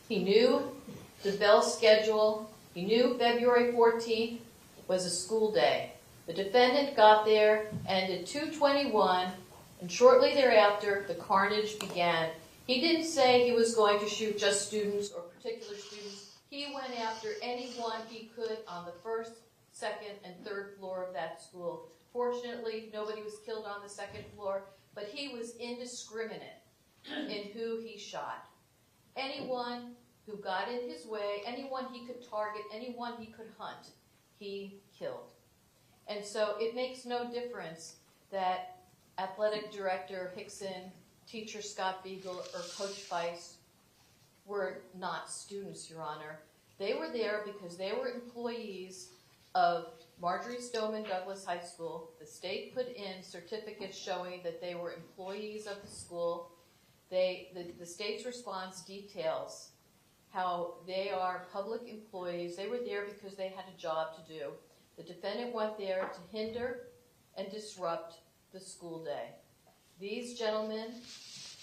He knew the bell schedule. He knew February 14th was a school day. The defendant got there, and at 2:21, and shortly thereafter, the carnage began. He didn't say he was going to shoot just students or particular students. He went after anyone he could on the first, second, and third floor of that school. Fortunately, nobody was killed on the second floor, but he was indiscriminate in who he shot. Anyone who got in his way, anyone he could target, anyone he could hunt, he killed. And so it makes no difference that Athletic Director Hickson, Teacher Scott Beagle, or Coach Feist were not students, Your Honor. They were there because they were employees of Marjorie Stoneman Douglas High School. The state put in certificates showing that they were employees of the school. The state's response details how they are public employees. They were there because they had a job to do. The defendant went there to hinder and disrupt the school day. These gentlemen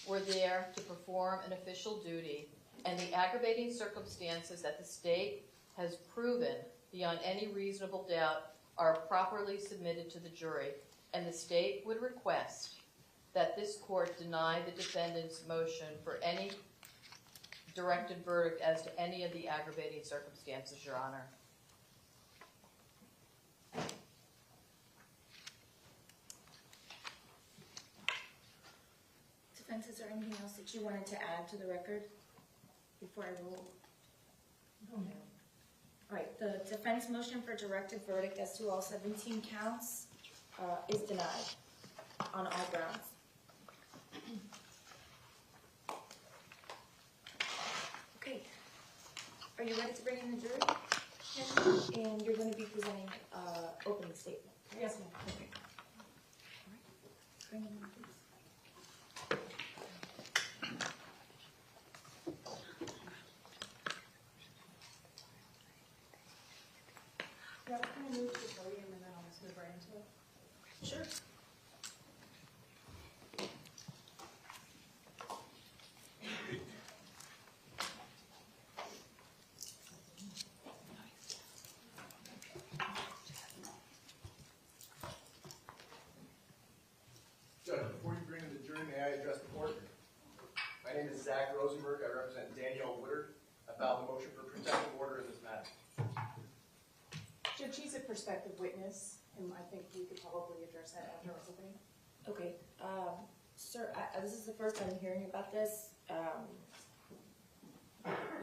were there to perform an official duty, and the aggravating circumstances that the state has proven beyond any reasonable doubt are properly submitted to the jury, and the state would request that this court deny the defendant's motion for any directed verdict as to any of the aggravating circumstances, Your Honor. Defense, is there anything else that you wanted to add to the record before I rule? No, ma'am. All right, the defense motion for directed verdict as to all 17 counts is denied on all grounds. Okay, are you ready to bring in the jury? Yes. And you're going to be presenting opening statement. Yes, ma'am. Okay. All right, bring in, please. Yeah, can I move to the podium and then I'll just move right into it? Sure. Judge, before you bring in the jury, may I address the court? My name is Zach Rosenberg. I represent Danielle Woodard. I filed a motion for protective order in this matter. Judge, he's a prospective witness, and I think we could probably address that after our opening. Okay, sir, this is the first time I'm hearing about this.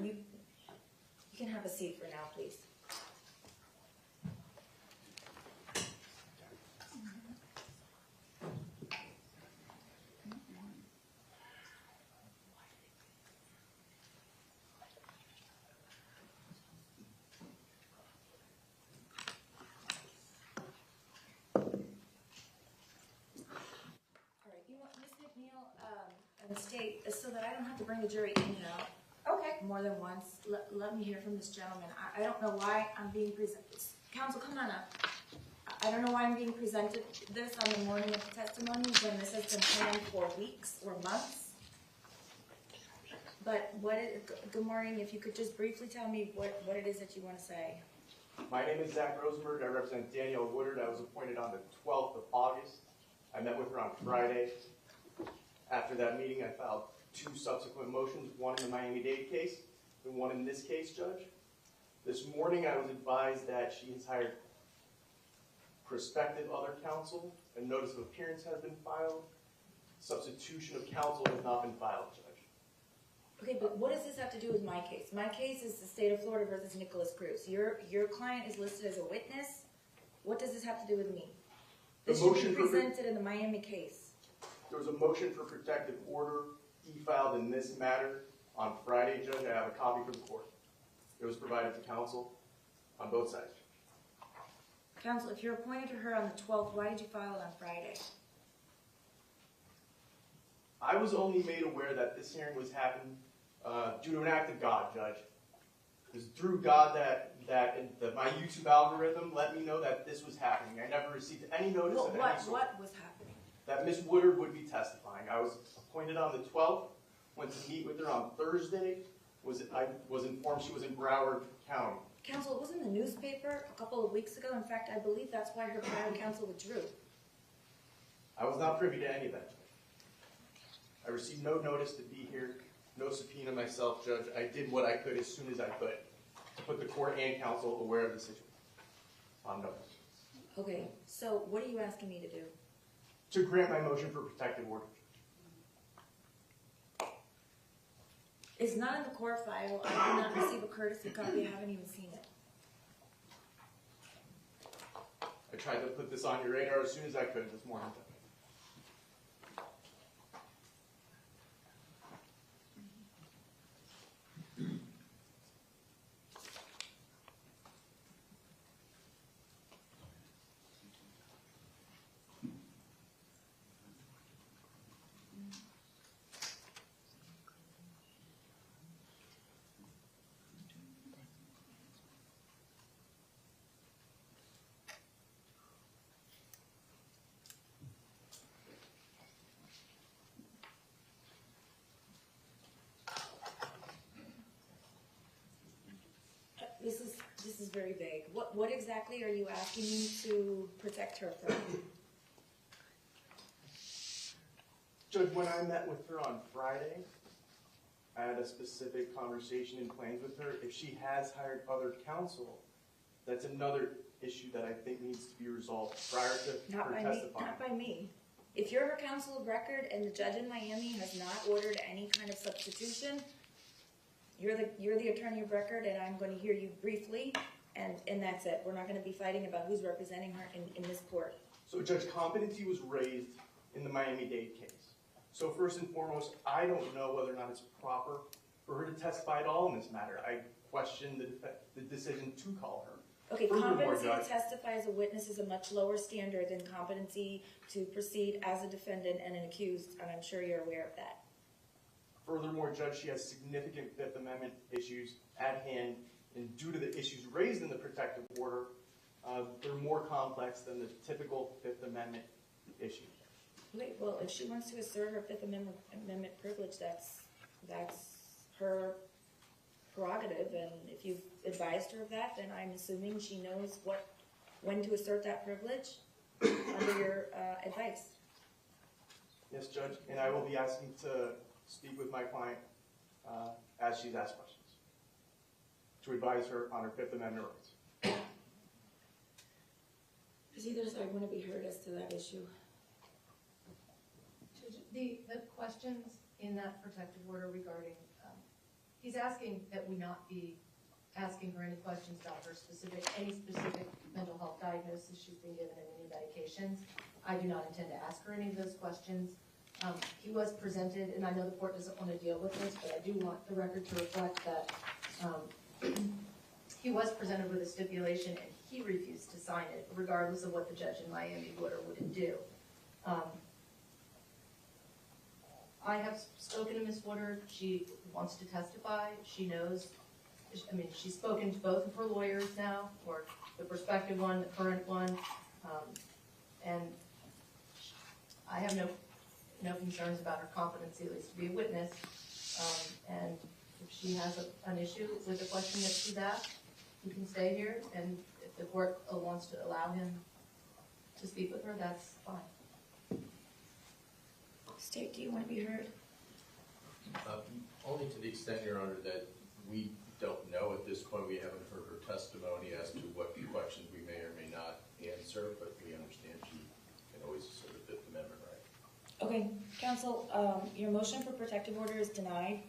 You can have a seat for now, please. And state so that I don't have to bring the jury in and out. Okay. More than once. Let me hear from this gentleman. I don't know why I'm being presented. Counsel, come on up. I don't know why I'm being presented this on the morning of the testimony when this has been planned for weeks or months. But good morning. If you could just briefly tell me what it is that you want to say. My name is Zach Rosenberg. I represent Danielle Woodard. I was appointed on the 12th of August. I met with her on Friday. After that meeting, I filed 2 subsequent motions, one in the Miami-Dade case and one in this case, Judge. This morning, I was advised that she has hired prospective other counsel. A notice of appearance has been filed. Substitution of counsel has not been filed, Judge. Okay, but what does this have to do with my case? My case is the state of Florida versus Nicholas Cruz. Your client is listed as a witness. What does this have to do with me? This should be presented in the Miami case. There was a motion for protective order e-filed in this matter on Friday, Judge. I have a copy for the court. It was provided to counsel on both sides. Counsel, if you're appointed to her on the 12th, why did you file it on Friday? I was only made aware that this hearing was happening due to an act of God, Judge. It was through God that my YouTube algorithm let me know that this was happening. I never received any notice of any sort. What was happening? That Ms. Woodard would be testifying. I was appointed on the 12th, went to meet with her on Thursday. I was informed she was in Broward County. Counsel, it was in the newspaper a couple of weeks ago. In fact, I believe that's why her prior counsel withdrew. I was not privy to any of that. I received no notice to be here, no subpoena myself, Judge. I did what I could as soon as I could to put the court and counsel aware of the situation on notice. Okay, so what are you asking me to do? To grant my motion for protective order. It's not in the court file. I did not receive a courtesy copy. I haven't even seen it. I tried to put this on your radar as soon as I could this morning. This is very vague. What exactly are you asking me to protect her from? Judge, when I met with her on Friday, I had a specific conversation and plans with her. If she has hired other counsel, that's another issue that I think needs to be resolved prior to her testifying. Not by me. If you're her counsel of record and the judge in Miami has not ordered any kind of substitution, you're the attorney of record, and I'm going to hear you briefly, and that's it. We're not going to be fighting about who's representing her in this court. So, Judge, competency was raised in the Miami-Dade case. So, first and foremost, I don't know whether or not it's proper for her to testify at all in this matter. I question the decision to call her. Okay, Furthermore, competency Judge, to testify as a witness is a much lower standard than competency to proceed as a defendant and an accused, and I'm sure you're aware of that. Furthermore, Judge, she has significant Fifth Amendment issues at hand, and due to the issues raised in the protective order, they're more complex than the typical Fifth Amendment issue. Wait, well, if she wants to assert her Fifth Amendment privilege, that's her prerogative, and if you've advised her of that, then I'm assuming she knows when to assert that privilege under your advice. Yes, Judge, and I will be asking to speak with my client as she's asked questions to advise her on her Fifth Amendment rights. Does either side want to be heard as to that issue? The questions in that protective order regarding, he's asking that we not be asking her any questions about any specific mental health diagnosis she's been given and any medications. I do not intend to ask her any of those questions. He was presented, and I know the court doesn't want to deal with this, but I do want the record to reflect that he was presented with a stipulation and he refused to sign it, regardless of what the judge in Miami would or wouldn't do. I have spoken to Ms. Woodard. She wants to testify. She knows, I mean, she's spoken to both of her lawyers now, or the prospective one, the current one, and I have no concerns about her competency, at least to be a witness. And if she has an issue with the question that she's asked, he can stay here, and if the court wants to allow him to speak with her, that's fine. State, do you want to be heard? Only to the extent, Your Honor, that we don't know at this point. We haven't heard her testimony as to what questions we may or may not answer, but we understand she can always assert a Fifth Amendment right. Okay, counsel, your motion for protective order is denied.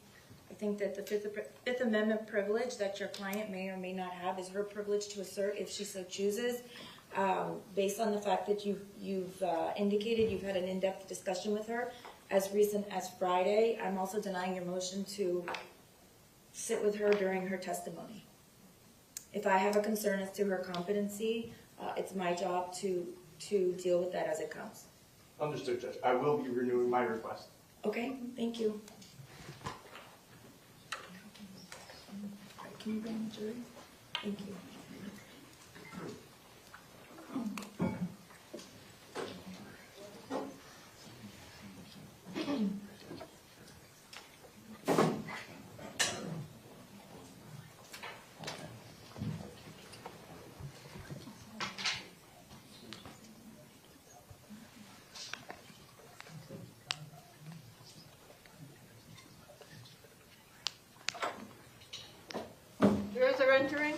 I think that the Fifth Amendment privilege that your client may or may not have is her privilege to assert if she so chooses. Based on the fact that you've indicated you've had an in-depth discussion with her as recent as Friday, I'm also denying your motion to sit with her during her testimony. If I have a concern as to her competency, it's my job to deal with that as it comes. Understood, Judge. I will be renewing my request. Okay, thank you. Can you bring the jury? Thank you. entering.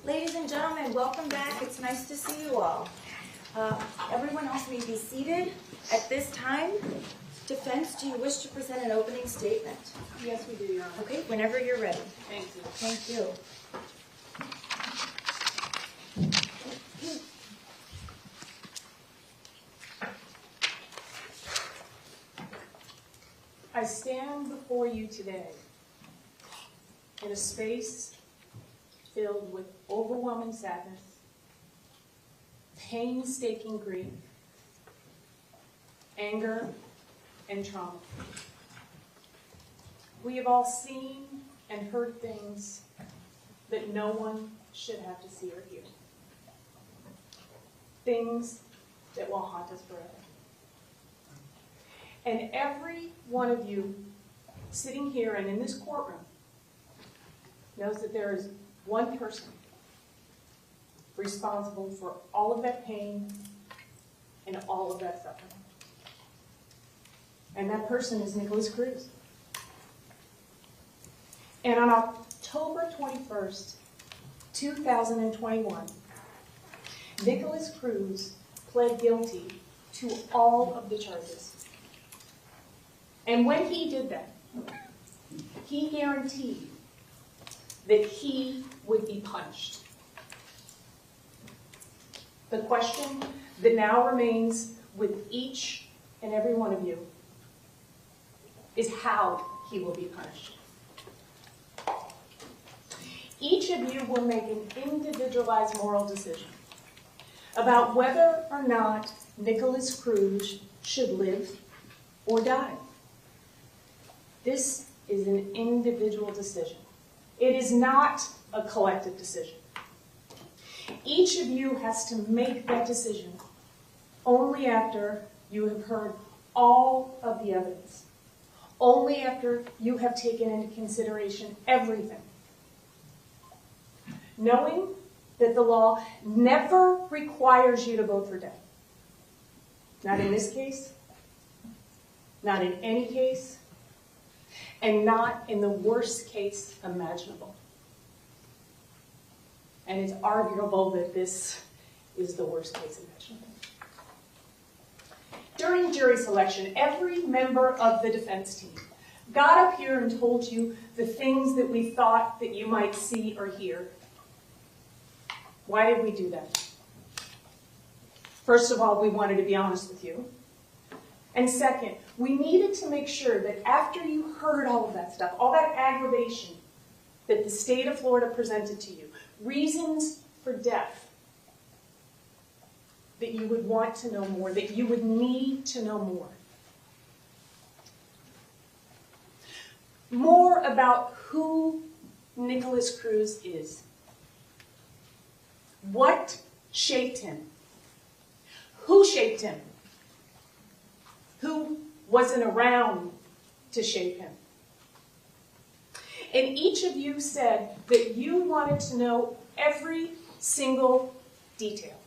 Ladies and gentlemen, welcome back. It's nice to see you all. Everyone else may be seated. At this time, defense, do you wish to present an opening statement? Yes, we do, Your Honor. Okay, whenever you're ready. Thank you. Thank you. I stand before you today in a space filled with overwhelming sadness, painstaking grief, anger, and trauma. We have all seen and heard things that no one should have to see or hear. Things that will haunt us forever. And every one of you sitting here and in this courtroom knows that there is one person responsible for all of that pain and all of that suffering. And that person is Nicholas Cruz. And on October 21st, 2021, Nicholas Cruz pled guilty to all of the charges. And when he did that, he guaranteed that he would be punished. The question that now remains with each and every one of you is how he will be punished. Each of you will make an individualized moral decision about whether or not Nicholas Cruz should live or die. This is an individual decision. It is not a collective decision. Each of you has to make that decision only after you have heard all of the evidence, only after you have taken into consideration everything. Knowing that the law never requires you to vote for death. Not in this case, not in any case, and not in the worst case imaginable. And it's arguable that this is the worst case imaginable. During jury selection, every member of the defense team got up here and told you the things that we thought that you might see or hear. Why did we do that? First of all, we wanted to be honest with you. And second, we needed to make sure that after you heard all of that stuff, all that aggravation that the state of Florida presented to you, reasons for death, that you would want to know more, that you would need to know more. More about who Nicholas Cruz is. What shaped him? Who shaped him? Who wasn't around to shape him? And each of you said that you wanted to know every single detail.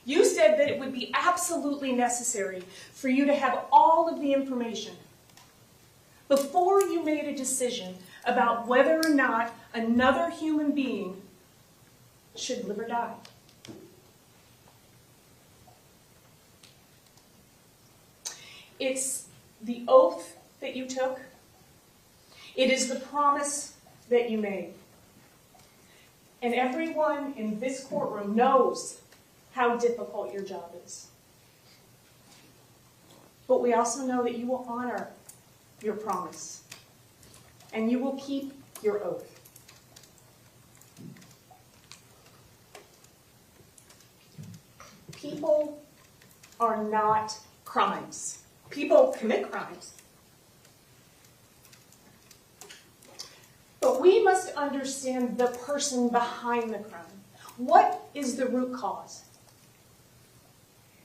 You said that it would be absolutely necessary for you to have all of the information before you made a decision about whether or not another human being should live or die. It's the oath that you took. It is the promise that you made. And everyone in this courtroom knows how difficult your job is. But we also know that you will honor your promise. And you will keep your oath. people are not crimes. People commit crimes. But we must understand the person behind the crime. What is the root cause?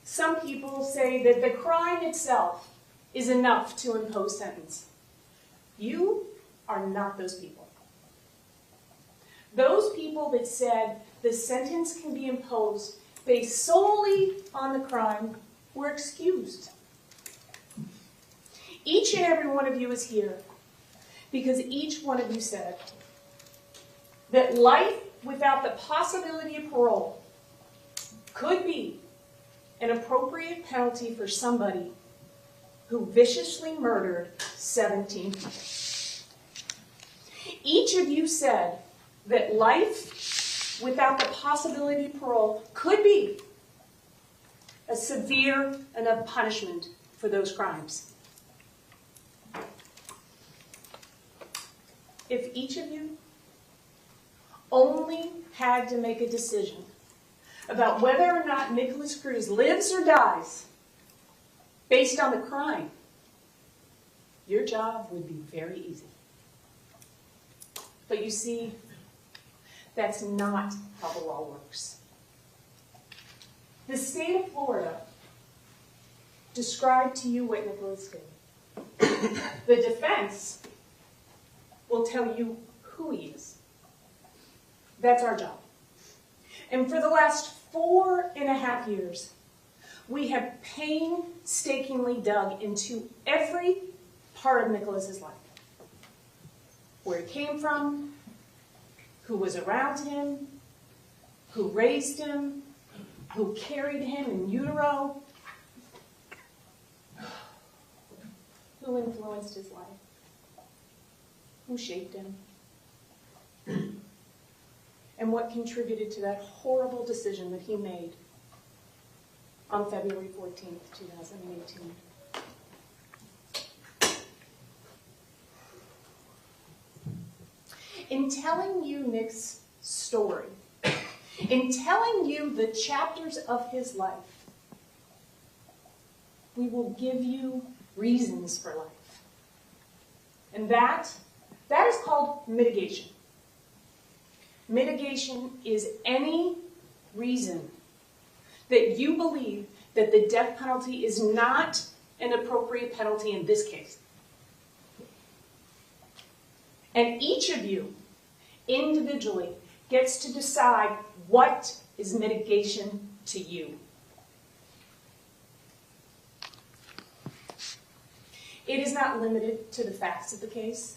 Some people say that the crime itself is enough to impose sentence. You are not those people. Those people that said the sentence can be imposed based solely on the crime were excused. Each and every one of you is here because each one of you said that life without the possibility of parole could be an appropriate penalty for somebody who viciously murdered 17 people. Each of you said that life without the possibility of parole could be a severe enough punishment for those crimes. If each of you only had to make a decision about whether or not Nicholas Cruz lives or dies based on the crime, your job would be very easy. But you see, that's not how the law works. The state of Florida described to you what Nicholas did. The defense will tell you who he is. That's our job. And for the last 4.5 years, we have painstakingly dug into every part of Nicholas's life. Where he came from, who was around him, who raised him, who carried him in utero, who influenced his life, who shaped him, and what contributed to that horrible decision that he made on February 14th, 2018. In telling you Nick's story, in telling you the chapters of his life, we will give you reasons for life. And that is called mitigation. Mitigation is any reason that you believe that the death penalty is not an appropriate penalty in this case. And each of you, individually, gets to decide what is mitigation to you. It is not limited to the facts of the case.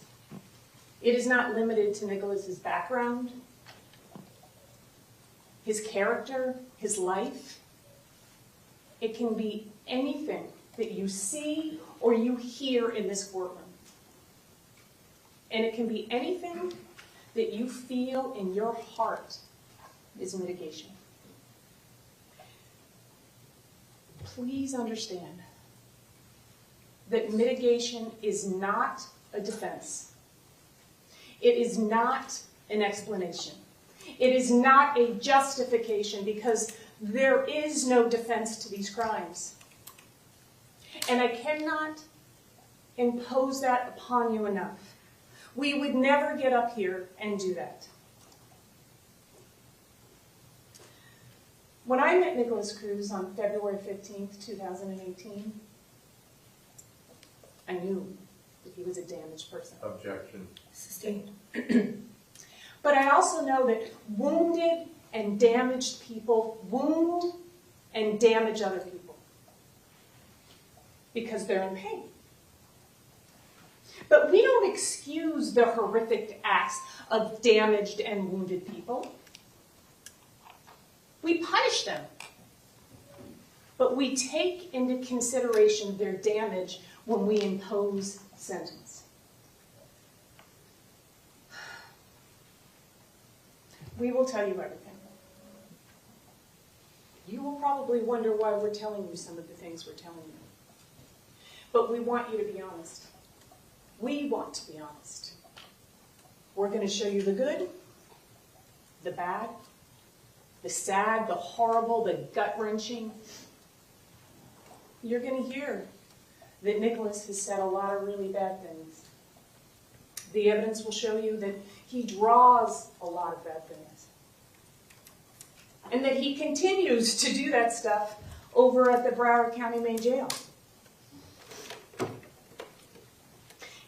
It is not limited to Nicholas's background, his character, his life. It can be anything that you see or you hear in this courtroom. And it can be anything that you feel in your heart is mitigation. Please understand that mitigation is not a defense. It is not an explanation. It is not a justification, because there is no defense to these crimes. And I cannot impose that upon you enough. We would never get up here and do that. When I met Nicholas Cruz on February 15th, 2018, I knew that he was a damaged person. Objection. Sustained. But I also know that wounded and damaged people wound and damage other people because they're in pain. But we don't excuse the horrific acts of damaged and wounded people. We punish them. But we take into consideration their damage when we impose sentence. We will tell you everything. You will probably wonder why we're telling you some of the things we're telling you. But we want you to be honest. We want to be honest. We're going to show you the good, the bad, the sad, the horrible, the gut-wrenching, you're going to hear that Nicholas has said a lot of really bad things. The evidence will show you that he draws a lot of bad things. And that he continues to do that stuff over at the Broward County Main Jail.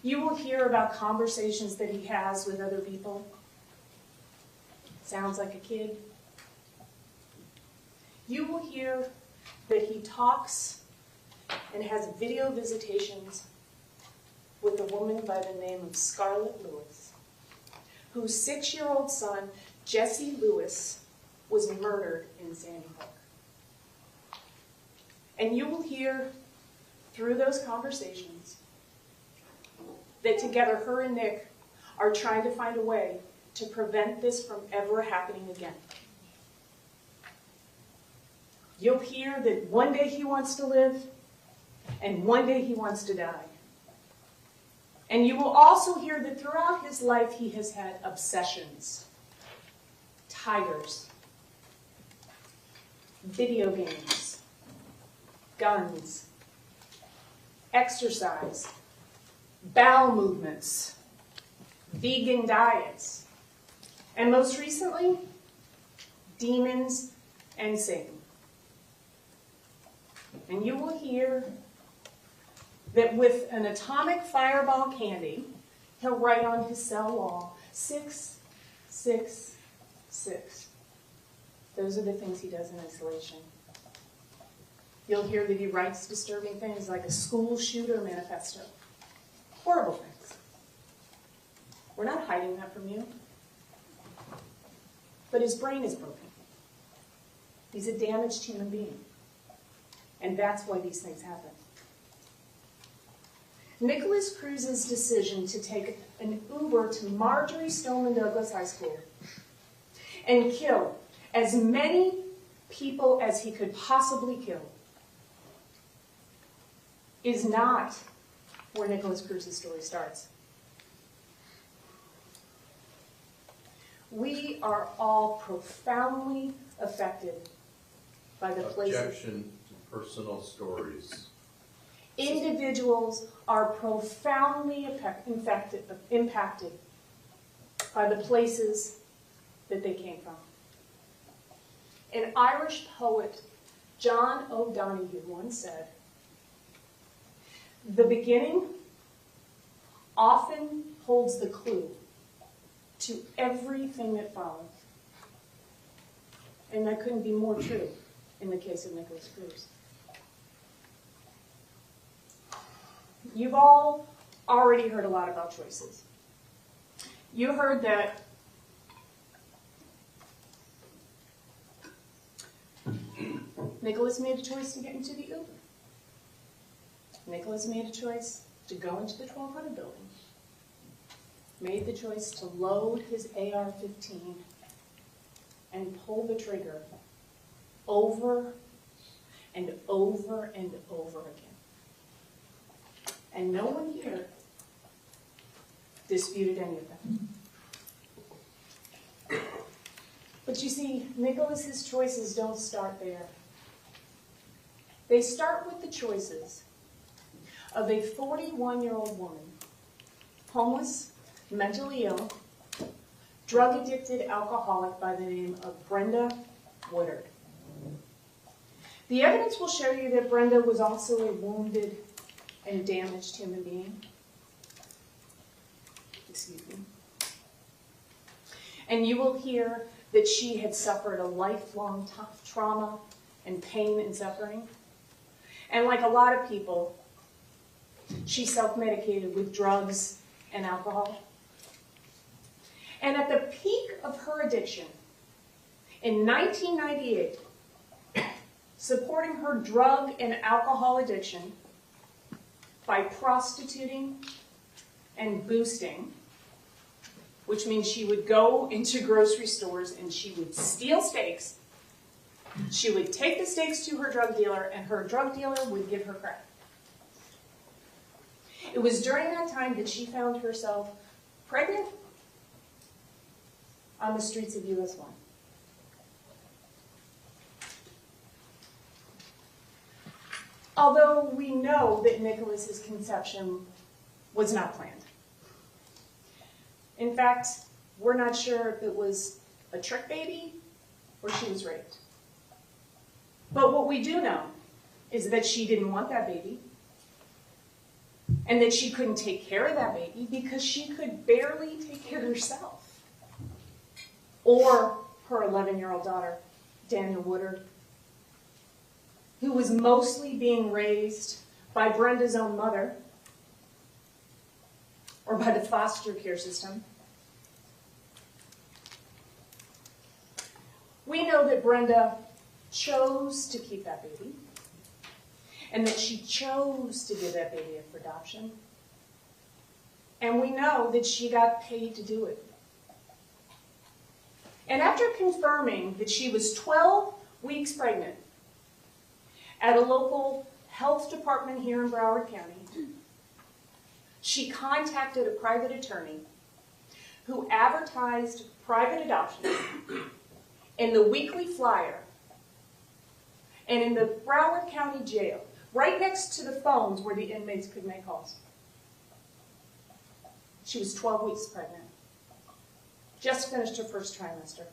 You will hear about conversations that he has with other people. Sounds like a kid. You will hear that he talks and has video visitations with a woman by the name of Scarlett Lewis, whose 6-year-old son, Jesse Lewis, was murdered in Sandy Hook. And you will hear through those conversations that together her and Nick are trying to find a way to prevent this from ever happening again. You'll hear that one day he wants to live and one day he wants to die. And you will also hear that throughout his life he has had obsessions. Tigers, video games, guns, exercise, bowel movements, vegan diets, and most recently, demons and Satan. And you will hear that with an atomic fireball candy, he'll write on his cell wall, 666. Those are the things he does in isolation. You'll hear that he writes disturbing things like a school shooter manifesto. Horrible things. We're not hiding that from you. But his brain is broken. He's a damaged human being. And that's why these things happen. Nicholas Cruz's decision to take an Uber to Marjorie Stoneman Douglas High School and kill as many people as he could possibly kill is not where Nicholas Cruz's story starts. We are all profoundly affected by the places. Objection to personal stories. Individuals are profoundly impacted by the places that they came from. An Irish poet, John O'Donoghue, once said, "The beginning often holds the clue to everything that follows." And that couldn't be more true in the case of Nicholas Cruz. You've all already heard a lot about choices. You heard that Nicholas made a choice to get into the Uber. Nicholas made a choice to go into the 1200 building. Made the choice to load his AR-15 and pull the trigger over and over and over again. And no one here disputed any of that. But you see, Nicholas's choices don't start there. They start with the choices of a 41-year-old woman, homeless, mentally ill, drug-addicted alcoholic by the name of Brenda Woodard. The evidence will show you that Brenda was also a wounded and damaged human being. Excuse me. And you will hear that she had suffered a lifelong trauma and pain and suffering. And like a lot of people, she self-medicated with drugs and alcohol. And at the peak of her addiction, in 1998, supporting her drug and alcohol addiction by prostituting and boosting, which means she would go into grocery stores and she would steal steaks. She would take the steaks to her drug dealer, and her drug dealer would give her crack. It was during that time that she found herself pregnant on the streets of US 1. Although we know that Nicholas's conception was not planned. In fact, we're not sure if it was a trick baby or she was raped. But what we do know is that she didn't want that baby, and that she couldn't take care of that baby because she could barely take care of herself. Or her 11-year-old daughter, Brenda Woodard, who was mostly being raised by Brenda's own mother or by the foster care system. We know that Brenda chose to keep that baby, and that she chose to give that baby up for adoption. And we know that she got paid to do it. And after confirming that she was 12 weeks pregnant at a local health department here in Broward County, she contacted a private attorney who advertised private adoption in the weekly flyer and in the Broward County Jail, right next to the phones where the inmates could make calls. She was 12 weeks pregnant. Just finished her first trimester.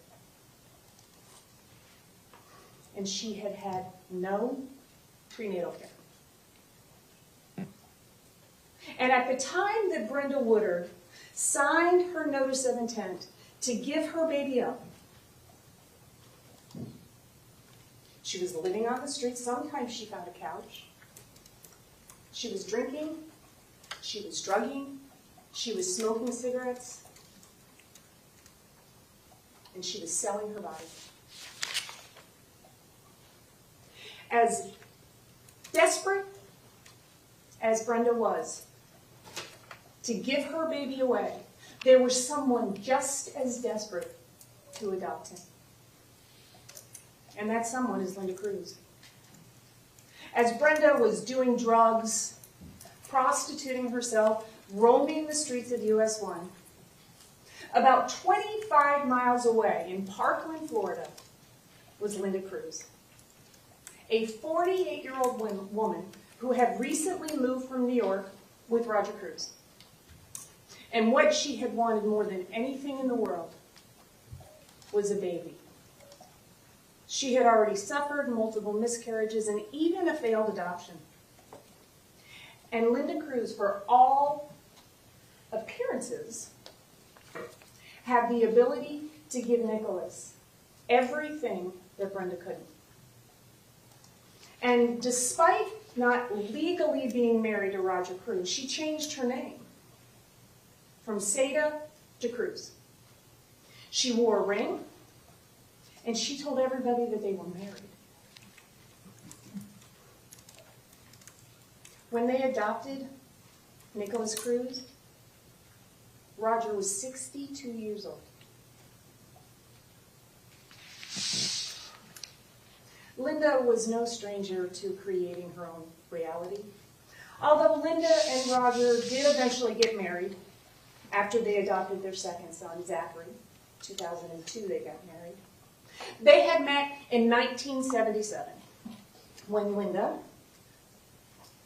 And she had had no prenatal care. And at the time that Brenda Woodard signed her notice of intent to give her baby up, she was living on the streets. Sometimes she found a couch. She was drinking. She was drugging. She was smoking cigarettes. And she was selling her body. As desperate as Brenda was to give her baby away, there was someone just as desperate to adopt him. And that someone is Linda Cruz. As Brenda was doing drugs, prostituting herself, roaming the streets of US 1, about 25 miles away in Parkland, Florida, was Linda Cruz, a 48-year-old woman who had recently moved from New York with Roger Cruz. And what she had wanted more than anything in the world was a baby. She had already suffered multiple miscarriages and even a failed adoption. And Linda Cruz, for all appearances, had the ability to give Nicholas everything that Brenda couldn't. And despite not legally being married to Roger Cruz, she changed her name from Seda to Cruz. She wore a ring, and she told everybody that they were married. When they adopted Nicholas Cruz, Roger was 62 years old. Linda was no stranger to creating her own reality. Although Linda and Roger did eventually get married after they adopted their second son, Zachary. 2002 they got married. They had met in 1977 when Linda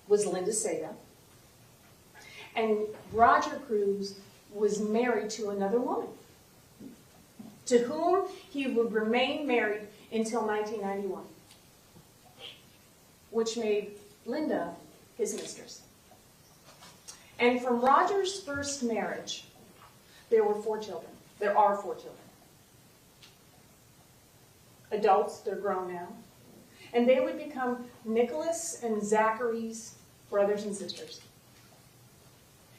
was Linda Seda and Roger Cruz was married to another woman to whom he would remain married until 1991, which made Linda his mistress. And from Roger's first marriage, there were 4 children. There are 4 children. Adults, they're grown now. And they would become Nicholas and Zachary's brothers and sisters.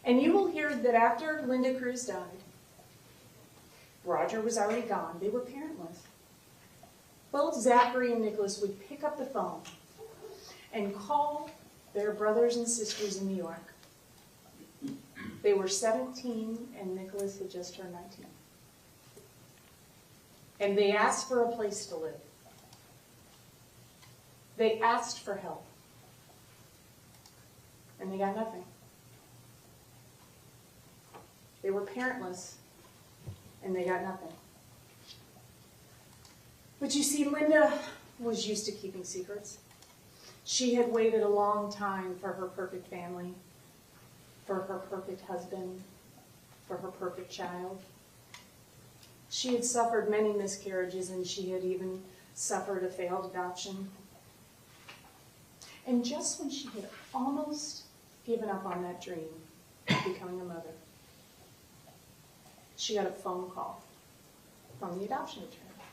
And you will hear that after Linda Cruz died, Roger was already gone. They were parentless. Both Zachary and Nicholas would pick up the phone and call their brothers and sisters in New York. They were 17 and Nicholas had just turned 19. And they asked for a place to live. They asked for help. And they got nothing. They were parentless, and they got nothing. But you see, Linda was used to keeping secrets. She had waited a long time for her perfect family, for her perfect husband, for her perfect child. She had suffered many miscarriages, and she had even suffered a failed adoption. And just when she had almost given up on that dream of becoming a mother, she got a phone call from the adoption attorney.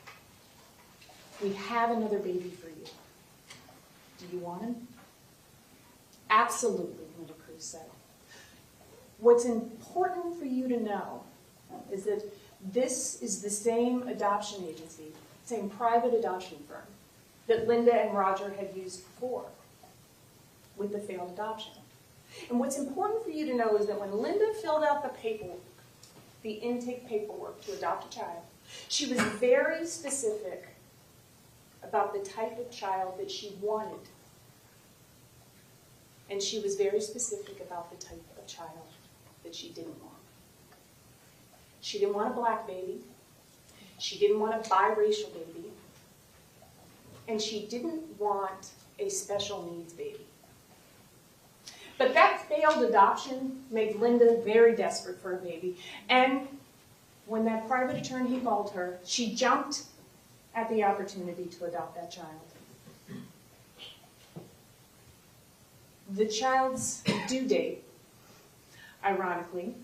"We have another baby for you. Do you want him?" "Absolutely," Linda Cruz said. "What's important for you to know is that this is the same adoption agency, same private adoption firm that Linda and Roger had used before with the failed adoption. And what's important for you to know is that when Linda filled out the paperwork, the intake paperwork to adopt a child, she was very specific about the type of child that she wanted. And she was very specific about the type of child that she didn't want. She didn't want a black baby. She didn't want a biracial baby. And she didn't want a special needs baby. But that failed adoption made Linda very desperate for a baby. And when that private attorney called her, she jumped at the opportunity to adopt that child. The child's due date, ironically,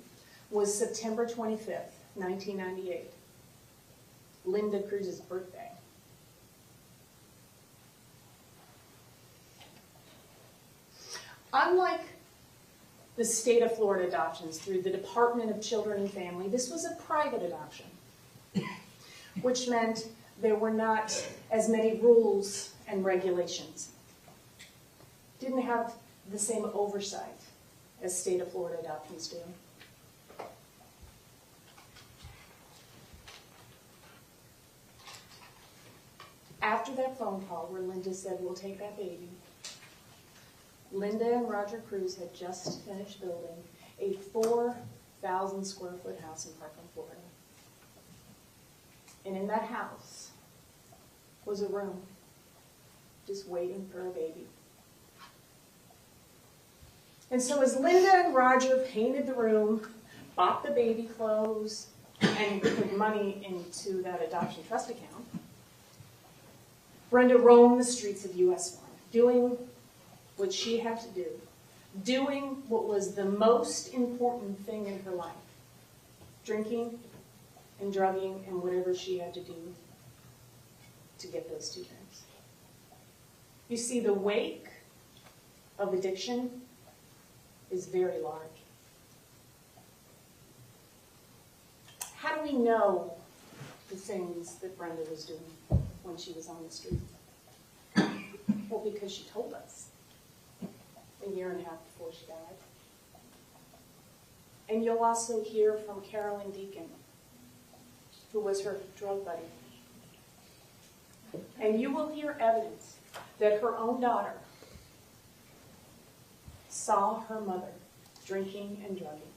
was September 25th, 1998, Linda Cruz's birthday. Unlike the state of Florida adoptions through the Department of Children and Family, this was a private adoption, which meant there were not as many rules and regulations. Didn't have the same oversight as state of Florida adoptions do. After that phone call where Linda said, "We'll take that baby," Linda and Roger Cruz had just finished building a 4,000 square foot house in Parkland, Florida. And in that house was a room just waiting for a baby. And so as Linda and Roger painted the room, bought the baby clothes, and put money into that adoption trust account, Brenda roamed the streets of US 1, doing what she had to do, doing what was the most important thing in her life, drinking and drugging and whatever she had to do to get those 2 things. You see, the wake of addiction is very large. How do we know the things that Brenda was doing when she was on the street? Well, because she told us a year and a half before she died. And you'll also hear from Carolyn Deacon, who was her drug buddy. And you will hear evidence that her own daughter saw her mother drinking and drugging.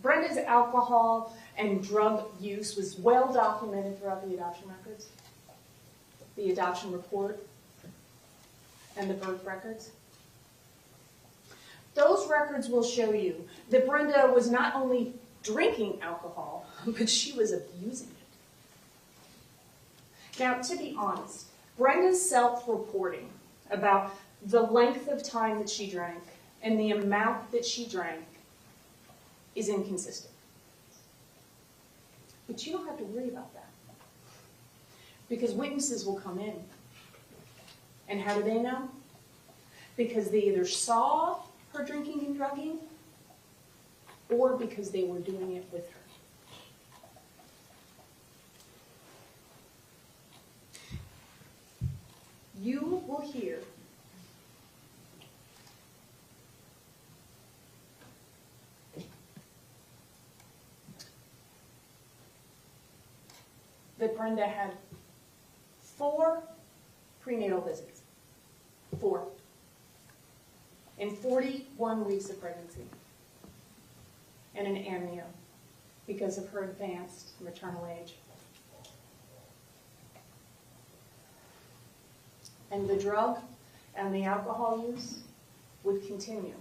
Brenda's alcohol and drug use was well documented throughout the adoption records, the adoption report, and the birth records. Those records will show you that Brenda was not only drinking alcohol, but she was abusing it. Now, to be honest, Brenda's self-reporting about the length of time that she drank and the amount that she drank is inconsistent. But you don't have to worry about that, because witnesses will come in. And how do they know? Because they either saw her drinking and drugging, or because they were doing it with her. You will hear that Brenda had 4 prenatal visits. 4. In 41 weeks of pregnancy. And an amnio because of her advanced maternal age. And the drug and the alcohol use would continue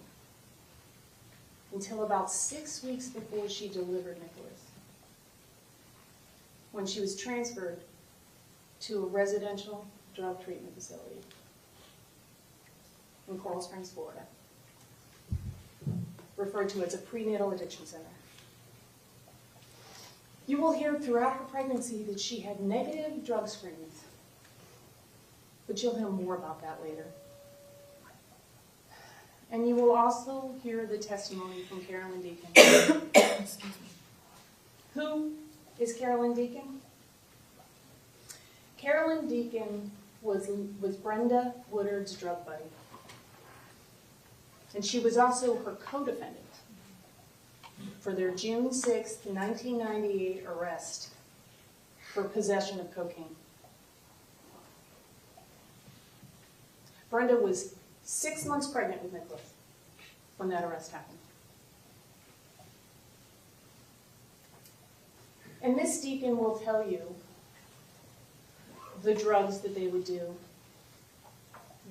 until about 6 weeks before she delivered Nicholas, when she was transferred to a residential drug treatment facility in Coral Springs, Florida, referred to as a prenatal addiction center. You will hear throughout her pregnancy that she had negative drug screenings, but you'll hear more about that later. And you will also hear the testimony from Carolyn Deacon. Excuse me. Who is Carolyn Deacon? Carolyn Deacon was Brenda Woodard's drug buddy. And she was also her co-defendant for their June 6, 1998 arrest for possession of cocaine. Brenda was 6 months pregnant with Nicholas when that arrest happened. And Miss Deacon will tell you the drugs that they would do,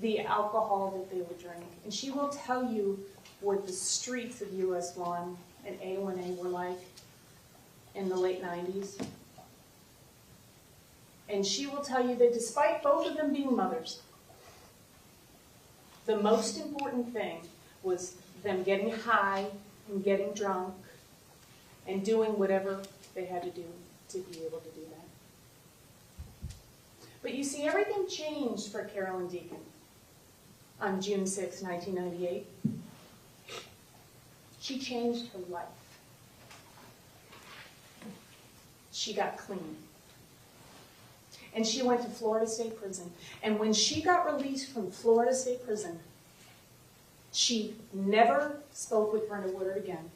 the alcohol that they would drink, and she will tell you what the streets of US 1 and A1A were like in the late 90s. And she will tell you that despite both of them being mothers, the most important thing was them getting high and getting drunk and doing whatever they had to do to be able to do that. But you see, everything changed for Carolyn Deacon on June 6, 1998. She changed her life. She got clean. And she went to Florida State Prison. And when she got released from Florida State Prison, she never spoke with Brenda Woodard again.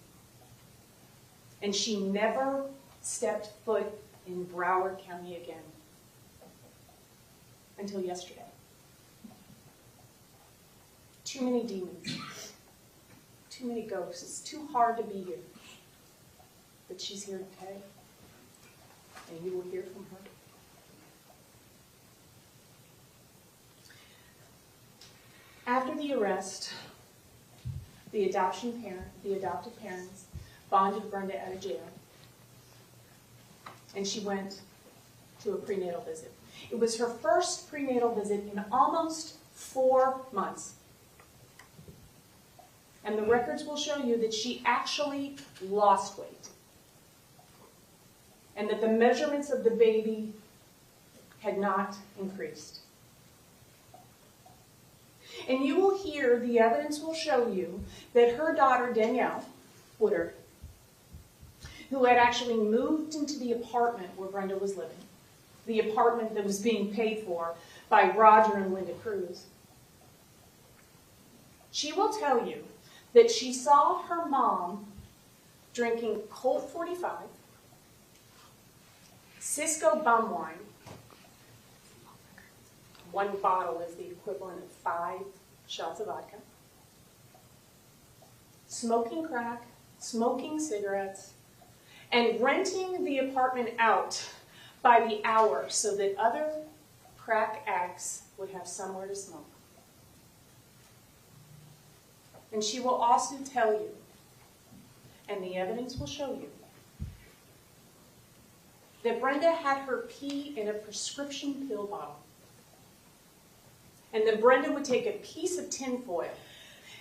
And she never stepped foot in Broward County again until yesterday. Too many demons, too many ghosts. It's too hard to be here. But she's here today, and you will hear from her. After the arrest, the adopted parents bonded Brenda out of jail, and she went to a prenatal visit. It was her first prenatal visit in almost 4 months. And the records will show you that she actually lost weight, and that the measurements of the baby had not increased. And you will hear, the evidence will show you, that her daughter, Danielle Woodard, who had actually moved into the apartment where Brenda was living, the apartment that was being paid for by Roger and Linda Cruz, she will tell you that she saw her mom drinking Colt 45, Cisco bum wine. One bottle is the equivalent of 5 shots of vodka. Smoking crack, smoking cigarettes, and renting the apartment out by the hour so that other crack addicts would have somewhere to smoke. And she will also tell you, and the evidence will show you, that Brenda had her pee in a prescription pill bottle. And then Brenda would take a piece of tin foil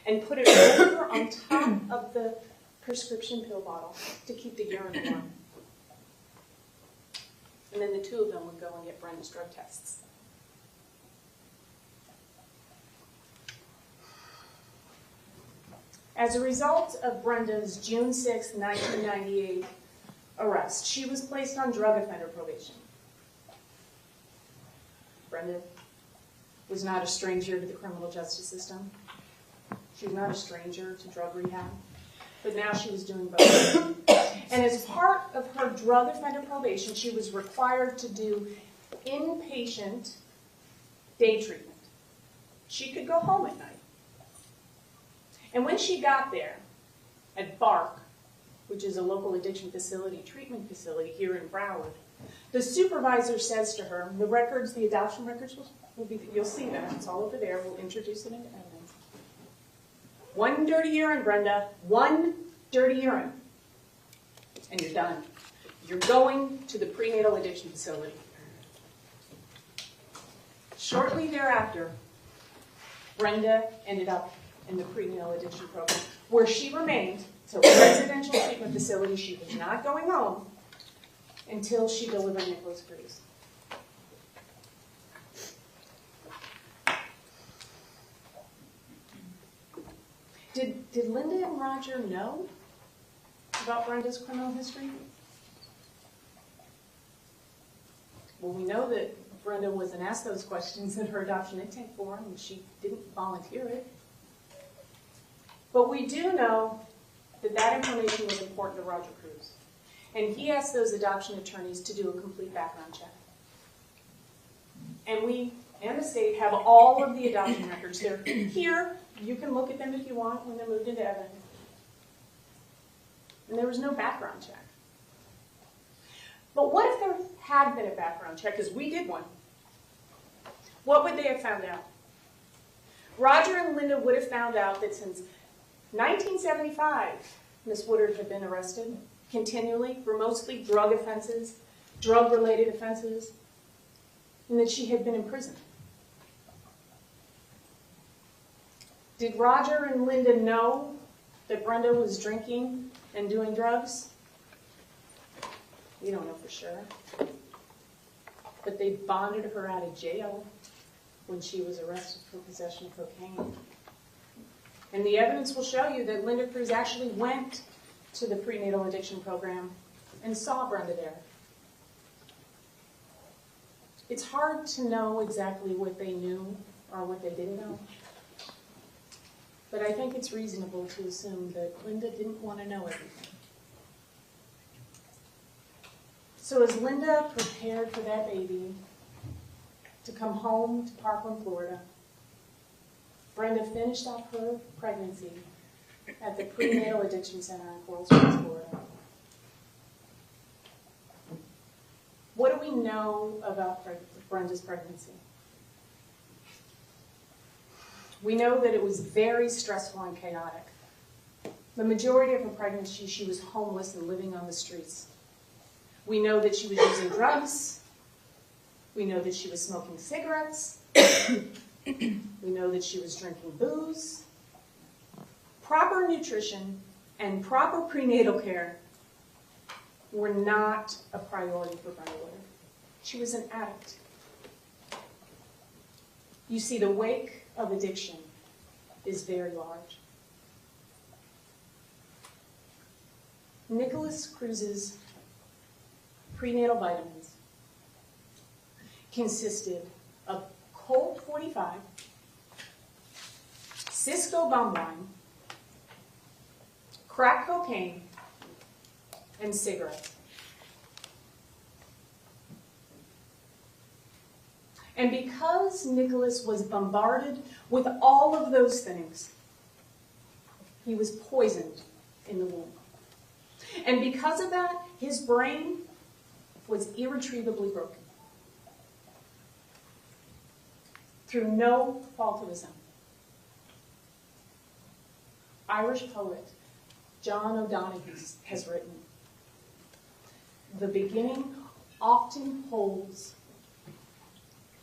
and put it over on top of the prescription pill bottle to keep the urine warm. And then the two of them would go and get Brenda's drug tests. As a result of Brenda's June 6, 1998 arrest, she was placed on drug offender probation. Brenda was not a stranger to the criminal justice system. She was not a stranger to drug rehab, but now she was doing both. And as part of her drug offender probation, she was required to do inpatient day treatment. She could go home at night. And when she got there at BARC, which is a local addiction facility, treatment facility here in Broward, The supervisor says to her, the records, the adoption records, will be, you'll see that, it's all over there, we'll introduce it into evidence. One dirty urine, Brenda, one dirty urine, and you're done. You're going to the prenatal addiction facility. Shortly thereafter, Brenda ended up in the prenatal addiction program, where she remained. So residential treatment facility, she was not going home until she delivered Nicholas Cruz. Did Linda and Roger know about Brenda's criminal history? Well, we know that Brenda wasn't asked those questions in her adoption intake form, and she didn't volunteer it. But we do know that that information was important to Roger Cruz. And he asked those adoption attorneys to do a complete background check. And we and the state have all of the adoption records. They're here. You can look at them if you want when they're moved into evidence. And there was no background check. But what if there had been a background check, because we did one? What would they have found out? Roger and Linda would have found out that since 1975, Miss Woodard had been arrested continually for mostly drug offenses, drug-related offenses, and that she had been in prison. Did Roger and Linda know that Brenda was drinking and doing drugs? We don't know for sure. But they bonded her out of jail when she was arrested for possession of cocaine. And the evidence will show you that Linda Cruz actually went to the prenatal addiction program and saw Brenda there. It's hard to know exactly what they knew or what they didn't know. But I think it's reasonable to assume that Linda didn't want to know everything. So as Linda prepared for that baby to come home to Parkland, Florida, Brenda finished up her pregnancy at the Prenatal Addiction Center in Coral Springs, Florida. What do we know about Brenda's pregnancy? We know that it was very stressful and chaotic. The majority of her pregnancy, she was homeless and living on the streets. We know that she was using drugs. We know that she was smoking cigarettes. We know that she was drinking booze. Proper nutrition and proper prenatal care were not a priority for Brenda Woodard. She was an addict. You see, the wake of addiction is very large. Nicholas Cruz's prenatal vitamins consisted of Colt 45, Cisco Bombline, crack cocaine, and cigarettes. And because Nicholas was bombarded with all of those things, he was poisoned in the womb. And because of that, his brain was irretrievably broken. Through no fault of his own. Irish poet John O'Donoghue has written, "The beginning often holds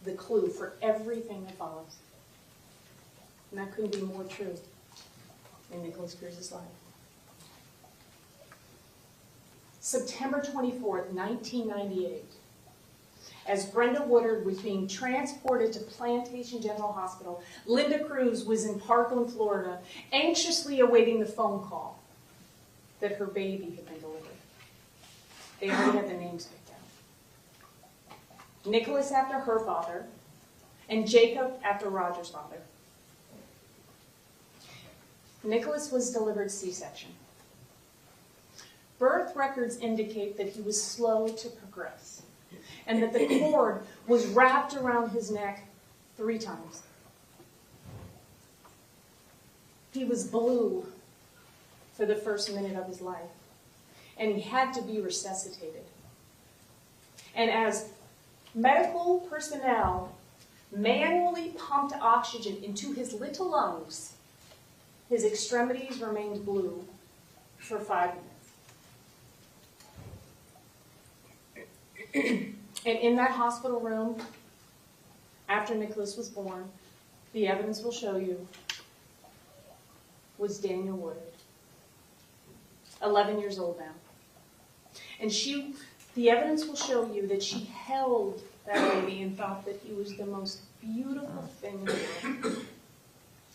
the clue for everything that follows." And that couldn't be more true in Nicholas Cruz's life. September 24th, 1998, as Brenda Woodard was being transported to Plantation General Hospital, Linda Cruz was in Parkland, Florida, anxiously awaiting the phone call that her baby had been delivered. They already had the names picked out. Nicholas after her father, and Jacob after Roger's father. Nicholas was delivered C-section. Birth records indicate that he was slow to progress, and that the cord was wrapped around his neck 3 times. He was blue for the first minute of his life, and he had to be resuscitated. And as medical personnel manually pumped oxygen into his little lungs, his extremities remained blue for 5 minutes. And in that hospital room, after Nicholas was born, the evidence will show you, was Daniel Woodard, 11 years old now. And the evidence will show you that she held that baby and thought that he was the most beautiful thing in the world.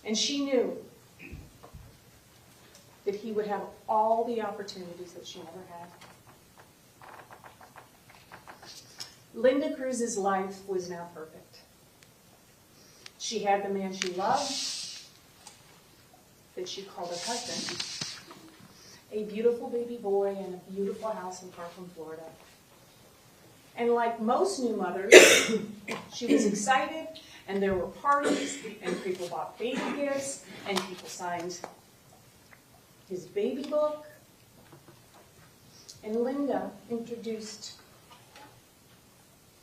And she knew that he would have all the opportunities that she never had. Linda Cruz's life was now perfect. She had the man she loved, that she called her husband, a beautiful baby boy, and a beautiful house in Parkland, Florida. And like most new mothers, she was excited, and there were parties, and people bought baby gifts, and people signed his baby book. And Linda introduced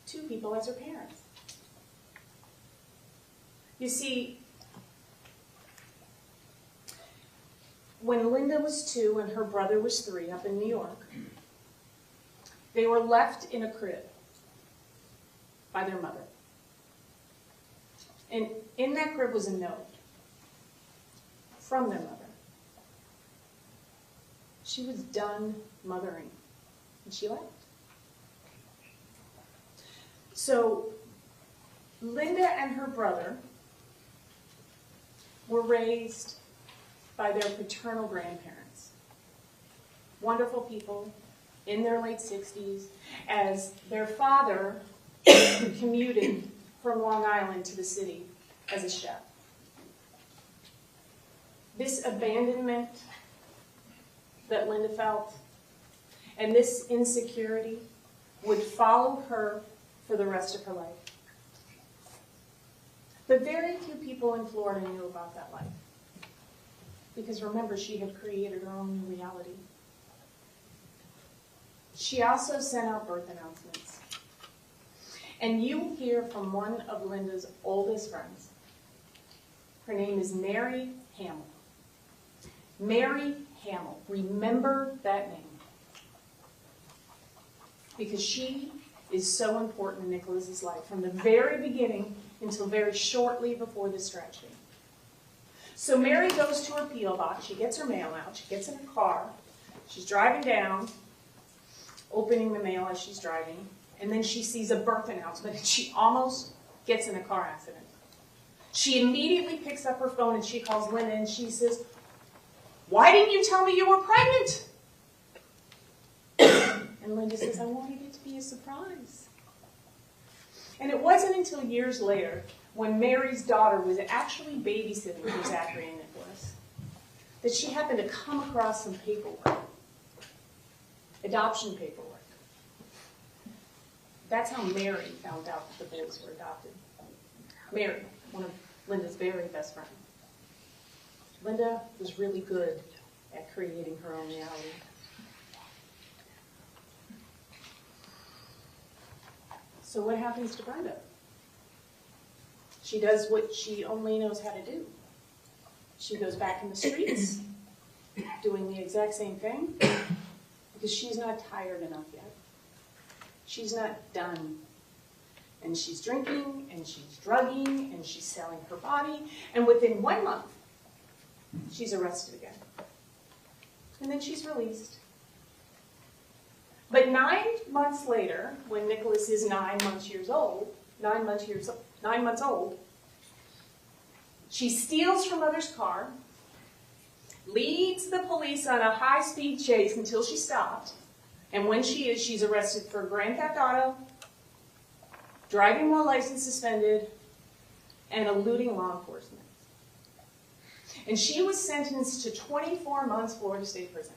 2 people as her parents. You see, when Linda was 2 and her brother was 3 up in New York, they were left in a crib by their mother. And in that crib was a note from their mother. She was done mothering, and she left. So Linda and her brother were raised by their paternal grandparents. Wonderful people in their late 60s, as their father commuted from Long Island to the city as a chef. This abandonment that Linda felt and this insecurity would follow her for the rest of her life. But very few people in Florida knew about that life. Because remember, she had created her own new reality. She also sent out birth announcements. And you hear from one of Linda's oldest friends. Her name is Mary Hamill. Mary Hamill. Remember that name. Because she is so important in Nicholas's life from the very beginning until very shortly before this tragedy. So Mary goes to her P.O. box. She gets her mail out. She gets in her car. She's driving down, opening the mail as she's driving. And then she sees a birth announcement, and she almost gets in a car accident. She immediately picks up her phone, and she calls Linda, and she says, "Why didn't you tell me you were pregnant?" And Linda says, "I wanted it to be a surprise." And it wasn't until years later, when Mary's daughter was actually babysitting for Zachary and Nicholas, that she happened to come across some paperwork, adoption paperwork. That's how Mary found out that the boys were adopted. Mary, one of Linda's very best friends. Linda was really good at creating her own reality. So what happens to Brenda? She does what she only knows how to do. She goes back in the streets, doing the exact same thing, because she's not tired enough yet. She's not done. And she's drinking, and she's drugging, and she's selling her body, and within 1 month, she's arrested again. And then she's released. But 9 months later, when Nicholas is 9 months old, she steals her mother's car, leads the police on a high-speed chase until she stopped, and when she's arrested for grand theft auto, driving while license suspended, and eluding law enforcement. And she was sentenced to 24 months Florida State Prison.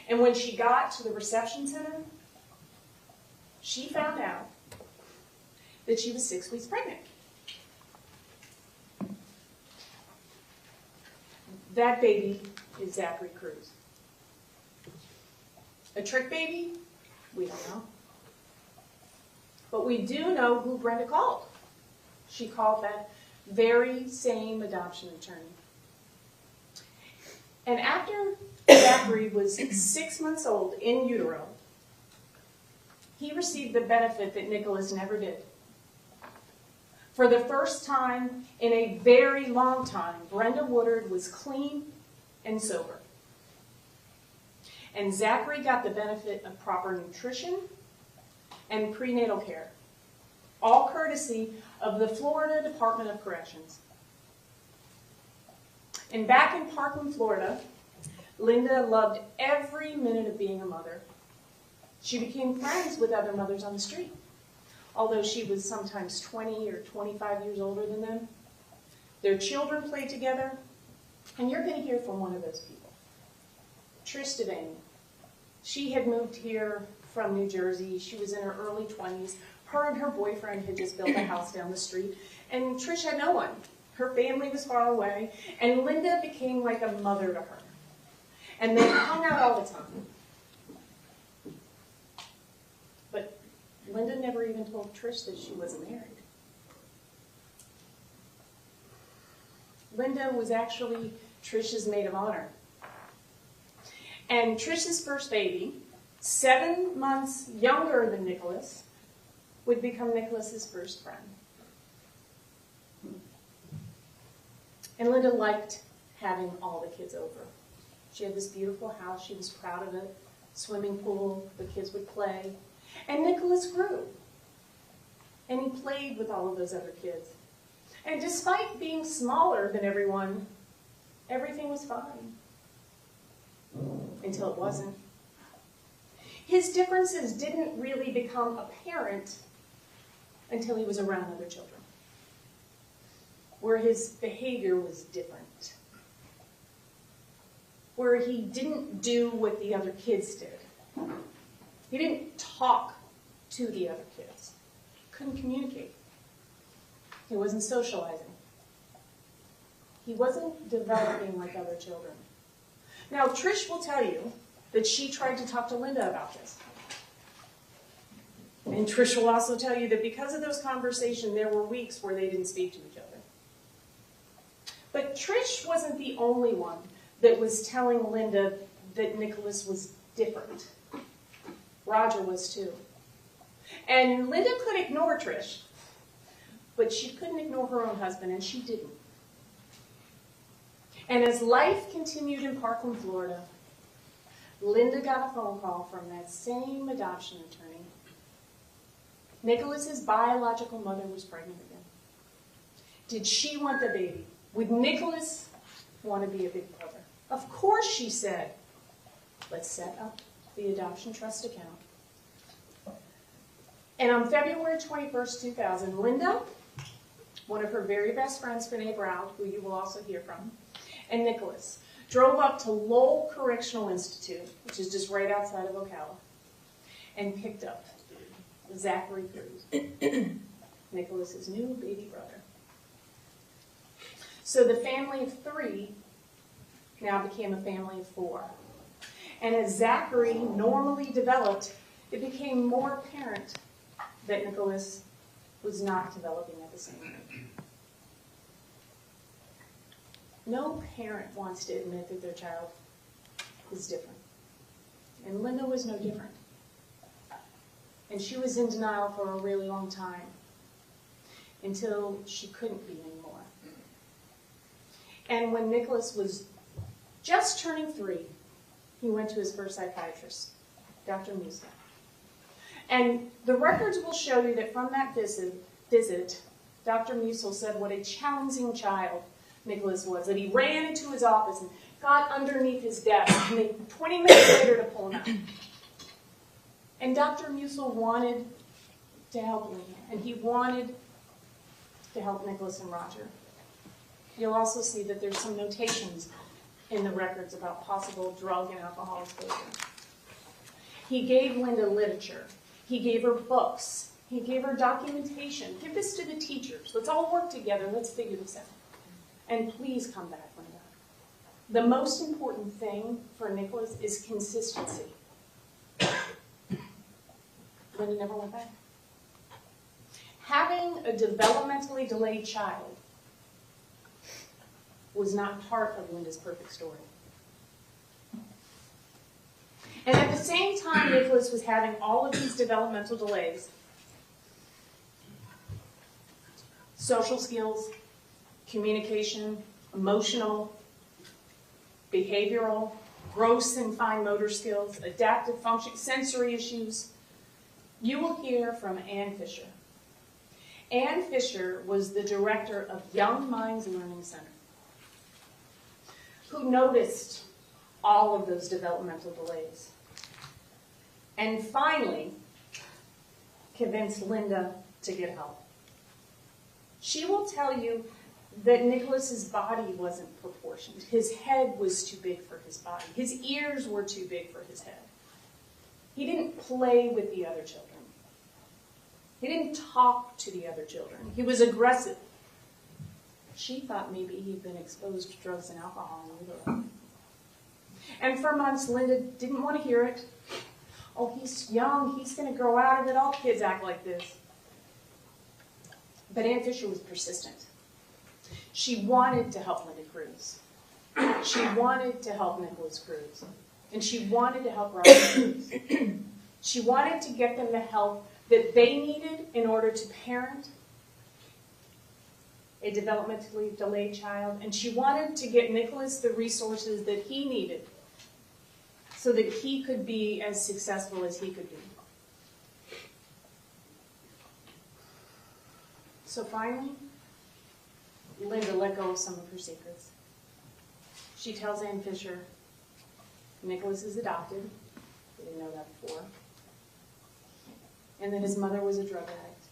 And when she got to the reception center, she found out that she was 6 weeks pregnant. That baby is Zachary Cruz. A trick baby? We don't know. But we do know who Brenda called. She called that very same adoption attorney. And after Zachary was 6 months old in utero, he received the benefit that Nicholas never did. For the first time in a very long time, Brenda Woodard was clean and sober. And Zachary got the benefit of proper nutrition and prenatal care, all courtesy of the Florida Department of Corrections. And back in Parkland, Florida, Linda loved every minute of being a mother. She became friends with other mothers on the street. Although she was sometimes 20 or 25 years older than them, their children played together, and you're going to hear from one of those people, Trish Devaney. She had moved here from New Jersey. She was in her early 20s. Her and her boyfriend had just built a house down the street, and Trish had no one. Her family was far away, and Linda became like a mother to her. And they hung out all the time. But Linda never even told Trish that she wasn't married. Linda was actually Trish's maid of honor. And Trish's first baby, 7 months younger than Nicholas, would become Nicholas's first friend. And Linda liked having all the kids over. She had this beautiful house. She was proud of it. Swimming pool. The kids would play. And Nicholas grew. And he played with all of those other kids. And despite being smaller than everyone, everything was fine. Until it wasn't. His differences didn't really become apparent until he was around other children, where his behavior was different, where he didn't do what the other kids did. He didn't talk to the other kids, couldn't communicate. He wasn't socializing. He wasn't developing like other children. Now, Trish will tell you that she tried to talk to Linda about this. And Trish will also tell you that because of those conversations, there were weeks where they didn't speak to each other. But Trish wasn't the only one that was telling Linda that Nicholas was different. Roger was too. And Linda could ignore Trish, but she couldn't ignore her own husband, and she didn't. And as life continued in Parkland, Florida, Linda got a phone call from that same adoption attorney. Nicholas's biological mother was pregnant again. Did she want the baby? Would Nicholas want to be a big brother? Of course, she said. Let's set up the adoption trust account. And on February 21st, 2000, Linda, one of her very best friends, Renee Broward, who you will also hear from, and Nicholas drove up to Lowell Correctional Institute, which is just right outside of Ocala, and picked up Zachary Cruz, Nicholas's new baby brother. So the family of 3 now became a family of 4. And as Zachary normally developed, it became more apparent that Nicholas was not developing at the same rate. No parent wants to admit that their child is different. And Linda was no different. And she was in denial for a really long time, until she couldn't be anymore. And when Nicholas was just turning 3, he went to his first psychiatrist, Dr. Musil. And the records will show you that from that visit, Dr. Musil said what a challenging child Nicholas was, that he ran into his office and got underneath his desk, and then 20 minutes later to pull him out. And Dr. Musil wanted to help Linda, and he wanted to help Nicholas and Roger. You'll also see that there's some notations in the records about possible drug and alcohol exposure. He gave Linda literature. He gave her books. He gave her documentation. Give this to the teachers. Let's all work together. Let's figure this out. And please come back, Linda. The most important thing for Nicholas is consistency. Linda never went back. having a developmentally delayed child was not part of Linda's perfect story. And at the same time Nicholas was having all of these developmental delays, social skills, communication, emotional, behavioral, gross and fine motor skills, adaptive function, sensory issues, you will hear from Ann Fisher. Ann Fisher was the director of Young Minds Learning Center, who noticed all of those developmental delays and finally convinced Linda to get help. She will tell you that Nicholas's body wasn't proportioned. His head was too big for his body. His ears were too big for his head. He didn't play with the other children. He didn't talk to the other children. He was aggressive. She thought maybe he'd been exposed to drugs and alcohol in utero. And for months, Linda didn't want to hear it. Oh, he's young. He's going to grow out of it. All kids act like this. But Ann Fisher was persistent. She wanted to help Linda Cruz. She wanted to help Nicholas Cruz. And she wanted to help Robert Cruz. She wanted to get them the help that they needed in order to parent a developmentally delayed child. And she wanted to get Nicholas the resources that he needed so that he could be as successful as he could be. So finally, Linda let go of some of her secrets. She tells Ann Fisher, Nicholas is adopted. We didn't know that before. And that his mother was a drug addict.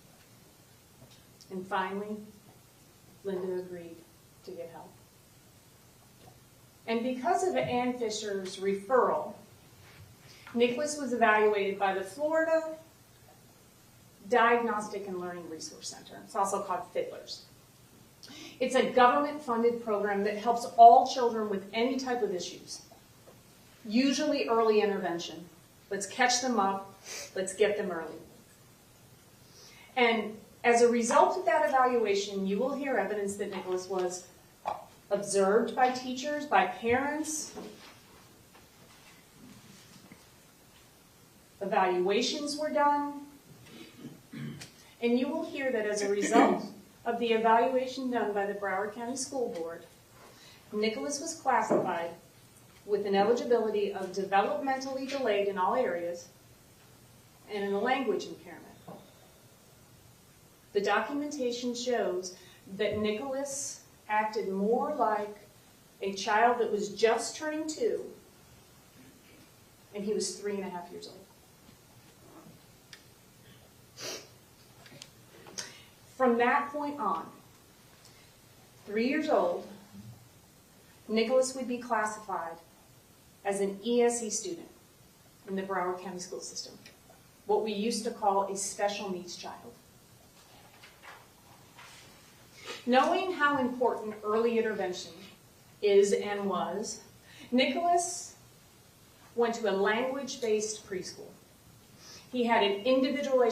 And finally, Linda agreed to get help. And because of Ann Fisher's referral, Nicholas was evaluated by the Florida Diagnostic and Learning Resource Center. It's also called FIDLERS. It's a government-funded program that helps all children with any type of issues, usually early intervention. Let's catch them up. Let's get them early. And as a result of that evaluation, you will hear evidence that Nicholas was observed by teachers, by parents. Evaluations were done. And you will hear that as a result of the evaluation done by the Broward County School Board, Nicholas was classified with an eligibility of developmentally delayed in all areas and in a language impairment. The documentation shows that Nicholas acted more like a child that was just turning 2, and he was 3.5 years old. From that point on, 3 years old, Nicholas would be classified as an ESE student in the Broward County school system, what we used to call a special needs child. Knowing how important early intervention is and was, Nicholas went to a language-based preschool. He had an individual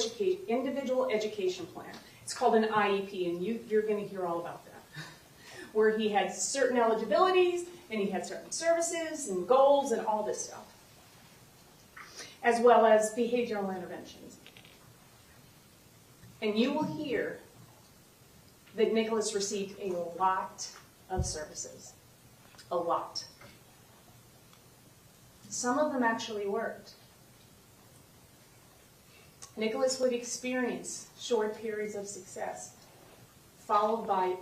education plan. It's called an IEP, and you're going to hear all about that, where he had certain eligibilities, and he had certain services and goals and all this stuff, as well as behavioral interventions. And you will hear that Nicholas received a lot of services. A lot. Some of them actually worked. Nicholas would experience short periods of success, followed by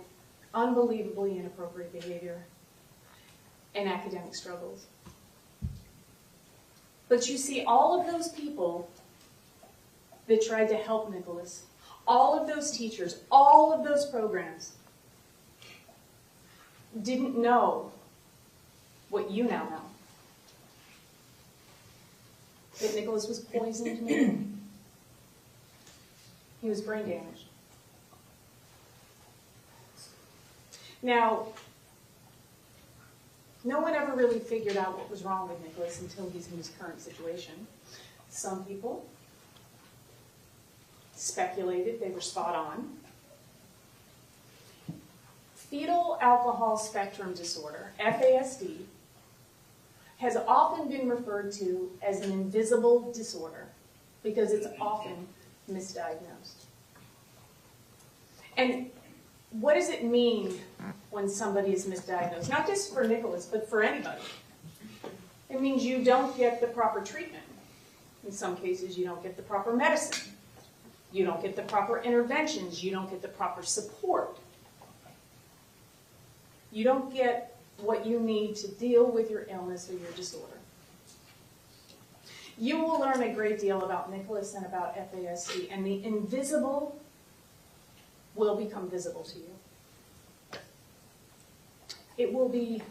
unbelievably inappropriate behavior and academic struggles. But you see, all of those people that tried to help Nicholas, all of those teachers, all of those programs, didn't know what you now know. That Nicholas was poisoned mentally. He was brain damaged. Now, no one ever really figured out what was wrong with Nicholas until he's in his current situation. Some people speculated they were spot on. Fetal alcohol spectrum disorder, FASD, has often been referred to as an invisible disorder because it's often misdiagnosed. And what does it mean when somebody is misdiagnosed? Not just for Nicholas, but for anybody. It means you don't get the proper treatment. In some cases, you don't get the proper medicine. You don't get the proper interventions. You don't get the proper support. You don't get what you need to deal with your illness or your disorder. You will learn a great deal about Nicholas and about FASD, and the invisible will become visible to you. It will be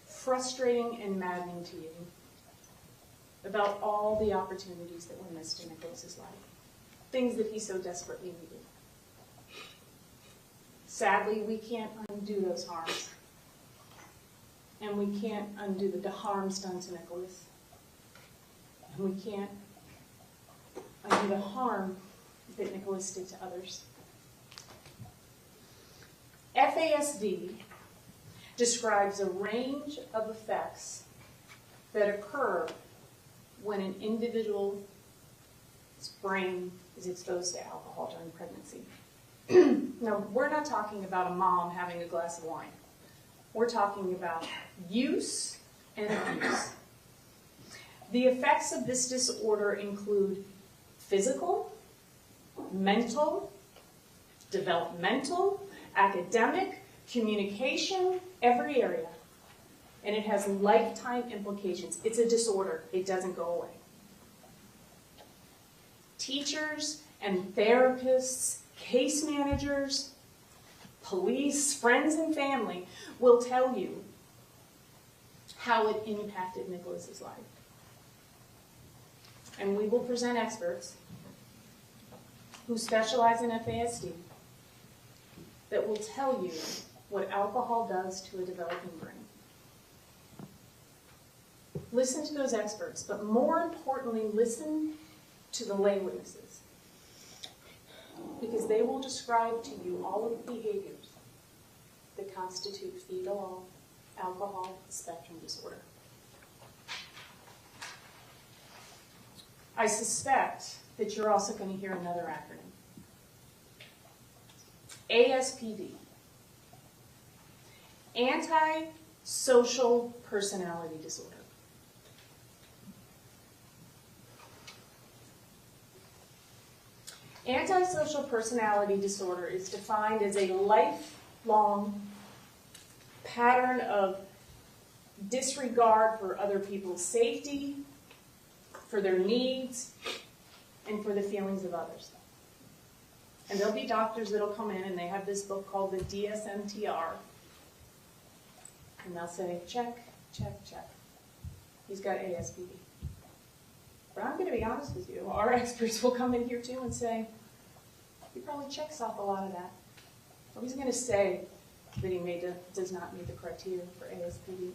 frustrating and maddening to you about all the opportunities that were missed in Nicholas's life, things that he so desperately needed. Sadly, we can't undo those harms. And we can't undo the harms done to Nicholas. And we can't undo the harm that Nicholas did to others. FASD describes a range of effects that occur when an individual's brain is exposed to alcohol during pregnancy. Now, we're not talking about a mom having a glass of wine. We're talking about use and abuse. The effects of this disorder include physical, mental, developmental, academic, communication, every area. And it has lifetime implications. It's a disorder. It doesn't go away. Teachers and therapists, case managers, police, friends, and family will tell you how it impacted Nicholas's life. And we will present experts who specialize in FASD that will tell you what alcohol does to a developing brain. Listen to those experts, but more importantly, listen to the lay witnesses, because they will describe to you all of the behaviors that constitute fetal alcohol spectrum disorder. I suspect that you're also going to hear another acronym. ASPD. Antisocial personality disorder. Antisocial personality disorder is defined as a lifelong pattern of disregard for other people's safety, for their needs, and for the feelings of others. And there'll be doctors that'll come in and they have this book called the DSM-TR. And they'll say, check, check, check. He's got ASPD. But I'm going to be honest with you. Our experts will come in here too and say, he probably checks off a lot of that. Or he's going to say that he does not meet the criteria for ASPD.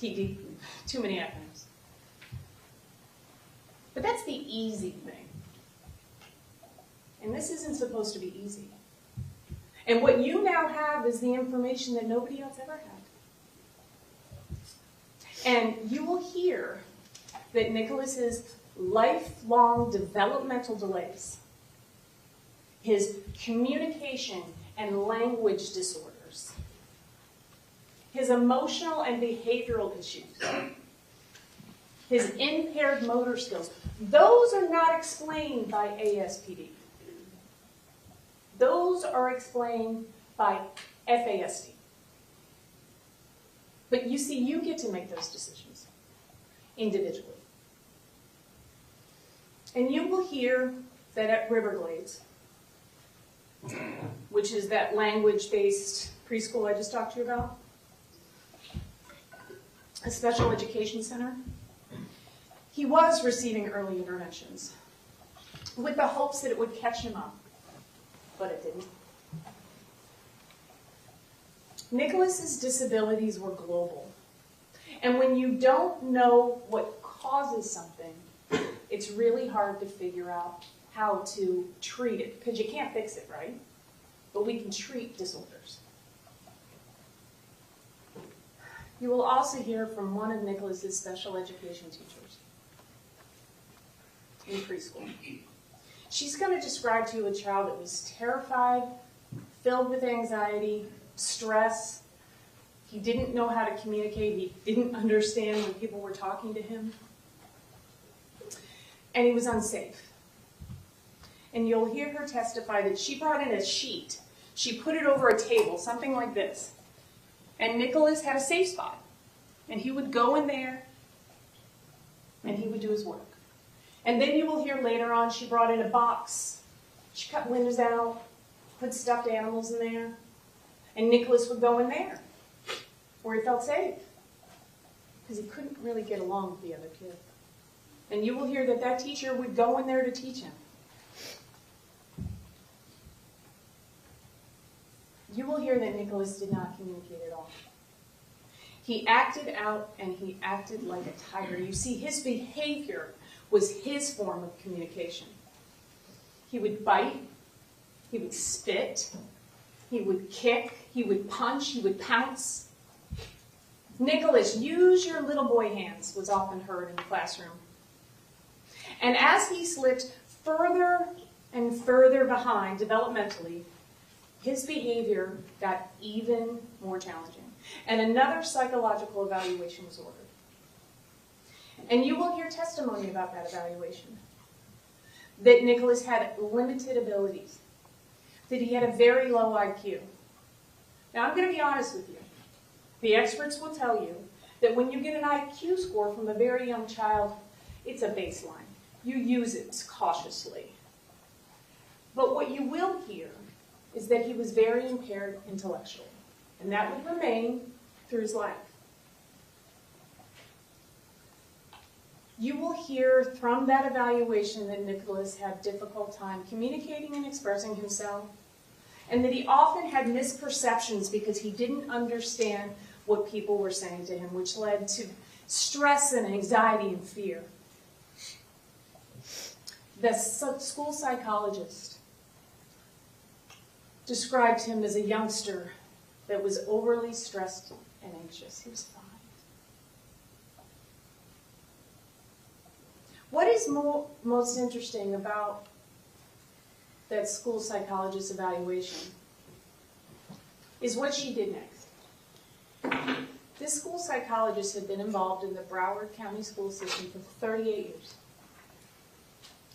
ASPD. Too many acronyms. But that's the easy thing. And this isn't supposed to be easy. And what you now have is the information that nobody else ever had. And you will hear that Nicholas's lifelong developmental delays, his communication and language disorders, his emotional and behavioral issues, his impaired motor skills, those are not explained by ASPD. Those are explained by FASD. But you see, you get to make those decisions individually. And you will hear that at Riverglades, which is that language-based preschool I just talked to you about, a special education center, he was receiving early interventions with the hopes that it would catch him up, but it didn't. Nicholas's disabilities were global. And when you don't know what causes something, it's really hard to figure out how to treat it, because you can't fix it, right? But we can treat disorders. You will also hear from one of Nicholas's special education teachers in preschool. She's going to describe to you a child that was terrified, filled with anxiety, stress. He didn't know how to communicate. He didn't understand when people were talking to him. And he was unsafe. And you'll hear her testify that she brought in a sheet. She put it over a table, something like this. And Nicholas had a safe spot. And he would go in there, and he would do his work. And then you will hear later on she brought in a box. She cut windows out, put stuffed animals in there. And Nicholas would go in there, where he felt safe. Because he couldn't really get along with the other kids. And you will hear that that teacher would go in there to teach him. You will hear that Nicholas did not communicate at all. He acted out and he acted like a tiger. You see, his behavior was his form of communication. He would bite, he would spit, he would kick, he would punch, he would pounce. Nicholas, use your little boy hands, was often heard in the classroom. And as he slipped further and further behind developmentally, his behavior got even more challenging. And another psychological evaluation was ordered. And you will hear testimony about that evaluation. That Nicholas had limited abilities. That he had a very low IQ. Now I'm going to be honest with you. The experts will tell you that when you get an IQ score from a very young child, it's a baseline. You use it cautiously. But what you will hear is that he was very impaired intellectually. And that would remain through his life. You will hear from that evaluation that Nicholas had a difficult time communicating and expressing himself, and that he often had misperceptions because he didn't understand what people were saying to him, which led to stress and anxiety and fear. The school psychologist described him as a youngster that was overly stressed and anxious. He was fine. What is most interesting about that school psychologist's evaluation is what she did next. This school psychologist had been involved in the Broward County school system for 38 years.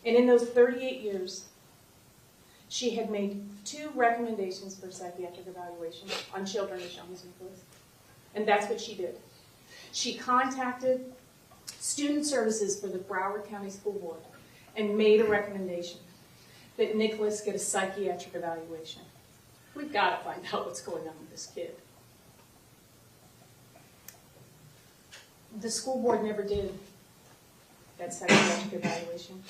And in those 38 years, she had made 2 recommendations for psychiatric evaluation on children as young as Nicholas. And that's what she did. She contacted Student Services for the Broward County School Board and made a recommendation that Nicholas get a psychiatric evaluation. We've got to find out what's going on with this kid. The school board never did that psychiatric evaluation.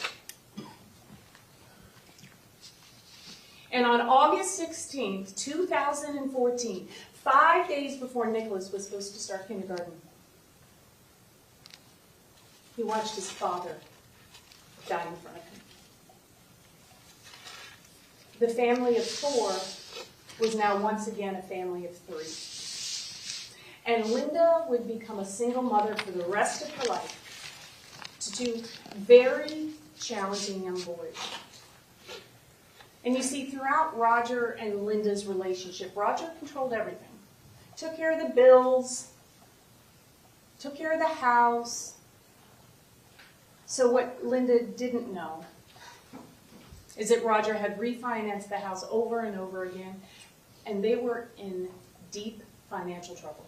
And on August 16th, 2014, 5 days before Nicholas was supposed to start kindergarten, he watched his father die in front of him. The family of 4 was now once again a family of 3. And Linda would become a single mother for the rest of her life to 2 very challenging young boys. And you see, throughout Roger and Linda's relationship, Roger controlled everything. Took care of the bills, took care of the house. So what Linda didn't know is that Roger had refinanced the house over and over again, and they were in deep financial trouble.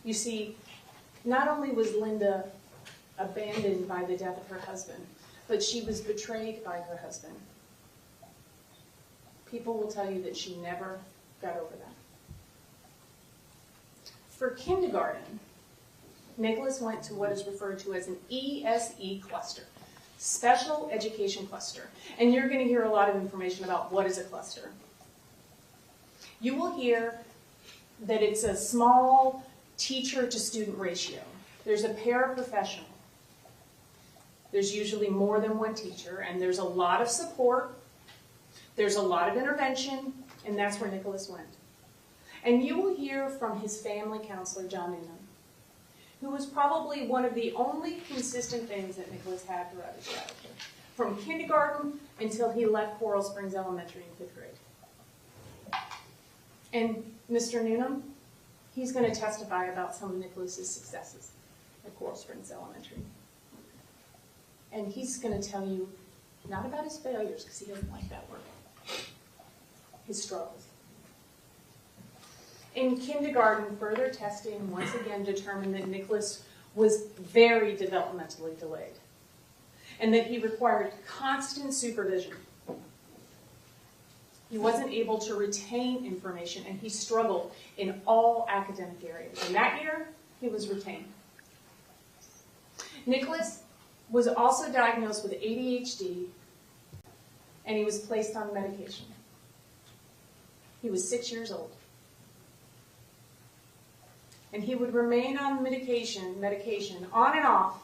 You see, not only was Linda abandoned by the death of her husband, but she was betrayed by her husband. People will tell you that she never got over that. For kindergarten, Nicholas went to what is referred to as an ESE cluster, Special Education Cluster. And you're going to hear a lot of information about what is a cluster. You will hear that it's a small teacher-to-student ratio. there's a paraprofessional. There's usually more than one teacher, and there's a lot of support. There's a lot of intervention, and that's where Nicholas went. And you will hear from his family counselor, John Noonan, who was probably one of the only consistent things that Nicholas had throughout his childhood, from kindergarten until he left Coral Springs Elementary in 5th grade. And Mr. Noonan, he's going to testify about some of Nicholas's successes at Coral Springs Elementary. And he's going to tell you not about his failures, because he doesn't like that word, his struggles. In kindergarten, further testing once again determined that Nicholas was very developmentally delayed and that he required constant supervision. He wasn't able to retain information, and he struggled in all academic areas. And that year, he was retained. Nicholas was also diagnosed with ADHD, and he was placed on medication. He was 6 years old. And he would remain on medication on and off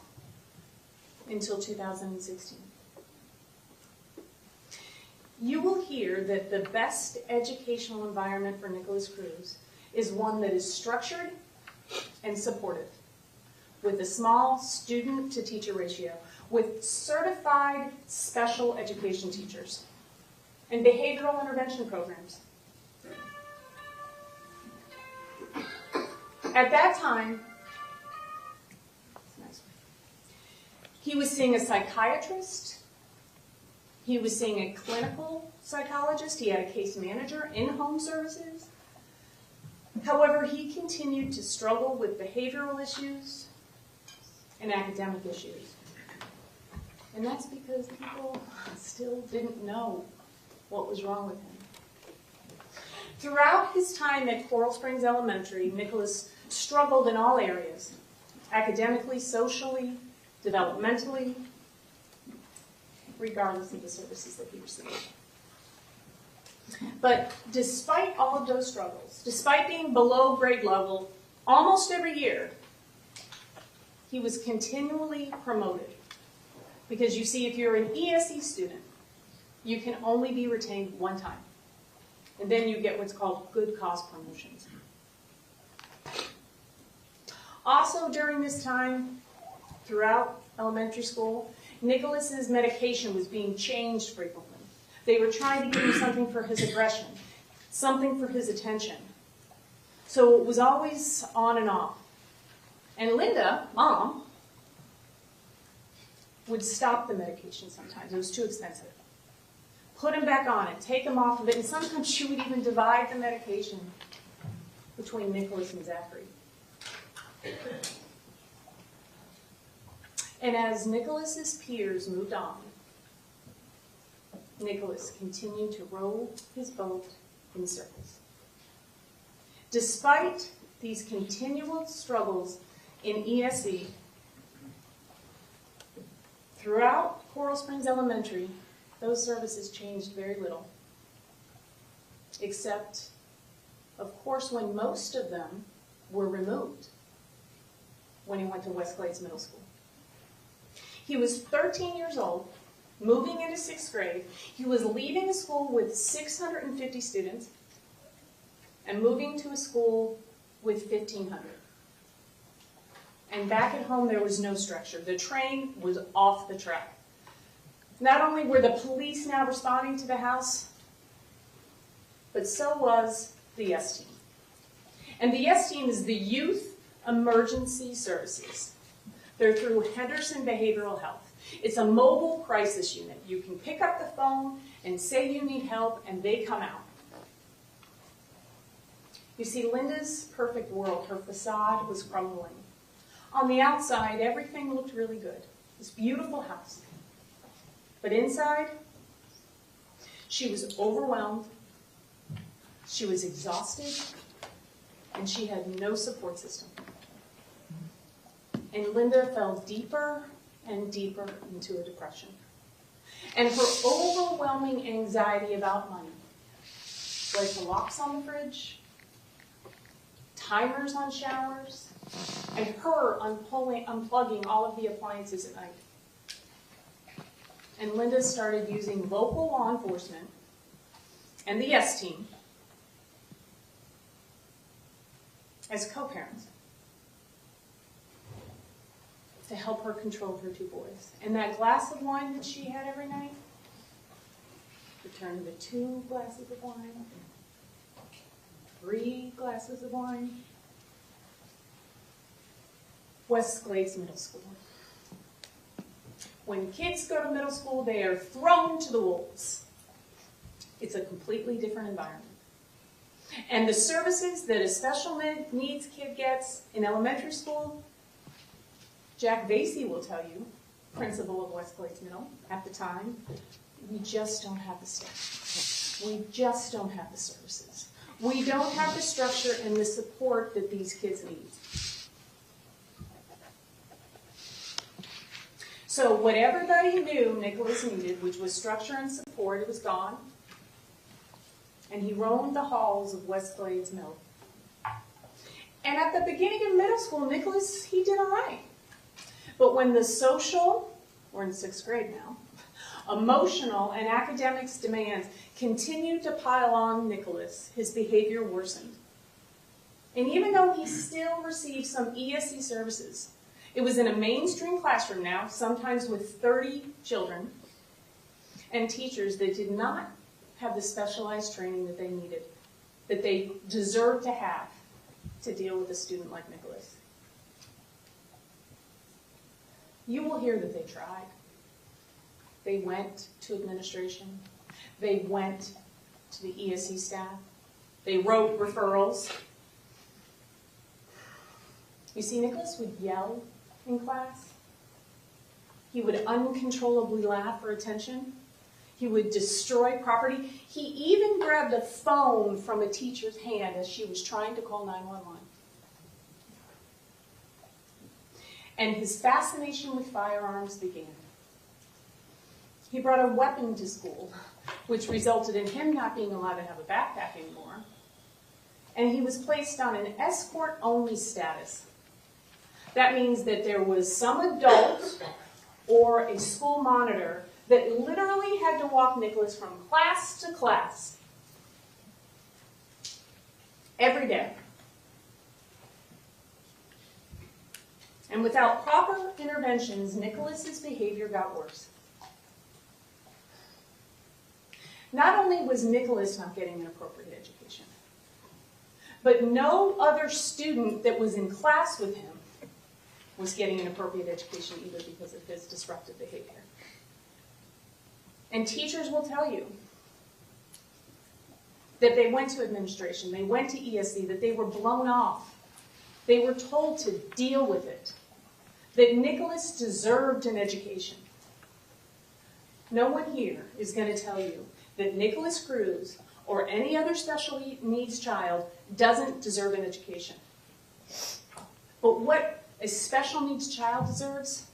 until 2016. You will hear that the best educational environment for Nicholas Cruz is one that is structured and supportive, with a small student-to-teacher ratio, with certified special education teachers, and behavioral intervention programs. At that time, he was seeing a psychiatrist, he was seeing a clinical psychologist, he had a case manager, in-home services. However, he continued to struggle with behavioral issues and academic issues. And that's because people still didn't know what was wrong with him. Throughout his time at Coral Springs Elementary, Nicholas struggled in all areas, academically, socially, developmentally, regardless of the services that he received. But despite all of those struggles, despite being below grade level almost every year, he was continually promoted. Because you see, if you're an ESE student, you can only be retained one time. And then you get what's called good cause promotions. Also during this time, throughout elementary school, Nicholas's medication was being changed frequently. They were trying to give him something for his aggression, something for his attention. So it was always on and off. And Linda, Mom, would stop the medication sometimes. It was too expensive. Put him back on it, take him off of it, and sometimes she would even divide the medication between Nicholas and Zachary. And as Nicholas's peers moved on, Nicholas continued to row his boat in circles. Despite these continual struggles in ESE, throughout Coral Springs Elementary, those services changed very little. Except, of course, when most of them were removed when he went to West Glades Middle School. He was 13 years old, moving into 6th grade. He was leaving a school with 650 students and moving to a school with 1,500. And back at home, there was no structure. The train was off the track. Not only were the police now responding to the house, but so was the YES team. And the YES team is the Youth Emergency Services. They're through Henderson Behavioral Health. It's a mobile crisis unit. You can pick up the phone and say you need help, and they come out. You see, Linda's perfect world, her facade was crumbling. On the outside, everything looked really good. This beautiful house. But inside, she was overwhelmed, she was exhausted, and she had no support system. And Linda fell deeper and deeper into a depression. And her overwhelming anxiety about money, like the locks on the fridge, timers on showers, and her unplugging all of the appliances at night. And Linda started using local law enforcement and the S team as co-parents to help her control her two boys. And that glass of wine that she had every night would turn into 2 glasses of wine, 3 glasses of wine. West Glades Middle School. When kids go to middle school, they are thrown to the wolves. It's a completely different environment. And the services that a special needs kid gets in elementary school, Jack Vasey will tell you, principal of West Glades Middle at the time, we just don't have the staff. We just don't have the services. We don't have the structure and the support that these kids need. So what everybody knew Nicholas needed, which was structure and support, it was gone. And he roamed the halls of West Glades Middle. And at the beginning of middle school, Nicholas, he did all right. But when the social, we're in 6th grade now, emotional and academics demands continued to pile on Nicholas, his behavior worsened. And even though he still received some ESC services, it was in a mainstream classroom now, sometimes with 30 children, and teachers that did not have the specialized training that they needed, that they deserved to have to deal with a student like Nicholas. You will hear that they tried. They went to administration. They went to the ESC staff. They wrote referrals. You see, Nicholas would yell in class. He would uncontrollably laugh for attention. He would destroy property. He even grabbed a phone from a teacher's hand as she was trying to call 911. And his fascination with firearms began. He brought a weapon to school, which resulted in him not being allowed to have a backpack anymore. And he was placed on an escort-only status. That means that there was some adult or a school monitor that literally had to walk Nicholas from class to class every day. And without proper interventions, Nicholas's behavior got worse. Not only was Nicholas not getting an appropriate education, but no other student that was in class with him was getting an appropriate education either because of his disruptive behavior. And teachers will tell you that they went to administration, they went to ESC, that they were blown off. They were told to deal with it, that Nicholas deserved an education. No one here is going to tell you that Nicholas Cruz or any other special needs child doesn't deserve an education. But what a special needs child deserves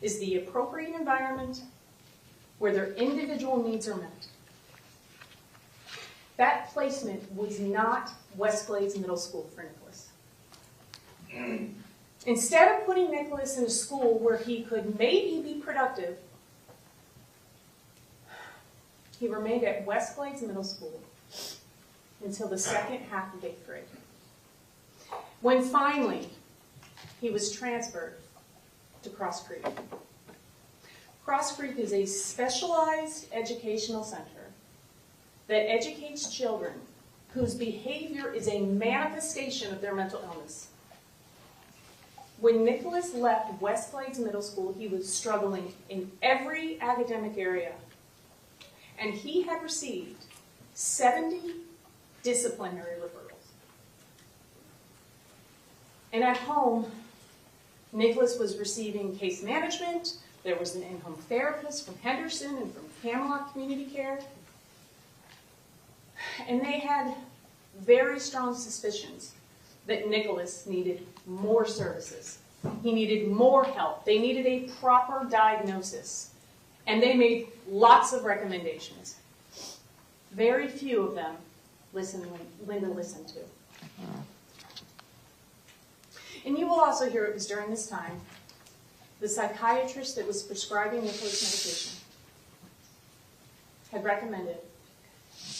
is the appropriate environment where their individual needs are met. That placement was not West Glades Middle School for Nicholas. Instead of putting Nicholas in a school where he could maybe be productive, he remained at West Glades Middle School until the second half of 8th grade, when finally he was transferred to Cross Creek. Cross Creek is a specialized educational center that educates children whose behavior is a manifestation of their mental illness. When Nicholas left West Glades Middle School, he was struggling in every academic area, and he had received 70 disciplinary referrals. And at home, Nicholas was receiving case management. There was an in-home therapist from Henderson and from Camelot Community Care. And they had very strong suspicions that Nicholas needed more services. He needed more help. They needed a proper diagnosis. And they made lots of recommendations. Very few of them Linda listened to. And you will also hear it was during this time, the psychiatrist that was prescribing Nicholas medication had recommended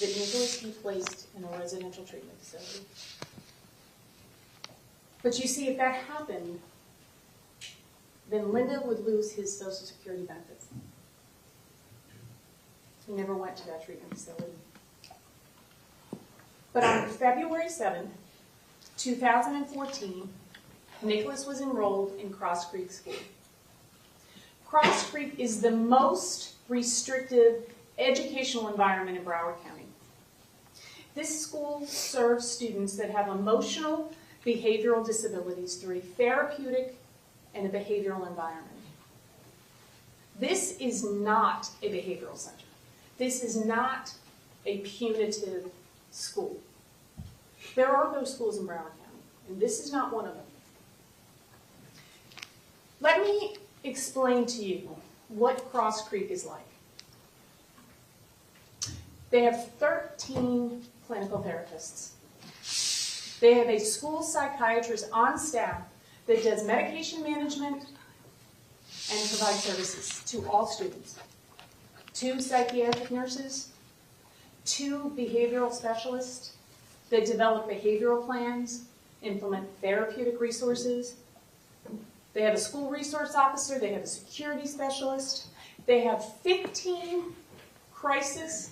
that Nicholas be placed in a residential treatment facility. But you see, if that happened, then Linda would lose his Social Security benefits. He never went to that treatment facility. But on February 7th, 2014, Nicholas was enrolled in Cross Creek School. Cross Creek is the most restrictive educational environment in Broward County. This school serves students that have emotional, behavioral disabilities through a therapeutic and a behavioral environment. This is not a behavioral center. This is not a punitive school. There are those schools in Broward County, and this is not one of them. Let me explain to you what Cross Creek is like. They have 13 clinical therapists. They have a school psychiatrist on staff that does medication management and provides services to all students. 2 psychiatric nurses, 2 behavioral specialists that develop behavioral plans, implement therapeutic resources. They have a school resource officer, they have a security specialist, they have 15 crisis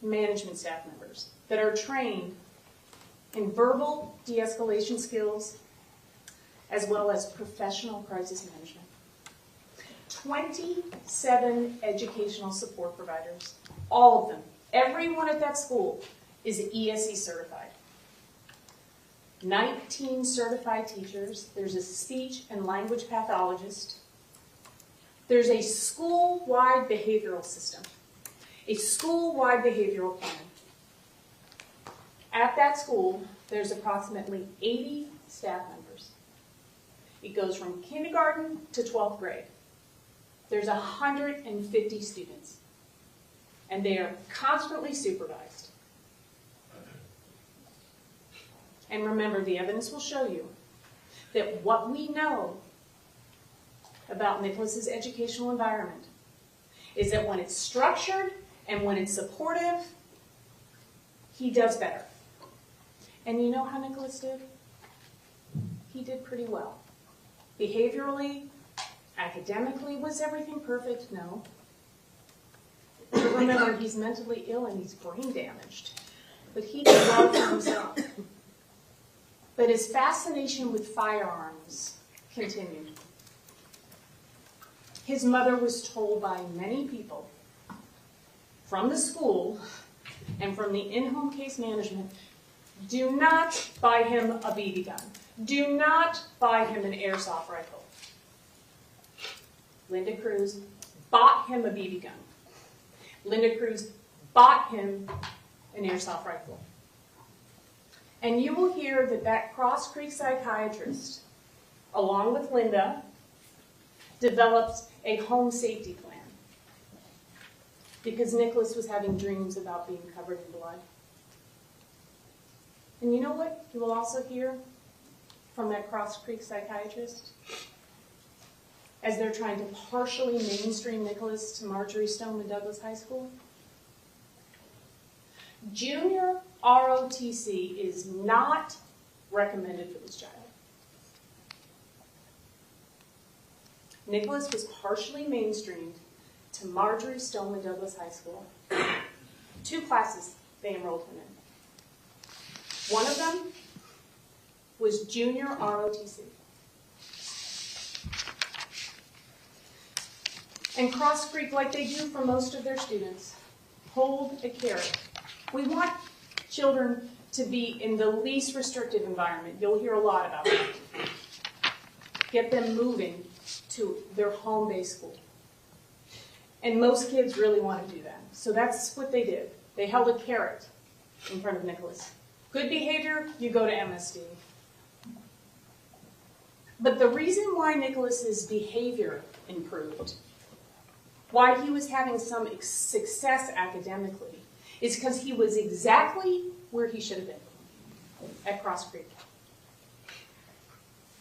management staff members that are trained in verbal de-escalation skills as well as professional crisis management. 27 educational support providers, all of them, everyone at that school is ESE certified. 19 certified teachers. There's a speech and language pathologist. There's a school-wide behavioral system, a school-wide behavioral plan. At that school, there's approximately 80 staff members. It goes from kindergarten to 12th grade. There's 150 students, and they are constantly supervised. And remember, the evidence will show you that what we know about Nicholas's educational environment is that when it's structured and when it's supportive, he does better. And you know how Nicholas did? He did pretty well. Behaviorally, academically, was everything perfect? No. But remember, he's mentally ill and he's brain damaged. But he did well for himself. But his fascination with firearms continued. His mother was told by many people from the school and from the in-home case management, do not buy him a BB gun. Do not buy him an airsoft rifle. Linda Cruz bought him a BB gun. Linda Cruz bought him an airsoft rifle. And you will hear that Cross Creek psychiatrist, along with Linda, developed a home safety plan because Nicholas was having dreams about being covered in blood. And you know what you will also hear from that Cross Creek psychiatrist? As they're trying to partially mainstream Nicholas to Marjorie Stoneman Douglas High School, junior ROTC is not recommended for this child. Nicholas was partially mainstreamed to Marjorie Stoneman Douglas High School. 2 classes they enrolled him in. One of them was junior ROTC. And Cross Creek, like they do for most of their students, hold a carrot. We want children to be in the least restrictive environment. You'll hear a lot about that. Get them moving to their home-based school. And most kids really want to do that. So that's what they did. They held a carrot in front of Nicholas. Good behavior, you go to MSD. But the reason why Nicholas's behavior improved, why he was having some success academically, is because he was exactly where he should have been, at Cross Creek.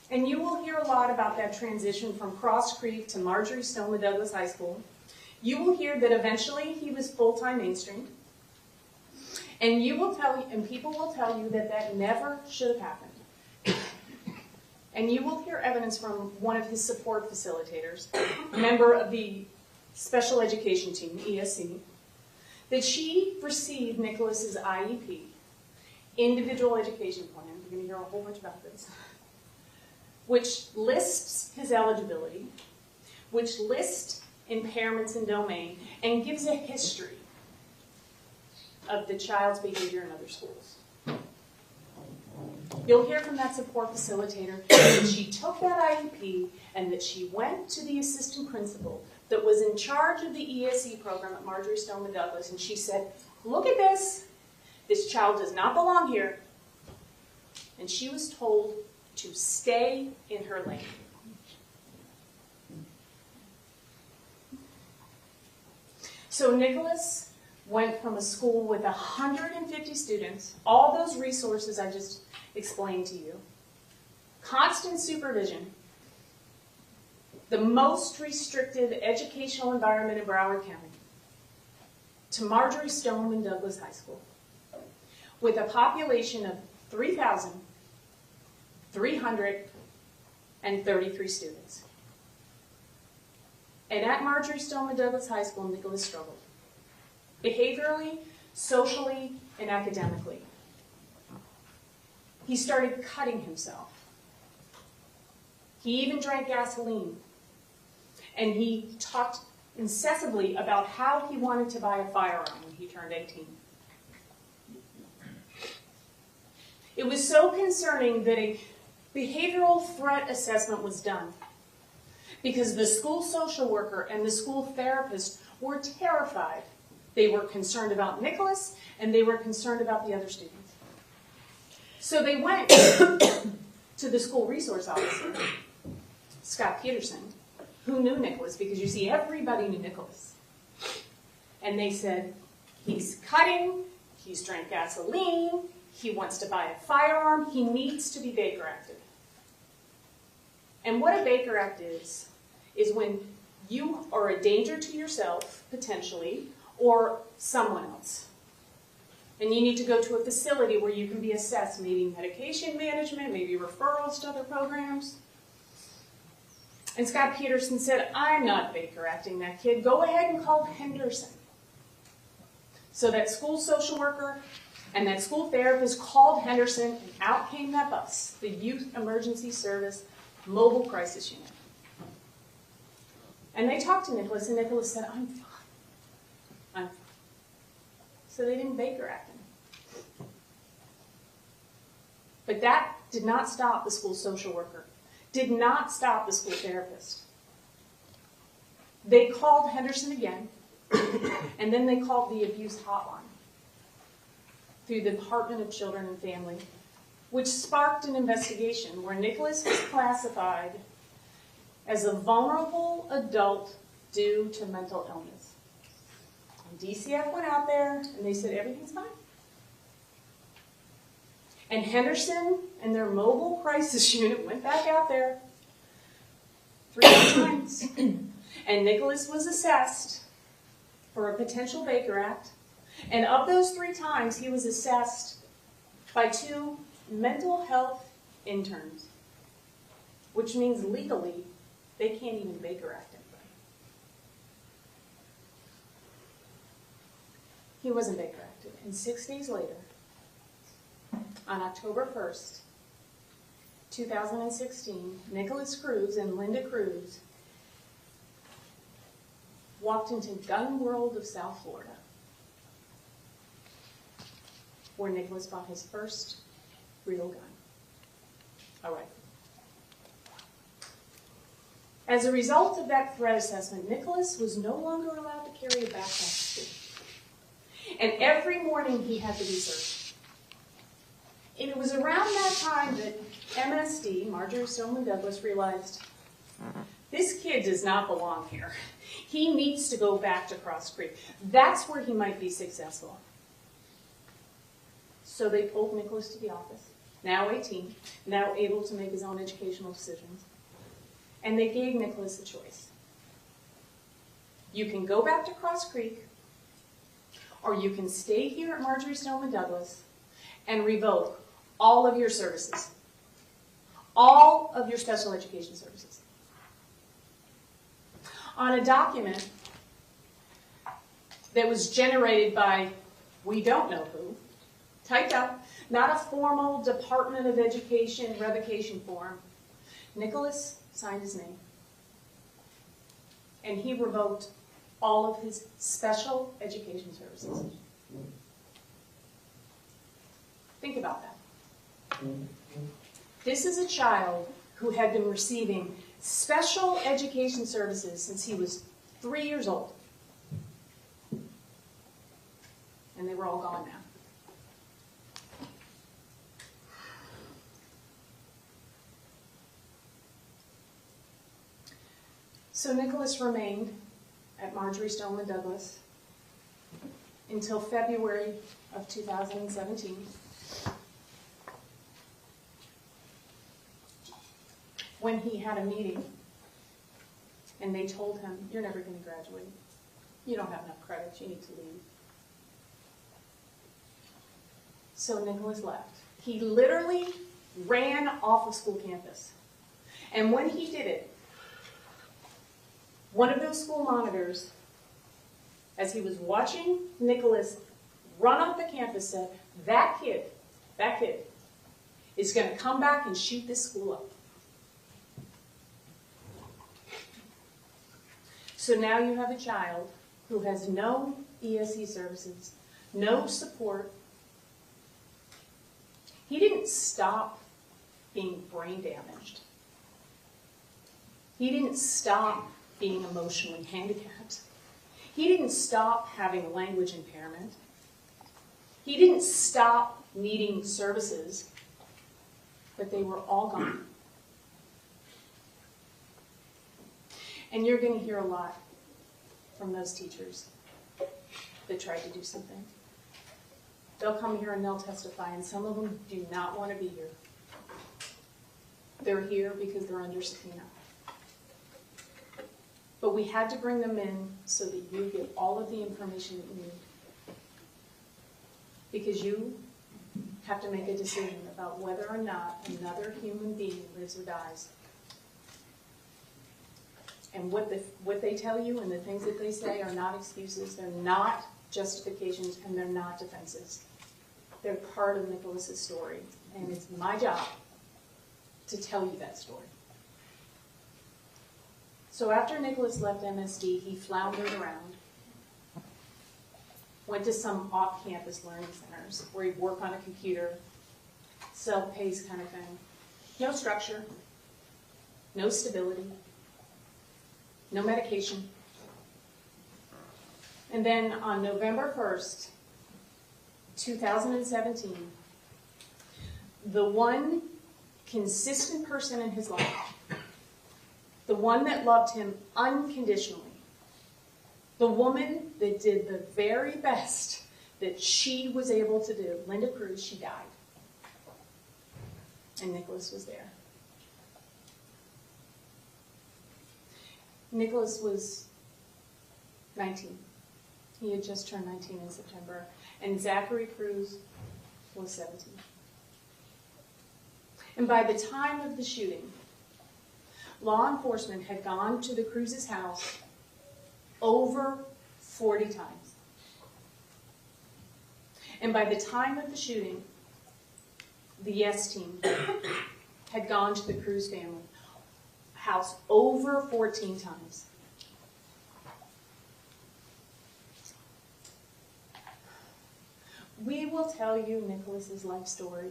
And you will hear a lot about that transition from Cross Creek to Marjorie Stoneman Douglas High School. You will hear that eventually he was full-time mainstream. And you will tell, and people will tell you that that never should have happened. And you will hear evidence from one of his support facilitators, a member of the special education team, ESC, that she received Nicholas's IEP, individual education plan. You're going to hear a whole bunch about this. Which lists his eligibility, which lists impairments in domain, and gives a history of the child's behavior in other schools. You'll hear from that support facilitator that she took that IEP and that she went to the assistant principal that was in charge of the ESE program at Marjorie Stoneman Douglas, and she said, look at this. This child does not belong here. And she was told to stay in her lane. So Nicholas went from a school with 150 students, all those resources I just explained to you, constant supervision, the most restrictive educational environment in Broward County, to Marjorie Stoneman Douglas High School, with a population of 3,333 students. And at Marjorie Stoneman Douglas High School, Nicholas struggled. Behaviorally, socially, and academically. He started cutting himself. He even drank gasoline. And he talked incessantly about how he wanted to buy a firearm when he turned 18. It was so concerning that a behavioral threat assessment was done because the school social worker and the school therapist were terrified. They were concerned about Nicholas, and they were concerned about the other students. So they went to the school resource officer, Scott Peterson, who knew Nicholas, because you see, everybody knew Nicholas. And they said, he's cutting, he's drank gasoline, he wants to buy a firearm, he needs to be Baker Acted. And what a Baker Act is when you are a danger to yourself, potentially, or someone else. And you need to go to a facility where you can be assessed, maybe medication management, maybe referrals to other programs. And Scott Peterson said, I'm not Baker Acting that kid. Go ahead and call Henderson. So that school social worker and that school therapist called Henderson, and out came that bus, the Youth Emergency Service Mobile Crisis Unit. And they talked to Nicholas, and Nicholas said, I'm fine. I'm fine. So they didn't Baker Act him. But that did not stop the school social worker, did not stop the school therapist. They called Henderson again, and then they called the abuse hotline through the Department of Children and Family, which sparked an investigation where Nicholas was classified as a vulnerable adult due to mental illness. And DCF went out there, and they said, everything's fine. And Henderson and their mobile crisis unit went back out there 3 times. And Nicholas was assessed for a potential Baker Act. And of those 3 times, he was assessed by 2 mental health interns, which means legally they can't even Baker Act anybody. He wasn't Baker Acted. And 6 days later, on October 1st, 2016, Nicholas Cruz and Linda Cruz walked into Gun World of South Florida, where Nicholas bought his first real gun, a rifle. As a result of that threat assessment, Nicholas was no longer allowed to carry a backpack to school. And every morning he had to be searched. And it was around that time that MSD, Marjorie Stoneman Douglas, realized this kid does not belong here. He needs to go back to Cross Creek. That's where he might be successful. So they pulled Nicholas to the office. now 18, now able to make his own educational decisions. And they gave Nicholas a choice. You can go back to Cross Creek, or you can stay here at Marjorie Stoneman Douglas and revoke all of your services, all of your special education services. On a document that was generated by we don't know who, typed up, not a formal Department of Education revocation form, Nicholas signed his name. And he revoked all of his special education services. Think about that. This is a child who had been receiving special education services since he was 3 years old. And they were all gone now. So Nicholas remained at Marjorie Stoneman Douglas until February of 2017. When he had a meeting and they told him, you're never going to graduate. You don't have enough credits. You need to leave. So Nicholas left. He literally ran off of school campus. And when he did it, one of those school monitors, as he was watching Nicholas run off the campus, said, that kid is going to come back and shoot this school up. So now you have a child who has no ESE services, no support. He didn't stop being brain damaged. He didn't stop being emotionally handicapped. He didn't stop having language impairment. He didn't stop needing services, but they were all gone. And you're going to hear a lot from those teachers that tried to do something. They'll come here and they'll testify, and some of them do not want to be here. They're here because they're under subpoena. But we had to bring them in so that you get all of the information that you need. Because you have to make a decision about whether or not another human being lives or dies. And what they tell you and the things that they say are not excuses, they're not justifications, and they're not defenses. They're part of Nicholas's story, and it's my job to tell you that story. So after Nicholas left MSD, he floundered around, went to some off-campus learning centers where he'd work on a computer, self-paced kind of thing. No structure, no stability, no medication. And then on November 1st, 2017, the one consistent person in his life, the one that loved him unconditionally, the woman that did the very best that she was able to do, Linda Cruz, she died. And Nicholas was there. Nicholas was 19. He had just turned 19 in September. And Zachary Cruz was 17. And by the time of the shooting, law enforcement had gone to the Cruz's house over 40 times. And by the time of the shooting, the YES team had gone to the Cruz family house over 14 times. We will tell you Nicholas's life story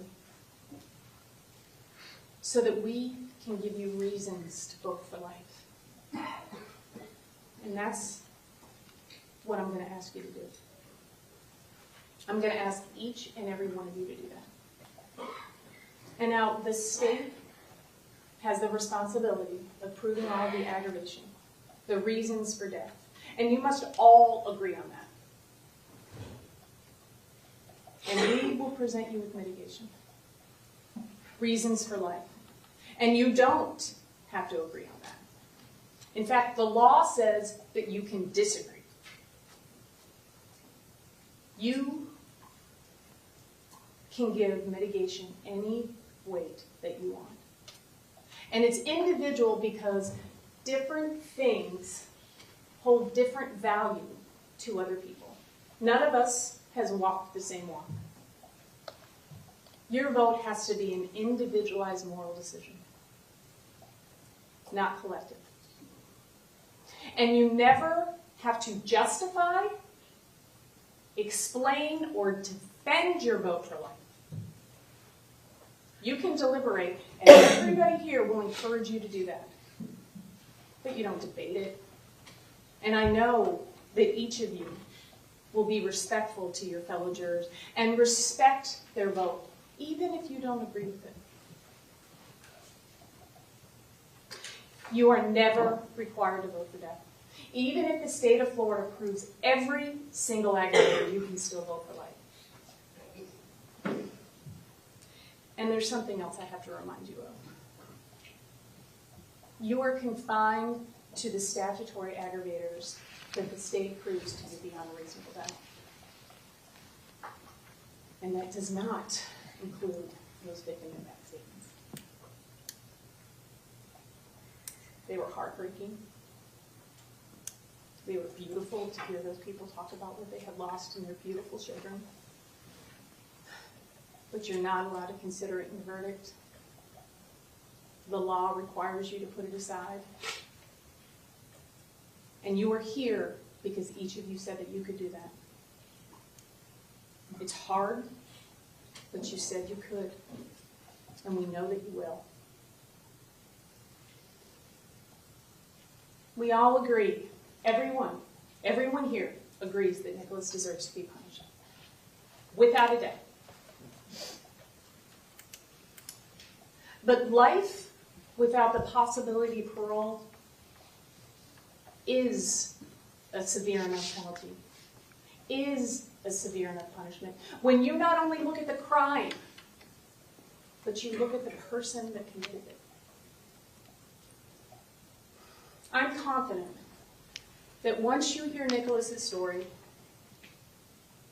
so that we can give you reasons to vote for life. And that's what I'm going to ask you to do. I'm going to ask each and every one of you to do that. And now the state has the responsibility of proving all the aggravation, the reasons for death. And you must all agree on that. And we will present you with mitigation. reasons for life. And you don't have to agree on that. In fact, the law says that you can disagree. You can give mitigation any weight that you want. And it's individual because different things hold different value to other people. None of us has walked the same walk. Your vote has to be an individualized moral decision, not collective. And you never have to justify, explain, or defend your vote for life. You can deliberate, and everybody here will encourage you to do that. But you don't debate it. And I know that each of you will be respectful to your fellow jurors and respect their vote, even if you don't agree with it. You are never required to vote for death. Even if the state of Florida approves every single aggravator, you can still vote for life. And there's something else I have to remind you of. You are confined to the statutory aggravators that the state approves to be beyond a reasonable doubt. And that does not include those victim impact statements. They were heartbreaking. They were beautiful to hear those people talk about what they had lost in their beautiful children. But you're not allowed to consider it in the verdict. The law requires you to put it aside. And you are here because each of you said that you could do that. It's hard, but you said you could. And we know that you will. We all agree, everyone here agrees that Nicholas deserves to be punished. Without a doubt. But life without the possibility of parole is a severe enough penalty, is a severe enough punishment. When you not only look at the crime, but you look at the person that committed it. I'm confident that once you hear Nicholas's story,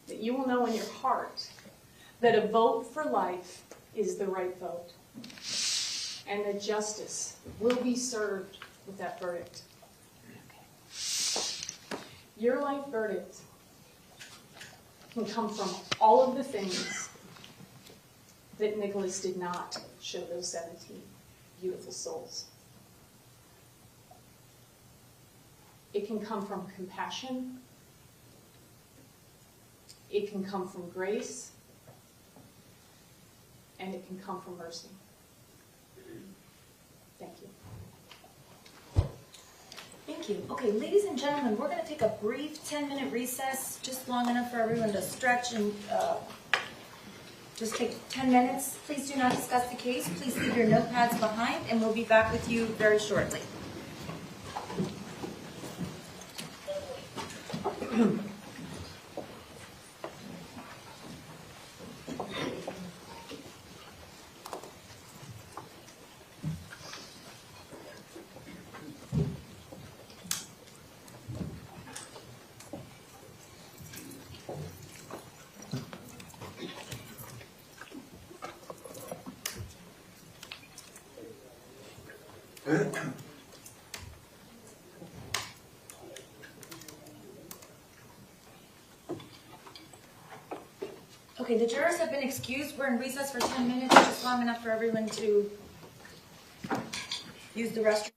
that you will know in your heart that a vote for life is the right vote. And that justice will be served with that verdict. Your life verdict can come from all of the things that Nicholas did not show those 17 beautiful souls. It can come from compassion. It can come from grace. And it can come from mercy. Thank you. Thank you. Okay, ladies and gentlemen, we're going to take a brief 10-minute recess, just long enough for everyone to stretch and just take 10 minutes. Please do not discuss the case. Please leave your notepads behind, and we'll be back with you very shortly. Okay, the jurors have been excused. We're in recess for 10 minutes, just long enough for everyone to use the restroom.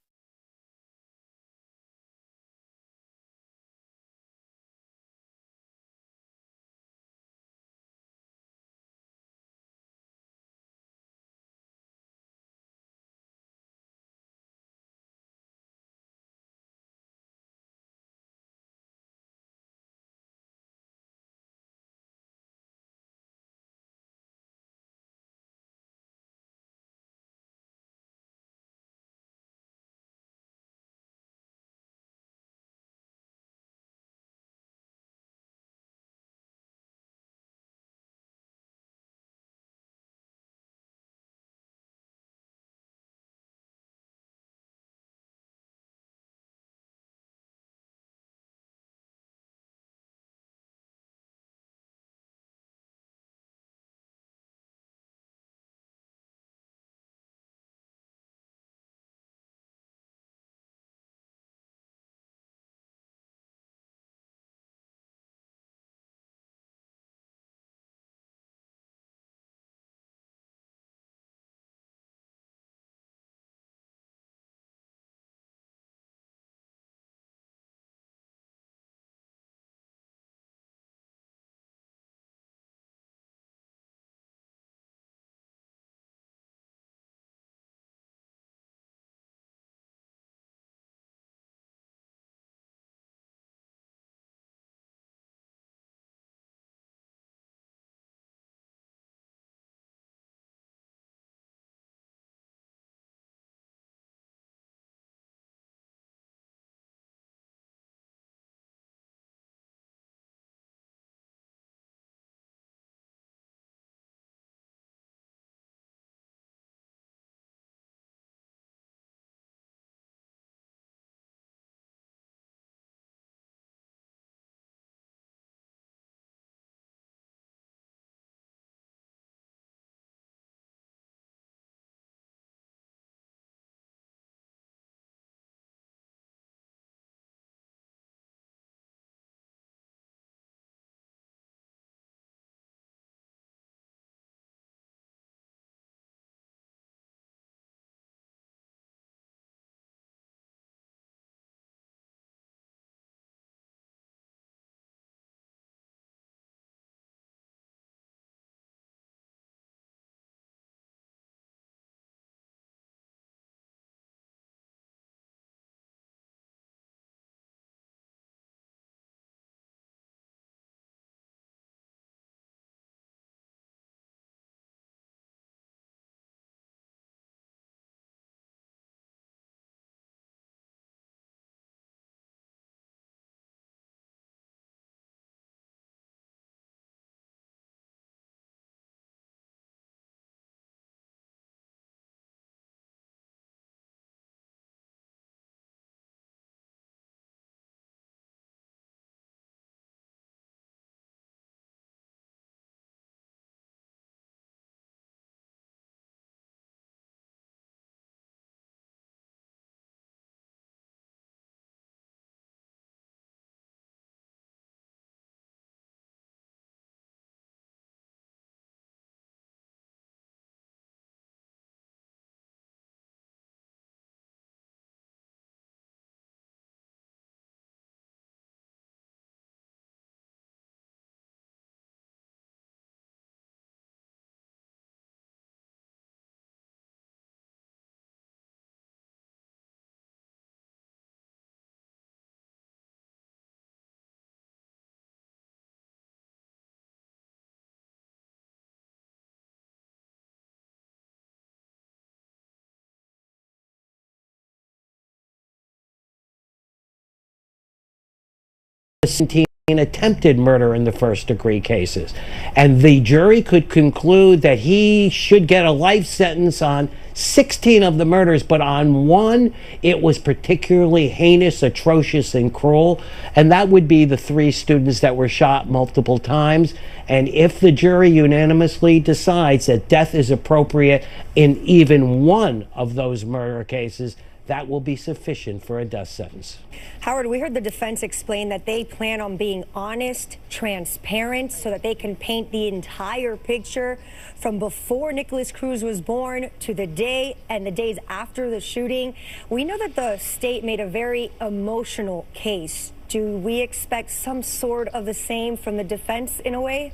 17 attempted murder in the first-degree cases. And the jury could conclude that he should get a life sentence on 16 of the murders, but on one, it was particularly heinous, atrocious, and cruel. And that would be the 3 students that were shot multiple times. And if the jury unanimously decides that death is appropriate in even one of those murder cases, that will be sufficient for a death sentence. Howard, we heard the defense explain that they plan on being honest, transparent, so that they can paint the entire picture from before Nicholas Cruz was born to the day and the days after the shooting. We know that the state made a very emotional case. Do we expect some sort of the same from the defense in a way?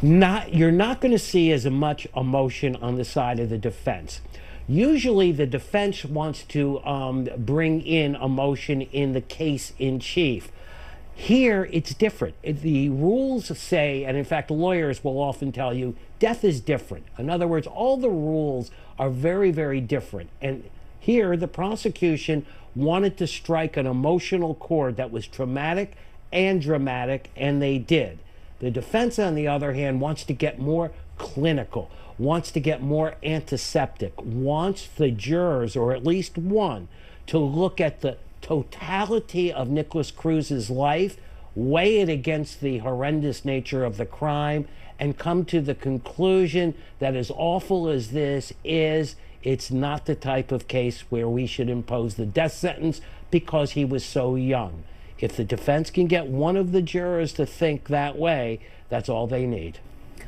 You're not going to see as much emotion on the side of the defense. Usually the defense wants to bring in emotion in the case in chief. Here it's different. The rules say, and in fact lawyers will often tell you, death is different. In other words, all the rules are very, very different. And here the prosecution wanted to strike an emotional chord that was traumatic and dramatic, and they did. The defense, on the other hand, wants to get more clinical, wants to get more antiseptic, wants the jurors, or at least one, to look at the totality of Nicholas Cruz's life, weigh it against the horrendous nature of the crime, and come to the conclusion that as awful as this is, it's not the type of case where we should impose the death sentence because he was so young. If the defense can get one of the jurors to think that way, that's all they need.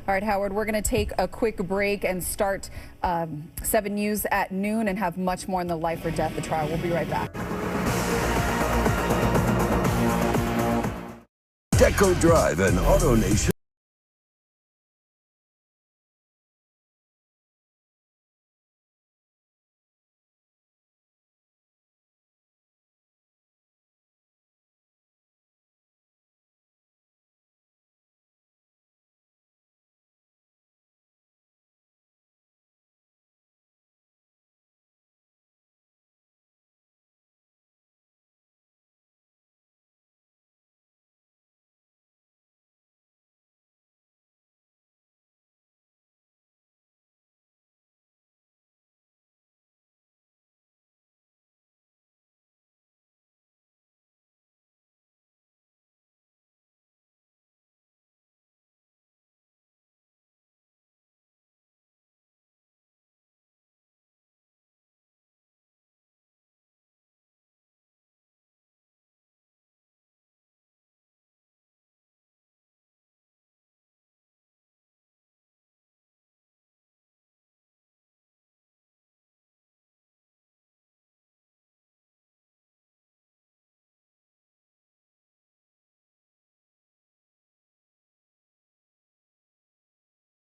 All right, Howard, we're going to take a quick break and start 7 News at noon and have much more on the life or death of the trial. We'll be right back. Deco Drive and Auto Nation.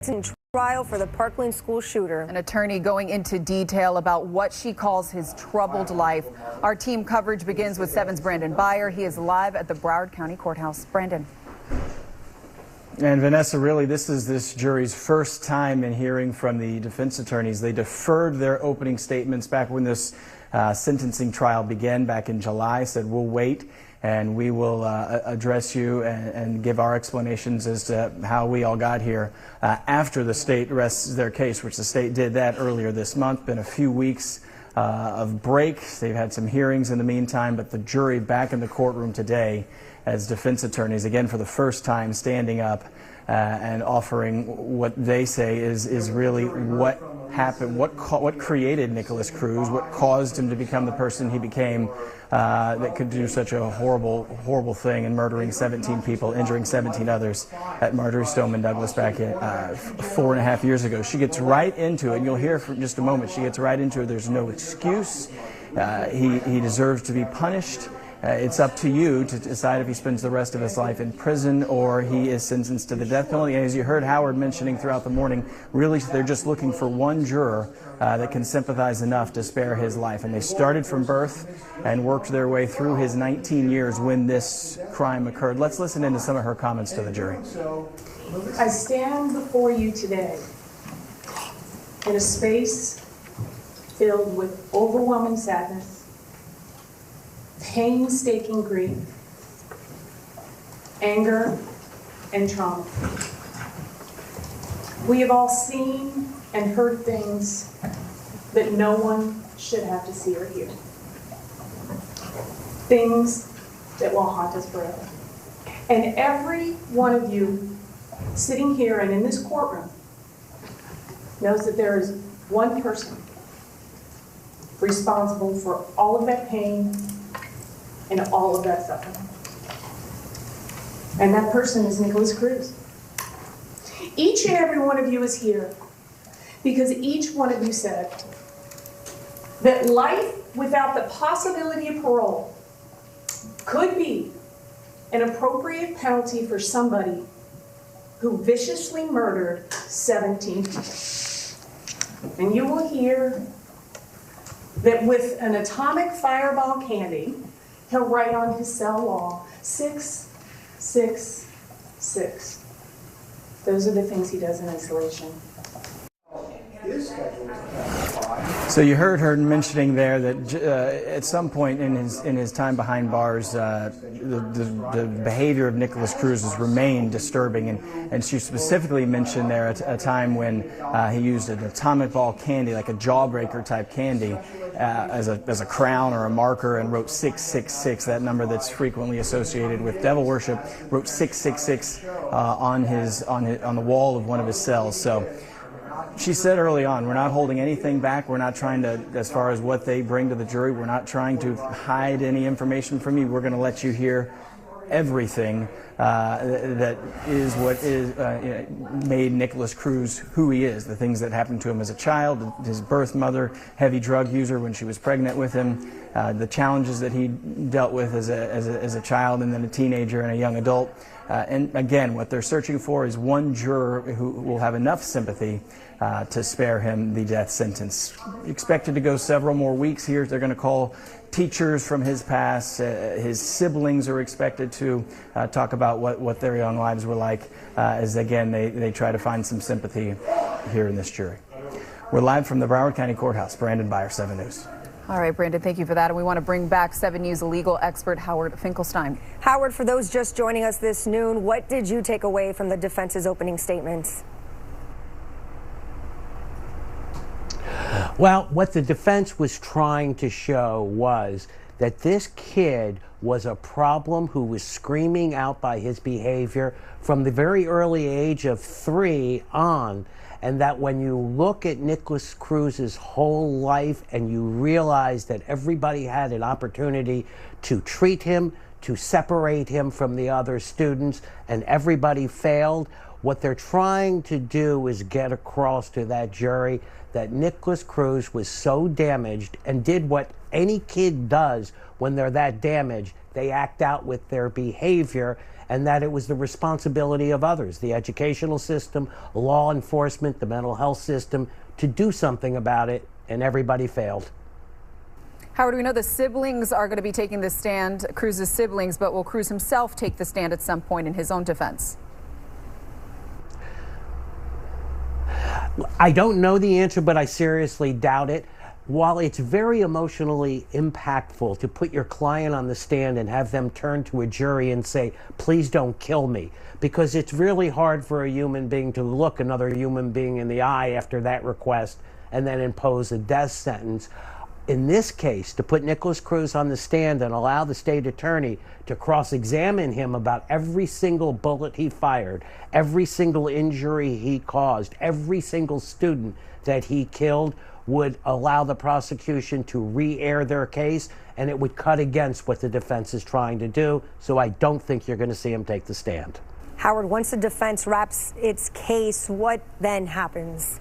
In trial for the Parkland school shooter. An attorney going into detail about what she calls his troubled life. Our team coverage begins with 7's Brandon Byer. He is live at the Broward County Courthouse. Brandon. And Vanessa, really, this is this jury's first time in hearing from the defense attorneys. They deferred their opening statements back when this sentencing trial began back in July, said we'll wait and we will address you and give our explanations as to how we all got here after the state rests their case, which the state did that earlier this month. Been a few weeks of break. They've had some hearings in the meantime, but the jury back in the courtroom today as defense attorneys, again for the first time, standing up and offering what they say is really what happened, what created Nicholas Cruz, what caused him to become the person he became, that could do such a horrible thing and murdering 17 people, injuring 17 others at Marjorie Stoneman Douglas back in 4.5 years ago. She gets right into it, and you'll hear for just a moment. She gets right into it. There's no excuse. He deserves to be punished. It's up to you to decide if he spends the rest of his life in prison or he is sentenced to the death penalty. And as you heard Howard mentioning throughout the morning, really they're just looking for one juror that can sympathize enough to spare his life. And they started from birth and worked their way through his 19 years when this crime occurred. Let's listen into some of her comments to the jury. I stand before you today in a space filled with overwhelming sadness, painstaking grief, anger, and trauma. We have all seen and heard things that no one should have to see or hear. Things that will haunt us forever. And every one of you sitting here and in this courtroom knows that there is one person responsible for all of that pain and all of that suffering. And that person is Nicholas Cruz. Each and every one of you is here because each one of you said that life without the possibility of parole could be an appropriate penalty for somebody who viciously murdered 17 people. And you will hear that with an atomic fireball candy, he'll write on his cell wall, 666. Those are the things he does in isolation. So you heard her mentioning there that at some point in his time behind bars, the behavior of Nicholas Cruz has remained disturbing, and she specifically mentioned there a time when he used an atomic ball candy, like a jawbreaker type candy, as a crown or a marker, and wrote 666, that number that's frequently associated with devil worship. Wrote 666 on the wall of one of his cells. So. She said early on, we're not holding anything back. We're not trying to, as far as what they bring to the jury, we're not trying to hide any information from you. We're going to let you hear everything that is what made Nicholas Cruz who he is, the things that happened to him as a child, his birth mother, heavy drug user when she was pregnant with him, the challenges that he dealt with as a child and then a teenager and a young adult. And again, what they're searching for is one juror who will have enough sympathy to spare him the death sentence. Expected to go several more weeks here. They're going to call teachers from his past. His siblings are expected to talk about what their young lives were like as, again, they try to find some sympathy here in this jury. We're live from the Broward County Courthouse. Brandon Byer, 7 News. All right, Brandon, thank you for that. And we want to bring back 7 News legal expert Howard Finkelstein. Howard, for those just joining us this noon, what did you take away from the defense's opening statements? Well, what the defense was trying to show was that this kid was a problem who was screaming out by his behavior from the very early age of 3 on, and that when you look at Nicholas Cruz's whole life and you realize that everybody had an opportunity to treat him, to separate him from the other students, and everybody failed, what they're trying to do is get across to that jury that Nicholas Cruz was so damaged and did what any kid does when they're that damaged. They act out with their behavior, and that it was the responsibility of others, the educational system, law enforcement, the mental health system, to do something about it, and everybody failed. Howard, we know the siblings are going to be taking the stand, Cruz's siblings, but will Cruz himself take the stand at some point in his own defense? I don't know the answer, but I seriously doubt it. While it's very emotionally impactful to put your client on the stand and have them turn to a jury and say, please don't kill me, because it's really hard for a human being to look another human being in the eye after that request and then impose a death sentence. In this case, to put Nicholas Cruz on the stand and allow the state attorney to cross-examine him about every single bullet he fired, every single injury he caused, every single student that he killed, would allow the prosecution to re-air their case, and it would cut against what the defense is trying to do. So I don't think you're going to see him take the stand. Howard, once the defense wraps its case, what then happens?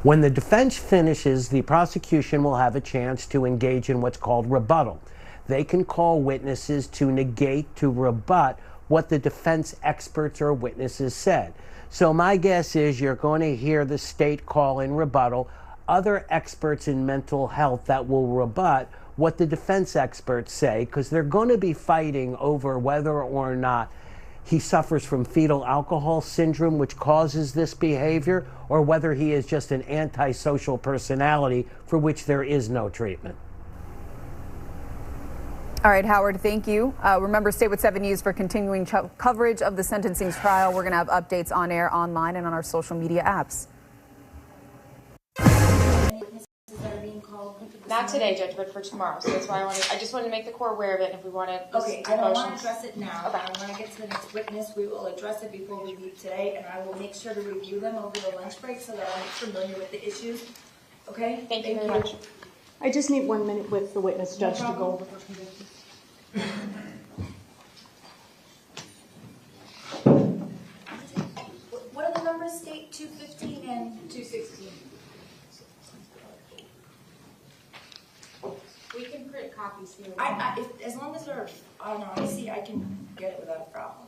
When the defense finishes, the prosecution will have a chance to engage in what's called rebuttal. They can call witnesses to negate, to rebut what the defense experts or witnesses said. So my guess is you're going to hear the state call in rebuttal other experts in mental health that will rebut what the defense experts say, because they're going to be fighting over whether or not he suffers from fetal alcohol syndrome, which causes this behavior, or whether he is just an antisocial personality for which there is no treatment. All right, Howard, thank you. Remember, stay with 7 News for continuing coverage of the sentencing trial. We're going to have updates on air, online, and on our social media apps. Not today, Judge, but for tomorrow. So that's why I just wanted to make the court aware of it. And if we want to, okay, I don't want to address it now. Okay. I want to get to the next witness. We will address it before we leave today, and I will make sure to review them over the lunch break so that I'm familiar with the issues. Okay? Thank you very much. I just need 1 minute with the witness, Judge, to go over. What are the numbers? State 215 and 216. We can print copies here. As long as they're on IC, I can get it without a problem.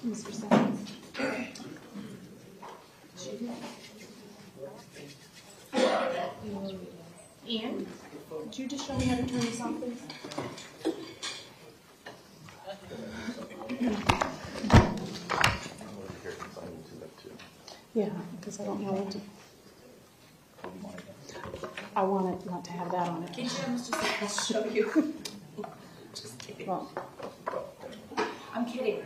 Mr. Simmons. Ian, could you just show me how to turn this on, please? Yeah, because I don't know what to. I want it not to have that on it. Can you have Mr. Simmons show you? Just kidding. Well, I'm kidding.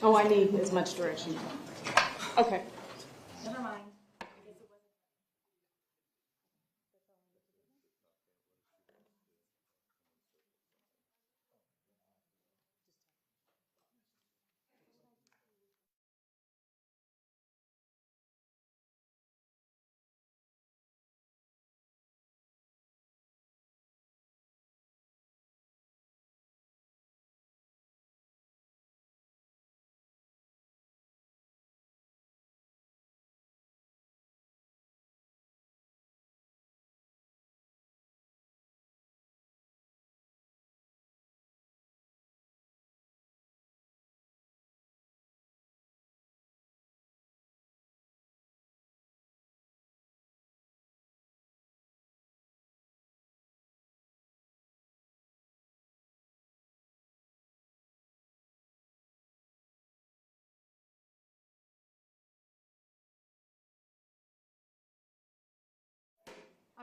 oh, I need as much direction. Okay. Never mind.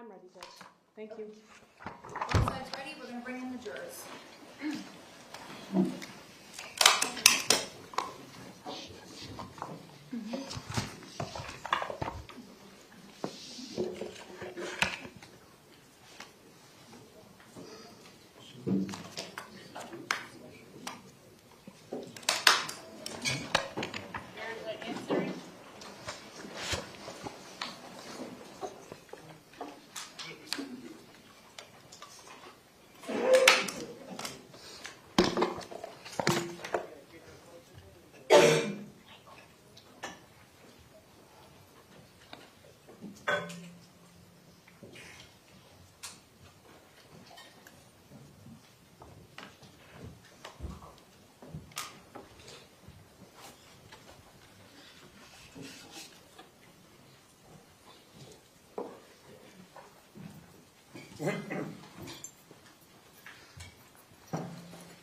I'm ready, Judge. Thank you. Both sides ready? We're going to bring in the jurors.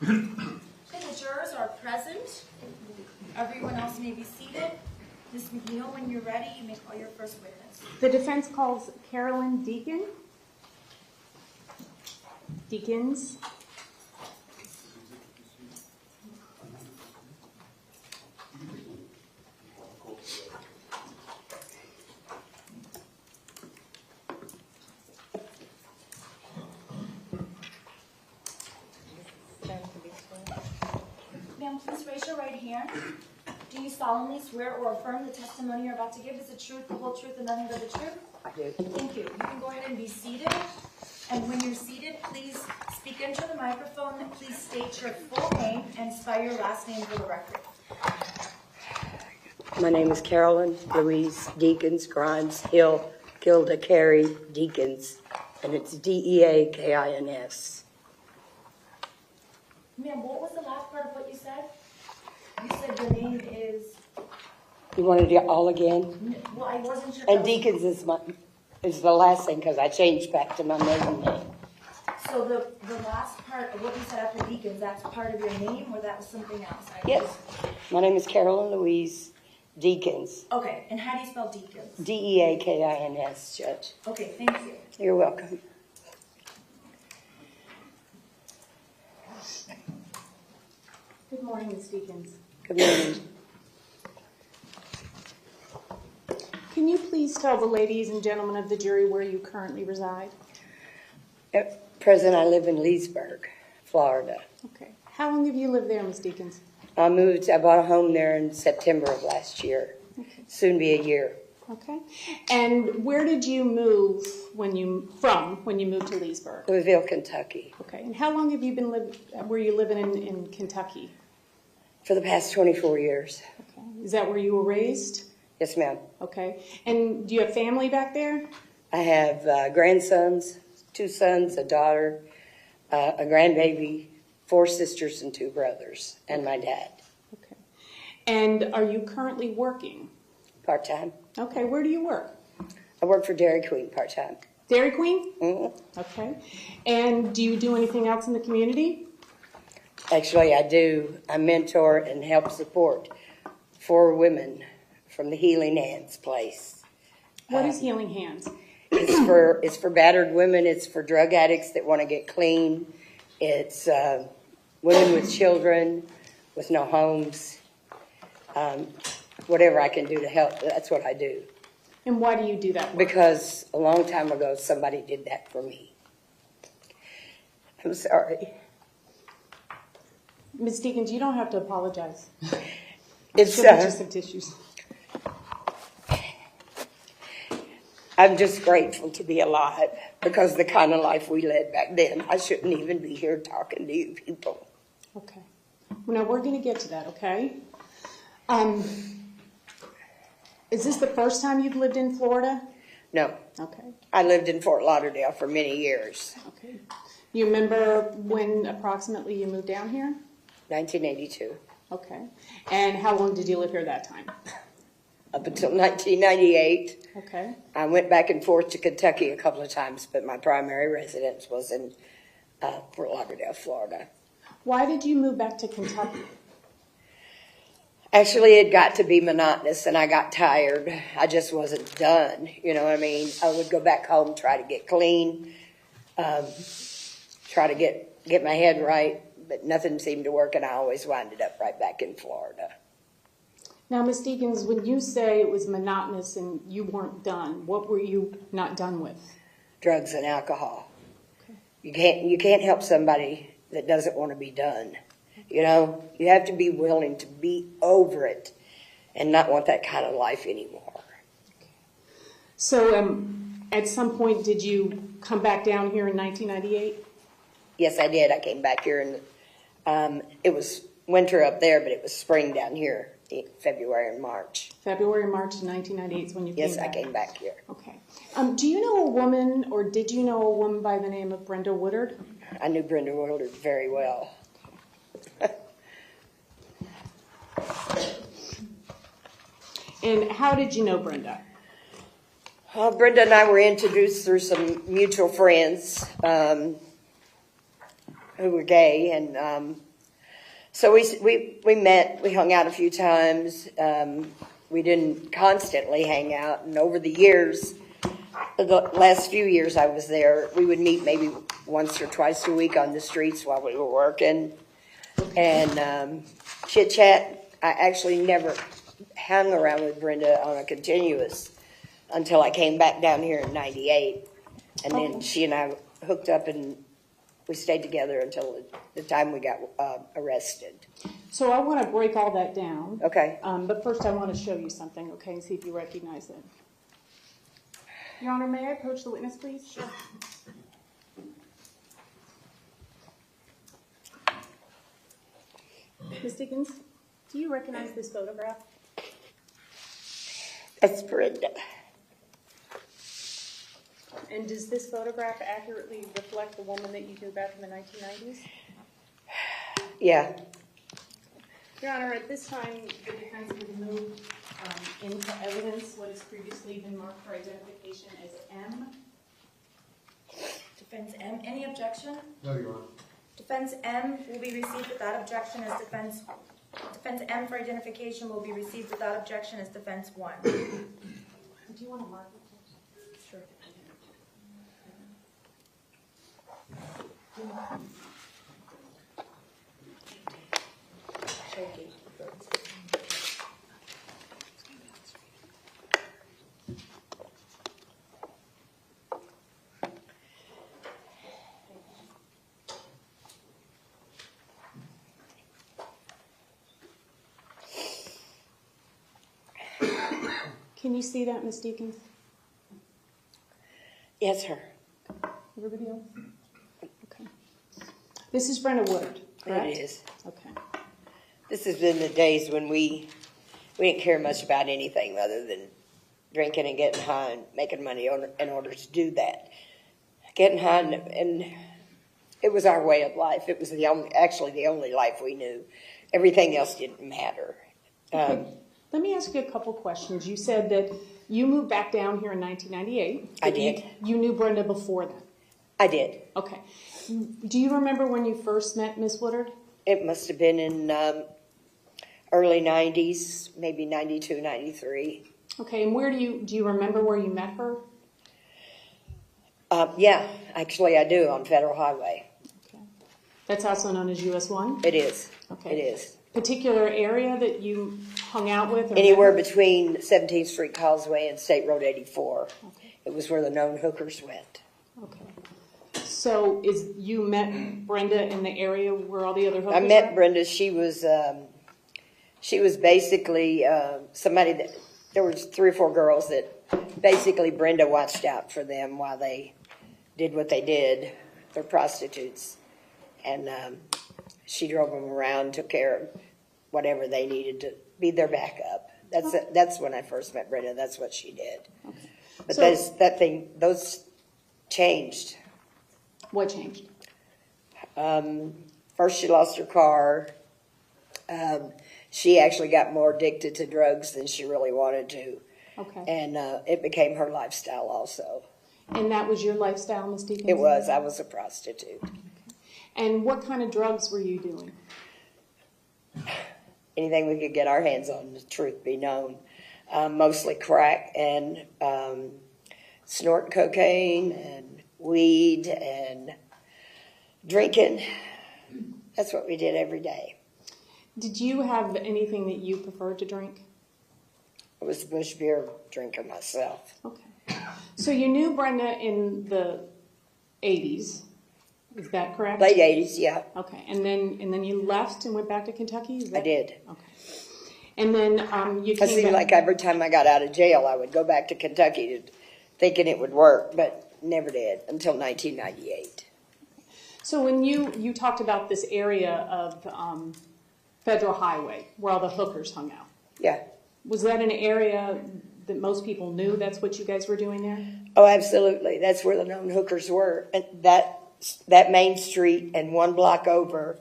Okay, the jurors are present. Everyone else may be seated. Ms. McNeil, when you're ready, you may call your first witness. The defense calls Carolyn Deacon. Deacons. Ma'am, please raise your right hand. Do you solemnly swear or affirm the testimony you're about to give is the truth, the whole truth, and nothing but the truth? I do. Thank you. You can go ahead and be seated. And when you're seated, please speak into the microphone. Please state your full name and spell your last name for the record. My name is Carolyn Louise Deacons, Grimes Hill, Gilda Carey Deacons, and it's Deakins. Ma'am, what was the last part of what you said? You said your name is... You wanted it all again? Well, I wasn't sure. And Deacons is the last thing because I changed back to my maiden name. So the last part of what you said after Deacons, that's part of your name, or that was something else? Yes. My name is Carolyn Louise Deacons. Okay, and how do you spell Deacons? Deakins, Judge. Okay, thank you. You're welcome. Good morning, Ms. Deacons. Good morning. Can you please tell the ladies and gentlemen of the jury where you currently reside? At present, I live in Leesburg, Florida. Okay. How long have you lived there, Ms. Deacons? I bought a home there in September of last year. Okay. Soon be a year. Okay. And where did you move when you moved to Leesburg? Louisville, Kentucky. Okay. And how long have you been were you living in Kentucky? For the past 24 years. Okay. Is that where you were raised? Yes, ma'am. Okay. And do you have family back there? I have grandsons, 2 sons, a daughter, a grandbaby, 4 sisters and 2 brothers, and my dad. Okay. And are you currently working? Part-time. Okay. Where do you work? I work for Dairy Queen part-time. Dairy Queen? Mm-hmm. Okay. And do you do anything else in the community? Actually, I do. I mentor and help support 4 women from the Healing Hands place. What is Healing Hands? It's for battered women. It's for drug addicts that want to get clean. It's women with children, with no homes. Whatever I can do to help, that's what I do. And why do you do that work? Because a long time ago, somebody did that for me. I'm sorry. Ms. Deacons, you don't have to apologize. It's just some tissues. I'm just grateful to be alive because the kind of life we led back then, I shouldn't even be here talking to you people. Okay. Well, now we're going to get to that, okay? Is this the first time you've lived in Florida? No. Okay. I lived in Fort Lauderdale for many years. Okay. You remember when approximately you moved down here? 1982. Okay. And how long did you live here that time? Up until 1998. Okay. I went back and forth to Kentucky a couple of times, but my primary residence was in Fort Lauderdale, Florida. Why did you move back to Kentucky? Actually, it got to be monotonous, and I got tired. I just wasn't done. You know what I mean? I would go back home, try to get clean, try to get my head right, but nothing seemed to work, and I always winded up right back in Florida. Now, Ms. Deacons, when you say it was monotonous and you weren't done, what were you not done with? Drugs and alcohol. Okay. You can't help somebody that doesn't want to be done. You know, you have to be willing to be over it and not want that kind of life anymore. Okay. So, at some point, did you come back down here in 1998? Yes, I did. I came back here, and it was winter up there, but it was spring down here, February and March. February and March of 1998 is when you came back? Yes, I came back here. Okay. Do you know a woman, or did you know a woman by the name of Brenda Woodard? I knew Brenda Woodard very well. And how did you know Brenda? Brenda and I were introduced through some mutual friends who were gay, and so we met. We hung out a few times. we didn't constantly hang out. And over the years, the last few years I was there, we would meet maybe once or twice a week on the streets while we were working. And chit chat. I actually never hung around with Brenda on a continuous until I came back down here in '98. And then she and I hooked up and we stayed together until the time we got arrested. So I want to break all that down. Okay. But first I want to show you something, okay, and see if you recognize it. Your Honor, may I approach the witness, please? Sure. Ms. Dickens, do you recognize this photograph? That's Brenda. And does this photograph accurately reflect the woman that you knew back in the 1990s? Yeah. Your Honor, at this time, the defense would move into evidence what has previously been marked for identification as M. Defense M, any objection? No, Your Honor. Defense M will be received without objection as defense M for identification will be received without objection as defense 1. Do you want to mark it? Sure. Can you see that, Ms. Deacons? Yes, sir. Everybody else? Okay. This is Brenda Woodard, correct? It is. Okay. This has been the days when we didn't care much about anything other than drinking and getting high and making money in order to do that. Getting high, and it was our way of life. It was actually the only life we knew. Everything else didn't matter. Let me ask you a couple questions. You said that you moved back down here in 1998. I did. You knew Brenda before that? I did. Okay. Do you remember when you first met Miss Woodard? It must have been in early 90s, maybe 92, 93. Okay, and where do you remember where you met her? Yeah, actually I do, on Federal Highway. Okay. That's also known as US 1? It is. Okay. It is. Particular area that you hung out with? Or Anywhere between 17th Street Causeway and State Road 84. Okay. It was where the known hookers went. Okay. So you met Brenda in the area where all the other hookers I met were? Brenda. She was basically somebody that, there was 3 or 4 girls that basically Brenda watched out for them while they did what they did. They're prostitutes. And she drove them around, took care of whatever they needed to be their backup. That's when I first met Brenda. That's what she did. Okay. But So- those changed. What changed? First, she lost her car. She actually got more addicted to drugs than she really wanted to. Okay. And it became her lifestyle also. And that was your lifestyle, Ms. Deacon? It was. I was a prostitute. And what kind of drugs were you doing? Anything we could get our hands on, the truth be known. Mostly crack and snorting cocaine and weed and drinking. That's what we did every day. Did you have anything that you preferred to drink? I was a bush beer drinker myself. Okay. So you knew Brenda in the 80s, is that correct? Late 80s, yeah. Okay, and then you left and went back to Kentucky? Is that... I did. Okay. And then you It came seemed back... like every time I got out of jail, I would go back to Kentucky thinking it would work, but never did until 1998. So when you talked about this area of Federal Highway, where all the hookers hung out. Yeah. Was that an area that most people knew that's what you guys were doing there? Oh, absolutely. That's where the known hookers were. And that main street and 1 block over,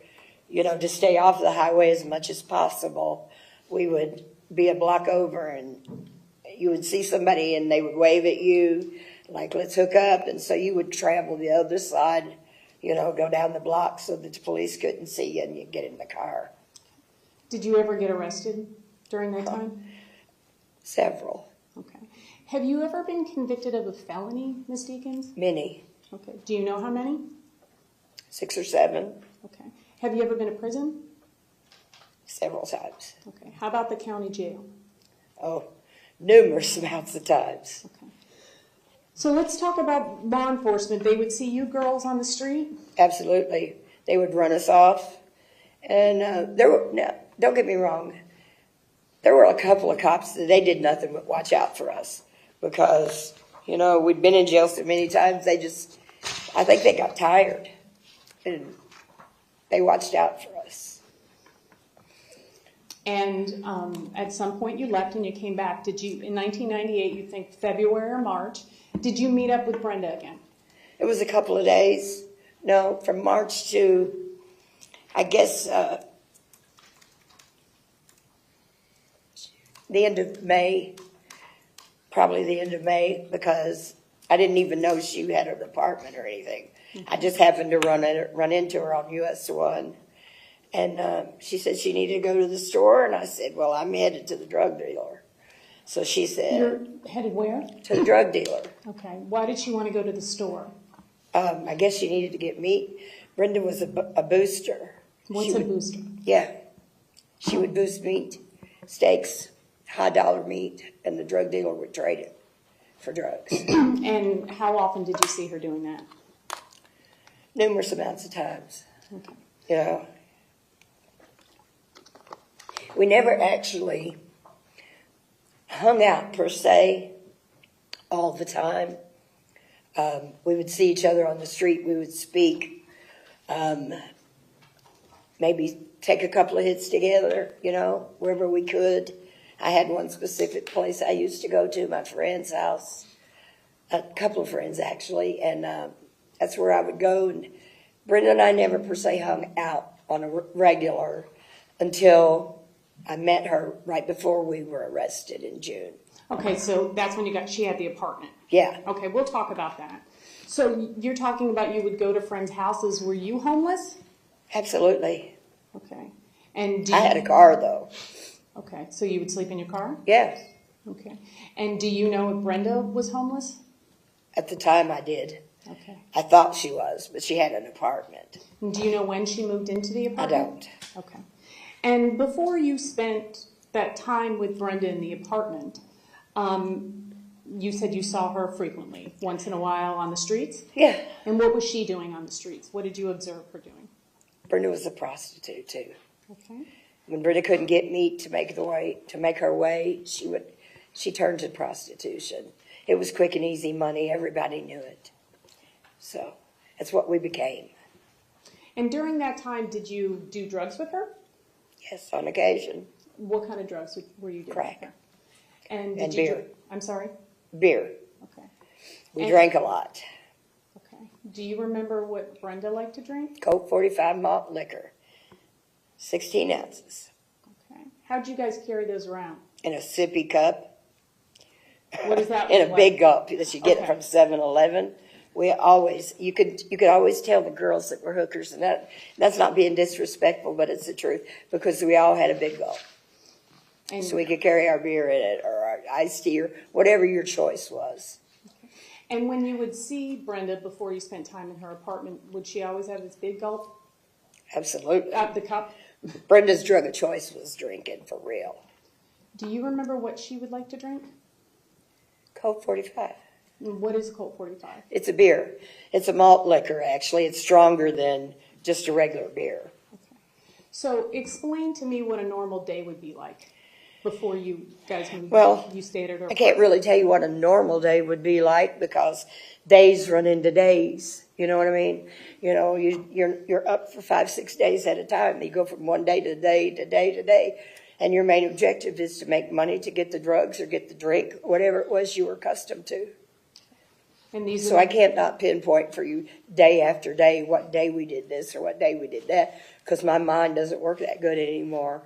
to stay off the highway as much as possible, we would be a block over and you would see somebody and they would wave at you like, let's hook up. And so you would travel the other side, go down the block so that the police couldn't see you and you'd get in the car. Did you ever get arrested during that time? Several. Okay. Have you ever been convicted of a felony, Ms. Deacons? Many. Okay. Do you know how many? 6 or 7. Okay. Have you ever been to prison? Several times. Okay. How about the county jail? Oh, numerous amounts of times. Okay. So let's talk about law enforcement. They would see you girls on the street? Absolutely. They would run us off. And don't get me wrong, there were a couple of cops that they did nothing but watch out for us because, we'd been in jail so many times, I think they got tired. And they watched out for us. And at some point you left and you came back. Did you, in 1998, you think February or March, did you meet up with Brenda again? It was a couple of days. No, from March to, I guess, the end of May. Probably the end of May, because I didn't even know she had an apartment or anything. I just happened to run into her on US 1. And she said she needed to go to the store, and I said, well, I'm headed to the drug dealer. So she said... You're headed where? To the drug dealer. Okay. Why did she want to go to the store? I guess she needed to get meat. Brenda was a booster. What's a booster? Yeah. She would boost meat, steaks, high-dollar meat, and the drug dealer would trade it for drugs. And how often did you see her doing that? Numerous amounts of times. Okay. We never actually hung out, per se, all the time. We would see each other on the street. We would speak. Maybe take a couple of hits together, wherever we could. I had one specific place I used to go to, my friend's house. A couple of friends, actually. And that's where I would go. And Brenda and I never, per se, hung out on a regular until I met her right before we were arrested in June. Okay, so that's when she had the apartment. Yeah. Okay, we'll talk about that. So you're talking about you would go to friends' houses. Were you homeless? Absolutely. Okay. And I had a car, though. Okay, so you would sleep in your car? Yes. Okay. And do you know if Brenda was homeless? At the time, I did. Okay. I thought she was, but she had an apartment. And do you know when she moved into the I apartment? don't. Okay. And before you spent that time with Brenda in the apartment, you said you saw her frequently, once in a while on the streets? Yeah. And what was she doing on the streets? What did you observe her doing? Brenda was a prostitute, too. Okay. When Brenda couldn't get meat to make her way, she turned to prostitution. It was quick and easy money. Everybody knew it. So that's what we became. And during that time, did you do drugs with her? Yes, on occasion. What kind of drugs were you doing? Crack. And beer. I'm sorry? Beer. Okay. We drank a lot. Okay. Do you remember what Brenda liked to drink? Coke 45 malt liquor. 16 ounces. Okay. How'd you guys carry those around? In a sippy cup. What is that? In a big gulp that you get from 7-Eleven. You could always tell the girls that were hookers, and that's not being disrespectful, but it's the truth, because we all had a big gulp. And so we could carry our beer in it, or our iced tea, or whatever your choice was. Okay. And when you would see Brenda before you spent time in her apartment, would she always have this big gulp? Absolutely. The cup? Brenda's drug of choice was drinking, for real. Do you remember what she would like to drink? Coke 45. What is Colt 45? It's a beer. It's a malt liquor, actually. It's stronger than just a regular beer. Okay. So explain to me what a normal day would be like before you guys moved. Well, you stayed at her. I can't really tell you what a normal day would be like because days run into days. You know what I mean? You're up for 5-6 days at a time. You go from one day to day to day to day. And your main objective is to make money to get the drugs or get the drink, whatever it was you were accustomed to. And so I can't not pinpoint for you day after day what day we did this or what day we did that, because my mind doesn't work that good anymore.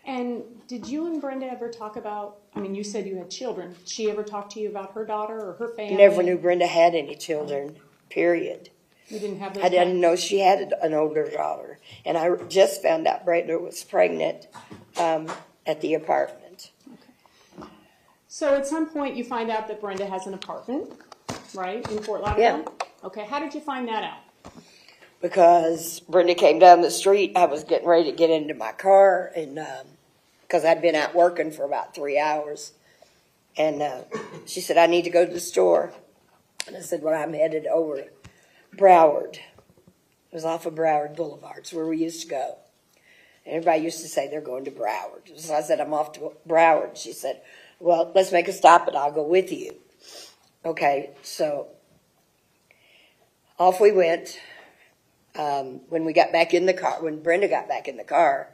And did you and Brenda ever talk about, you said you had children. Did she ever talk to you about her daughter or her family? Never knew Brenda had any children, period. You didn't have those? I didn't know she had an older daughter. And I just found out Brenda was pregnant at the apartment. So at some point you find out that Brenda has an apartment, right, in Fort Lauderdale? Yeah. Okay, how did you find that out? Because Brenda came down the street. I was getting ready to get into my car, and because I'd been out working for about 3 hours. And she said, I need to go to the store. And I said, well, I'm headed over to Broward. It was off of Broward Boulevard. It's where we used to go. And everybody used to say they're going to Broward. So I said, I'm off to Broward. She said, well, let's make a stop and I'll go with you. Okay, so off we went. When we got back in the car, when Brenda got back in the car,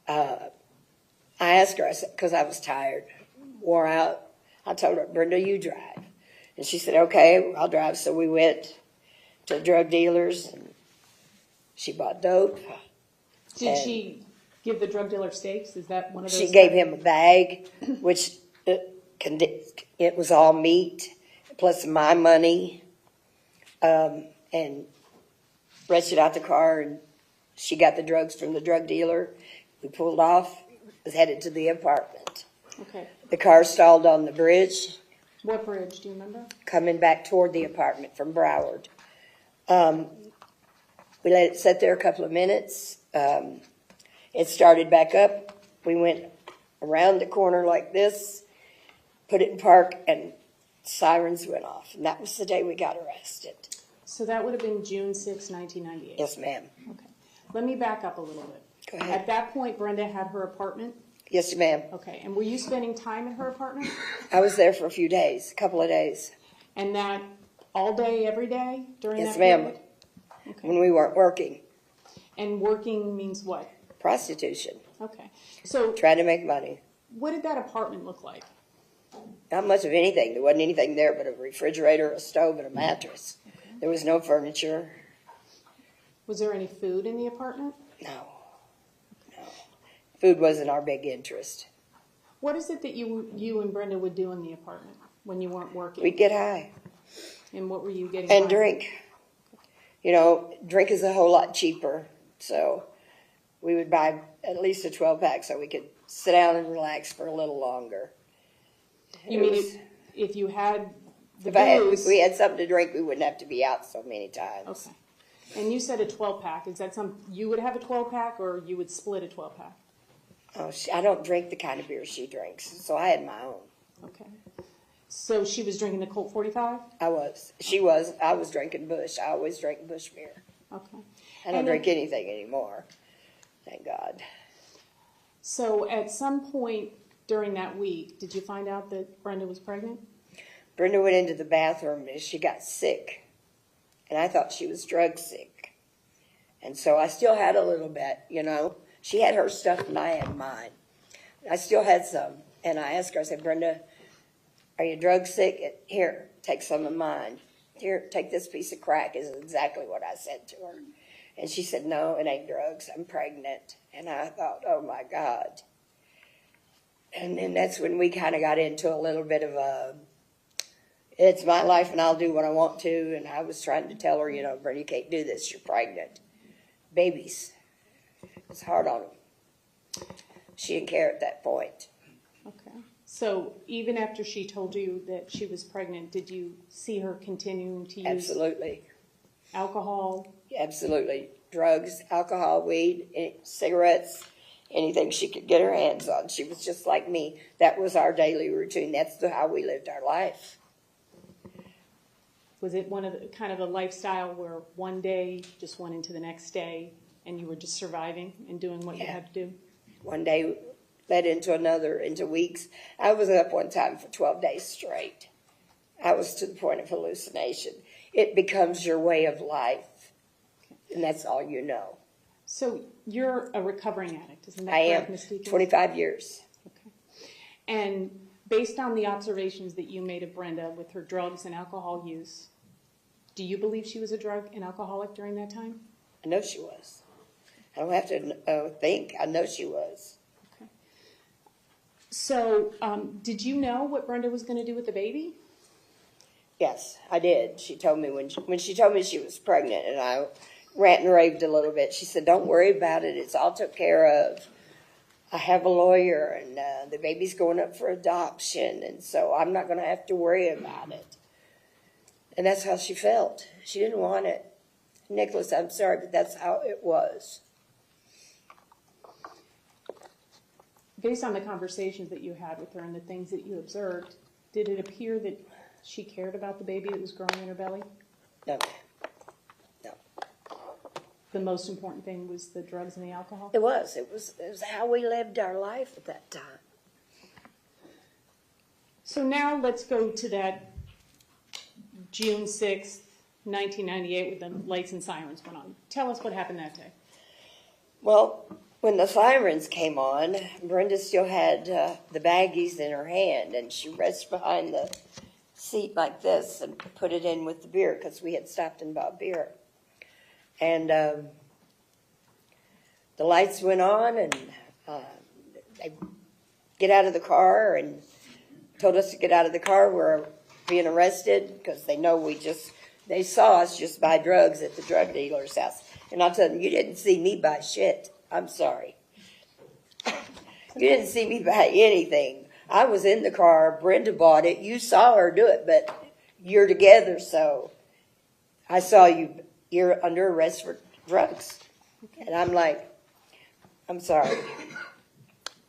I asked her, I said, because I was tired, wore out, I told her, Brenda, you drive. And she said, okay, I'll drive. So we went to drug dealers, and she bought dope. Did she give the drug dealer steaks? Is that one of those? She gave him a bag, which it was all meat, plus my money, and rushed out the car, and she got the drugs from the drug dealer. We pulled off, was headed to the apartment. Okay. The car stalled on the bridge. What bridge, do you remember? Coming back toward the apartment from Broward. We let it sit there a couple of minutes. It started back up. We went around the corner like this, put it in park, and sirens went off. And that was the day we got arrested. So that would have been June 6, 1998. Yes, ma'am. Okay. Let me back up a little bit. Go ahead. At that point, Brenda had her apartment? Yes, ma'am. Okay. And were you spending time in her apartment? I was there for a few days, a couple of days. And that all day, every day during Yes, that ma'am. period? Okay. When we weren't working. And working means what? Prostitution. Okay. So Trying to make money. what did that apartment look like? Not much of anything. There wasn't anything there but a refrigerator, a stove, and a mattress. There was no furniture. Was there any food in the apartment? No. Food wasn't our big interest. What is it that you and Brenda would do in the apartment when you weren't working? We'd get high. And what were you getting? And high? drink. You know, drink is a whole lot cheaper. So we would buy at least a 12-pack so we could sit down and relax for a little longer. You mean if you had the if we had something to drink, we wouldn't have to be out so many times. Okay. And you said a 12-pack. Is that you would have a 12-pack or you would split a 12-pack? Oh, I don't drink the kind of beer she drinks, so I had my own. Okay. So she was drinking the Colt 45? I was. She was. I was drinking Bush. I always drank Bush beer. Okay. I don't drink anything anymore. Thank God. So at some point during that week, did you find out that Brenda was pregnant? Brenda went into the bathroom and she got sick. And I thought she was drug sick. And so I still had a little bit, you know. She had her stuff and I had mine. I still had some. And I asked her, I said, Brenda, are you drug sick? Here, take some of mine. Here, take this piece of crack, is exactly what I said to her. And she said, no, it ain't drugs. I'm pregnant. And I thought, oh, my God. And then that's when we kind of got into a little bit of a, it's my life and I'll do what I want to. And I was trying to tell her, you know, Brenda, you can't do this. You're pregnant. Babies. It's hard on them. She didn't care at that point. Okay. So even after she told you that she was pregnant, did you see her continuing to use Absolutely. alcohol? Absolutely. Drugs, alcohol, weed, cigarettes, anything she could get her hands on. She was just like me. That was our daily routine. That's how we lived our life. Was it one of the kind of a lifestyle where one day just went into the next day and you were just surviving and doing what you had to do? One day led into another, into weeks. I was up one time for 12 days straight. I was to the point of hallucination. It becomes your way of life, and that's all you know. So you're a recovering addict, isn't that I correct, am. Ms. Deacon? 25 years. Okay. And based on the observations that you made of Brenda with her drugs and alcohol use, do you believe she was a drug and alcoholic during that time? I know she was. I don't have to think. I know she was. Okay. So did you know what Brenda was going to do with the baby? Yes, I did. She told me when she told me she was pregnant, and I rant and raved a little bit. She said, don't worry about it. It's all took care of. I have a lawyer, and the baby's going up for adoption, and so I'm not going to have to worry about it. And that's how she felt. She didn't want it. Nicholas, I'm sorry, but that's how it was. Based on the conversations that you had with her and the things that you observed, did it appear that she cared about the baby that was growing in her belly? No. No. The most important thing was the drugs and the alcohol? It was. It was how we lived our life at that time. So now let's go to that June 6th, 1998, when the lights and sirens went on. Tell us what happened that day. Well, when the sirens came on, Brenda still had the baggies in her hand, and she reached behind the seat like this and put it in with the beer, because we had stopped and bought beer. And the lights went on, and they get out of the car and told us to get out of the car. We're being arrested because they know they saw us just buy drugs at the drug dealer's house. And I'll tell them, you didn't see me buy shit. I'm sorry. You didn't see me buy anything. I was in the car. Brenda bought it. You saw her do it, but you're together, so I saw you. You're under arrest for drugs. And I'm like, I'm sorry.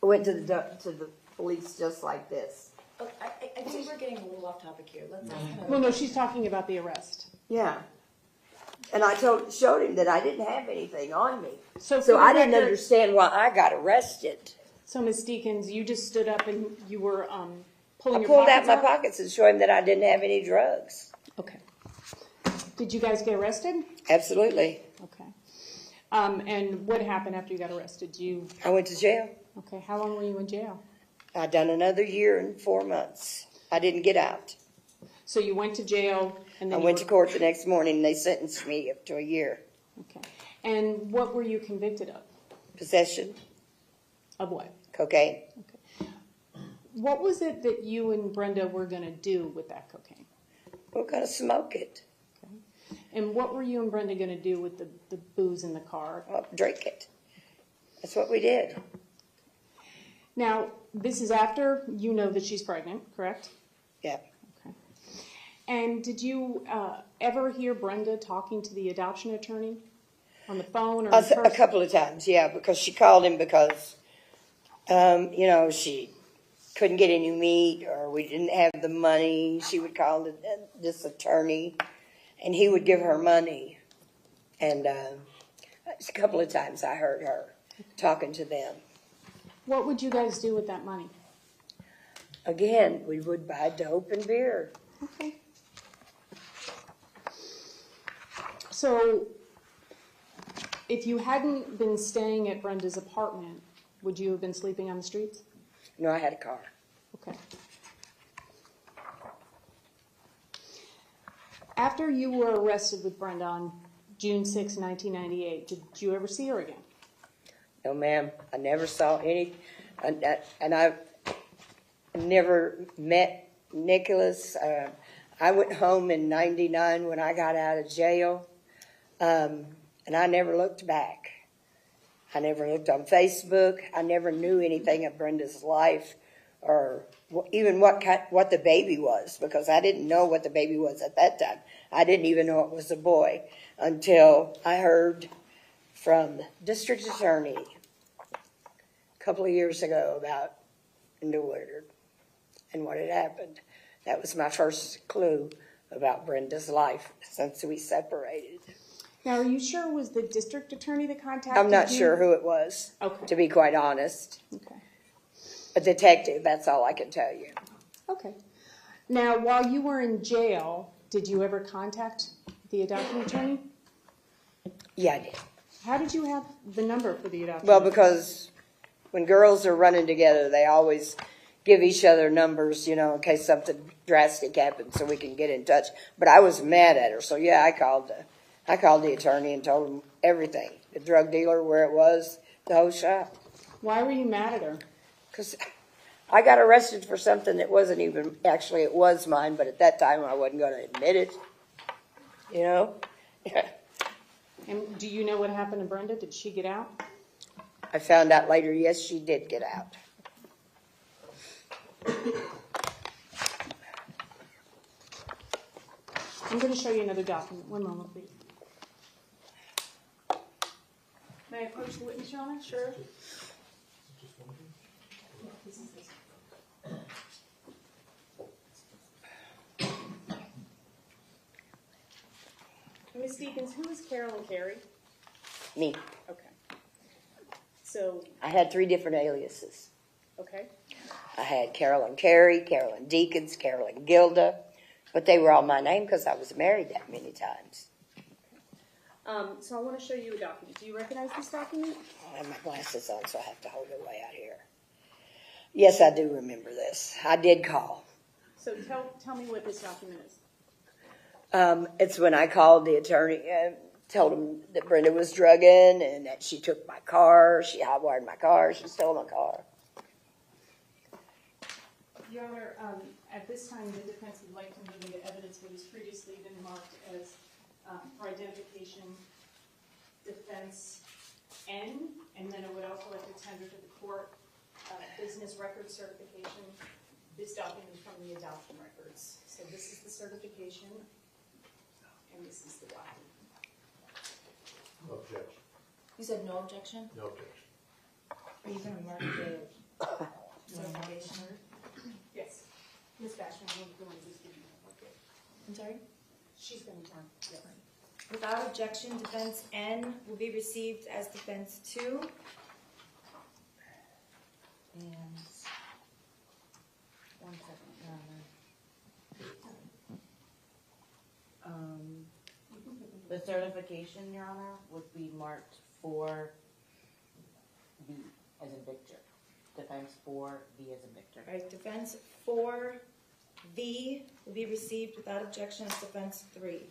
I went to the police just like this. Oh, I think we're getting a little off topic here. Let's ask her. Well, no, she's talking about the arrest. Yeah. And I showed him that I didn't have anything on me. So I didn't understand why I got arrested. So, Ms. Deacons, you just stood up and you were pulling I your pulled out pockets my pockets and showed him that I didn't have any drugs. Okay. Did you guys get arrested? Absolutely. Okay. And what happened after you got arrested? I went to jail. Okay. How long were you in jail? I done another year and 4 months. I didn't get out. So you went to jail and then I went to court the next morning and they sentenced me up to a year. Okay. And what were you convicted of? Possession. Of what? Cocaine. Okay. What was it that you and Brenda were going to do with that cocaine? We're going to smoke it. Okay. And what were you and Brenda going to do with the booze in the car? Well, drink it. That's what we did. Now, this is after you know that she's pregnant, correct? Yeah. Okay. And did you ever hear Brenda talking to the adoption attorney on the phone or in person? A couple of times, yeah, because she called him because, she couldn't get any meat or we didn't have the money. She would call this attorney and he would give her money. And a couple of times I heard her talking to them. What would you guys do with that money? Again, we would buy dope and beer. Okay. So, if you hadn't been staying at Brenda's apartment, would you have been sleeping on the streets? No, I had a car. Okay. After you were arrested with Brenda on June 6, 1998, did you ever see her again? No, ma'am. I never saw any, and I never met Nicholas. I went home in 99 when I got out of jail, and I never looked back. I never looked on Facebook. I never knew anything of Brenda's life or even what the baby was, because I didn't know what the baby was at that time. I didn't even know it was a boy until I heard from the district attorney a couple of years ago about Brenda Woodard and what had happened. That was my first clue about Brenda's life since we separated. Now, are you sure it was the district attorney that contacted you? I'm not sure who it was, to be quite honest. Okay. A detective, that's all I can tell you. Okay. Now, while you were in jail, did you ever contact the adoption attorney? Yeah, I did. How did you have the number for the adoption Well, attorney? because when girls are running together, they always give each other numbers, in case something drastic happens so we can get in touch. But I was mad at her, so yeah, I called the attorney and told him everything. The drug dealer, where it was, the whole shop. Why were you mad at her? Because I got arrested for something that wasn't even, actually it was mine, but at that time I wasn't going to admit it, And do you know what happened to Brenda? Did she get out? I found out later, yes, she did get out. I'm going to show you another document. One moment, please. May I approach the witness, Your Honor? Sure. This is this. Ms. Deacons, who is Carolyn Carey? Me. Okay. So, I had 3 different aliases. okay. I had Carolyn Carey, Carolyn Deacons, Carolyn Gilda, but they were all my name because I was married that many times. So I want to show you a document. Do you recognize this document? I have my glasses on, so I have to hold it way out here. Yes, I do remember this. I did call. So tell me what this document is. It's when I called the attorney and told him that Brenda was drugging and that she took my car, she hotwired my car, she stole my car. Your Honor, at this time, the defense would like to move into evidence what has previously been marked as for identification, defense N, and then I would also like to tender to the court business record certification. This document is from the adoption records. So this is the certification, and this is the document. No objection. You said no objection? No objection. Are you going to mark the certification? Yes. Ms. Bashman, I'm going to just give you that. Okay. I'm sorry? She's going to turn. Yes. Without objection, defense N will be received as defense 2. And 1 second, Your Honor. The certification, Your Honor, would be marked for V as in Victor. Defense 4, V as in Victor. Right, defense 4, V will be received without objection as defense 3.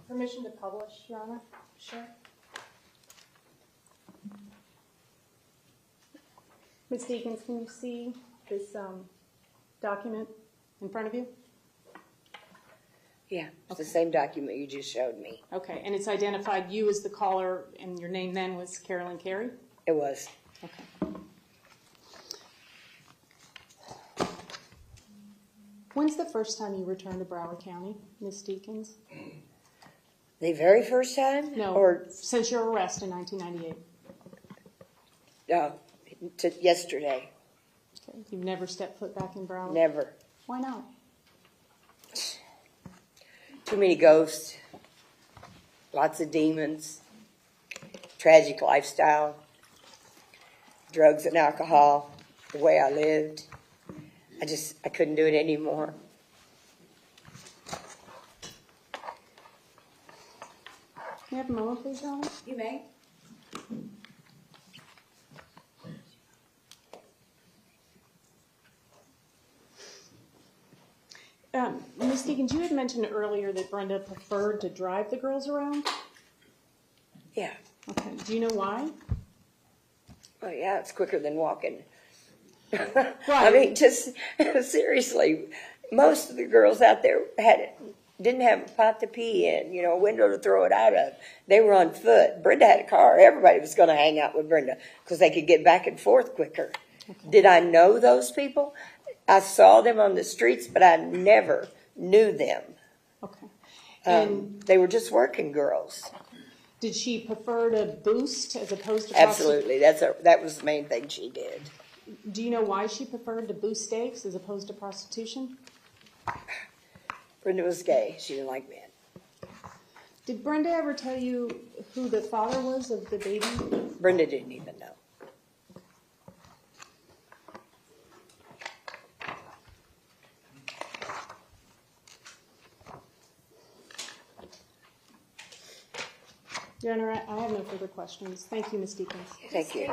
Permission to publish, Your Honor? Sure. Ms. Deacons, can you see this document in front of you? Yeah, it's the same document you just showed me. Okay, and it's identified you as the caller, and your name then was Carolyn Carey? It was. Okay. When's the first time you returned to Broward County, Ms. Deacons? The very first time? No, Or since your arrest in 1998. yesterday. Okay. You've never stepped foot back in Broward? Never. Why not? Too many ghosts. Lots of demons. Tragic lifestyle. Drugs and alcohol. The way I lived. I couldn't do it anymore. Can you have a moment, please, Your Honor? You may. Ms. Deacons, you had mentioned earlier that Brenda preferred to drive the girls around? Yeah. Okay. Do you know why? Oh, yeah, it's quicker than walking. Right. I mean, just seriously, most of the girls out there didn't have a pot to pee in, a window to throw it out of. They were on foot. Brenda had a car. Everybody was going to hang out with Brenda because they could get back and forth quicker. Okay. Did I know those people? I saw them on the streets, but I never knew them. Okay. And they were just working girls. Did she prefer to boost as opposed to Absolutely. That was the main thing she did. Do you know why she preferred to boost stakes as opposed to prostitution? Brenda was gay. She didn't like men. Did Brenda ever tell you who the father was of the baby? Brenda didn't even know. Your Honor, I have no further questions. Thank you, Ms. Deacons. Thank you.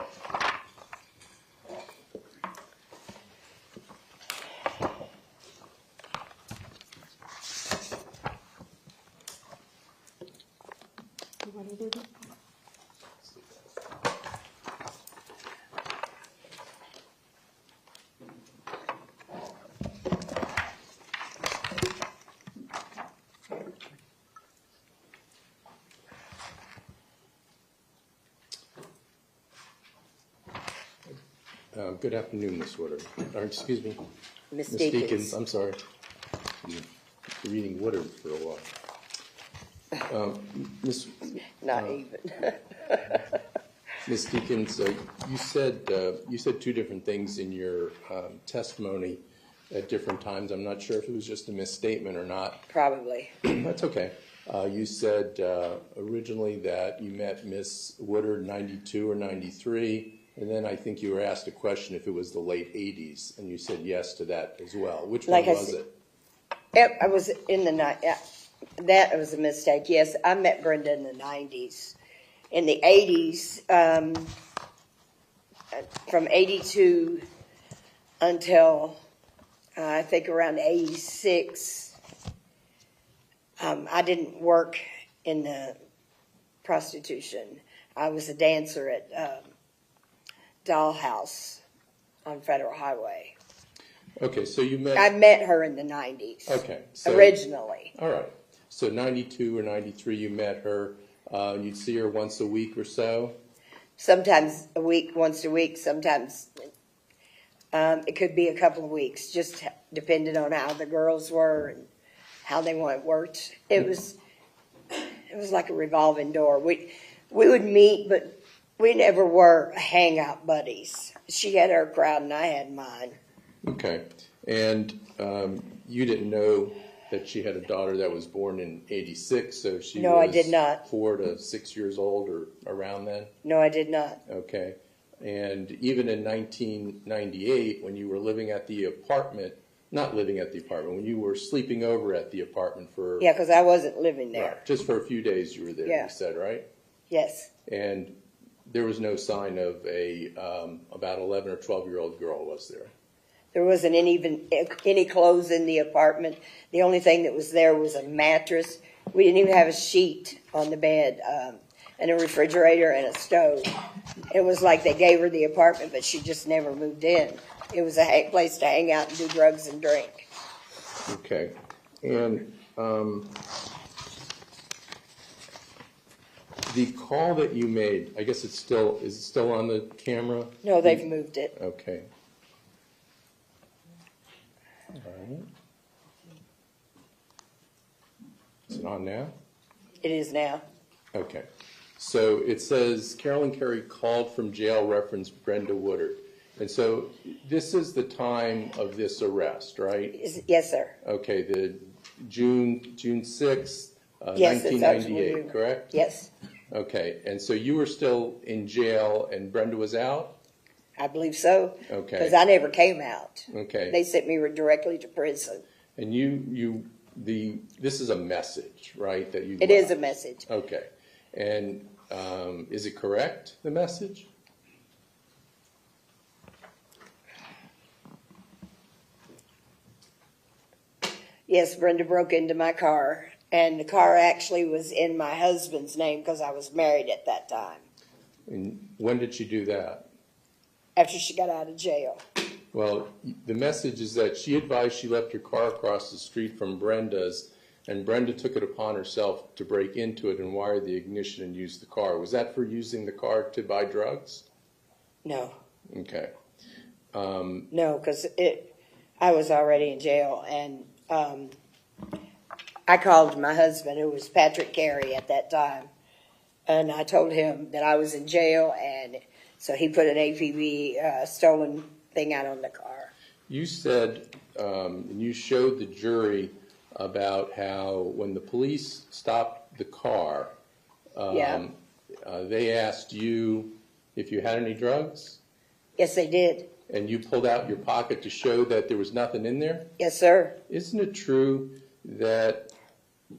Good afternoon, Ms. Woodard. Or, excuse me, Ms. Ms. Deacons. Deacons. I'm sorry. Been reading Woodard for a while. Miss, Not even. Ms. Deacons, you said two different things in your testimony at different times. I'm not sure if it was just a misstatement or not. Probably. That's okay. You said originally that you met Miss Woodard in 92 or 93, and then I think you were asked a question if it was the late 80s, and you said yes to that as well. Which one was it? I was in the night. That was a mistake. Yes, I met Brenda in the 90s. In the 80s, from 82 until I think around 86, I didn't work in the prostitution. I was a dancer at Dollhouse on Federal Highway. Okay, so you met... I met her in the 90s. Okay. So, originally. All right. So 92 or 93, you met her. You'd see her once a week or so? Sometimes a week, once a week. Sometimes it could be a couple of weeks, just depending on how the girls were and how they worked. It was like a revolving door. We would meet, but we never were hangout buddies. She had her crowd and I had mine. Okay. And you didn't know that she had a daughter that was born in 86, so she No, was I did not. 4 to 6 years old or around then? No, I did not. Okay. And even in 1998, when you were living at the apartment, not living at the apartment, when you were sleeping over at the apartment for... Yeah, because I wasn't living there. Right, just for a few days you were there, Yeah. you said, right? Yes. And there was no sign of a about 11 or 12-year-old girl, was there? There wasn't any clothes in the apartment. The only thing that was there was a mattress. We didn't even have a sheet on the bed, and a refrigerator and a stove. It was like they gave her the apartment, but she just never moved in. It was a place to hang out and do drugs and drink. Okay. And the call that you made, I guess is it still on the camera? No, they've moved it. Okay. All right. Is it on now? It is now. Okay. So it says Carolyn Carey called from jail, referenced Brenda Woodard. And so this is the time of this arrest, right? Yes, sir. Okay, the June 6th, Yes, 1998, correct? Yes. Okay, and so you were still in jail and Brenda was out? I believe so. Okay. Because I never came out. Okay. They sent me directly to prison. And this is a message, right? That you. It is a message. Okay. And is it correct, the message? Yes, Brenda broke into my car, and the car actually was in my husband's name because I was married at that time. And when did she do that? After she got out of jail. Well, the message is that she advised she left her car across the street from Brenda's, and Brenda took it upon herself to break into it and wire the ignition and use the car. Was that for using the car to buy drugs? No. Okay. No, because I was already in jail, and I called my husband, who was Patrick Carey at that time, and I told him that I was in jail, and so he put an APB stolen thing out on the car. You said, and you showed the jury about how when the police stopped the car, they asked you if you had any drugs? Yes, they did. And you pulled out your pocket to show that there was nothing in there? Yes, sir. Isn't it true that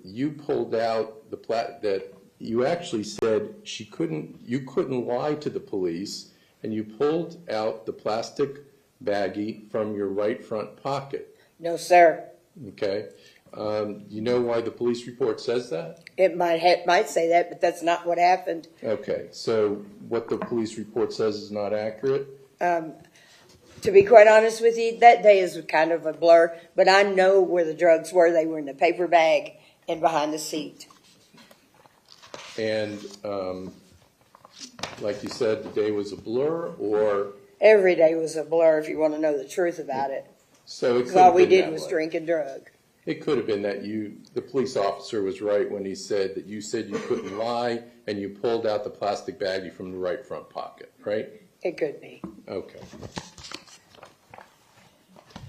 you pulled out that you actually said you couldn't lie to the police, and you pulled out the plastic baggie from your right front pocket? No, sir. Okay. You know why the police report says that? It might say that, but that's not what happened. Okay. So what the police report says is not accurate? To be quite honest with you, that day is kind of a blur, but I know where the drugs were. They were in the paper bag and behind the seat. And like you said, the day was a blur, or Every day was a blur if you want to know the truth about it. So it could All have we been did that was way. drink and drug. It could have been that the police officer was right when he said that you said you couldn't lie and you pulled out the plastic baggie from the right front pocket, right? It could be. Okay.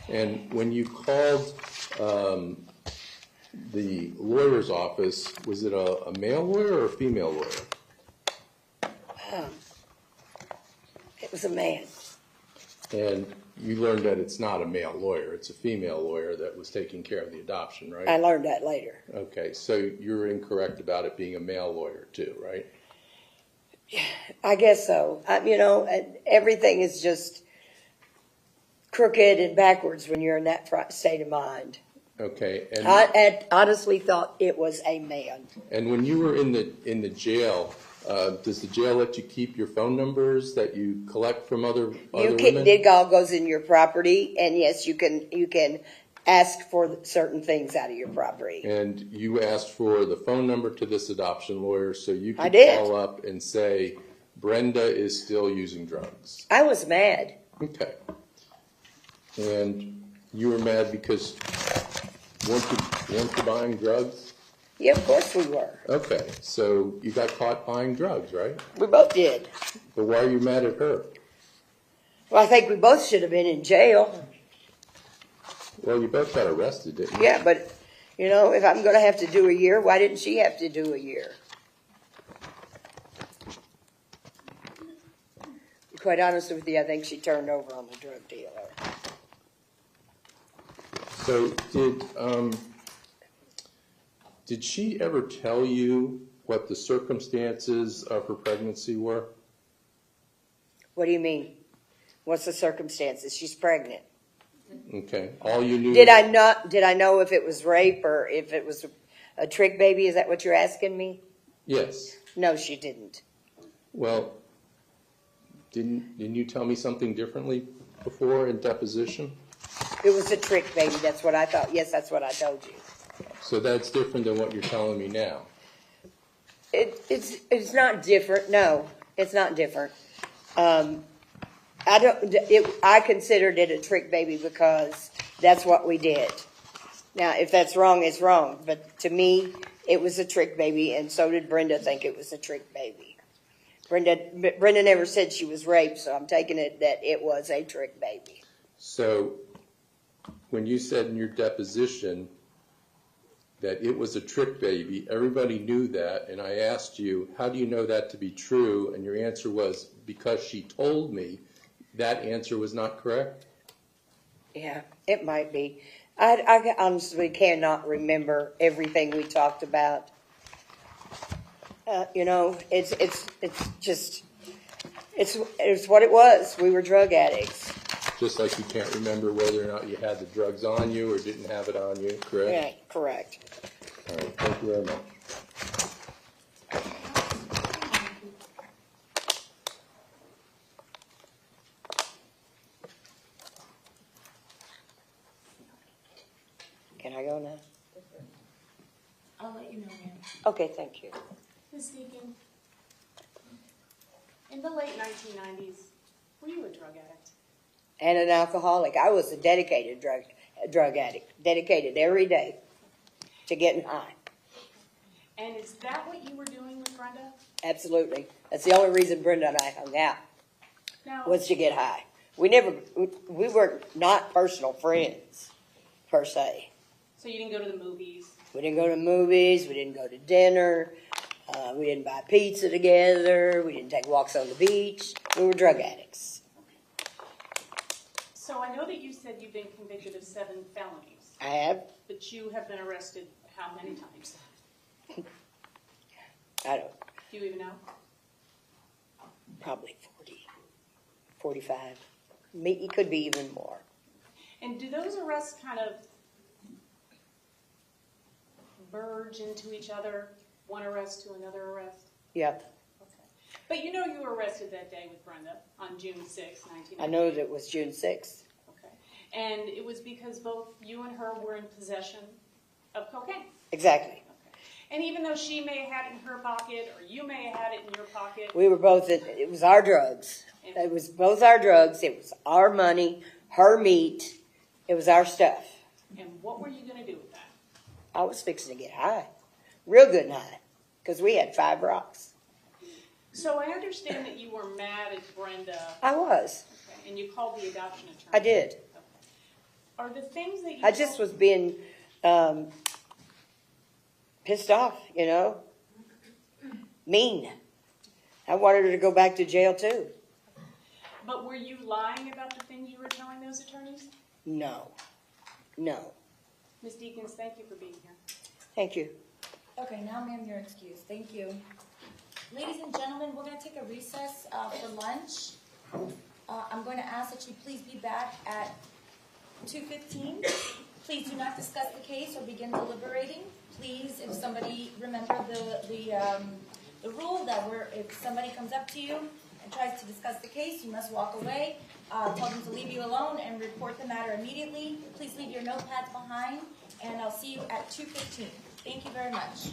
And when you called the lawyer's office, was it a male lawyer or a female lawyer? It was a man. And you learned that it's not a male lawyer, it's a female lawyer that was taking care of the adoption, right? I learned that later. Okay, so you're incorrect about it being a male lawyer too, right? I guess so. Everything is just crooked and backwards when you're in that state of mind. Okay, and I honestly thought it was a man. and when you were in the jail, does the jail let you keep your phone numbers that you collect from other women? It all goes in your property, and yes, you can ask for certain things out of your property. And you asked for the phone number to this adoption lawyer so you I could did. call up and say, Brenda is still using drugs. I was mad. Okay. And you were mad because weren't you buying drugs? Yeah, of course we were. Okay, so you got caught buying drugs, right? We both did. But why are you mad at her? Well, I think we both should have been in jail. Well, you both got arrested, didn't you? Yeah, but, if I'm going to have to do a year, why didn't she have to do a year? Quite honestly with you, I think she turned over on the drug dealer. So did she ever tell you what the circumstances of her pregnancy were? What do you mean? What's the circumstances? She's pregnant. Okay, all you knew. Did I know if it was rape or if it was a trick baby? Is that what you're asking me? Yes. No, she didn't. Well, didn't you tell me something differently before in deposition? It was a trick baby. That's what I thought. Yes, that's what I told you. So that's different than what you're telling me now. It's not different. No, it's not different. I considered it a trick baby because that's what we did. Now, if that's wrong, it's wrong. But to me, it was a trick baby, and so did Brenda think it was a trick baby. Brenda never said she was raped, so I'm taking it that it was a trick baby. So when you said in your deposition that it was a trick baby, everybody knew that, and I asked you, how do you know that to be true? And your answer was, because she told me. That answer was not correct? Yeah, it might be. I honestly cannot remember everything we talked about. It's what it was. We were drug addicts. Just like you can't remember whether or not you had the drugs on you or didn't have it on you, correct? Yeah, correct. All right, thank you very much. Can I go now? I'll let you know, ma'am. Okay, thank you. Ms. Deacon, In the late 1990s, were you a drug addict? And an alcoholic. I was a dedicated drug addict. Dedicated every day to getting high. And is that what you were doing with Brenda? Absolutely. That's the only reason Brenda and I hung out, Now, was to get high. We were not personal friends, per se. so you didn't go to the movies? We didn't go to movies, we didn't go to dinner, we didn't buy pizza together, we didn't take walks on the beach. We were drug addicts. So I know that you said you've been convicted of 7 felonies, I have, but you have been arrested how many times? I don't, Do you even know? probably 40, 45. It could be even more. And do those arrests kind of merge into each other, one arrest to another arrest? Yep. Okay. But you know you were arrested that day with Brenda on June 6, 1998. I know that it was June 6th. Okay. And it was because both you and her were in possession of cocaine. Exactly. Okay. And even though she may have had it in her pocket, or you may have had it in your pocket, We were both, it was our drugs. It was both our drugs. It was our money, her meat. It was our stuff. and what were you gonna do with that? I was fixing to get high, real good and high, because we had 5 rocks. So I understand that you were mad at Brenda, I was. okay, and you called the adoption attorney. I did. Okay. Are the things that you I just was being pissed off, you know, mean. I wanted her to go back to jail too. But were you lying about the things you were telling those attorneys? No, no. Ms. Deacons, thank you for being here. Thank you. Okay, now ma'am, you're excused. Thank you. Ladies and gentlemen, we're gonna take a recess for lunch. I'm going to ask that you please be back at 2:15. Please do not discuss the case or begin deliberating. Please, if somebody, remember the rule that if somebody comes up to you and tries to discuss the case, you must walk away. Tell them to leave you alone and report the matter immediately. Please leave your notepads behind, and I'll see you at 2:15. Thank you very much.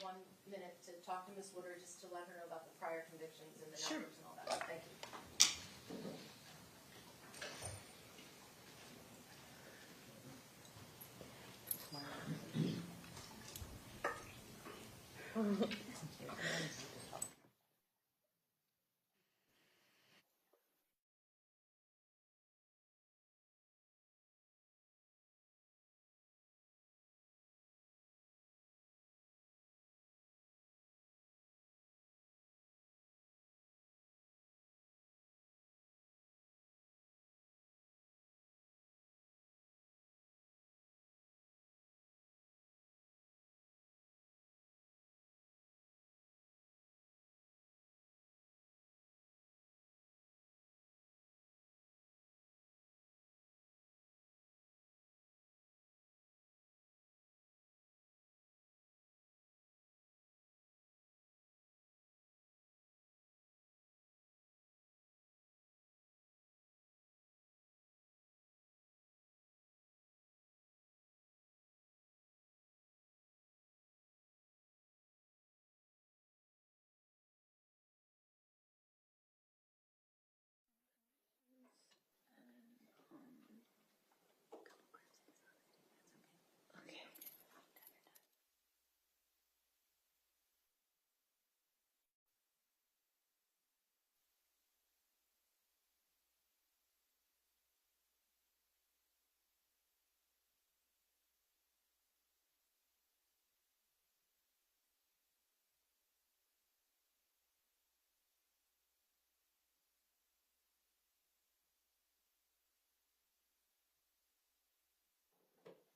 1 minute to talk to Ms. Woodard, just to let her know about the prior convictions and the numbers and all that. Thank you.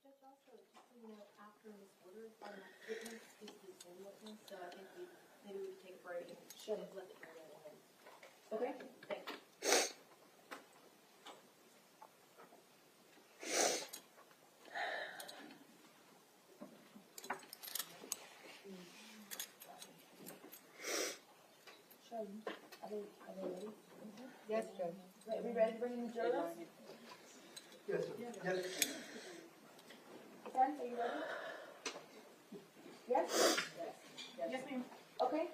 Judge, also, just so you know, after Ms. Woodard, our next witness is the Zoom witness, so I think maybe we take a break and let the jury in. Okay? Thank you. Are they ready? Yes, Judge. Are we ready to bring in the jurors? Yes, sir. Yes. Friends, are you ready? Yes? Yes, ma'am. Okay.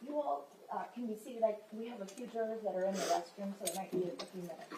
You all can be seated. We have a few jurors that are in the restroom, so it might be a few minutes.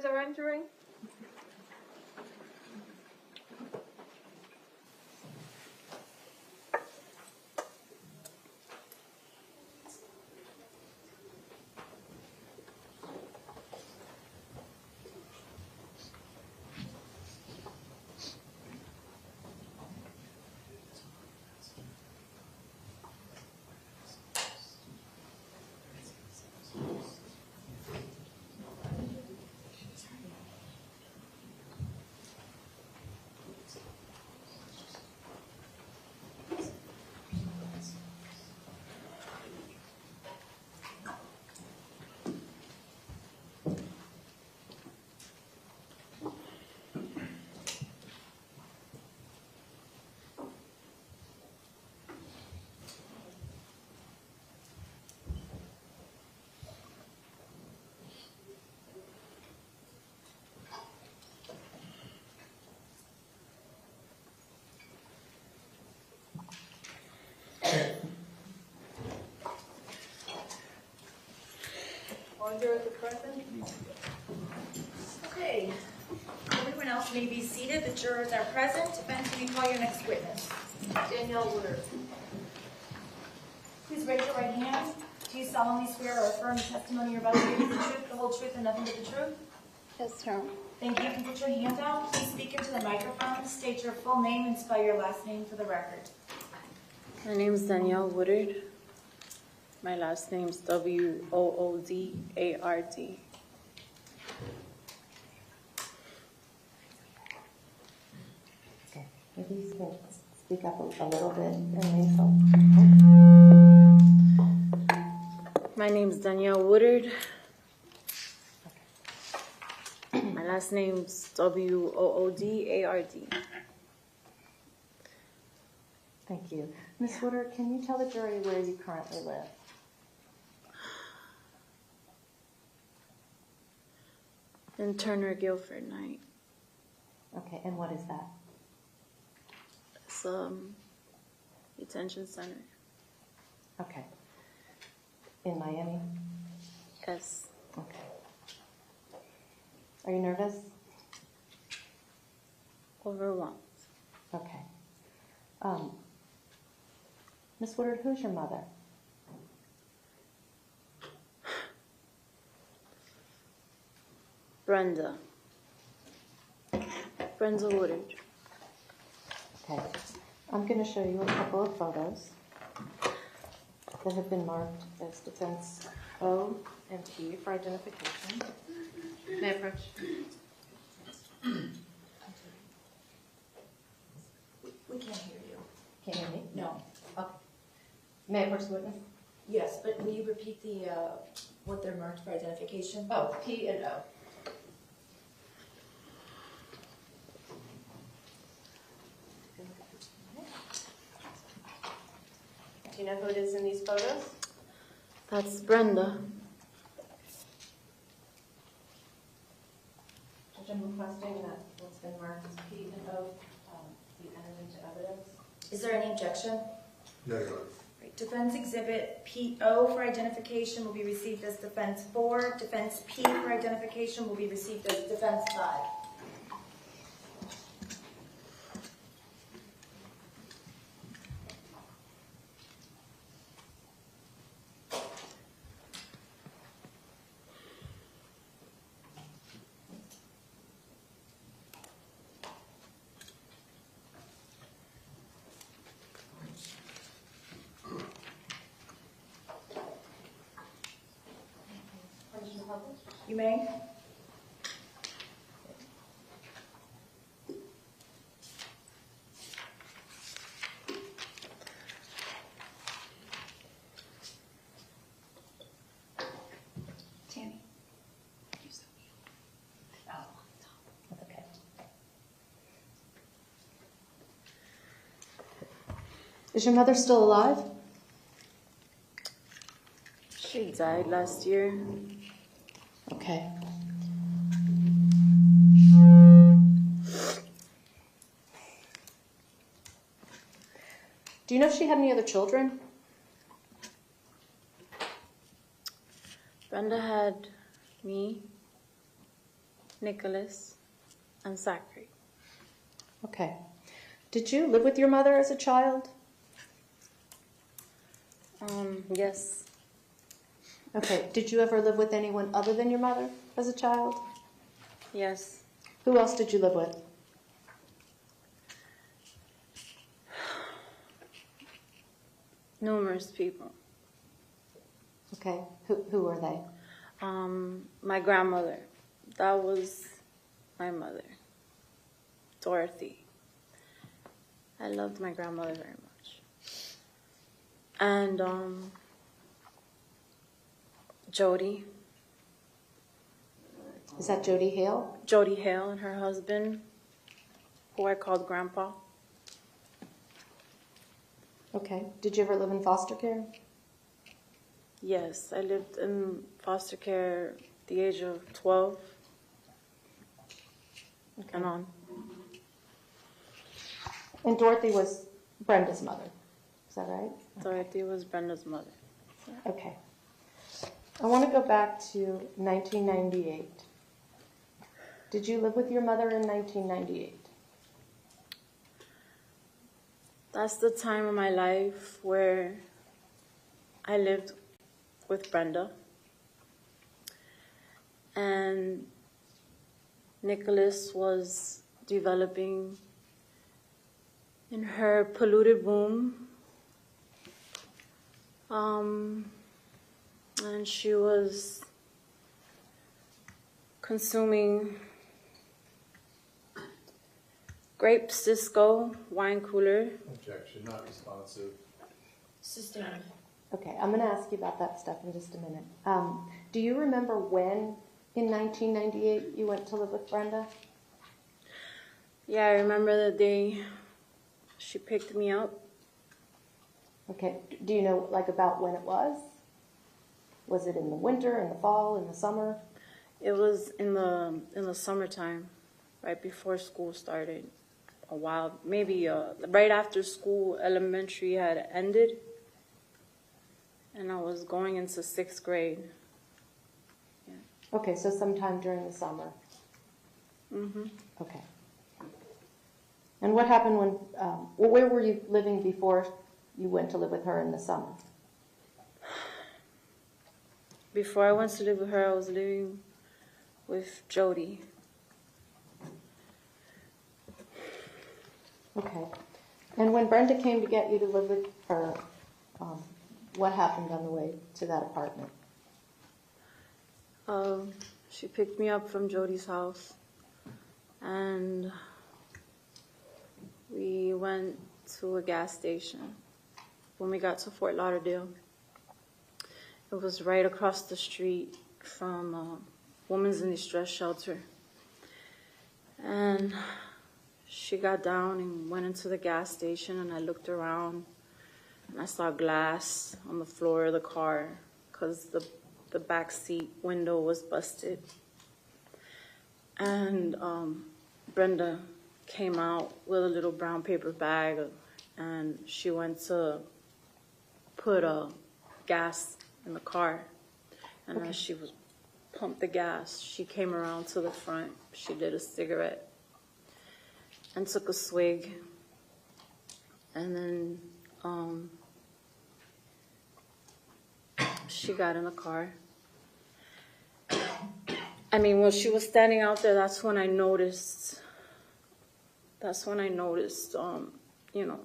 jurors are entering. All jurors are present. Okay. Everyone else may be seated. The jurors are present. Ben, can you call your next witness? Danielle Woodard. Please raise your right hand. Do you solemnly swear or affirm the testimony you're about to give is the truth, the whole truth, and nothing but the truth? Yes, ma'am. Thank you. You can put your hand down. Please speak into the microphone. State your full name and spell your last name for the record. My name is Danielle Woodard. My last name is Woodard. Okay, maybe you can speak up a little bit and maybe My name is Danielle Woodard. My last name is Woodard. Thank you. Ms. Woodard, can you tell the jury where you currently live? In Turner Guilford Night. Okay, and what is that? It's detention center. Okay. In Miami? Yes. Okay. Are you nervous? Overwhelmed. Okay. Ms. Woodard, who's your mother? Brenda Woodard. Okay. I'm going to show you a couple of photos that have been marked as defense O and T for identification. May I approach? We can't hear you. Can't hear me? No. Okay. May I approach the witness? Yes, but will you repeat the what they're marked for identification? Oh, P and O. Do you know who it is in these photos? That's Brenda. Judge, I'm requesting that what's been marked as P and O be entered into evidence. Is there any objection? No, Your Honor. Right. Defense exhibit PO for identification will be received as defense 4. Defense P for identification will be received as defense 5. You may. Tammy. That's okay. Is your mother still alive? She died last year. Okay. Do you know if she had any other children? Brenda had me Nicholas, and Zachary. Okay. Did you live with your mother as a child? Yes. Okay. Did you ever live with anyone other than your mother as a child? Yes. Who else did you live with? Numerous people. Okay. Who are they? My grandmother. That was my mother. Dorothy. I loved my grandmother very much. And Jody. Is that Jody Hale? Jody Hale and her husband, who I called Grandpa. Okay. Did you ever live in foster care? Yes, I lived in foster care at the age of 12 and on. And Dorothy was Brenda's mother. Is that right? Dorothy was Brenda's mother. Okay. I want to go back to 1998. Did you live with your mother in 1998? That's the time of my life where I lived with Brenda. And Nicholas was developing in her polluted womb. And she was consuming grape Cisco wine cooler. Objection, not responsive. Sustained. Okay, I'm going to ask you about that stuff in just a minute. Do you remember when in 1998 you went to live with Brenda? Yeah, I remember the day she picked me up. Okay, do you know like about when it was? Was it in the winter, in the fall, in the summer? It was in the summertime, right before school started. A while, maybe right after school, elementary had ended, and I was going into 6th grade. Yeah. Okay, so sometime during the summer. Mm-hmm. Okay. And what happened when? Where were you living before you went to live with her in the summer? Before I went to live with her, I was living with Jody. Okay. And when Brenda came to get you to live with her, what happened on the way to that apartment? She picked me up from Jody's house, and we went to a gas station. When we got to Fort Lauderdale, it was right across the street from Women's in Distress Shelter. And she got down and went into the gas station, and I looked around, and I saw glass on the floor of the car because the back seat window was busted. And Brenda came out with a little brown paper bag, and she went to put gas in the car. And as she was pumped the gas, she came around to the front. She lit a cigarette and took a swig, and then she got in the car. I mean, when she was standing out there, that's when I noticed, you know,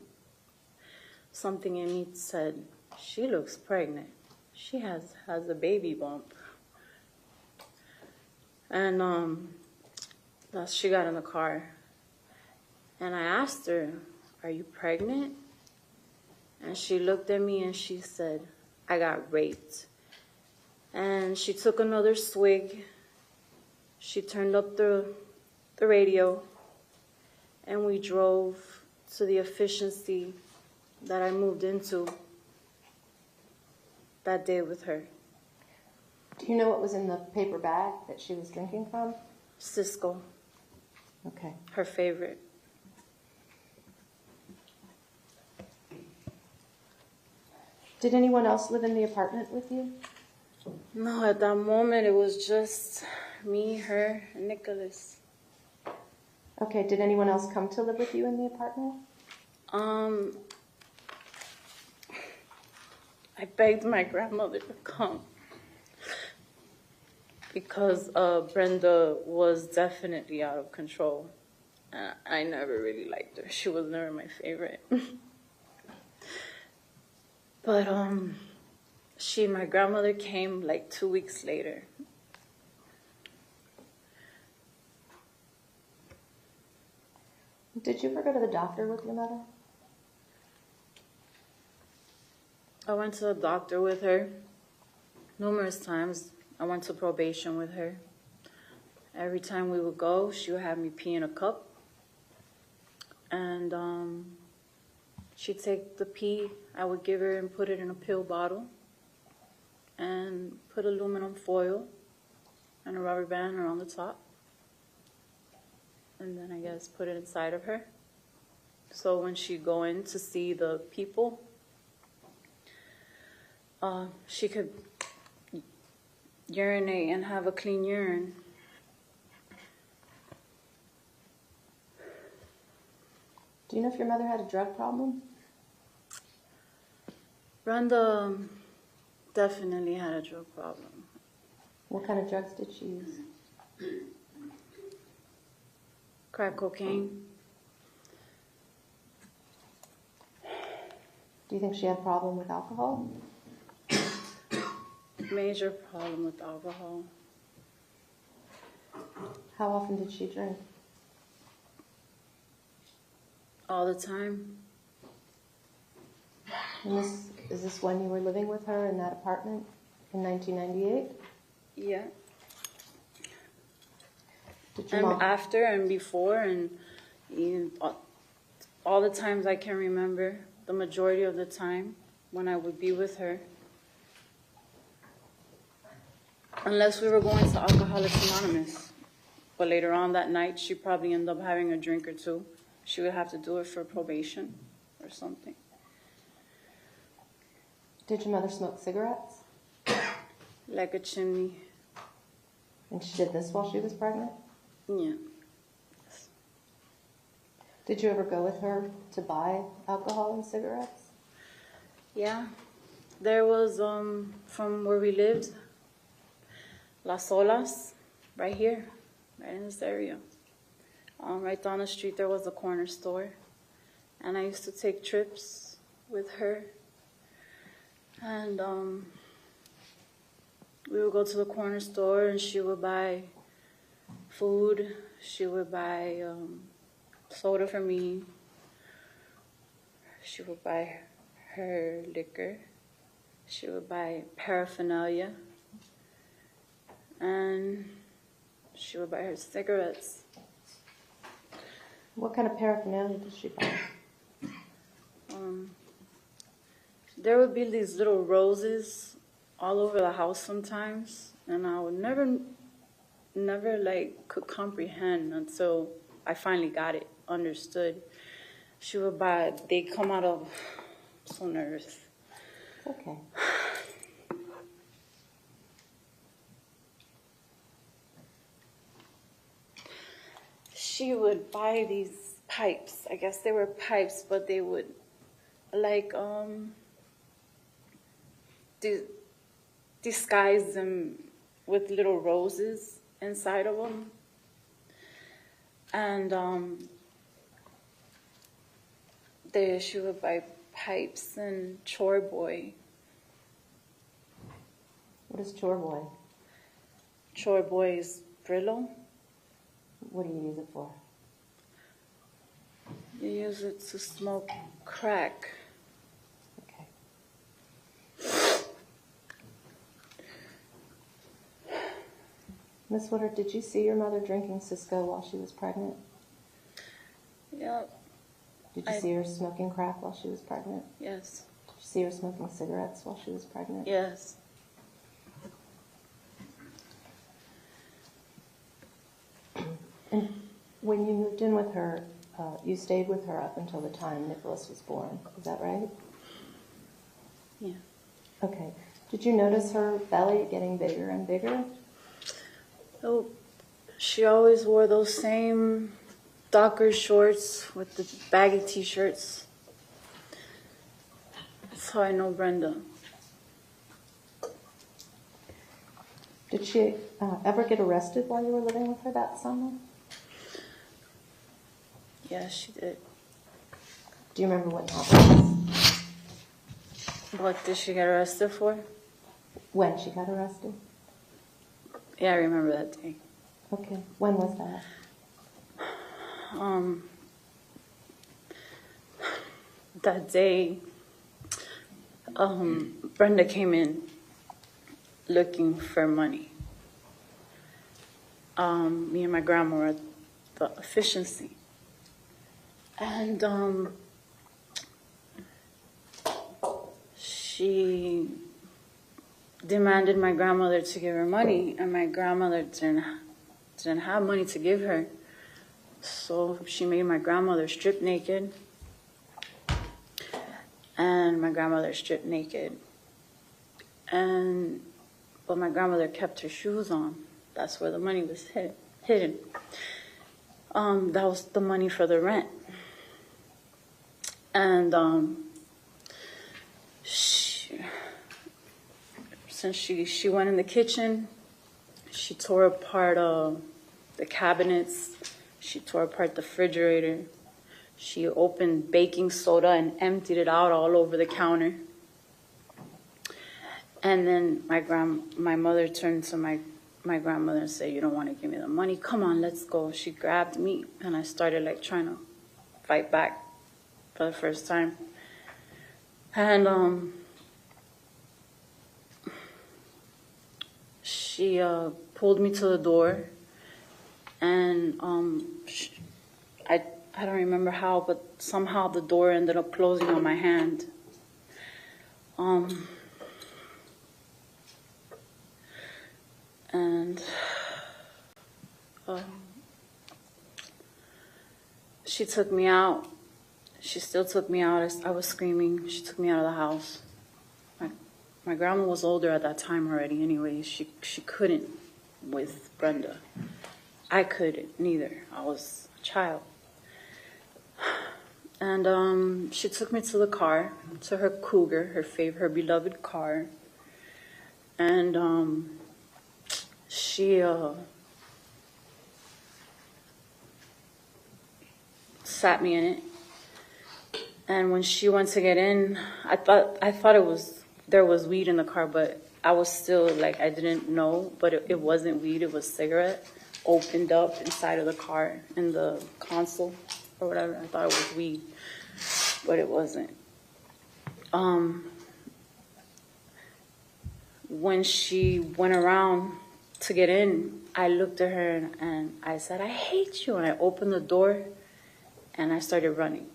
something in me said, she looks pregnant. She has a baby bump. And she got in the car. And I asked her, are you pregnant? And she looked at me and she said, I got raped. And she took another swig. She turned up the radio, and we drove to the efficiency that I moved into that day with her. Do you know what was in the paper bag that she was drinking from? Cisco. Okay. Her favorite. Did anyone else live in the apartment with you? No, at that moment it was just Me, her, and Nicholas. Okay, did anyone else come to live with you in the apartment? I begged my grandmother to come because Brenda was definitely out of control. I never really liked her. She was never my favorite. But my grandmother came like 2 weeks later. Did you ever go to the doctor with your mother? I went to the doctor with her numerous times. I went to probation with her. Every time we would go, she would have me pee in a cup. And she'd take the pee I would give her and put it in a pill bottle and put aluminum foil and a rubber band around the top. And then I guess put it inside of her. So when she'd go in to see the people, she could urinate and have a clean urine. Do you know if your mother had a drug problem? Brenda definitely had a drug problem. What kind of drugs did she use? Crack cocaine. Do you think she had a problem with alcohol? Major problem with alcohol. How often did she drink? All the time. And is this when you were living with her in that apartment in 1998? Yeah. Did your And mom... after and before and all the times I can remember, the majority of the time when I would be with her. Unless we were going to Alcoholics Anonymous. But later on that night, she'd probably end up having a drink or two. She would have to do it for probation or something. Did your mother smoke cigarettes? Like a chimney. And she did this while she was pregnant? Yeah. Did you ever go with her to buy alcohol and cigarettes? Yeah. There was, from where we lived, Las Olas, right here, right in this area. Right down the street there was a corner store. And I used to take trips with her. And we would go to the corner store and she would buy food. She would buy soda for me. She would buy her liquor. She would buy paraphernalia. And she would buy her cigarettes. What kind of paraphernalia did she buy? There would be these little roses all over the house sometimes, and I would never like could comprehend until I finally got it, understood. She would buy, they come out of, I'm so nervous. Okay. She would buy these pipes. I guess they were pipes, but they would like disguise them with little roses inside of them. And she would buy pipes and chore boy. What is chore boy? Chore boy is Brillo. What do you use it for? You use it to smoke crack. Okay. Miss Woodard, did you see your mother drinking Cisco while she was pregnant? Yeah. Did you see her smoking crack while she was pregnant? Yes. Did you see her smoking cigarettes while she was pregnant? Yes. And when you moved in with her, you stayed with her up until the time Nicholas was born. Is that right? Yeah. Okay. Did you notice her belly getting bigger and bigger? Oh, she always wore those same Docker shorts with the baggy t-shirts. That's how I know Brenda. Did she ever get arrested while you were living with her that summer? Yeah, she did. Do you remember what happened? What did she get arrested for? When she got arrested? Yeah, I remember that day. Okay. When was that? That day, Brenda came in looking for money. Me and my grandma were at the efficiency. And she demanded my grandmother to give her money, and my grandmother didn't have money to give her. So she made my grandmother strip naked, and my grandmother stripped naked. But my grandmother kept her shoes on. That's where the money was hidden. That was the money for the rent. And since she went in the kitchen, she tore apart the cabinets. She tore apart the refrigerator. She opened baking soda and emptied it out all over the counter. And then my mother turned to my grandmother and said, "You don't want to give me the money? Come on, let's go." She grabbed me, and I started like trying to fight back for the first time. And she pulled me to the door, and I don't remember how, but somehow the door ended up closing on my hand. She took me out. She still took me out. I was screaming. She took me out of the house. My grandma was older at that time already anyway. She couldn't with Brenda. I couldn't neither. I was a child. And she took me to the car, to her Cougar, her beloved car. And she sat me in it. And when she went to get in, I thought there was weed in the car, but I was still like, I didn't know, but it wasn't weed, it was cigarette opened up inside of the car in the console or whatever. I thought it was weed, but it wasn't. When she went around to get in, I looked at her and I said, "I hate you." And I opened the door and I started running.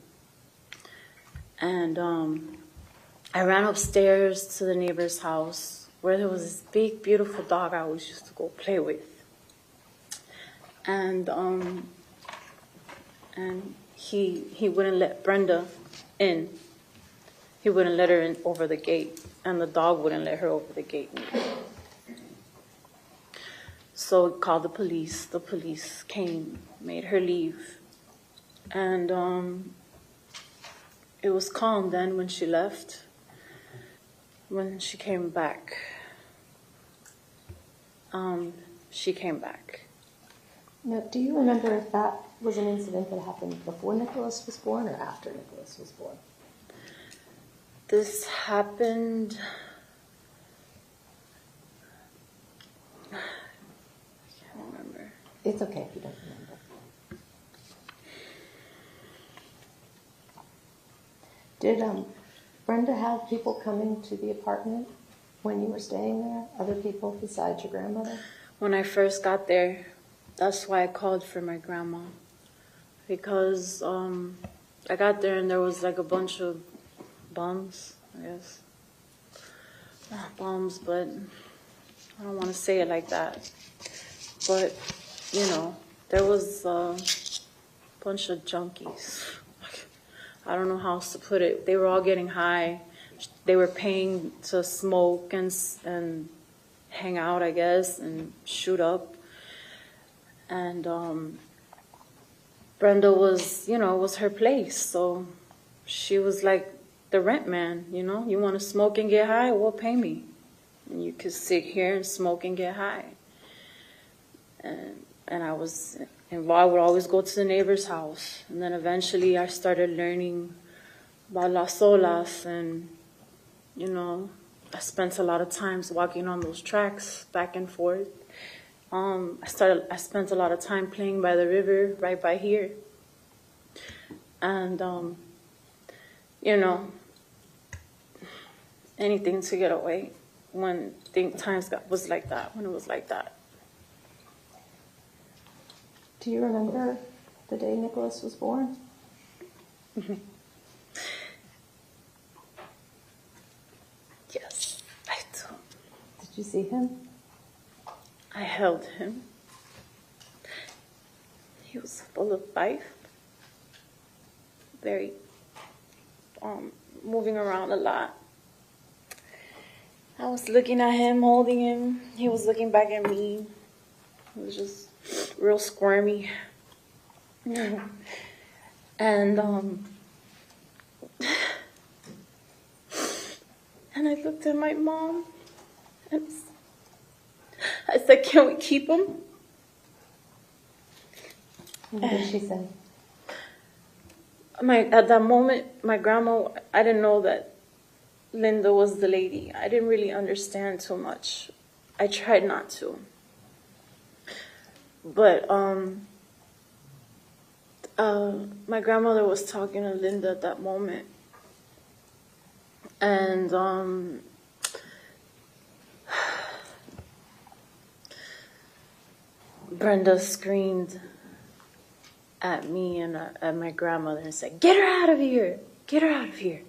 And I ran upstairs to the neighbor's house where there was this big, beautiful dog I always used to go play with. And he wouldn't let Brenda in. He wouldn't let her in over the gate, and the dog wouldn't let her over the gate. So we called the police. The police came, made her leave. And it was calm then when she left. When she came back, she came back. Now, do you remember if that was an incident that happened before Nicholas was born or after Nicholas was born? This happened... I can't remember. It's okay if you don't remember. Did Brenda have people coming to the apartment when you were staying there? Other people besides your grandmother? When I first got there, that's why I called for my grandma. Because I got there and there was like a bunch of bums, I guess. Not bums, but I don't want to say it like that. But, you know, there was a bunch of junkies. I don't know how else to put it. They were all getting high. They were paying to smoke and hang out, I guess, and shoot up. And Brenda was, was her place. So she was like the rent man, You want to smoke and get high? Well, pay me. And you could sit here and smoke and get high. And I was involved. I would always go to the neighbor's house. And then eventually I started learning about las olas. And, I spent a lot of times walking on those tracks back and forth. I spent a lot of time playing by the river right by here. And, anything to get away when was like that, when it was like that. Do you remember the day Nicholas was born? Yes, I do. Did you see him? I held him. He was full of life. Very, moving around a lot. I was looking at him, holding him. He was looking back at me. It was just real squirmy. And, and I looked at my mom and I said, "Can we keep him?" What did she say? At that moment, my grandma, I didn't know that Linda was the lady. I didn't really understand too much. I tried not to. But my grandmother was talking to Linda at that moment. And Brenda screamed at me and at my grandmother and said, "Get her out of here! Get her out of here!"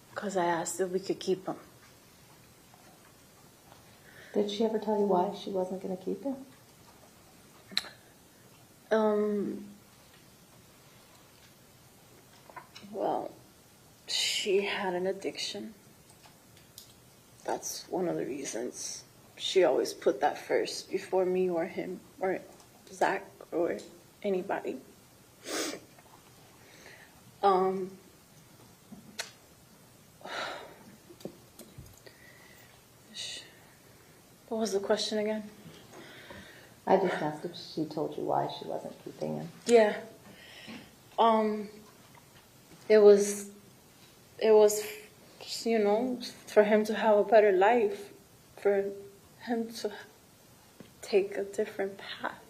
Because I asked if we could keep him. Did she ever tell you why she wasn't going to keep him? Well, she had an addiction. That's one of the reasons. She always put that first before me or him or Zach or anybody. What was the question again? I just asked if she told you why she wasn't keeping him. Yeah. It was, for him to have a better life, for him to take a different path.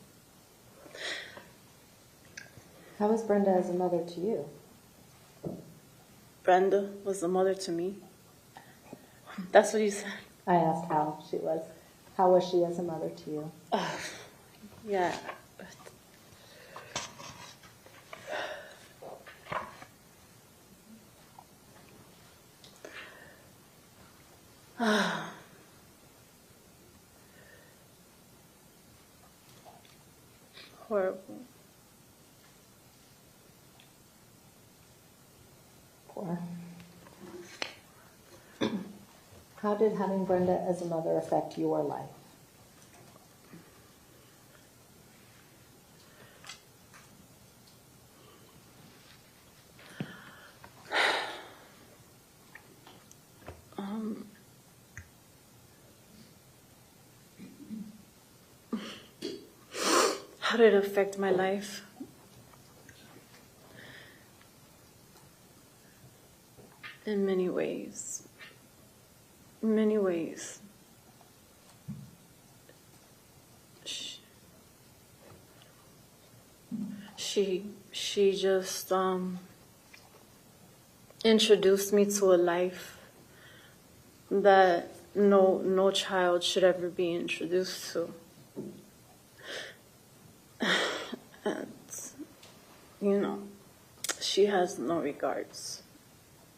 How was Brenda as a mother to you? Brenda was a mother to me. That's what you said. I asked how she was. How was she as a mother to you? Yeah. Horrible. Poor. How did having Brenda as a mother affect your life? How did it affect my life? In many ways. In many ways. She just introduced me to a life that no child should ever be introduced to. And, she has no regards,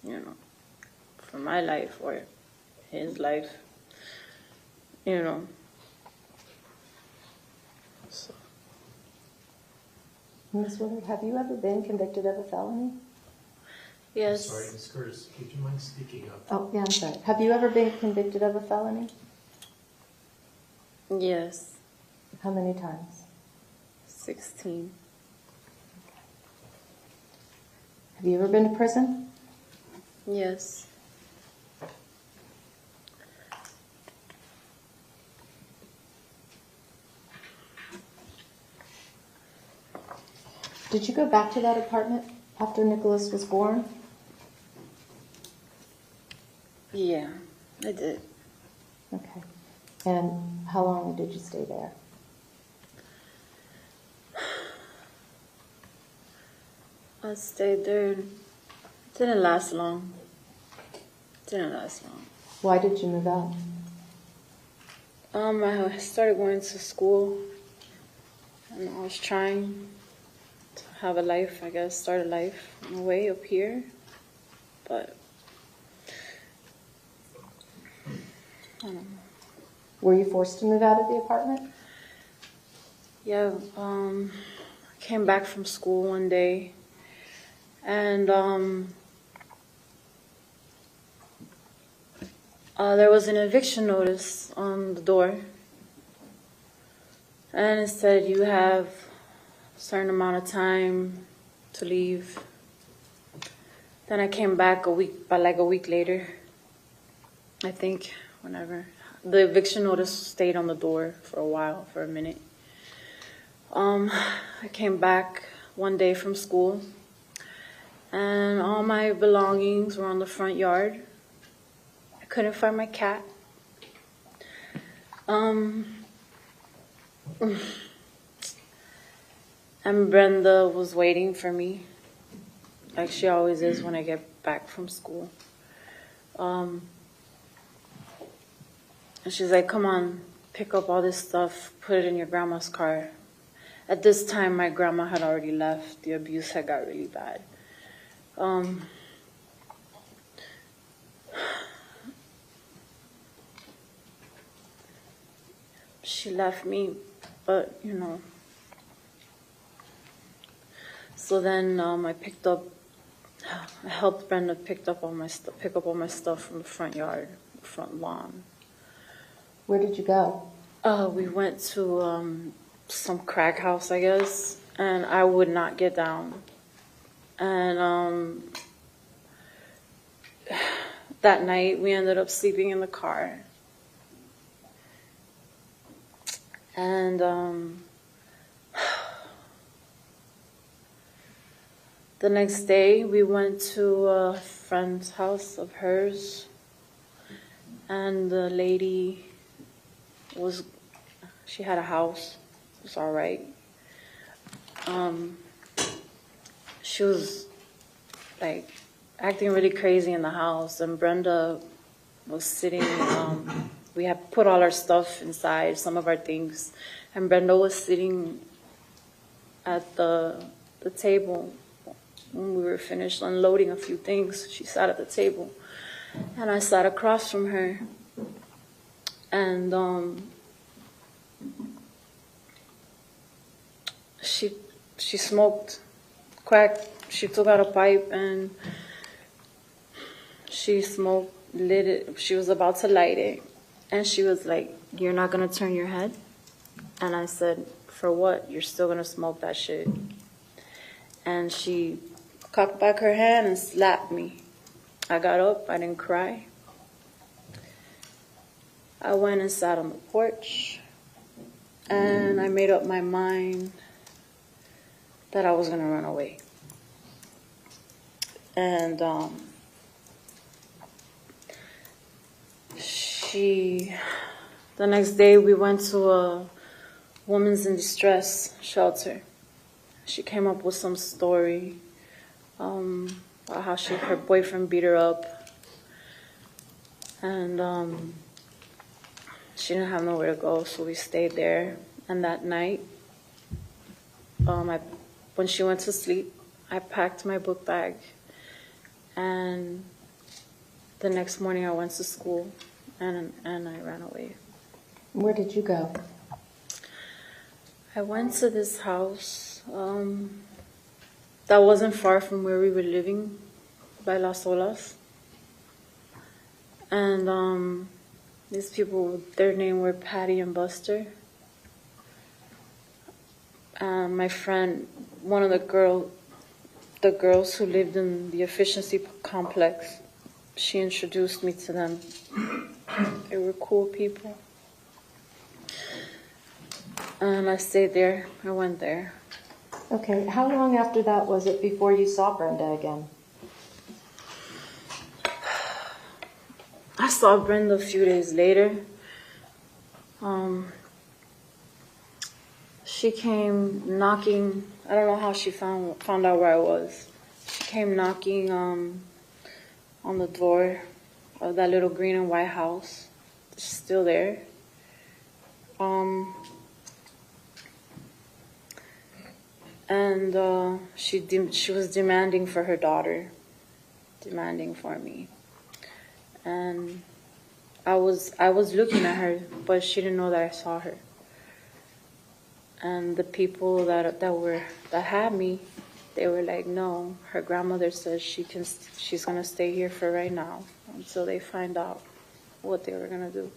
for my life or his life, So. Ms. Woodard, have you ever been convicted of a felony? Yes. Sorry, Ms. Curtis, would you mind speaking up? Oh, yeah, I'm sorry. Have you ever been convicted of a felony? Yes. How many times? 16. Have you ever been to prison? Yes. Did you go back to that apartment after Nicholas was born? Yeah, I did. Okay. And how long did you stay there? I stayed there. It didn't last long. Why did you move out? I started going to school, and I was trying to have a life, I guess, start a life in a way up here, but I don't know. Were you forced to move out of the apartment? Yeah, I came back from school one day, and there was an eviction notice on the door, and it said you have a certain amount of time to leave. Then I came back a week later, I think, whenever. The eviction notice stayed on the door for a while, for a minute. I came back one day from school, and all my belongings were on the front yard. I couldn't find my cat. And Brenda was waiting for me, like she always is when I get back from school. And she's like, come on, pick up all this stuff, put it in your grandma's car. At this time, my grandma had already left. The abuse had got really bad. She left me, but, you know. So then I helped Brenda pick up all my stuff from the front yard, the front lawn. Where did you go? We went to some crack house, I guess, and I would not get down. And that night we ended up sleeping in the car. And the next day we went to a friend's house of hers, and the lady she had a house. It was all right. She was like acting really crazy in the house, and Brenda was sitting, we had put all our stuff inside, some of our things, and Brenda was sitting at the table when we were finished unloading a few things. She sat at the table, and I sat across from her, and she smoked crack. She took out a pipe and she lit it. She was about to light it, and she was like, "You're not gonna turn your head?" And I said, "For what? You're still gonna smoke that shit." And she cocked back her hand and slapped me. I got up. I didn't cry. I went and sat on the porch, and I made up my mind that I was going to run away. And the next day we went to a women's in distress shelter. She came up with some story about how her boyfriend beat her up, and she didn't have nowhere to go, so we stayed there. And that night, when she went to sleep, I packed my book bag, and the next morning I went to school, and I ran away. Where did you go? I went to this house that wasn't far from where we were living, by Las Olas. And these people, their name were Patty and Buster. My friend, one of the girls who lived in the efficiency complex, she introduced me to them. They were cool people. And I stayed there. I went there. Okay, how long after that was it before you saw Brenda again? I saw Brenda a few days later. She came knocking. I don't know how she found out where I was. She came knocking on the door of that little green and white house. It's still there. And she was demanding for her daughter, demanding for me. And I was looking at her, but she didn't know that I saw her. And the people that had me, they were like, no, her grandmother says she's gonna stay here for right now until they find out what they were gonna do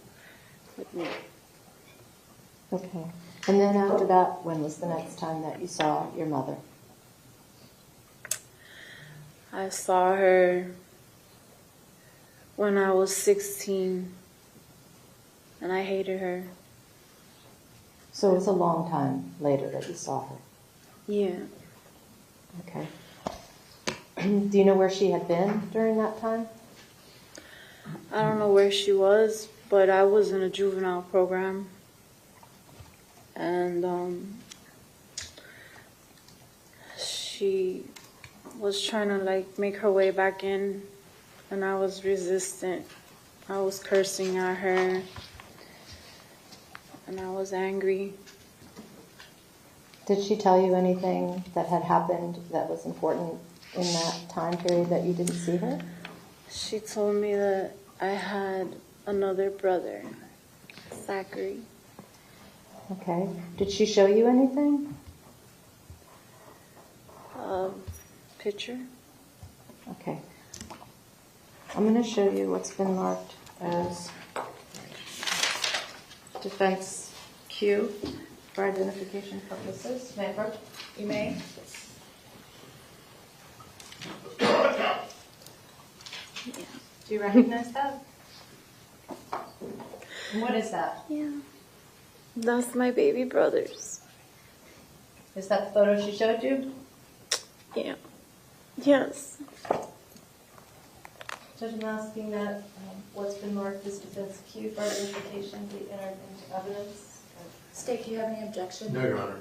with me. Okay. And then after that, when was the next time that you saw your mother? I saw her when I was 16, and I hated her. So it was a long time later that you saw her? Yeah. Okay. Do you know where she had been during that time? I don't know where she was, but I was in a juvenile program. And she was trying to make her way back in, and I was resistant. I was cursing at her, and I was angry. Did she tell you anything that had happened that was important in that time period that you didn't see her? She told me that I had another brother, Zachary. Okay. Did she show you anything? Picture. Okay. I'm going to show you what's been marked as defense Q for identification purposes. May I approach? You may. Do you recognize that? What is that? Yeah. That's my baby brothers. Is that the photo she showed you? Yeah. Yes. Judge, I'm asking that what's been marked as defense Q for identification be entered into evidence. State, do you have any objection? No, Your Honor.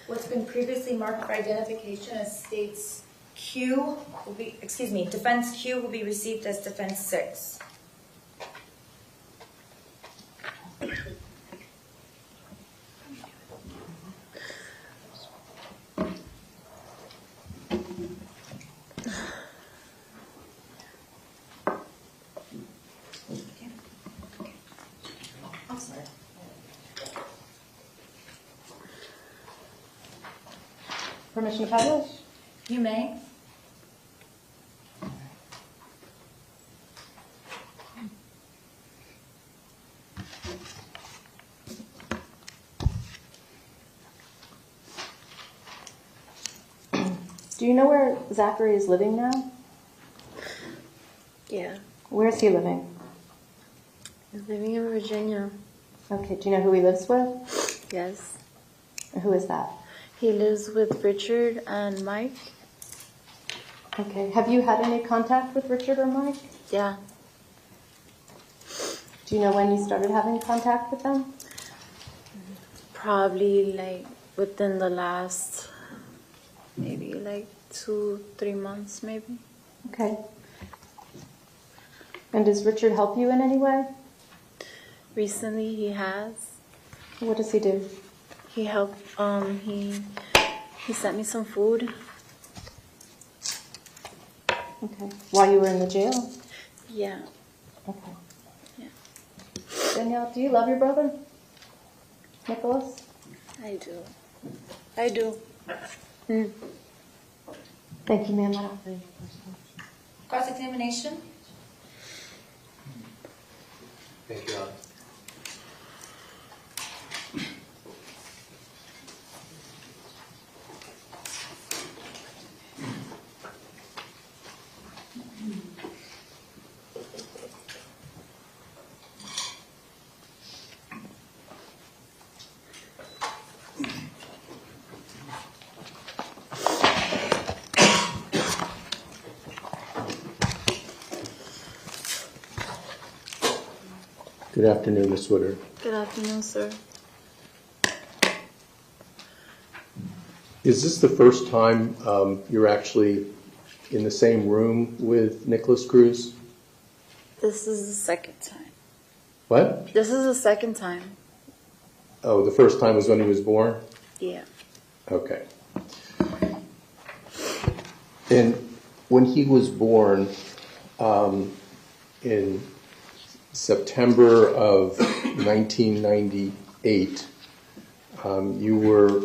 What's been previously marked for identification as states Q will be, defense Q will be received as defense 6. Permission to publish? You may. Do you know where Zachary is living now? Yeah. Where is he living? He's living in Virginia. Okay. Do you know who he lives with? Yes. And who is that? He lives with Richard and Mike. Okay. Have you had any contact with Richard or Mike? Yeah. Do you know when you started having contact with them? Probably within the last maybe 2-3 months maybe. Okay. And does Richard help you in any way? Recently he has. What does he do? He helped, he sent me some food. Okay. While you were in the jail? Yeah. Okay. Yeah. Danielle, do you love your brother? Nicholas? I do. I do. Thank you, ma'am. Cross-examination? Thank you, Your Honor. Good afternoon, Ms. Woodard. Good afternoon, sir. Is this the first time you're actually in the same room with Nicholas Cruz? This is the second time. What? This is the second time. Oh, the first time was when he was born? Yeah. Okay. And when he was born in September of 1998, you were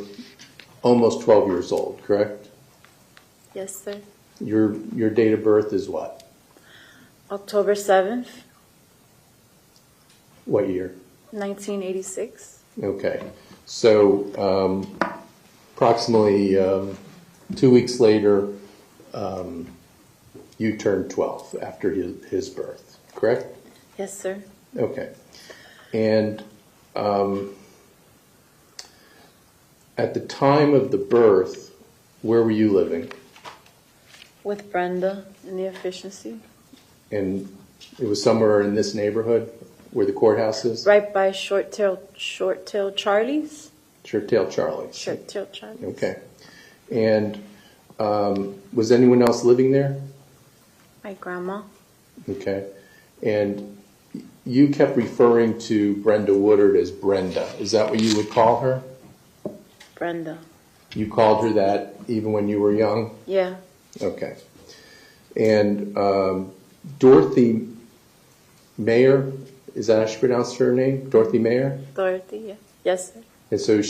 almost 12 years old, correct? Yes, sir. Your date of birth is what? October 7th, What year? 1986. Okay. So approximately 2 weeks later, you turned 12 after his birth, correct? Yes, sir. Okay. And at the time of the birth, where were you living? With Brenda in the efficiency. And it was somewhere in this neighborhood where the courthouse is? Right by Short Tail Charlie's. Short-tailed Charlie's. Short-tailed Charlie's. Okay. And was anyone else living there? My grandma. Okay. And you kept referring to Brenda Woodard as Brenda. Is that what you would call her? Brenda. You called her that even when you were young? Yeah. Okay. And Dorothy Mayer, is that how she pronounced her name? Dorothy Mayer? Dorothy, yeah. Yes, sir. And so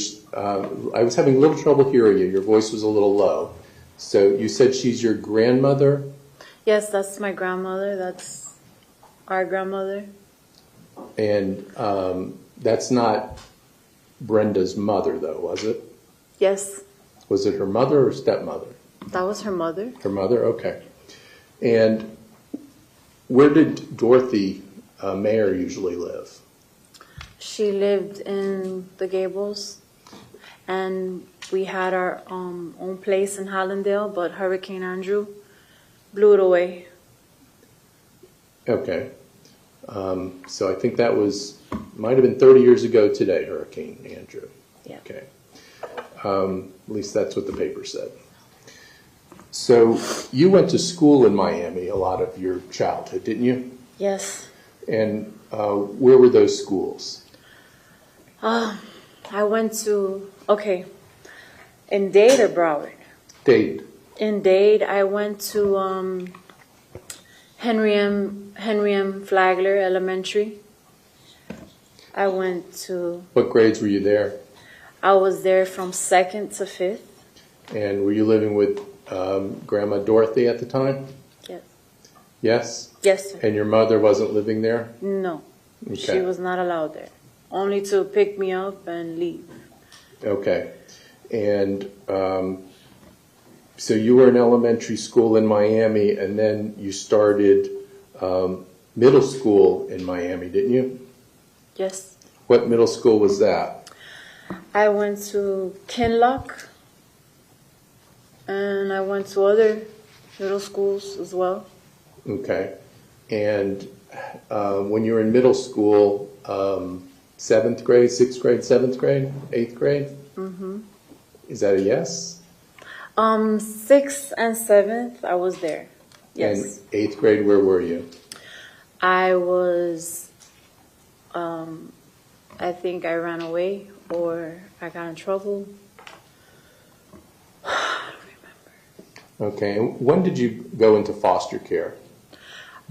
I was having a little trouble hearing you. Your voice was a little low. So you said she's your grandmother? Yes, that's my grandmother. That's our grandmother. And that's not Brenda's mother, though, was it? Yes, Was it her mother or stepmother? that was her mother. Her mother? Okay. And where did Dorothy Mayer usually live? She lived in the Gables, and we had our own place in Hallandale, but Hurricane Andrew blew it away. Okay. So I think that might have been 30 years ago today, Hurricane Andrew. Yeah. Okay. At least that's what the paper said. So you went to school in Miami a lot of your childhood, didn't you? Yes. And where were those schools? I went to, in Dade or Broward? Dade. In Dade, I went to Henry M. Flagler Elementary. I went to... What grades were you there? I was there from 2nd to 5th. And were you living with Grandma Dorothy at the time? Yes. Yes? Yes, sir. And your mother wasn't living there? No. Okay. She was not allowed there. Only to pick me up and leave. Okay. And so you were in elementary school in Miami, and then you started middle school in Miami, didn't you? Yes. What middle school was that? I went to Kinloch, and I went to other middle schools as well. Okay. And when you were in middle school, 7th grade, 6th grade, 7th grade, 8th grade? Mm-hmm. Is that a yes? 6th and 7th, I was there. Yes. And 8th grade, where were you? I was, I think I ran away or I got in trouble. Okay. And when did you go into foster care?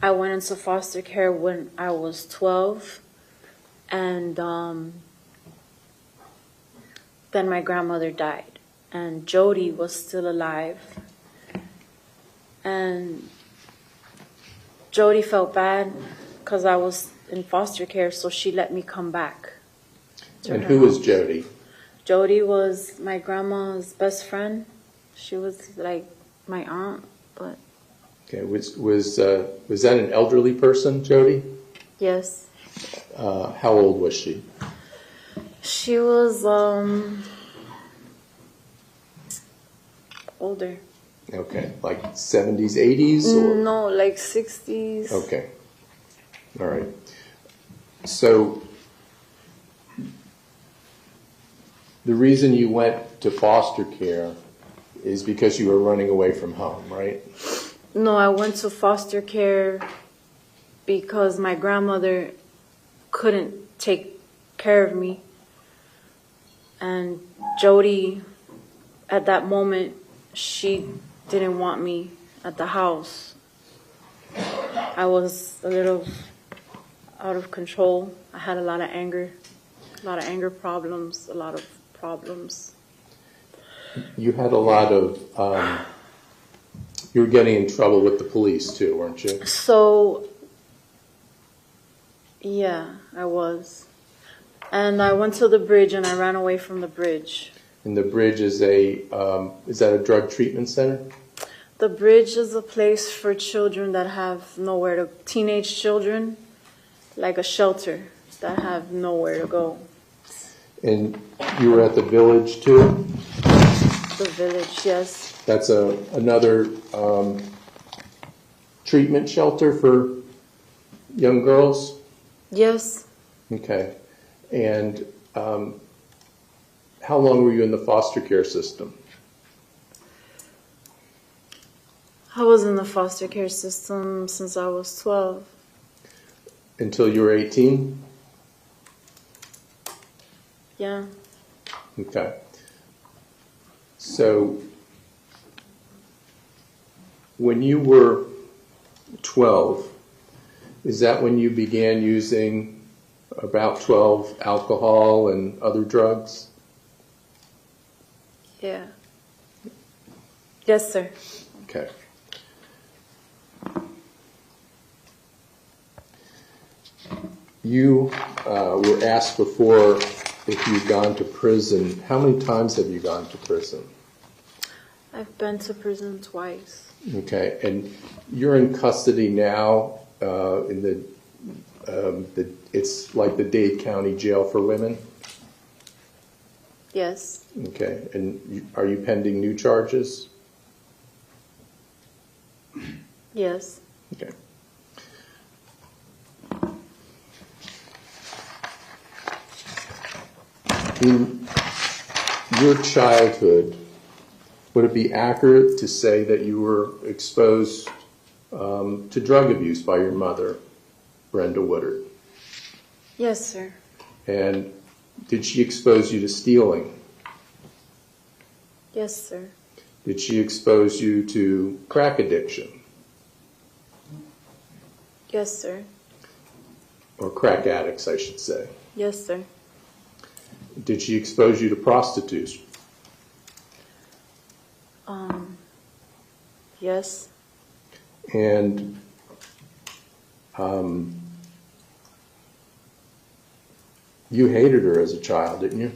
I went into foster care when I was 12, and then my grandmother died, and Jody was still alive, and Jody felt bad because I was in foster care, so she let me come back. And who was Jody? Jody was my grandma's best friend. She was like my aunt, but... Okay, was that an elderly person, Jody? Yes. How old was she? She was older. Okay, like 70s, 80s? Or? No, like 60s. Okay, all right. So the reason you went to foster care is because you were running away from home, right? No, I went to foster care because my grandmother couldn't take care of me. And Jody, at that moment, she didn't want me at the house. I was a little out of control. I had a lot of anger problems, a lot of problems. You had a lot of, you were getting in trouble with the police too, weren't you? So, yeah, I was. And I went to the bridge and I ran away from the bridge. And the bridge is is that a drug treatment center? The bridge is a place for children that have nowhere to, teenage children, like a shelter that have nowhere to go. And you were at the village too? The village, yes. That's another treatment shelter for young girls? Yes. Okay. And how long were you in the foster care system? I was in the foster care system since I was 12. Until you were 18? Yeah. Okay. So when you were 12, is that when you began using about 12 alcohol and other drugs? Yeah. Yes, sir. Okay. You were asked before if you've gone to prison. How many times have you gone to prison? I've been to prison twice. Okay, and you're in custody now in it's like the Dade County Jail for Women? Yes. Okay, and are you pending new charges? Yes. Okay. In your childhood, would it be accurate to say that you were exposed to drug abuse by your mother, Brenda Woodard? Yes, sir. And did she expose you to stealing? Yes, sir. Did she expose you to crack addiction? Yes, sir. Or crack addicts, I should say. Yes, sir. Did she expose you to prostitution? Yes. And you hated her as a child, didn't you?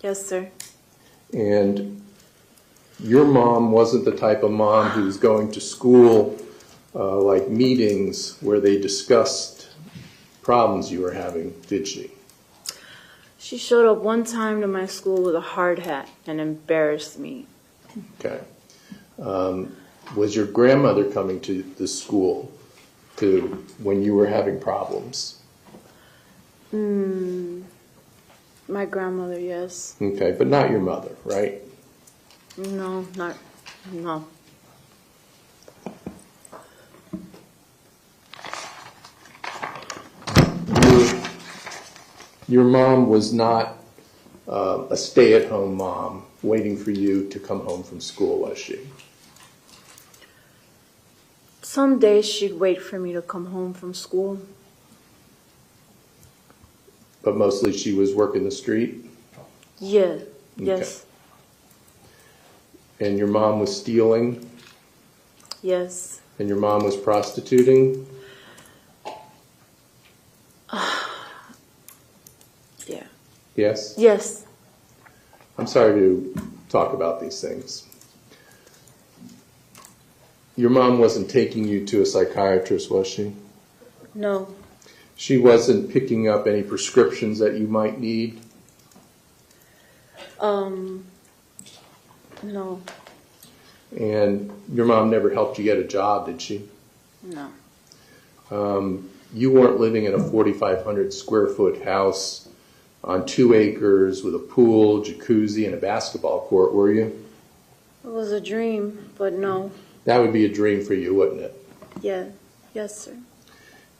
Yes, sir. And your mom wasn't the type of mom who's going to school like meetings where they discussed problems you were having, did she? She showed up one time to my school with a hard hat and embarrassed me. Okay. Was your grandmother coming to the school when you were having problems? My grandmother, yes. Okay, but not your mother, right? No. Your mom was not a stay-at-home mom waiting for you to come home from school, was she? Some days she'd wait for me to come home from school. But mostly she was working the street? Yeah, yes. And your mom was stealing? Yes. And your mom was prostituting? Yeah. Yes? Yes. I'm sorry to talk about these things. Your mom wasn't taking you to a psychiatrist, was she? No. She wasn't picking up any prescriptions that you might need? No. And your mom never helped you get a job, did she? No. you weren't living in a 4,500 square foot house on 2 acres with a pool, jacuzzi, and a basketball court, were you? It was a dream, but no. That would be a dream for you, wouldn't it? Yeah. Yes, sir.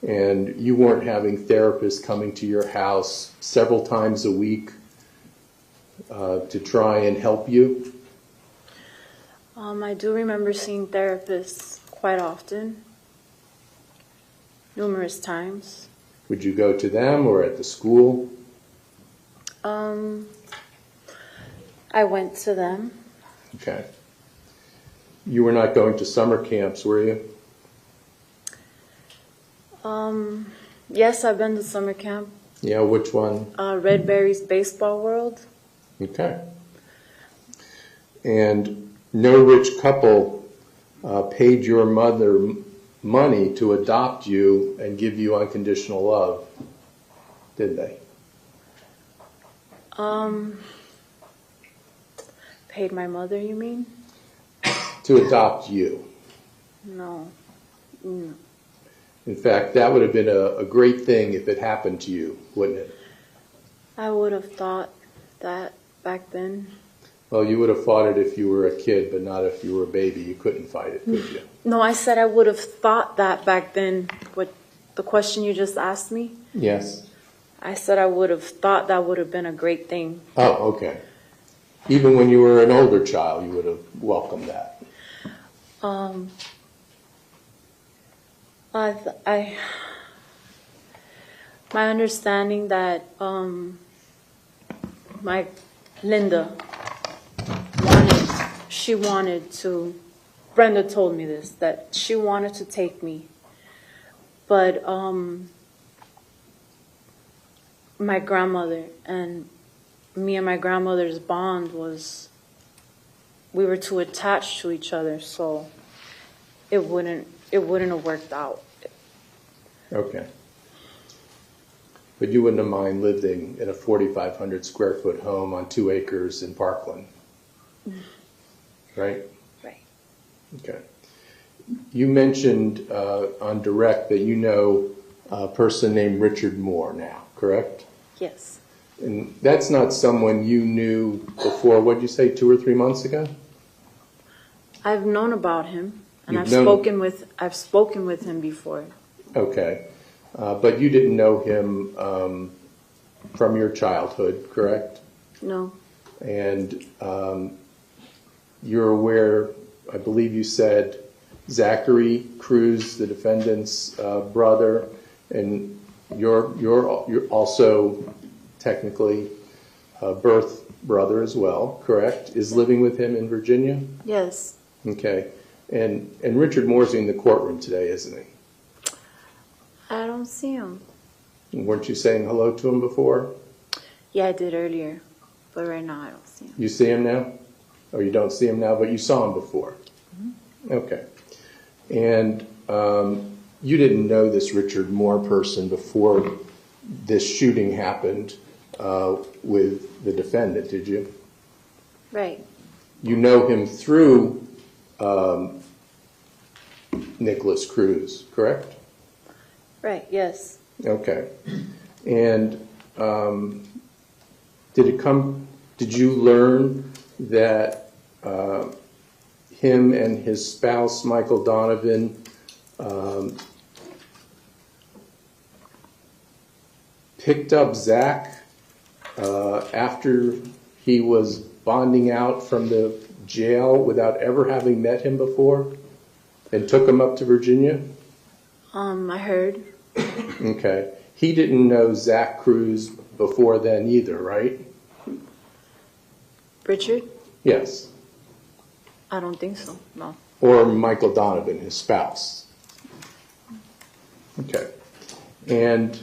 And you weren't having therapists coming to your house several times a week to try and help you? I do remember seeing therapists quite often, numerous times. Would you go to them or at the school? I went to them. Okay. You were not going to summer camps, were you? Yes, I've been to summer camp. Yeah, which one? Red Berry's Baseball World. Okay. And no rich couple paid your mother money to adopt you and give you unconditional love, did they? Paid my mother, you mean? To adopt you. No. No. In fact, that would have been a great thing if it happened to you, wouldn't it? I would have thought that back then. Well, you would have fought it if you were a kid, but not if you were a baby. You couldn't fight it, could you? No, I said I would have thought that back then. What the question you just asked me? Yes. I said I would have thought that would have been a great thing. Oh, okay. Even when you were an older child, you would have welcomed that. My understanding that my Linda wanted to, Brenda told me this, that she wanted to take me, but my grandmother and me and my grandmother's bond was, we were too attached to each other, so it wouldn't have worked out. Okay. But you wouldn't have mind living in a 4,500 square foot home on 2 acres in Parkland, right? Right. Okay. You mentioned on direct that you know a person named Richard Moore now, correct? Yes. And that's not someone you knew before, what did you say, 2 or 3 months ago? I've known about him, and I've spoken with him before. Okay. But you didn't know him from your childhood, correct? No. And you're aware, I believe you said, Zachary Cruz, the defendant's brother, and you're also technically a birth brother as well, correct? Is living with him in Virginia? Yes. Okay. And Richard Moore's in the courtroom today, isn't he? I don't see him. Weren't you saying hello to him before? Yeah, I did earlier, but right now I don't see him. You see him now? Or you don't see him now, but you saw him before? Mm-hmm. Okay. And you didn't know this Richard Moore person before this shooting happened with the defendant, did you? Right. You know him through Nicholas Cruz, correct? Right, yes. Okay. And did you learn that him and his spouse, Michael Donovan, picked up Zach after he was bonding out from the jail without ever having met him before and took him up to Virginia? I heard. Okay. He didn't know Zach Cruz before then either, right? Richard? Yes. I don't think so, no. Or Michael Donovan, his spouse. Okay. And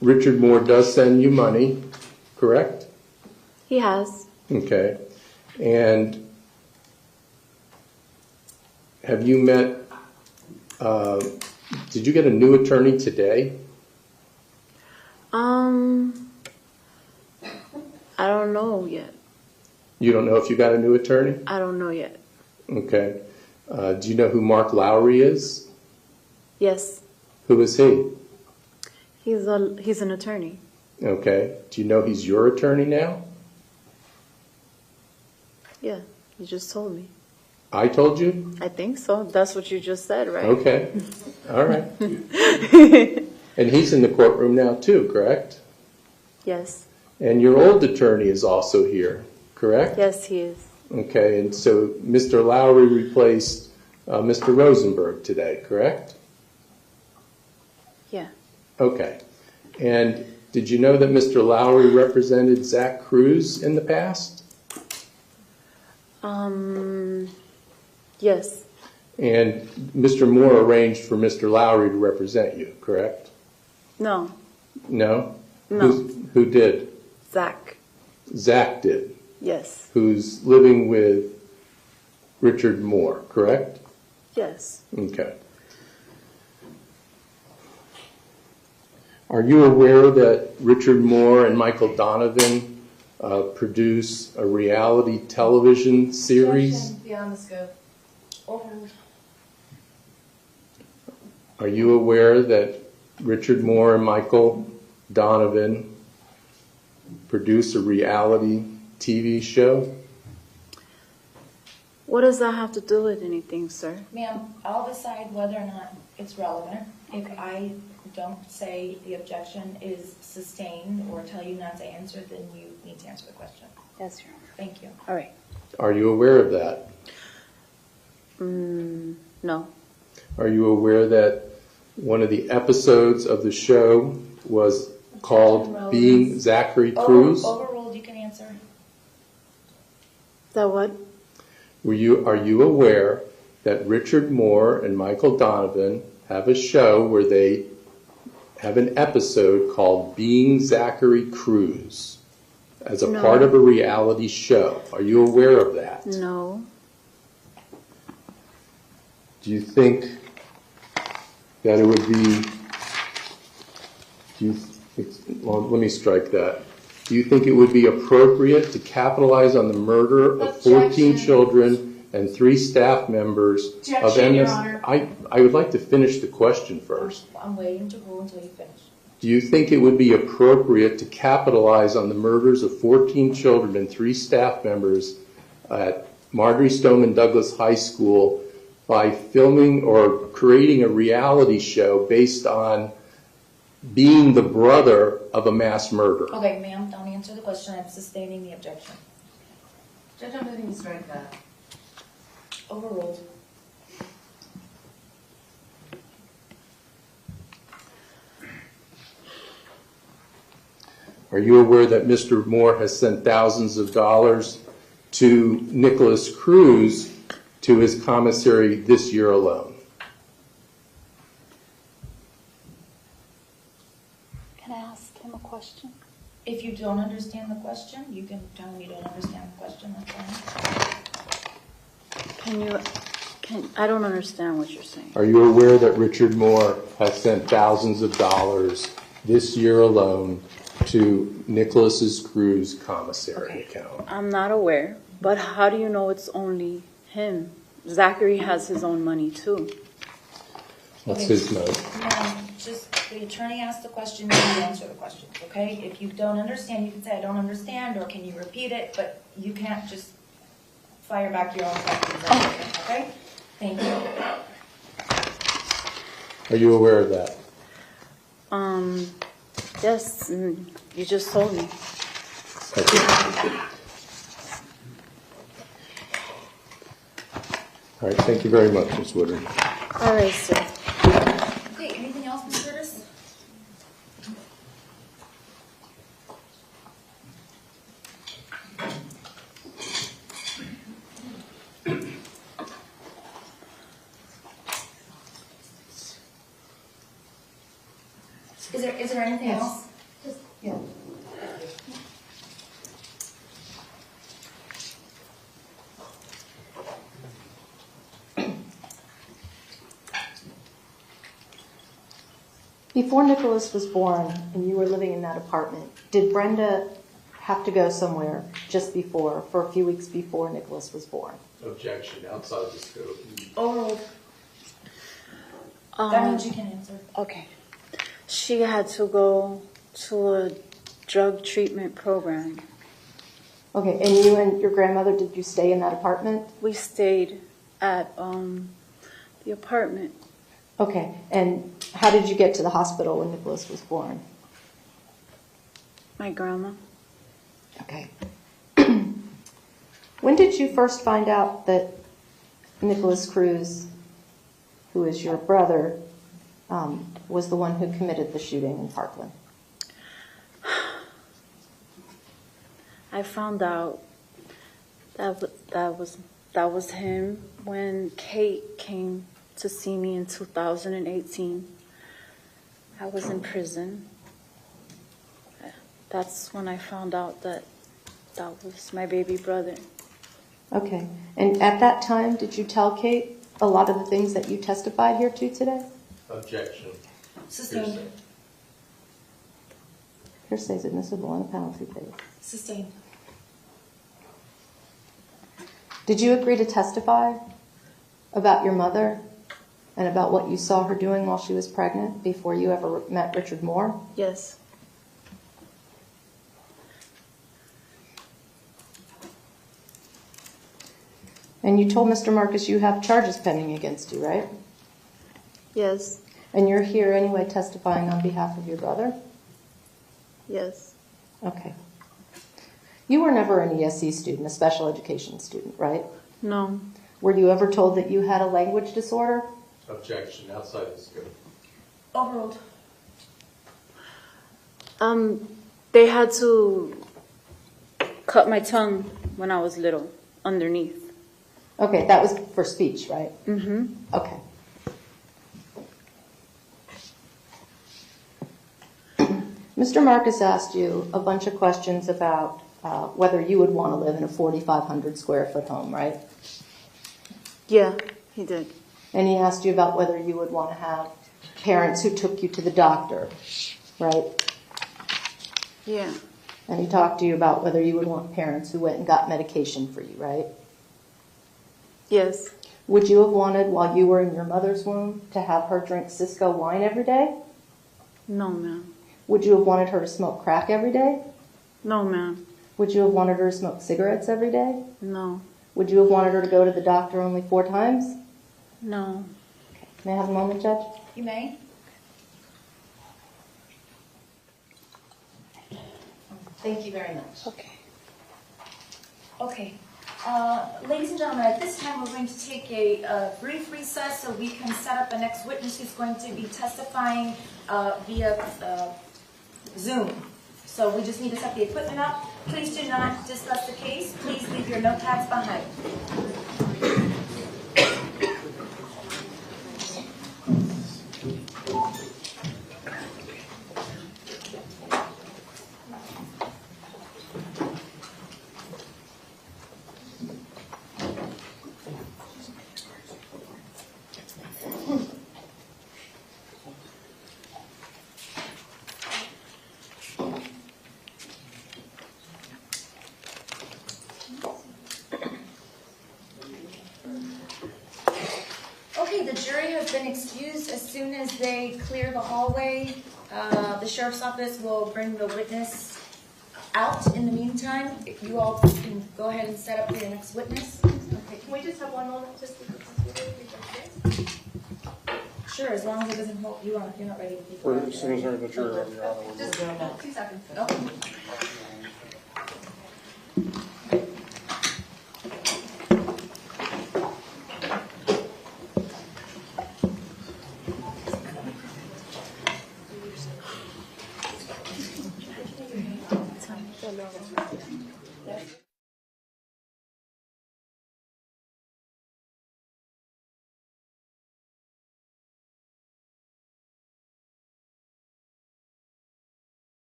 Richard Moore does send you money, correct? He has. Okay. And have you met, did you get a new attorney today? I don't know yet. You don't know if you got a new attorney? I don't know yet. Okay. Do you know who Mark Lowry is? Yes, Who is he? he's an attorney. Okay. Do you know he's your attorney now? Yeah, you just told me. I told you? I think so. That's what you just said, right? Okay. All right. And he's in the courtroom now too, correct? Yes. And your old attorney is also here, correct? Yes, he is. Okay, and so Mr. Lowry replaced Mr. Rosenberg today, correct? Yeah. Okay. And did you know that Mr. Lowry represented Zach Cruz in the past? Yes. And Mr. Moore arranged for Mr. Lowry to represent you, correct? No. No? No. Who did? Zach. Zach did. Yes. Who's living with Richard Moore, correct? Yes. Okay. Are you aware that Richard Moore and Michael Donovan produce a reality television series? Beyond the scope. Are you aware that Richard Moore and Michael Donovan produce a reality TV show? What does that have to do with anything, sir? Ma'am, I'll decide whether or not it's relevant. If I don't say the objection is sustained or tell you not to answer, then you need to answer the question. Yes, Your Honor. Thank you. All right. Are you aware of that? No. Are you aware that one of the episodes of the show was called Being Zachary Cruz? Overruled, you can answer. That what? Are you aware that Richard Moore and Michael Donovan have a show where they have an episode called Being Zachary Cruz as a part of a reality show? Are you aware of that? No. Do you think that it would be, well, let me strike that. Do you think it would be appropriate to capitalize on the murder of 14 children and 3 staff members of Objection, Your MS? Honor. I would like to finish the question first. I'm waiting to rule until you finish. Do you think it would be appropriate to capitalize on the murders of 14 children and 3 staff members at Marjorie Stoneman Douglas High School by filming or creating a reality show based on being the brother of a mass murderer? Okay, ma'am, don't answer the question. I'm sustaining the objection. Judge, I'm moving to strike that. Overruled. Are you aware that Mr. Moore has sent thousands of dollars to Nicholas Cruz to his commissary this year alone? Can I ask him a question? If you don't understand the question, you can tell me you don't understand the question. That's fine. I don't understand what you're saying. Are you aware that Richard Moore has sent thousands of dollars this year alone to Nicholas Cruz commissary account? I'm not aware, but how do you know it's only him? Zachary has his own money too. That's his note. Ma'am, just the attorney asked the question, you answer the question, okay? If you don't understand, you can say, I don't understand, or can you repeat it? But you can't just fire back your own questions, okay? Thank you. Are you aware of that? Yes, you just told me. Okay. All right, thank you very much, Ms. Woodard. All right, sir. Okay, anything else, Ms. Curtis? Is there anything else? Yeah. Before Nicholas was born and you were living in that apartment, did Brenda have to go somewhere just before, for a few weeks before Nicholas was born? Objection, outside the scope. Overruled. That means you can answer. Okay. She had to go to a drug treatment program. Okay, and you and your grandmother, did you stay in that apartment? We stayed at the apartment. Okay, and how did you get to the hospital when Nicholas was born? My grandma. Okay. When did you first find out that Nicholas Cruz, who is your brother, was the one who committed the shooting in Parkland? I found out that was him when Kate came to see me in 2018. I was in prison. That's when I found out that was my baby brother. Okay, and at that time, did you tell Kate a lot of the things that you testified here to today? Objection. Sustained. Hearsay is admissible in a penalty phase. Sustained. Did you agree to testify about your mother and about what you saw her doing while she was pregnant before you ever met Richard Moore? Yes. And you told Mr. Marcus you have charges pending against you, right? Yes. And you're here anyway testifying on behalf of your brother? Yes. Okay. You were never an ESE student, a special education student, right? No. Were you ever told that you had a language disorder? Objection. Outside the scope. Overruled. They had to cut my tongue when I was little, underneath. Okay, that was for speech, right? Mm-hmm. Okay. Mr. Marcus asked you a bunch of questions about whether you would want to live in a 4,500 square foot home, right? Yeah, he did. And he asked you about whether you would want to have parents who took you to the doctor, right? Yeah. And he talked to you about whether you would want parents who went and got medication for you, right? Yes. Would you have wanted, while you were in your mother's womb, to have her drink Cisco wine every day? No, ma'am. Would you have wanted her to smoke crack every day? No, ma'am. Would you have wanted her to smoke cigarettes every day? No. Would you have wanted her to go to the doctor only 4 times? No. Okay. May I have a moment, Judge? You may. Thank you very much. Okay. Okay. Ladies and gentlemen, at this time we're going to take a brief recess so we can set up the next witness who's going to be testifying via Zoom. So we just need to set the equipment up. Please do not discuss the case. Please leave your notepads behind. Okay, the jury has been excused. As soon as they clear the hallway, the sheriff's office will bring the witness out. In the meantime, if you all can go ahead and set up your next witness. Okay, can we just have one moment just to Sure, as long as it doesn't hold you on, if you're not ready to be. As soon as they're in the jury room, Your Honor, we'll just go. 2 seconds. Okay.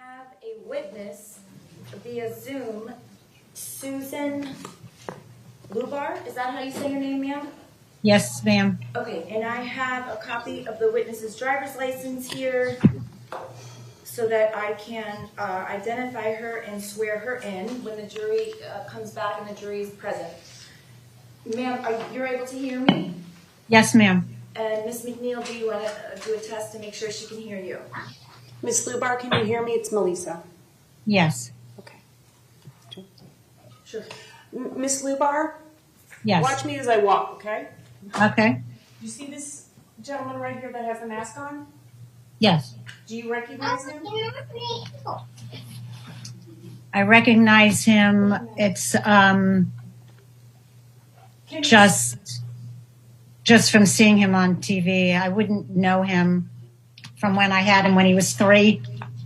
have a witness via Zoom, Susan Lubar. Is that how you say your name, ma'am? Yes, ma'am. Okay, and I have a copy of the witness's driver's license here so that I can identify her and swear her in when the jury comes back and the jury is present. Ma'am, you're able to hear me? Yes, ma'am. And Ms. McNeil, do you want to do a test to make sure she can hear you? Ms. Lubar, can you hear me? It's Melissa. Yes. Okay. Sure. Ms. Lubar? Yes. Watch me as I walk, okay? Okay. You see this gentleman right here that has the mask on? Yes. Do you recognize him? I recognize him. It's just from seeing him on TV. I wouldn't know him from when I had him when he was 3.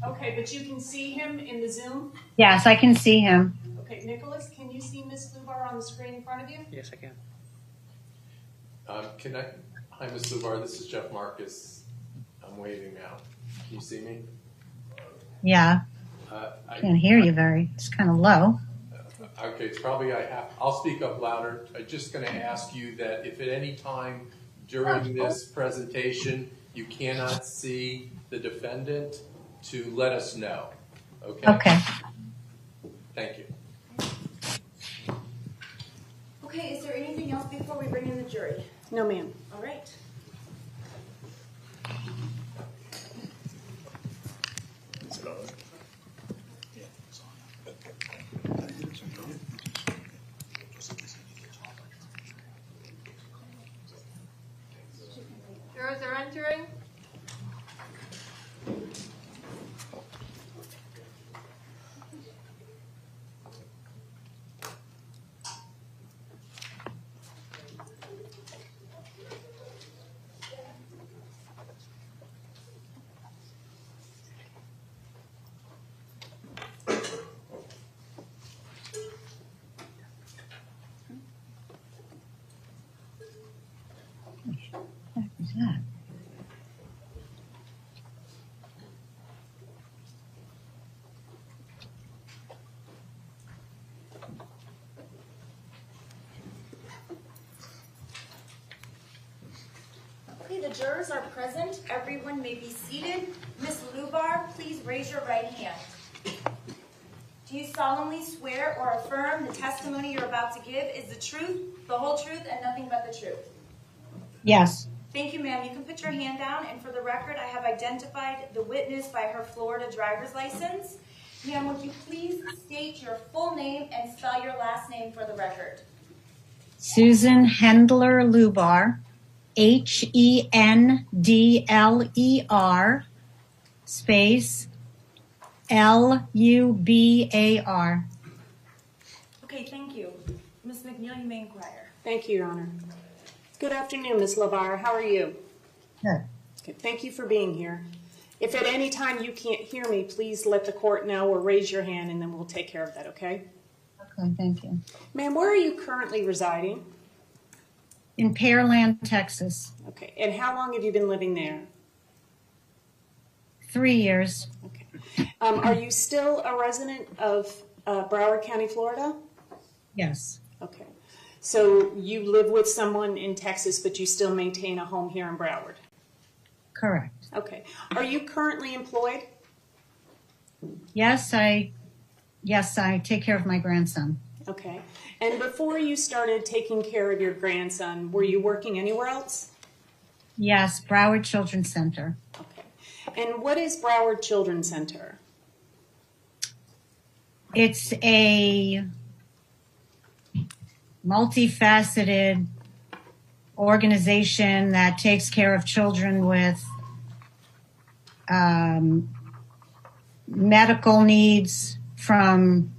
Okay, but you can see him in the Zoom? Yes, I can see him. Okay, Nicholas, can you see Ms. Lubar on the screen in front of you? Yes, I can. Hi, Ms. Lubar, this is Jeff Marcus. I'm waving now. Can you see me? Yeah. I can't hear you very. It's kind of low. Okay, it's probably I'll speak up louder. I'm just going to ask you that if at any time during this presentation you cannot see the defendant, to let us know. Okay? Okay. Thank you. Okay, is there anything else before we bring in the jury? No, ma'am. All right. Jurors are entering. What is that? Okay, the jurors are present. Everyone may be seated. Ms. Lubar, please raise your right hand. Do you solemnly swear or affirm the testimony you're about to give is the truth, the whole truth, and nothing but the truth? Yes. Thank you, ma'am. You can put your hand down, and for the record, I have identified the witness by her Florida driver's license. Ma'am, would you please state your full name and spell your last name for the record? Susan Hendler Lubar, Hendler, space Lubar. Okay, thank you. Ms. McNeil, you may inquire. Thank you, Your Honor. Good afternoon, Ms. Lubar. How are you? Good. Okay, thank you for being here. If at any time you can't hear me, please let the court know or raise your hand, and then we'll take care of that, okay? Okay, thank you. Ma'am, where are you currently residing? In Pearland, Texas. Okay, and how long have you been living there? 3 years. Okay. Are you still a resident of Broward County, Florida? Yes. Okay. So you live with someone in Texas, but you still maintain a home here in Broward? Correct. Okay. Are you currently employed? Yes, I take care of my grandson. Okay. And before you started taking care of your grandson, were you working anywhere else? Yes, Broward Children's Center. Okay. And what is Broward Children's Center? It's a multifaceted organization that takes care of children with medical needs from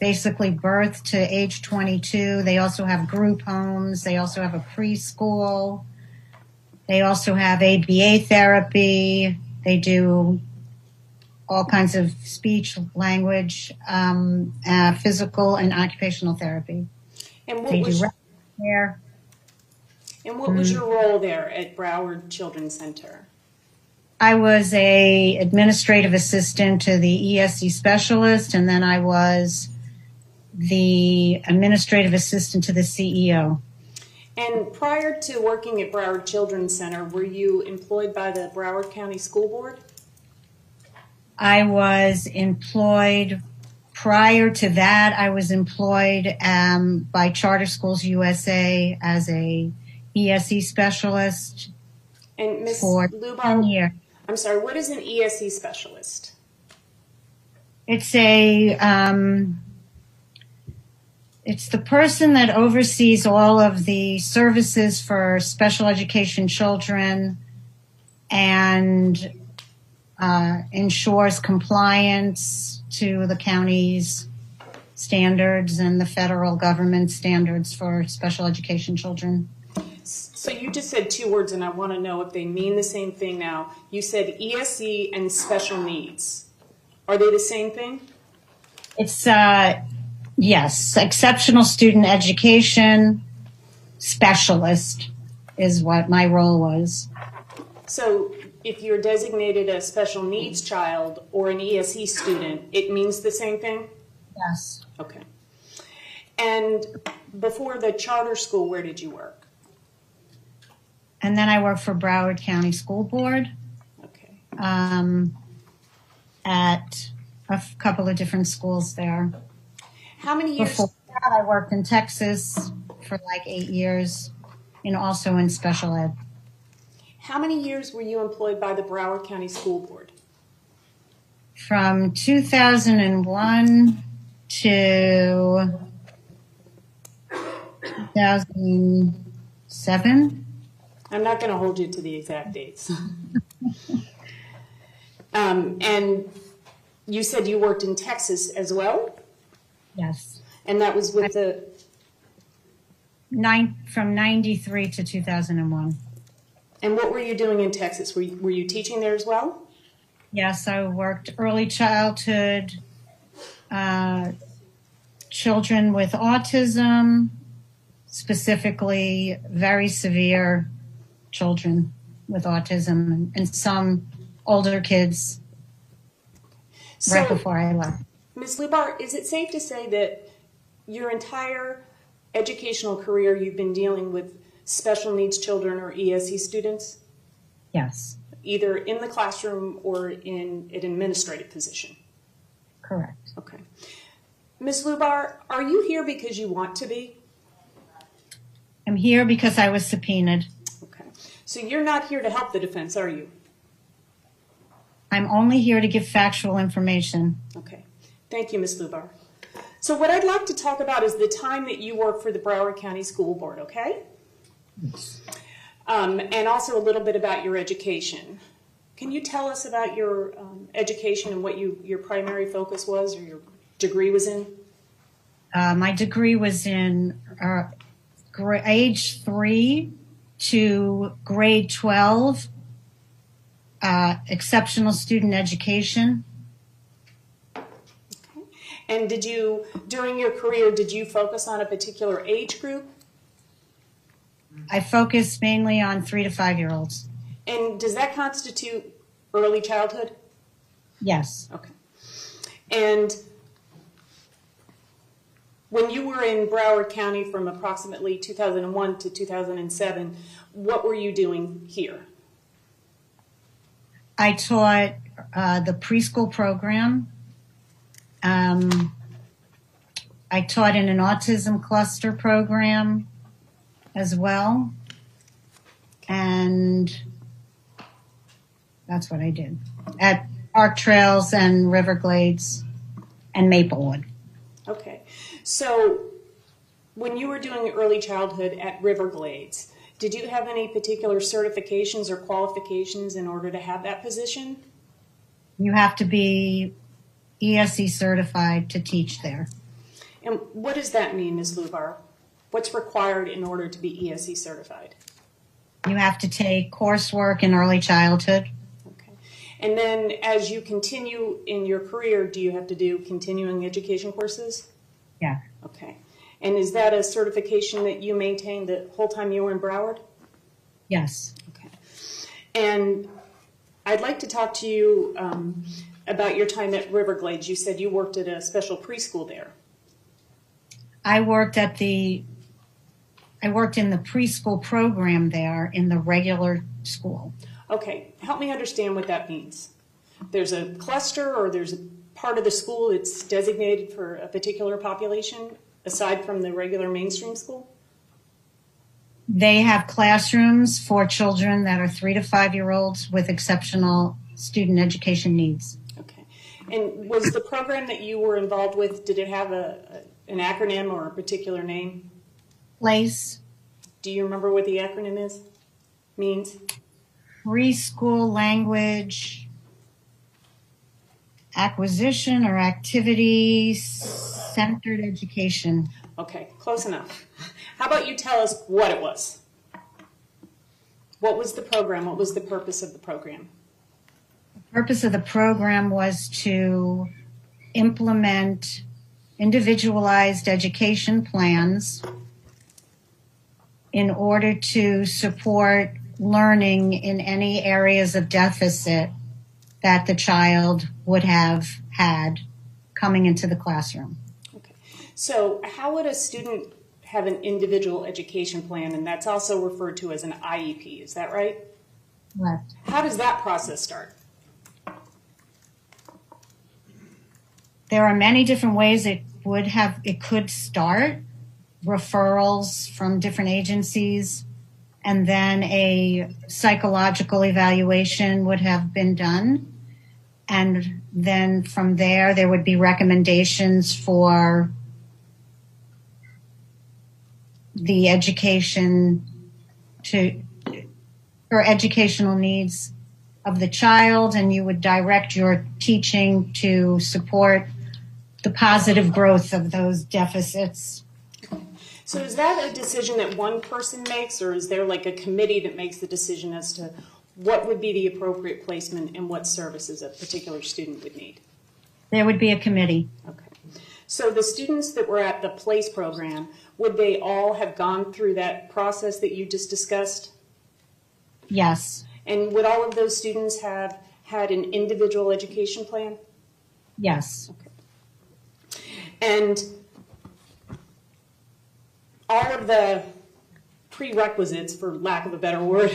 basically birth to age 22. They also have group homes. They also have a preschool. They also have ABA therapy. They do all kinds of speech, language, physical and occupational therapy. And what They was do care. And what was your role there at Broward Children's Center? I was a administrative assistant to the ESE specialist, and then I was the administrative assistant to the CEO. And prior to working at Broward Children's Center, were you employed by the Broward County School Board? I was employed, prior to that, I was employed by Charter Schools USA as a ESE specialist And Ms. for Lubar, 10 years. I'm sorry, what is an ESE specialist? It's it's the person that oversees all of the services for special education children and ensures compliance to the county's standards and the federal government standards for special education children. So you just said two words, and I want to know if they mean the same thing now. You said ESE and special needs. Are they the same thing? It's, yes, exceptional student education specialist is what my role was. So if you're designated a special needs child or an ESE student, it means the same thing? Yes. Okay. And before the charter school, where did you work? And then I worked for Broward County School Board. Okay. At a couple of different schools there. How many years? Before that, I worked in Texas for like 8 years, and also in special ed. How many years were you employed by the Broward County School Board? From 2001 to 2007. I'm not going to hold you to the exact dates. And you said you worked in Texas as well? Yes. And that was with the... From 93 to 2001. And what were you doing in Texas? Were you teaching there as well? Yes, I worked early childhood, children with autism, specifically very severe children with autism, and some older kids right before I left. Ms. Lubar, is it safe to say that your entire educational career you've been dealing with special needs children or ESE students? Yes. Either in the classroom or in an administrative position? Correct. Okay. Ms. Lubar, are you here because you want to be? I'm here because I was subpoenaed. Okay. So you're not here to help the defense, are you? I'm only here to give factual information. Okay. Thank you, Ms. Lubar. So what I'd like to talk about is the time that you worked for the Broward County School Board, okay? Yes. And also a little bit about your education. Can you tell us about your education and what your primary focus was or your degree was in? My degree was in age 3 to grade 12, exceptional student education. Okay. And during your career, did you focus on a particular age group? I focused mainly on 3 to 5 year olds. And does that constitute early childhood? Yes. Okay. And when you were in Broward County from approximately 2001 to 2007, what were you doing here? I taught the preschool program. I taught in an autism cluster program as well. And that's what I did at Park Trails and Riverglades and Maplewood. Okay. So when you were doing early childhood at Riverglades, did you have any particular certifications or qualifications in order to have that position? You have to be ESE certified to teach there. And what does that mean, Ms. Lubar? What's required in order to be ESE certified? You have to take coursework in early childhood. Okay. And then as you continue in your career, do you have to do continuing education courses? Yeah. Okay. And is that a certification that you maintained the whole time you were in Broward? Yes. Okay. And I'd like to talk to you about your time at Riverglades. You said you worked at a special preschool there. I worked in the preschool program there in the regular school. Okay, help me understand what that means. There's a cluster or there's a part of the school that's designated for a particular population aside from the regular mainstream school? They have classrooms for children that are 3 to 5 year olds with exceptional student education needs. Okay. And was the program that you were involved with, did it have an acronym or a particular name? PLACE. Do you remember what the acronym means? Preschool language acquisition or activity centered education. Okay, close enough. How about you tell us what it was? What was the program? What was the purpose of the program? The purpose of the program was to implement individualized education plans in order to support learning in any areas of deficit that the child would have had coming into the classroom. Okay. So how would a student have an individual education plan, and that's also referred to as an IEP, is that right? Correct. How does that process start? There are many different ways it could start. Referrals from different agencies, and then a psychological evaluation would have been done. And then from there would be recommendations for the for educational needs of the child, and you would direct your teaching to support the positive growth of those deficits. So is that a decision that one person makes, or is there like a committee that makes the decision as to what would be the appropriate placement and what services a particular student would need? There would be a committee. Okay. So the students that were at the PLACE program, would they all have gone through that process that you just discussed? Yes. And would all of those students have had an individual education plan? Yes. Okay. And all of the prerequisites, for lack of a better word,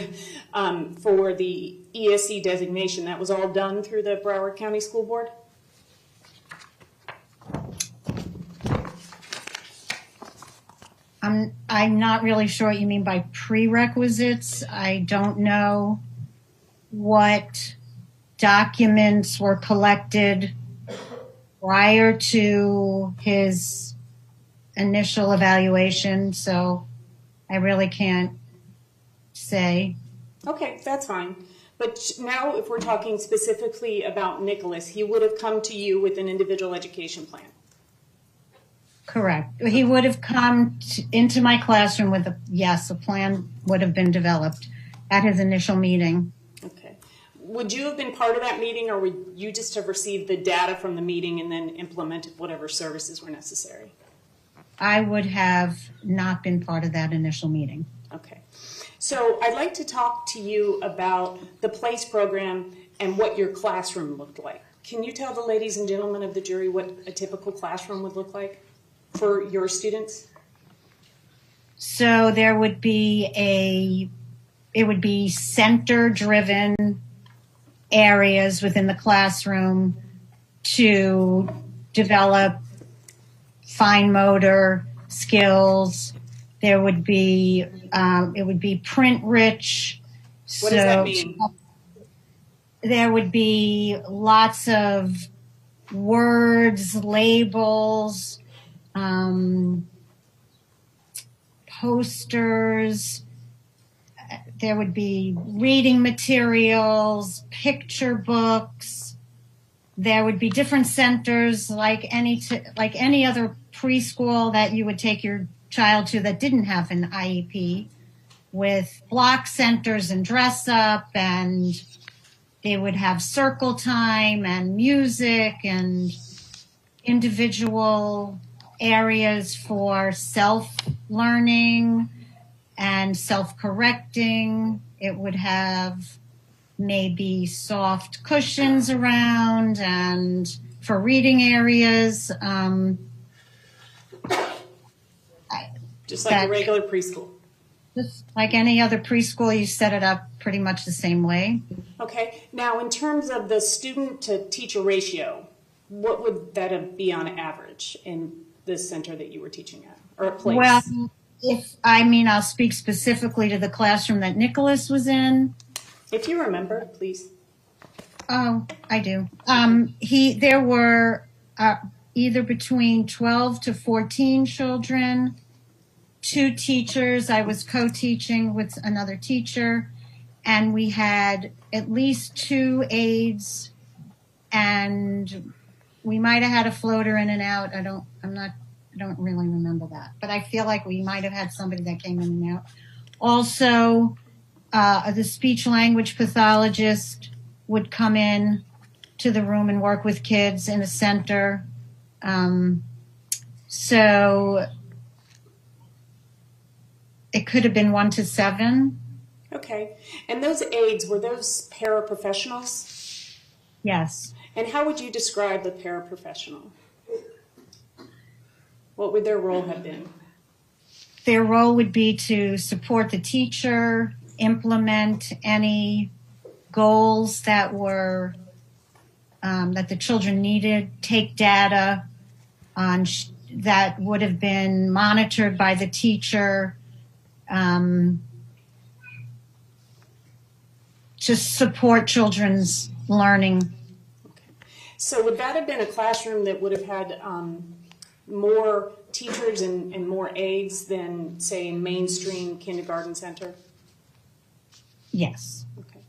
for the ESC designation, that was all done through the Broward County School Board? I'm not really sure what you mean by prerequisites. I don't know what documents were collected prior to his initial evaluation, so I really can't say. Okay, that's fine. But now if we're talking specifically about Nicholas, he would have come to you with an individual education plan. Correct. He would have come into my classroom with a plan would have been developed at his initial meeting. Okay. Would you have been part of that meeting, or would you just have received the data from the meeting and then implemented whatever services were necessary? I would have not been part of that initial meeting. Okay. So I'd like to talk to you about the PLACE program and what your classroom looked like. Can you tell the ladies and gentlemen of the jury what a typical classroom would look like for your students? So there would be it would be center-driven areas within the classroom to develop fine motor skills. There would be, it would be print-rich. What does that mean? There would be lots of words, labels, posters. There would be reading materials, picture books. There would be different centers like any other preschool that you would take your child to that didn't have an IEP, with block centers and dress up, and they would have circle time and music and individual areas for self-learning and self-correcting. It would have maybe soft cushions around and for reading areas. Just like a regular preschool. Just like any other preschool, you set it up pretty much the same way. Okay. Now, in terms of the student to teacher ratio, what would that be on average in this center that you were teaching at, or a place? Well, I'll speak specifically to the classroom that Nicholas was in. If you remember, please. Oh, I do. There were either between 12 to 14 children, 2 teachers. I was co-teaching with another teacher, and we had at least 2 aides, and we might have had a floater in and out. I don't really remember that, but I feel like we might have had somebody that came in and out. Also, the speech language pathologist would come in to the room and work with kids in a center. So it could have been 1 to 7. Okay. And those aides, were those paraprofessionals? Yes. And how would you describe the paraprofessional? What would their role have been? Their role would be to support the teacher, implement any goals that were that the children needed, take data on that would have been monitored by the teacher, to support children's learning. Okay. So would that have been a classroom that would have had more teachers and more aides than, say, a mainstream kindergarten center? Yes. Okay.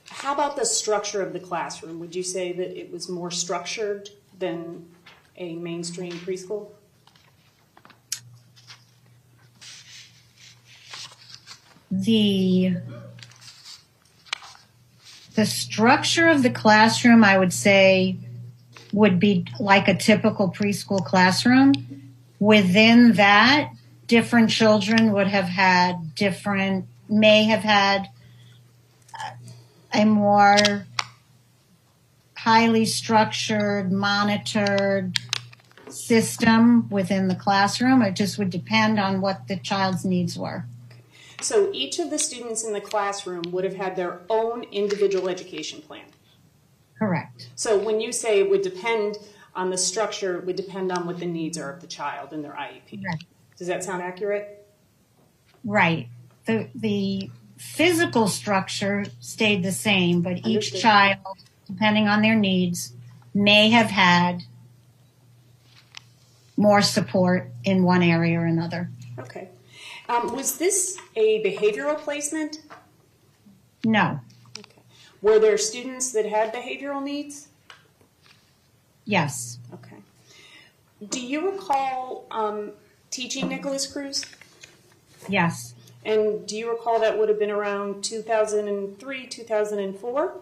How about the structure of the classroom? Would you say that it was more structured than a mainstream preschool? The structure of the classroom, I would say, would be like a typical preschool classroom. Within that, different children would have had may have had a more highly structured, monitored system within the classroom. It just would depend on what the child's needs were. So each of the students in the classroom would have had their own individual education plan. Correct. So when you say it would depend on the structure, it would depend on what the needs are of the child and their IEP. Right. Does that sound accurate? Right. The physical structure stayed the same, but Understood. each child, depending on their needs, may have had more support in one area or another. Okay. Was this a behavioral placement? No. Okay. Were there students that had behavioral needs? Yes. Okay. Do you recall teaching Nicholas Cruz? Yes. And do you recall that would have been around 2003, 2004?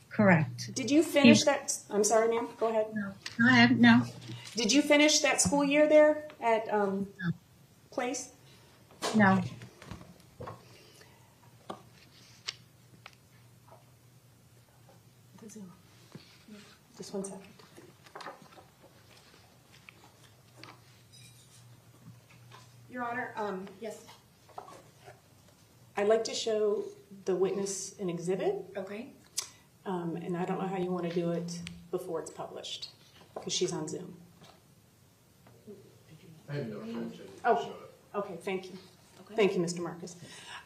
Correct. Did you finish that? I'm sorry, ma'am. Go ahead. No. Go ahead. No. Did you finish that school year there at Place? No. Just 1 second. Your Honor, Yes. I'd like to show the witness an exhibit, Okay. and I don't know how you want to do it before it's published, because she's on Zoom. I have no objection. Oh, okay, thank you. Thank you, Mr. Marcus.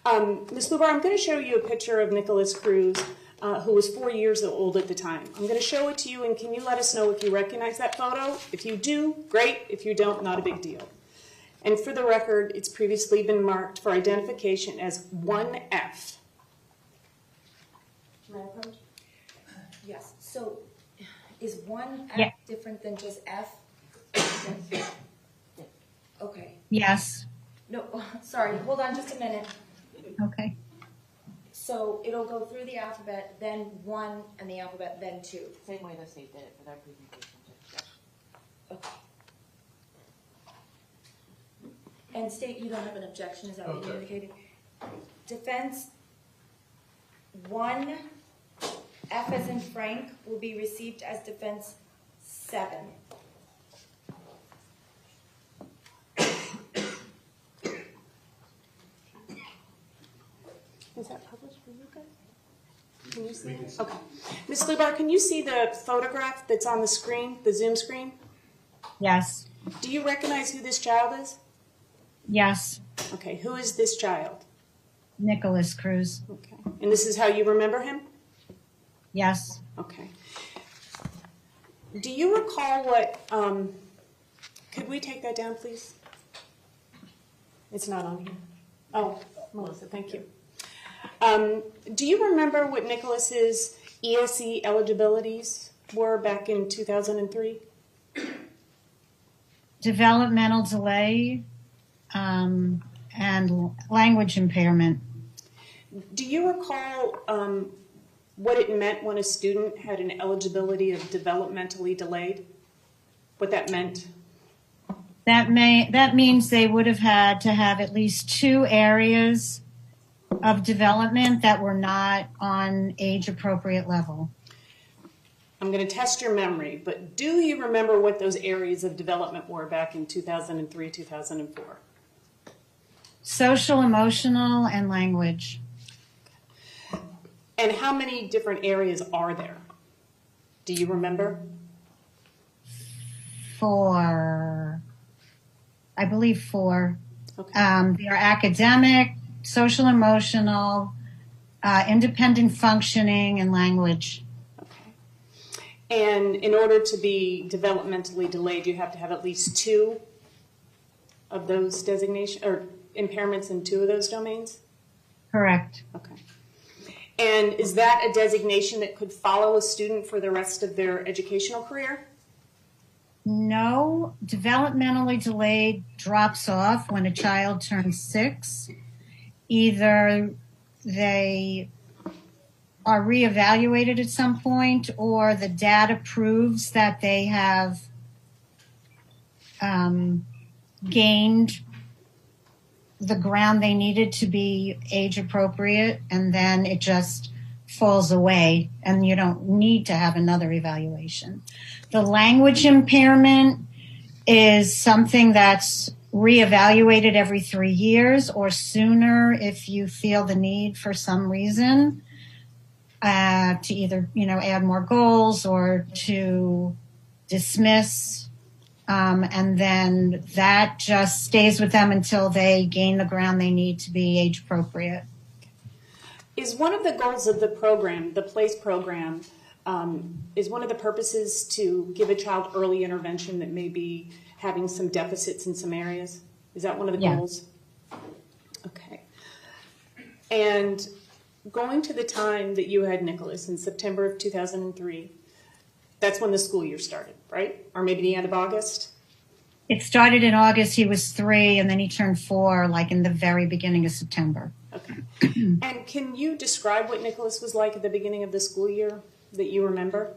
Ms. Lubar, I'm going to show you a picture of Nicholas Cruz, who was 4 years old at the time. I'm going to show it to you, and can you let us know if you recognize that photo? If you do, great. If you don't, not a big deal. And for the record, it's previously been marked for identification as 1F. Can I approach? Yes. So is 1F Yeah. different than just F? Okay. Yes. No, sorry. Hold on just a minute. Okay. So it'll go through the alphabet, then 1 and the alphabet, then 2. Same way the state did it for their presentation. Okay. And state you don't have an objection, is that what you Okay. indicated? Defense 1, F as in Frank, will be received as defense 7. Is that published for you guys? Can you see it? Okay. Ms. Lubar, can you see the photograph that's on the screen, the Zoom screen? Yes. Do you recognize who this child is? Yes. Okay, who is this child? Nicholas Cruz. Okay. And this is how you remember him? Yes. Okay. Do you recall what, could we take that down, please? It's not on here. Oh, Melissa, thank you. Do you remember what Nicholas's ESE eligibilities were back in 2003? Developmental delay and language impairment. Do you recall what it meant when a student had an eligibility of developmentally delayed? What that meant? That means they would have had to have at least 2 areas of development that were not on age-appropriate level. I'm going to test your memory, but do you remember what those areas of development were back in 2003, 2004? Social, emotional, and language. And how many different areas are there? Do you remember? 4. I believe 4. Okay. They are academic, social, emotional, independent functioning, and language. And in order to be developmentally delayed, you have to have at least 2 of those designation or impairments in 2 of those domains? Correct. Okay. And is that a designation that could follow a student for the rest of their educational career? No, developmentally delayed drops off when a child turns 6. Either they are reevaluated at some point, or the data proves that they have gained the ground they needed to be age appropriate, and then it just falls away and you don't need to have another evaluation. The language impairment is something that's reevaluated every 3 years or sooner if you feel the need for some reason to either, add more goals or to dismiss. And then that just stays with them until they gain the ground they need to be age appropriate. Is one of the goals of the program, the PLACE program, is one of the purposes to give a child early intervention that may be having some deficits in some areas? Is that one of the goals? Okay. And going to the time that you had Nicholas in September of 2003, that's when the school year started, right? Or maybe the end of August? It started in August. He was 3, and then he turned 4, like in the very beginning of September. Okay. And can you describe what Nicholas was like at the beginning of the school year that you remember?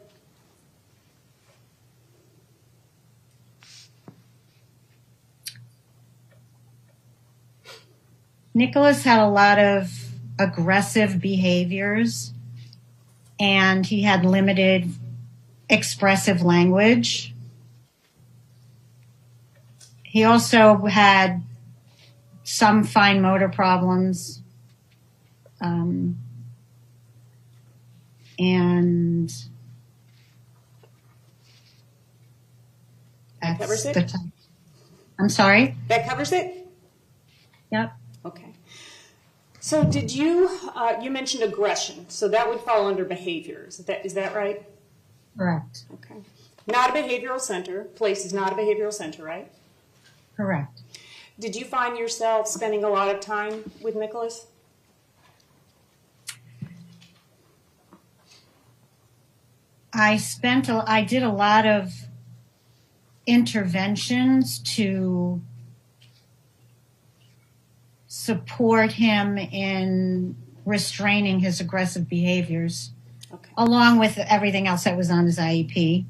Nicholas had a lot of aggressive behaviors, and he had limited expressive language. He also had some fine motor problems. And that covers it? I'm sorry? That covers it? Yep. Okay. So did you mentioned aggression, so that would fall under behaviors. Is that right? Correct. Okay. Not a behavioral center. PLACE is not a behavioral center, right? Correct. Did you find yourself spending a lot of time with Nicholas? I did a lot of interventions to support him in restraining his aggressive behaviors, along with everything else that was on his IEP.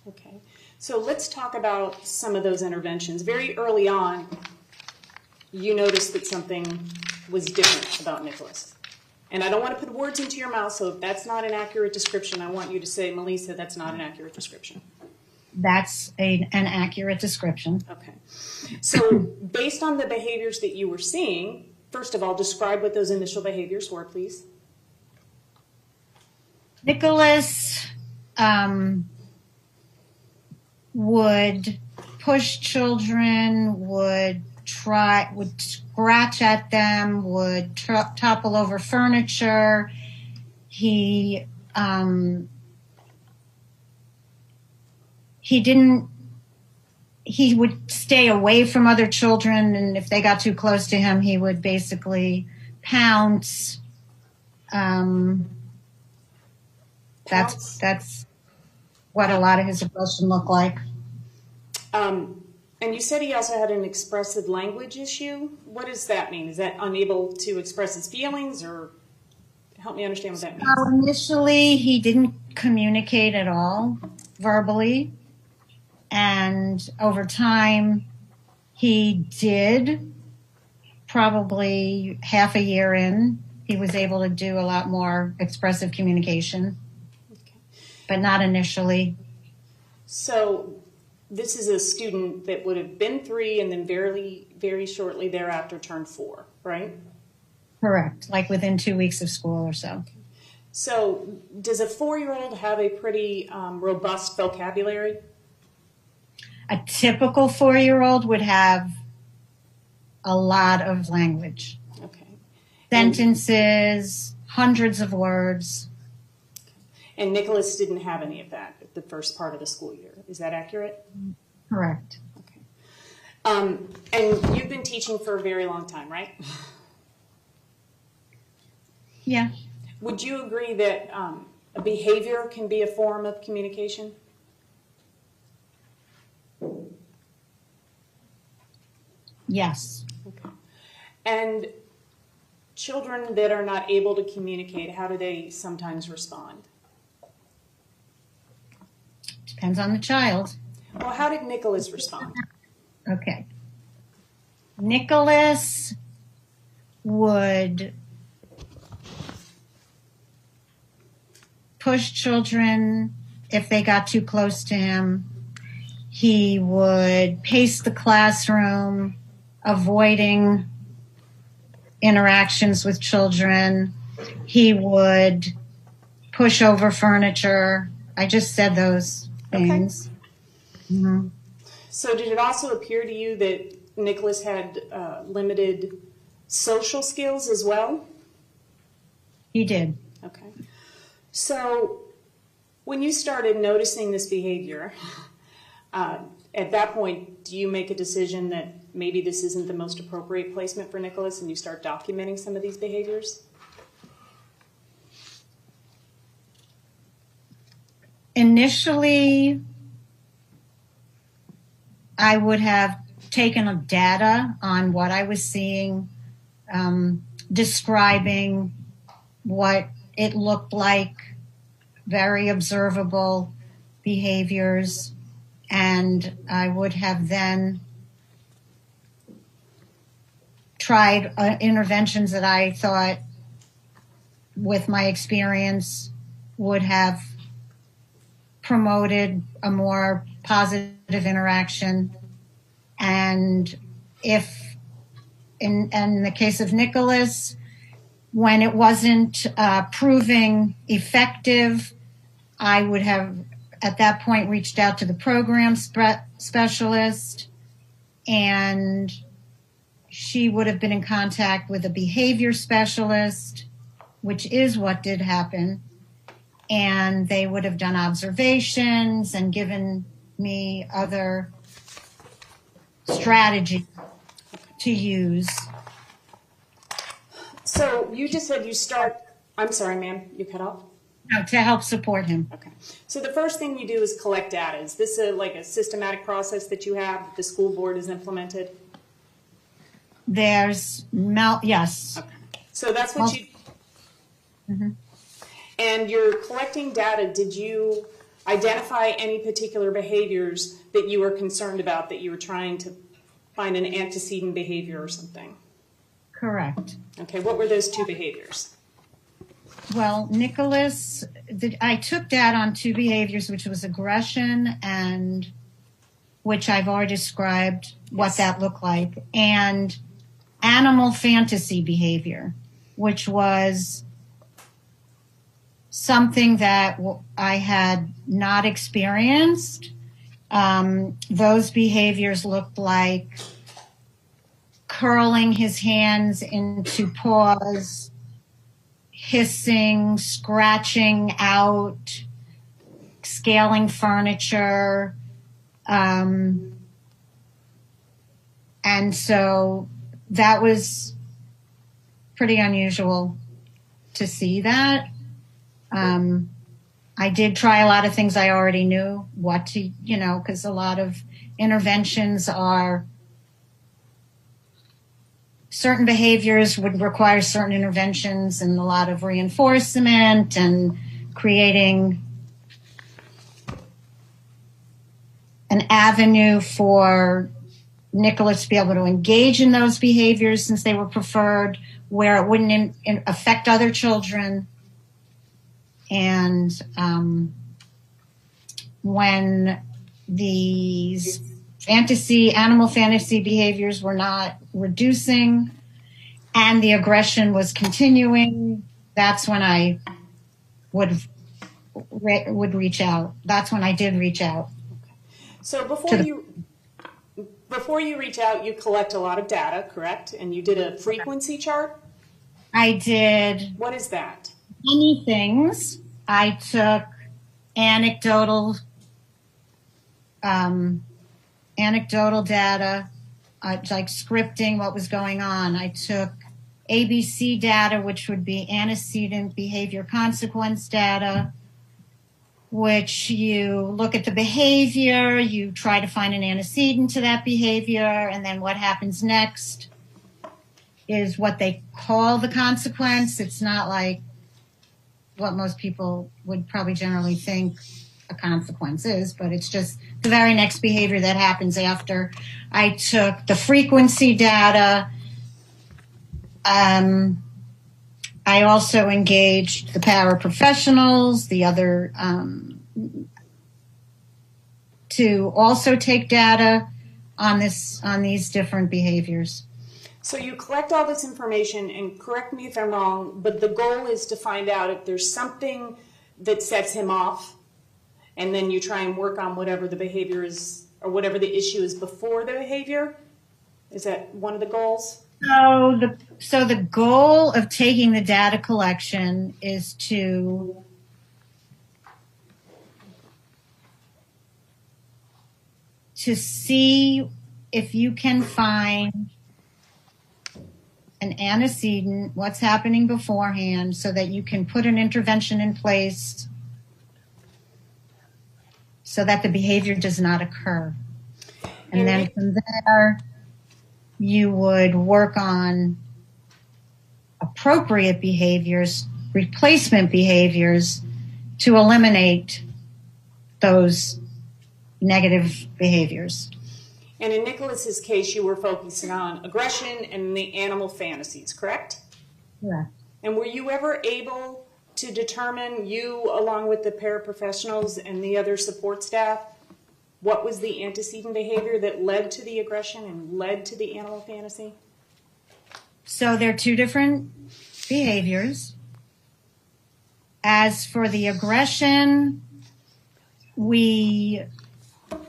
Okay. So let's talk about some of those interventions. Very early on, you noticed that something was different about Nicholas. And I don't want to put words into your mouth, so if that's not an accurate description, I want you to say, Melissa, that's not an accurate description. That's an accurate description. Okay. So based on the behaviors that you were seeing, first of all, describe what those initial behaviors were, please. Nicholas would push children, would scratch at them, would topple over furniture. He would stay away from other children, and if they got too close to him, he would basically pounce. That's what a lot of his aggression looked like. And you said he also had an expressive language issue. What does that mean? Is that unable to express his feelings, or help me understand what that means? Initially, he didn't communicate at all verbally. And over time, he did. Probably half a year in, he was able to do a lot more expressive communication, but not initially. So this is a student that would have been 3 and then very shortly thereafter turned 4, right? Correct, like within 2 weeks of school or so. So does a 4-year-old have a pretty robust vocabulary? A typical 4-year-old would have a lot of language. Okay. Sentences, hundreds of words. And Nicholas didn't have any of that at the first part of the school year. Is that accurate? Correct. Okay. And you've been teaching for a very long time, right? Yeah. Would you agree that a behavior can be a form of communication? Yes. Okay. And children that are not able to communicate, how do they sometimes respond? Depends on the child. Well, how did Nicholas respond? Okay. Nicholas would push children if they got too close to him. He would pace the classroom, avoiding interactions with children. He would push over furniture. I just said those things. Okay. Mm-hmm. So did it also appear to you that Nicholas had limited social skills as well? He did. Okay. So when you started noticing this behavior, at that point, do you make a decision that maybe this isn't the most appropriate placement for Nicholas and you start documenting some of these behaviors? Initially, I would have taken data on what I was seeing, describing what it looked like, very observable behaviors, and I would have then tried interventions that I thought, with my experience, would have promoted a more positive interaction. And if, in the case of Nicholas, when it wasn't proving effective, I would have at that point reached out to the program specialist, and she would have been in contact with a behavior specialist, which is what did happen. And they would have done observations and given me other strategy to use. So you just said you start, I'm sorry, ma'am, you cut off? No, to help support him. Okay. So the first thing you do is collect data. Is this like a systematic process that you have that the school board has implemented? There's, yes. Okay. So that's what you... Mm-hmm. And you're collecting data. Did you identify any particular behaviors that you were concerned about, that you were trying to find an antecedent behavior or something? Correct. Okay, what were those 2 behaviors? Well, Nicholas, I took data on two behaviors, which was aggression and which I've already described what that looked like, and animal fantasy behavior, which was something that I had not experienced. Those behaviors looked like curling his hands into paws, hissing, scratching out, scaling furniture. And so that was pretty unusual to see that. I did try a lot of things I already knew what to, because a lot of interventions are certain behaviors would require certain interventions and a lot of reinforcement and creating an avenue for Nicholas to be able to engage in those behaviors since they were preferred, where it wouldn't affect other children. And when these animal fantasy behaviors were not reducing and the aggression was continuing, that's when I would reach out. That's when I did reach out. So before you reach out, you collect a lot of data, correct? And you did a frequency chart? I did. What is that? Many things. I took anecdotal data, like scripting what was going on. I took ABC data, which would be antecedent behavior consequence data, which you look at the behavior, you try to find an antecedent to that behavior, and then what happens next is what they call the consequence. It's not like what most people would probably generally think a consequence is, but it's just the very next behavior that happens after. I took the frequency data. I also engaged the paraprofessionals, the other, to also take data on these different behaviors. So you collect all this information, and correct me if I'm wrong, but the goal is to find out if there's something that sets him off, and then you try and work on whatever the behavior is or whatever the issue is before the behavior? Is that one of the goals? So the goal of taking the data collection is to see if you can find an antecedent, what's happening beforehand, so that you can put an intervention in place so that the behavior does not occur. And then from there, you would work on appropriate behaviors, replacement behaviors, to eliminate those negative behaviors. And in Nicholas's case, you were focusing on aggression and the animal fantasies, correct? Yeah. And were you ever able to determine, you along with the paraprofessionals and the other support staff, what was the antecedent behavior that led to the aggression and led to the animal fantasy? So they're two different behaviors. As for the aggression,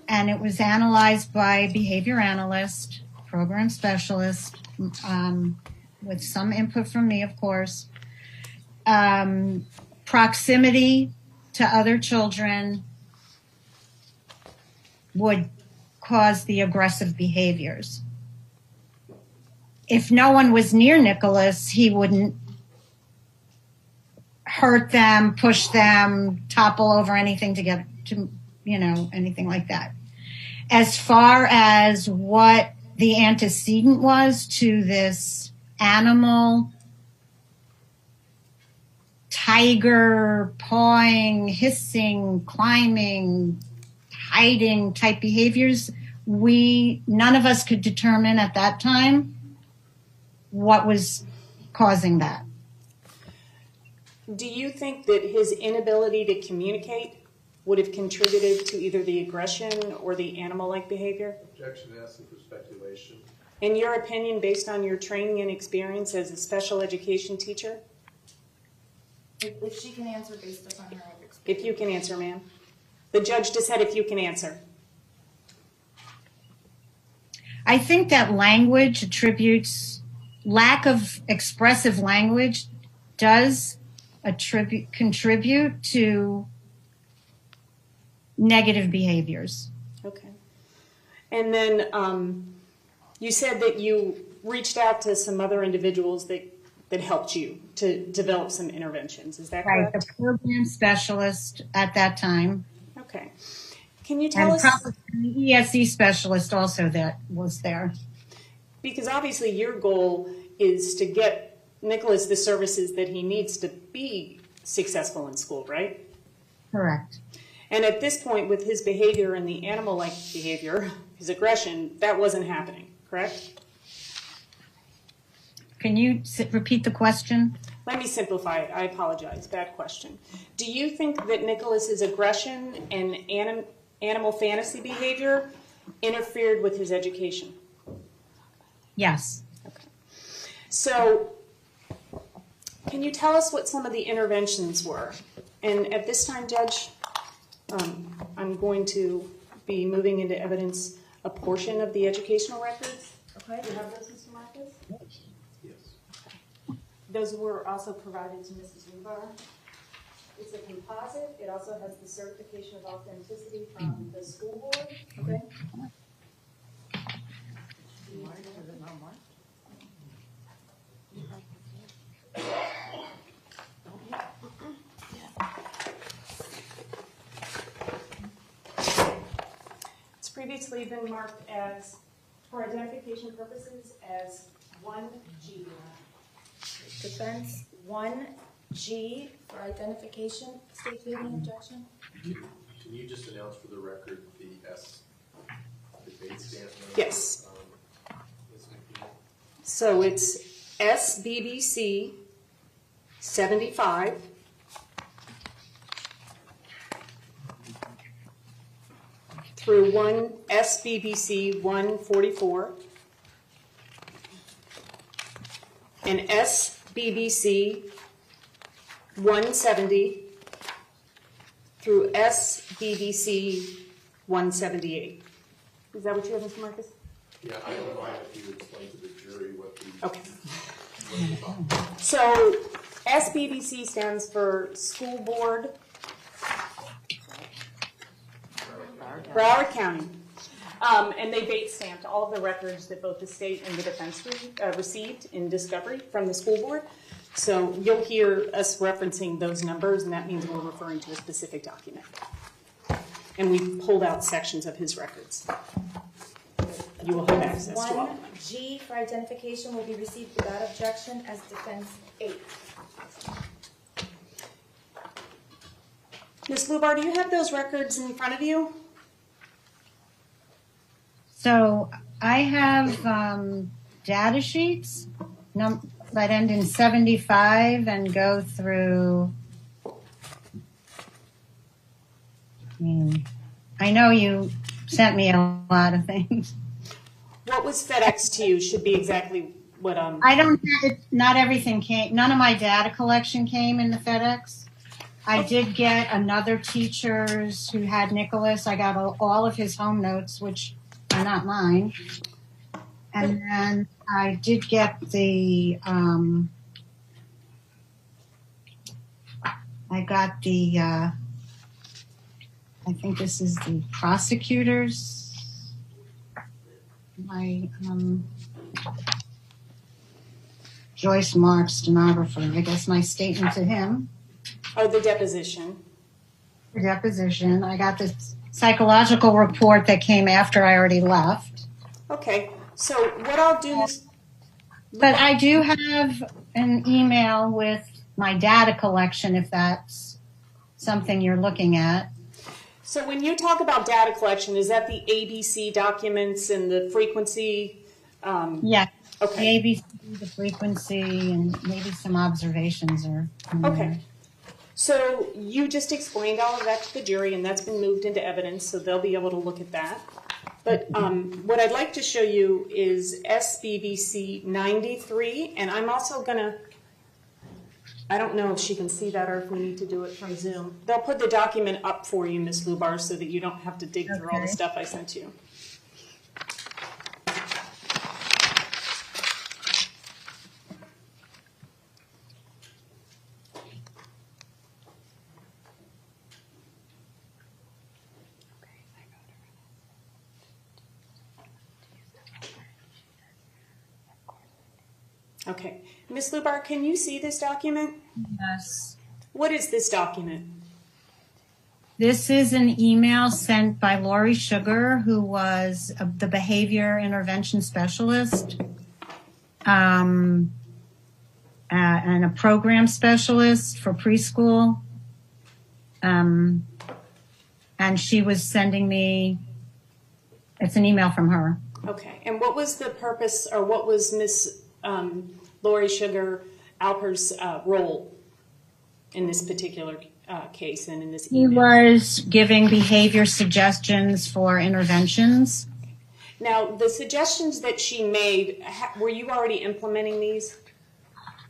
and it was analyzed by a behavior analyst, program specialist, with some input from me, of course. Proximity to other children would cause the aggressive behaviors. If no one was near Nicholas, he wouldn't hurt them, push them, topple over anything to get to, anything like that. As far as what the antecedent was to this animal, tiger, pawing, hissing, climbing, hiding type behaviors, none of us could determine at that time what was causing that. Do you think that his inability to communicate would have contributed to either the aggression or the animal-like behavior? Objection, asking for speculation. In your opinion, based on your training and experience as a special education teacher? If she can answer based upon her experience. If you can answer, ma'am. The judge just said if you can answer. I think that language attributes, lack of expressive language does contribute to negative behaviors. Okay. And then you said that you reached out to some other individuals that helped you to develop some interventions. Is that correct? Right, the program specialist at that time. Okay. Can you tell us? And probably the ESE specialist also that was there. Because obviously your goal is to get Nicholas the services that he needs to be successful in school, right? Correct. And at this point, with his behavior and the animal-like behavior, his aggression, that wasn't happening, correct? Can you repeat the question? Let me simplify it. I apologize. Bad question. Do you think that Nicholas's aggression and animal fantasy behavior interfered with his education? Yes. Okay. So, can you tell us what some of the interventions were? And at this time, Judge, I'm going to be moving into evidence a portion of the educational records. Okay, do you have those, Mr. Marcus? Yes. Okay. Those were also provided to Mrs. Rubar. It's a composite. It also has the certification of authenticity from the school board. Okay. It's previously been marked as, for identification purposes, as 1G. Defense 1G for identification. State, do you have any objection? Can you just announce for the record the debate stand? Yes. So it's SBBC 75 through 1 SBBC 144 and SBBC 170 through SBBC 178. Is that what you have, Mr. Marcus? Yeah, I don't mind if you explain to the jury what the... Okay. So SBBC stands for School Board, Broward County. And they date stamped all of the records that both the state and the defense received in discovery from the school board. So you'll hear us referencing those numbers, and that means we're referring to a specific document. And we pulled out sections of his records. You will have access to all of them. 1G for identification will be received without objection as defense 8. Ms. Lubar, do you have those records in front of you? So I have data sheets that end in 75 and go through. I know you sent me a lot of things. What was FedEx to you should be exactly what I don't have it, not everything came, none of my data collection came in the FedEx. I did get another teacher's who had Nicholas. I got all of his home notes, which are not mine. And then I did get the, I got the, I think this is the prosecutor's, my, Joyce Mark, stenographer, I guess my statement to him. Oh, the deposition. The deposition. I got the psychological report that came after I already left. Okay, so what I'll do is... But I do have an email with my data collection, if that's something you're looking at. So when you talk about data collection, is that the ABC documents and the frequency? Yeah. Okay. The ABC, the frequency, and maybe some observations are. Okay. So you just explained all of that to the jury, and that's been moved into evidence, so they'll be able to look at that. But what I'd like to show you is SBVC 93, and I'm also going to, I don't know if she can see that or if we need to do it from Zoom. They'll put the document up for you, Ms. Lubar, so that you don't have to dig through all the stuff I sent you. Okay. Ms. Lubar, can you see this document? Yes. What is this document? This is an email sent by Lori Sugar, who was the behavior intervention specialist and a program specialist for preschool. And she was sending me, it's an email from her. Okay. And what was the purpose, or what was Ms. Lori Sugar Alper's role in this particular case and in this email? He was giving behavior suggestions for interventions. Now, the suggestions that she made, were you already implementing these?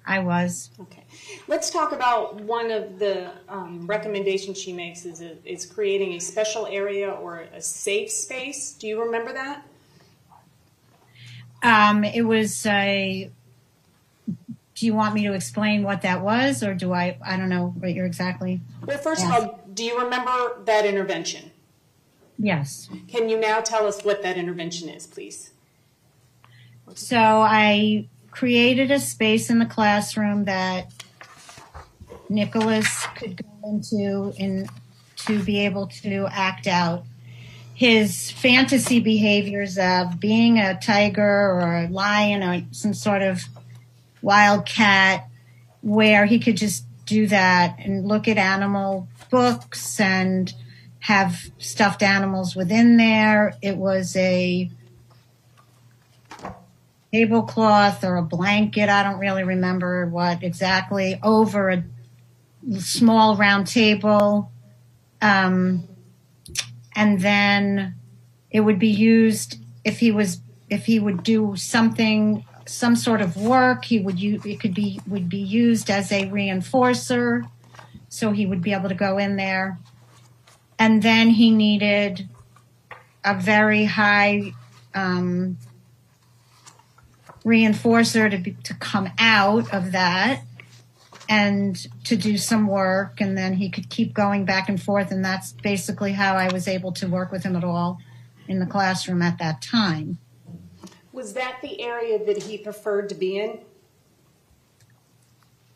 I was. Okay. Let's talk about one of the recommendations she makes is creating a special area or a safe space. Do you remember that? It was a, do you want me to explain what that was, or do I don't know what you're exactly. Well, first of all, do you remember that intervention? Yes. Can you now tell us what that intervention is, please? So I created a space in the classroom that Nicholas could go into to be able to act out his fantasy behaviors of being a tiger or a lion or some sort of wild cat, where he could just do that and look at animal books and have stuffed animals within there. It was a tablecloth or a blanket, I don't really remember what exactly, over a small round table. And then it would be used if he would do something, some sort of work, would be used as a reinforcer. So he would be able to go in there. And then he needed a very high reinforcer to come out of that and to do some work, and then he could keep going back and forth, and that's basically how I was able to work with him at all in the classroom at that time. Was that the area that he preferred to be in?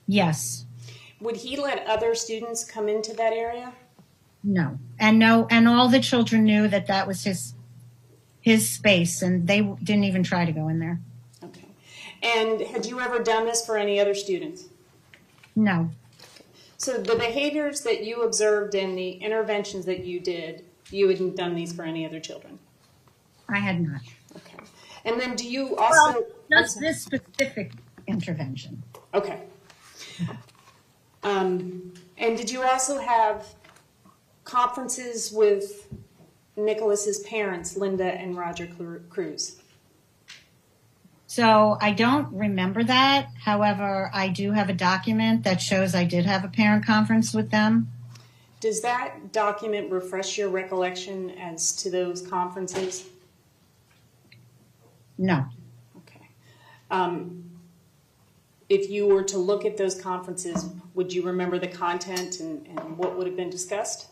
Yes. Would he let other students come into that area? No, and all the children knew that was his space, and they didn't even try to go in there. Okay. And had you ever done this for any other students? No. So the behaviors that you observed and the interventions that you did, you hadn't done these for any other children? I had not. Okay. And then do you also... Well, just this specific intervention. Okay. And did you also have conferences with Nicholas's parents, Linda and Roger Cruz? So I don't remember that. However, I do have a document that shows I did have a parent conference with them. Does that document refresh your recollection as to those conferences? No. Okay. If you were to look at those conferences, would you remember the content and what would have been discussed?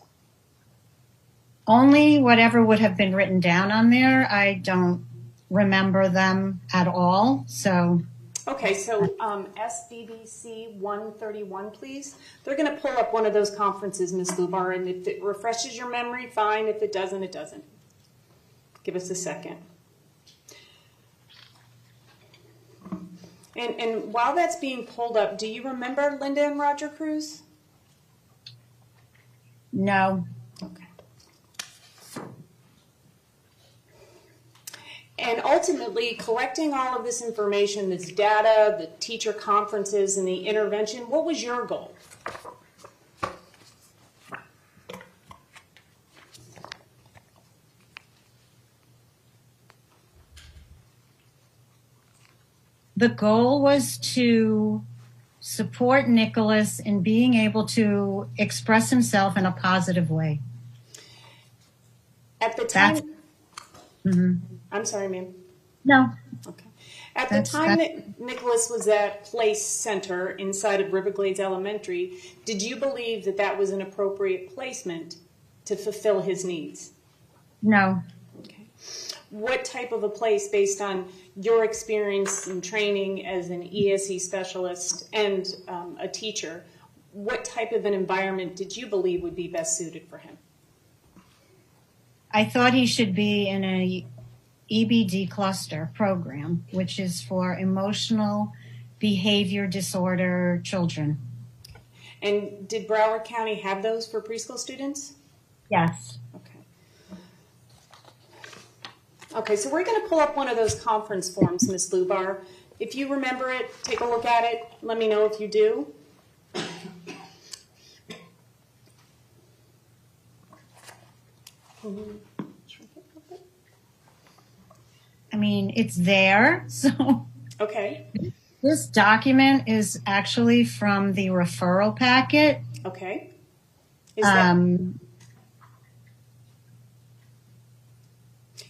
Only whatever would have been written down on there. I don't remember them at all. So. Okay, so SBBC 131, please. They're going to pull up one of those conferences, Ms. Lubar, and if it refreshes your memory, fine. If it doesn't, it doesn't. Give us a second. And while that's being pulled up, do you remember Linda and Roger Cruz? No. Okay. And ultimately, collecting all of this information, this data, the teacher conferences, and the intervention, what was your goal? The goal was to support Nicholas in being able to express himself in a positive way. At the time, I'm sorry, ma'am. No. Okay. At the time that Nicholas was at Place Center inside of Riverglades Elementary, did you believe that that was an appropriate placement to fulfill his needs? No. Okay. What type of a place, based on your experience and training as an ESE specialist and a teacher, what type of an environment did you believe would be best suited for him? I thought he should be in a EBD cluster program, which is for emotional behavior disorder children. And did Broward County have those for preschool students? Yes. Okay. Okay, so we're going to pull up one of those conference forms, Ms. Lubar. If you remember it, take a look at it. Let me know if you do. I mean, it's there, so. Okay. This document is actually from the referral packet. Okay.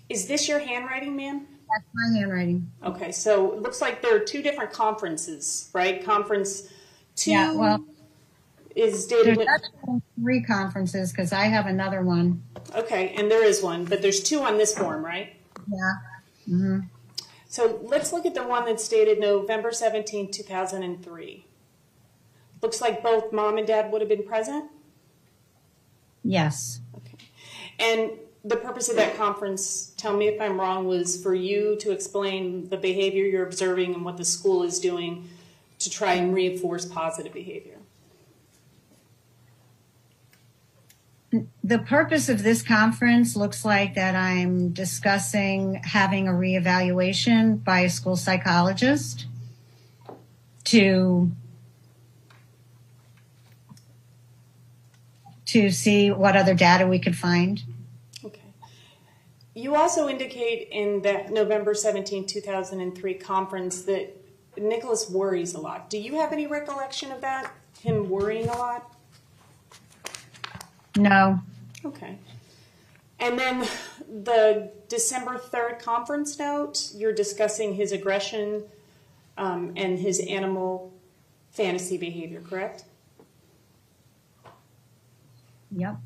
Is this your handwriting, ma'am? That's my handwriting. Okay, so it looks like there are two different conferences, right? Conference 2 is dated. There's actually 3 conferences because I have another one. Okay, and there is one, but there's 2 on this form, right? Yeah. Mm-hmm. So let's look at the one that's dated November 17, 2003. Looks like both mom and dad would have been present? Yes. Okay. And the purpose of that conference, tell me if I'm wrong, was for you to explain the behavior you're observing and what the school is doing to try and reinforce positive behavior. The purpose of this conference looks like that I'm discussing having a reevaluation by a school psychologist to see what other data we could find. Okay. You also indicate in that November 17, 2003 conference that Nicholas worries a lot. Do you have any recollection of that, him worrying a lot? No. Okay. And then the December 3rd conference note, you're discussing his aggression and his animal fantasy behavior, correct? Yep.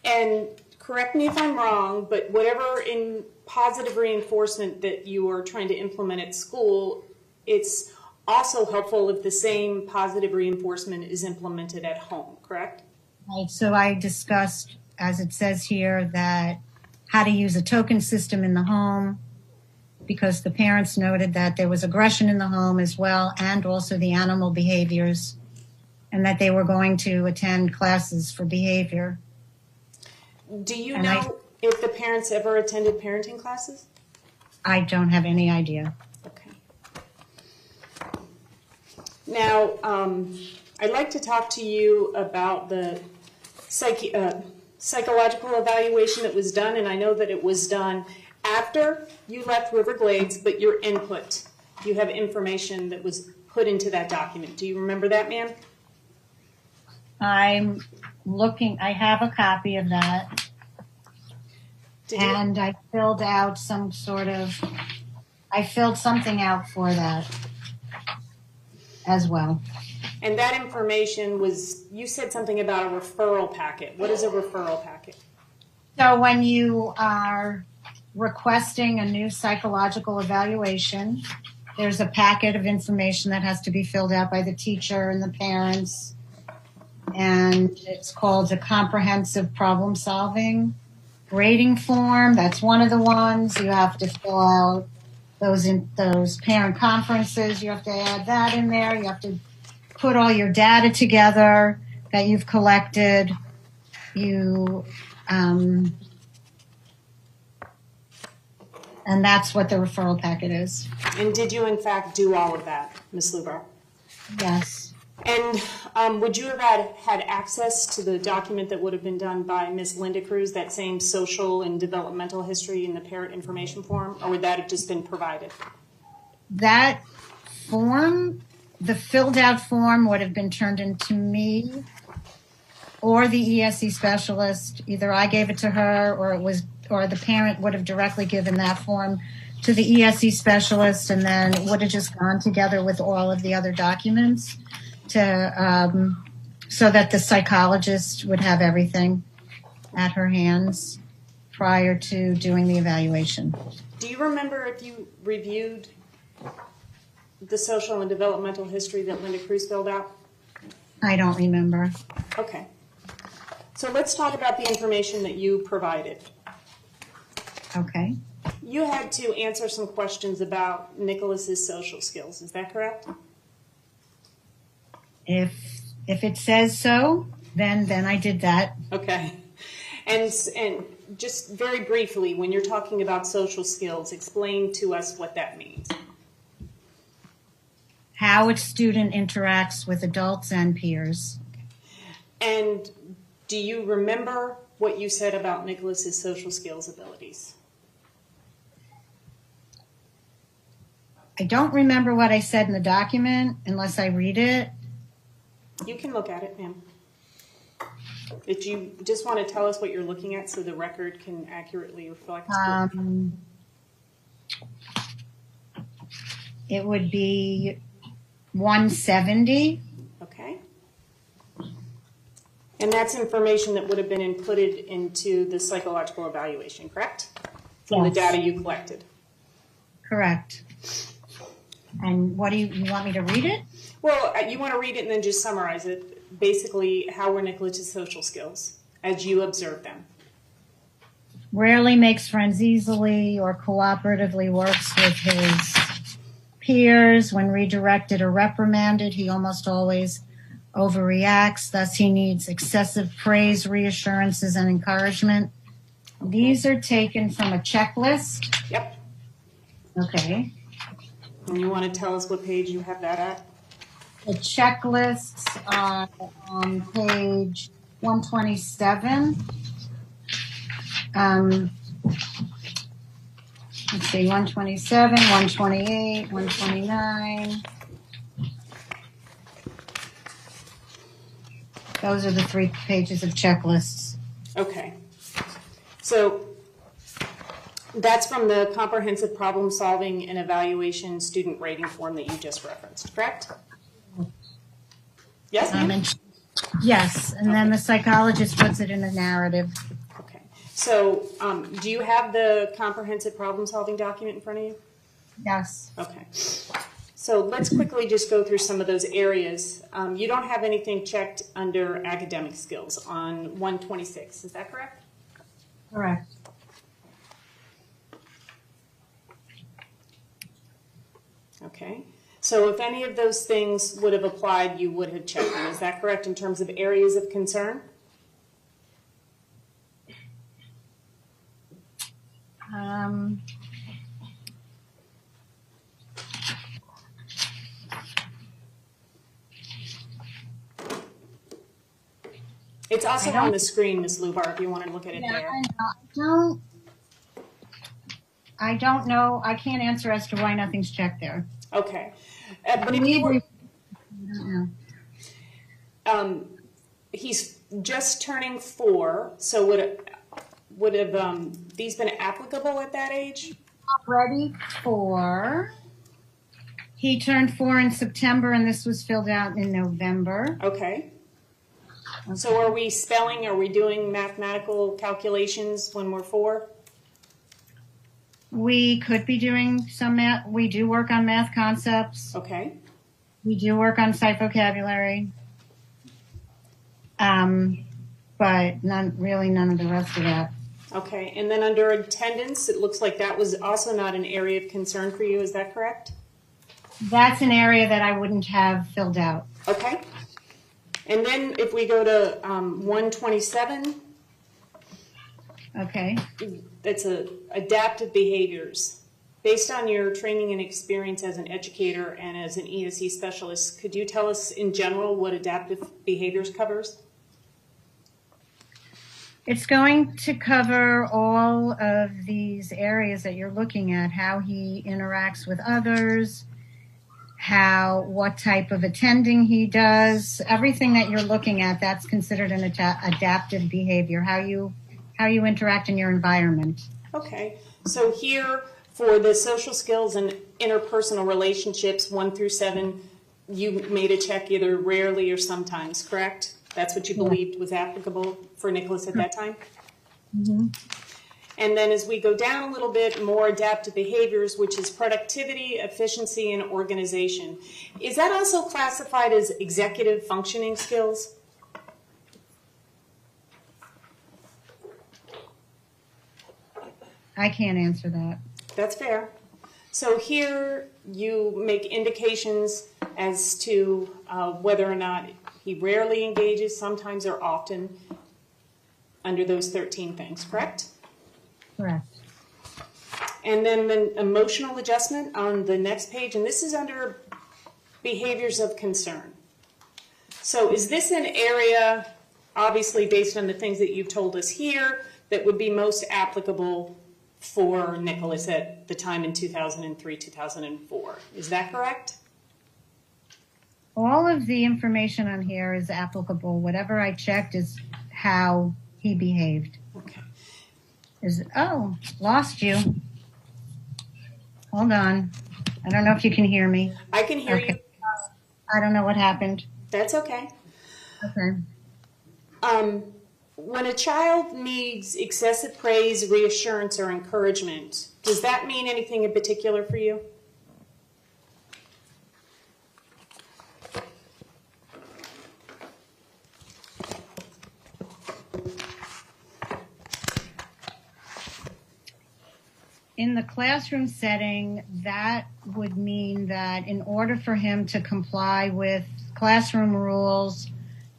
And correct me if I'm wrong, but whatever in positive reinforcement that you are trying to implement at school, it's also helpful if the same positive reinforcement is implemented at home, correct? Right. So I discussed, as it says here, that how to use a token system in the home, because the parents noted that there was aggression in the home as well, and also the animal behaviors, and that they were going to attend classes for behavior. Do you know if the parents ever attended parenting classes? I don't have any idea. Okay. Now, I'd like to talk to you about the psychological evaluation that was done, and I know that it was done after you left Riverglades, but your input, you have information that was put into that document. Do you remember that, ma'am? I'm looking, I have a copy of that. And I filled out I filled something out for that as well. And that information was, you said something about a referral packet. What is a referral packet? So when you are requesting a new psychological evaluation, there's a packet of information that has to be filled out by the teacher and the parents. And it's called a comprehensive problem solving grading form. That's one of the ones. You have to fill out those parent conferences. You have to add that in there. You have to put all your data together that you've collected. And that's what the referral packet is. And did you in fact do all of that, Ms. Lubar? Yes. And would you have had access to the document that would have been done by Ms. Linda Cruz, that same social and developmental history in the parent information form, or would that have just been provided? that form, the filled out form would have been turned into me or the ESE specialist. Either I gave it to her or the parent would have directly given that form to the ESE specialist, and then it would have just gone together with all of the other documents to so that the psychologist would have everything at her hands prior to doing the evaluation. Do you remember if you reviewed the social and developmental history that Linda Cruz filled out? I don't remember. Okay. So let's talk about the information that you provided. Okay. You had to answer some questions about Nicholas's social skills. Is that correct? If it says so, then I did that. Okay. And just very briefly, when you're talking about social skills, explain to us what that means. How a student interacts with adults and peers. And do you remember what you said about Nicholas's social skills abilities? I don't remember what I said in the document unless I read it. You can look at it, ma'am. If you just want to tell us what you're looking at so the record can accurately reflect. It would be 170. Okay. And that's information that would have been inputted into the psychological evaluation, correct? From the data you collected. Correct. And what do you want me to read it? Well, you want to read it and then just summarize it. Basically, how were Nicholas's social skills as you observed them? Rarely makes friends easily or cooperatively works with his peers. When redirected or reprimanded, he almost always overreacts. Thus, he needs excessive praise, reassurances, and encouragement. These are taken from a checklist. Yep. Okay. And you want to tell us what page you have that at? The checklists are on page 127. Let's see, 127, 128, 129. Those are the 3 pages of checklists. Okay. So that's from the comprehensive problem solving and evaluation student rating form that you just referenced, correct? Yes, ma'am? Yes, and then the psychologist puts it in a narrative. Okay. So do you have the comprehensive problem solving document in front of you? Yes. Okay. So let's quickly just go through some of those areas. You don't have anything checked under academic skills on 126, is that correct? Correct. Okay. So if any of those things would have applied, you would have checked them. Is that correct in terms of areas of concern? It's also on the screen, Ms. Lubar, if you want to look at it there. I don't know. I can't answer as to why nothing's checked there. Okay. But if you were, he's just turning 4, so would have these been applicable at that age? Already 4. He turned 4 in September, and this was filled out in November. Okay. So are we spelling, are we doing mathematical calculations when we're 4? We could be doing some math. We do work on math concepts. Okay. We do work on sight vocabulary. But none of the rest of that. Okay, and then under attendance, it looks like that was also not an area of concern for you, is that correct? That's an area that I wouldn't have filled out. Okay. And then if we go to 127. Okay. It's adaptive behaviors. Based on your training and experience as an educator and as an ESE specialist, could you tell us in general what adaptive behaviors covers? It's going to cover all of these areas that you're looking at, how he interacts with others, what type of attending he does, everything that you're looking at, that's considered an adaptive behavior, how you interact in your environment. Okay, so here for the social skills and interpersonal relationships 1 through 7, you made a check either rarely or sometimes, correct? That's what you believed was applicable for Nicholas at that time? Mm-hmm. And then as we go down a little bit, more adaptive behaviors, which is productivity, efficiency, and organization. Is that also classified as executive functioning skills? I can't answer that. That's fair. So here you make indications as to whether or not he rarely engages, sometimes or often, under those 13 things, correct? Correct. And then the emotional adjustment on the next page, and this is under behaviors of concern. So is this an area, obviously based on the things that you've told us here, that would be most applicable for Nicholas at the time in 2003, 2004? Is that correct? All of the information on here is applicable. Whatever I checked is how he behaved. Okay. Lost you. Hold on. I don't know if you can hear me. I can hear you. I don't know what happened. That's okay. Okay. When a child needs excessive praise, reassurance, or encouragement, does that mean anything in particular for you? In the classroom setting, that would mean that in order for him to comply with classroom rules,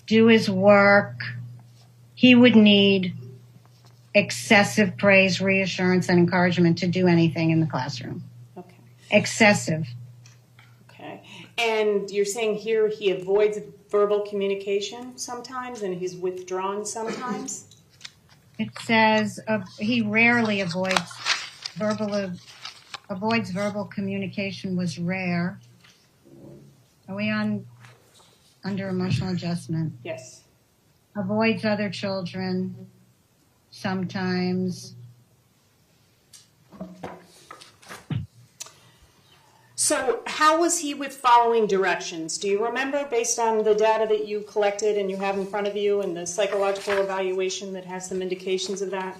do his work, he would need excessive praise, reassurance, and encouragement to do anything in the classroom. Okay. Excessive. Okay. And you're saying here he avoids verbal communication sometimes and he's withdrawn sometimes? It says he rarely avoids verbal communication was rare. Are we under emotional adjustment? Yes. Avoids other children sometimes. So how was he with following directions? Do you remember, based on the data that you collected and you have in front of you and the psychological evaluation that has some indications of that?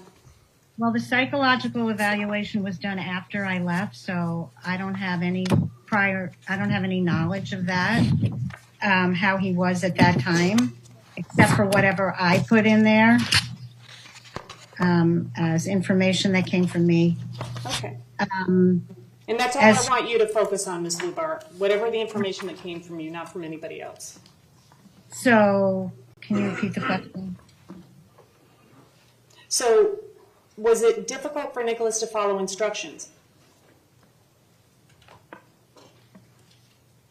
Well, the psychological evaluation was done after I left, so I don't have any knowledge of that, how he was at that time, except for whatever I put in there as information that came from me. Okay. And that's all I want you to focus on, Ms. Lubar, whatever the information that came from you, not from anybody else. So, can you repeat the question? So, was it difficult for Nicholas to follow instructions?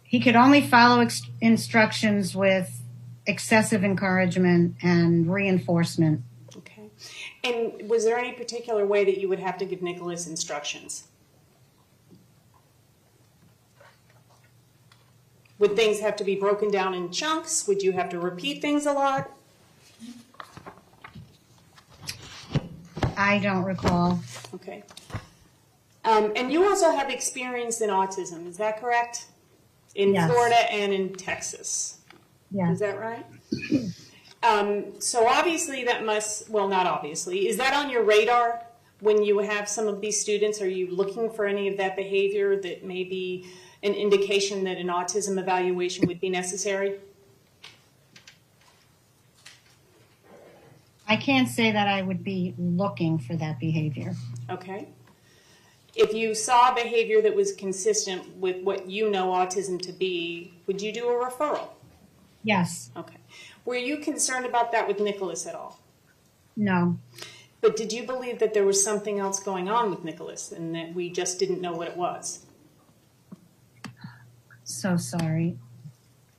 He could only follow instructions with excessive encouragement and reinforcement. Okay. And was there any particular way that you would have to give Nicholas instructions? Would things have to be broken down in chunks? Would you have to repeat things a lot? I don't recall. Okay. And you also have experience in autism, is that correct? In Florida and in Texas. Yeah. Is that right? So obviously that must, well, not obviously, is that on your radar when you have some of these students? Are you looking for any of that behavior that may be an indication that an autism evaluation would be necessary? I can't say that I would be looking for that behavior. Okay. If you saw behavior that was consistent with what you know autism to be, would you do a referral? Yes. Okay. Were you concerned about that with Nicholas at all? No. But did you believe that there was something else going on with Nicholas and that we just didn't know what it was? So sorry.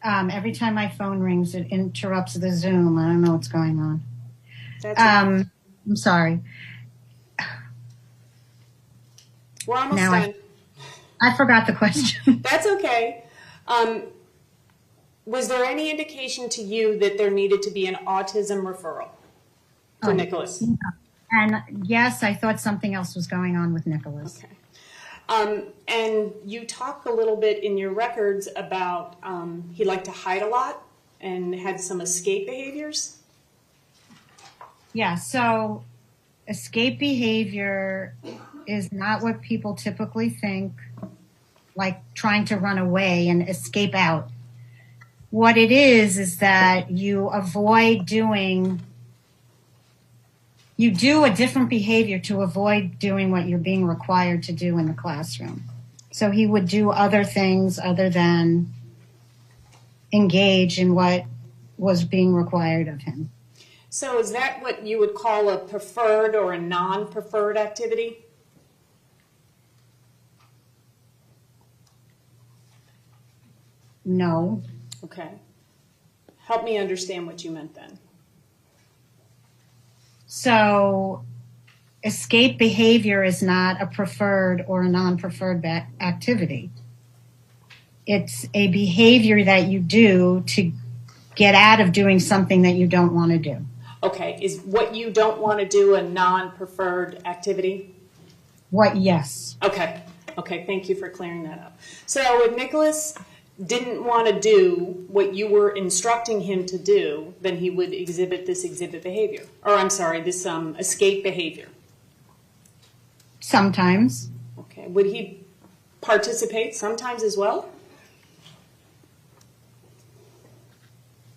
Every time my phone rings, it interrupts the Zoom. I don't know what's going on. I'm sorry. We're almost Now done. I forgot the question. That's okay. Was there any indication to you that there needed to be an autism referral for Nicholas? And yes, I thought something else was going on with Nicholas. Okay. And you talk a little bit in your records about he liked to hide a lot and had some escape behaviors. Yeah, so escape behavior is not what people typically think, like trying to run away and escape out. What it is that you avoid doing, you do a different behavior to avoid doing what you're being required to do in the classroom. So he would do other things other than engage in what was being required of him. So is that what you would call a preferred or a non-preferred activity? No. Okay. Help me understand what you meant then. So escape behavior is not a preferred or a non-preferred activity. It's a behavior that you do to get out of doing something that you don't want to do. Okay. Is what you don't want to do a non-preferred activity? Yes. Okay. Okay. Thank you for clearing that up. So if Nicholas didn't want to do what you were instructing him to do, then he would exhibit this behavior. Or I'm sorry, this escape behavior. Sometimes. Okay. Would he participate sometimes as well?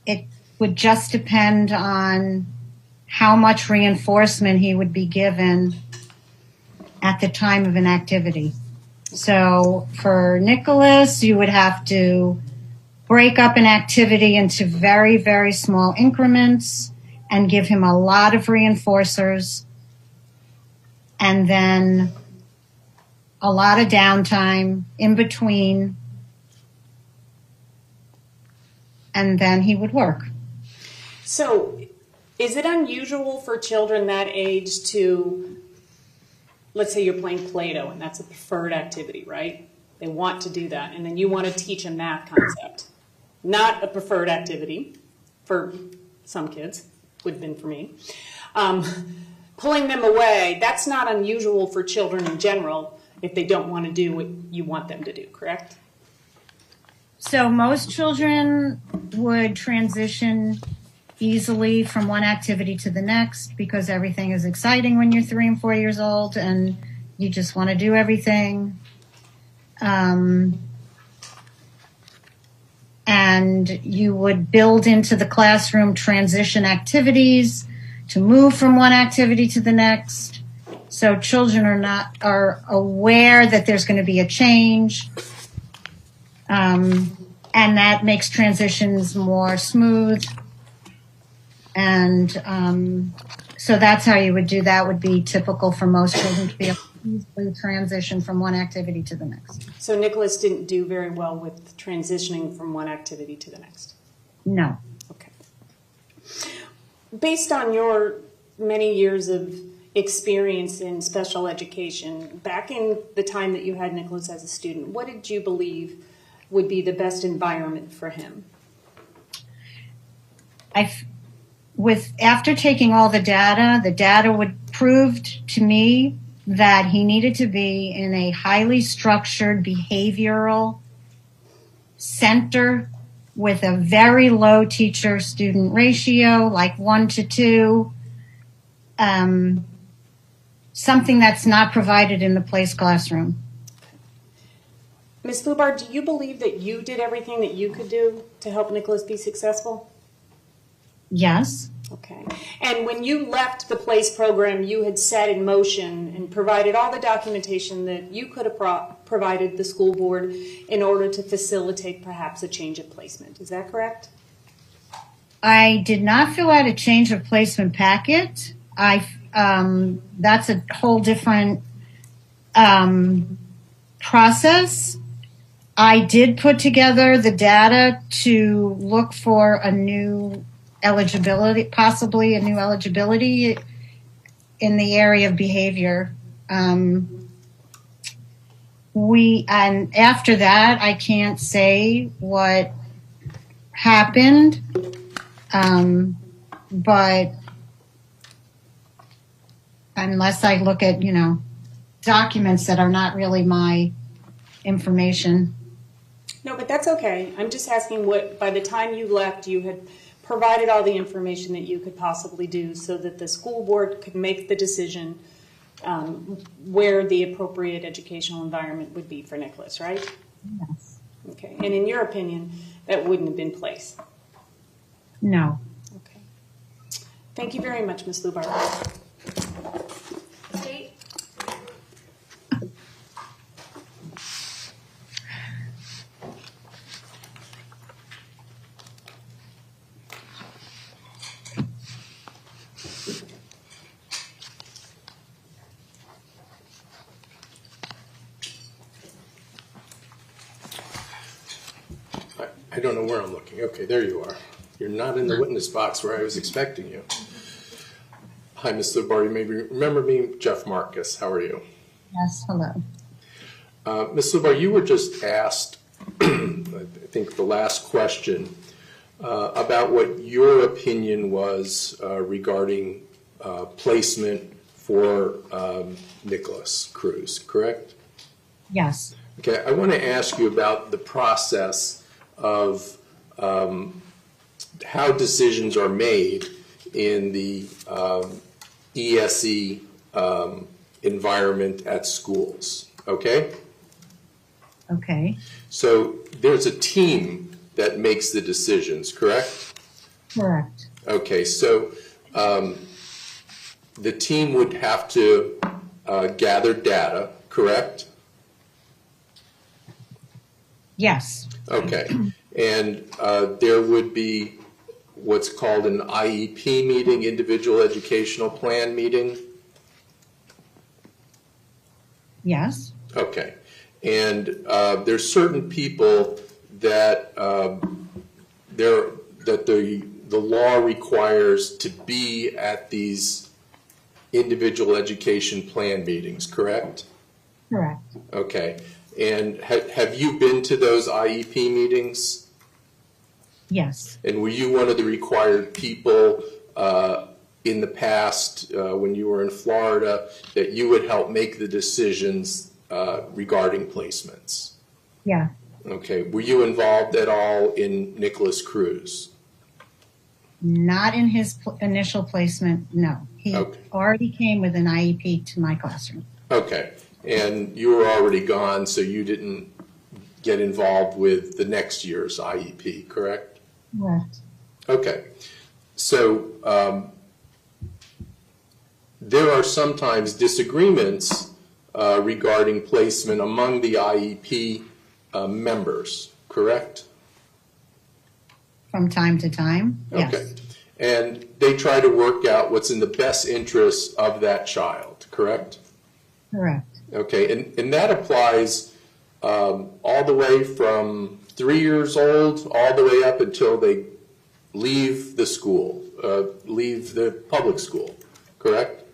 It would just depend on how much reinforcement he would be given at the time of an activity. So for Nicholas, you would have to break up an activity into very, very small increments and give him a lot of reinforcers and then a lot of downtime in between, and then he would work. So is it unusual for children that age to, let's say you're playing Play-Doh and that's a preferred activity, right? They want to do that, and then you want to teach a math concept. Not a preferred activity for some kids, would have been for me. Pulling them away, that's not unusual for children in general if they don't want to do what you want them to do, correct? So most children would transition easily from one activity to the next because everything is exciting when you're 3 and 4 years old and you just want to do everything. And you would build into the classroom transition activities to move from one activity to the next. So children are aware that there's going to be a change. And that makes transitions more smooth. And so that's how you would do that. Would be typical for most children to be able to easily transition from one activity to the next. So Nicholas didn't do very well with transitioning from one activity to the next? No. Okay. Based on your many years of experience in special education, back in the time that you had Nicholas as a student, what did you believe would be the best environment for him? After taking all the data would prove to me that he needed to be in a highly structured behavioral center with a very low teacher-student ratio, like 1 to 2, something that's not provided in the place classroom. Ms. Fubar, do you believe that you did everything that you could do to help Nicholas be successful? Yes. Okay. And when you left the PLACE program, you had set in motion and provided all the documentation that you could have provided the school board in order to facilitate perhaps a change of placement. Is that correct? I did not fill out a change of placement packet. That's a whole different process. I did put together the data to look for a new eligibility, possibly a new eligibility in the area of behavior. And after that, I can't say what happened, but unless I look at, documents that are not really my information. No, but that's okay. I'm just asking what, by the time you left, you had provided all the information that you could possibly do so that the school board could make the decision where the appropriate educational environment would be for Nicholas, right? Yes. Okay. And in your opinion, that wouldn't have been placed? No. Okay. Thank you very much, Ms. Lubar. State. I don't know where I'm looking. Okay, there you are. You're not in the witness box where I was expecting you. Hi, Ms. Lubar. You may remember me, Jeff Marcus. How are you? Yes, hello. Ms. Lubar, you were just asked, I think the last question, about what your opinion was regarding placement for Nicholas Cruz, correct? Yes. Okay, I want to ask you about the process of how decisions are made in the ESE environment at schools, okay? Okay. So there's a team that makes the decisions, correct? Correct. Okay, so the team would have to gather data, correct? Yes. Okay, and there would be what's called an IEP meeting, individual educational plan meeting? Yes. Okay, and there's certain people that the law requires to be at these individual education plan meetings, correct? Correct. Okay, and have you been to those IEP meetings? Yes. And were you one of the required people in the past when you were in Florida that you would help make the decisions regarding placements? Yeah. Okay. Were you involved at all in Nicholas Cruz? Not in his initial placement, no. He already came with an IEP to my classroom. Okay. And you were already gone, so you didn't get involved with the next year's IEP, correct? Correct. Okay. So there are sometimes disagreements regarding placement among the IEP members, correct? From time to time, yes. Okay. And they try to work out what's in the best interest of that child, correct? Correct. Okay, and that applies all the way from 3 years old all the way up until they leave the school, leave the public school, correct?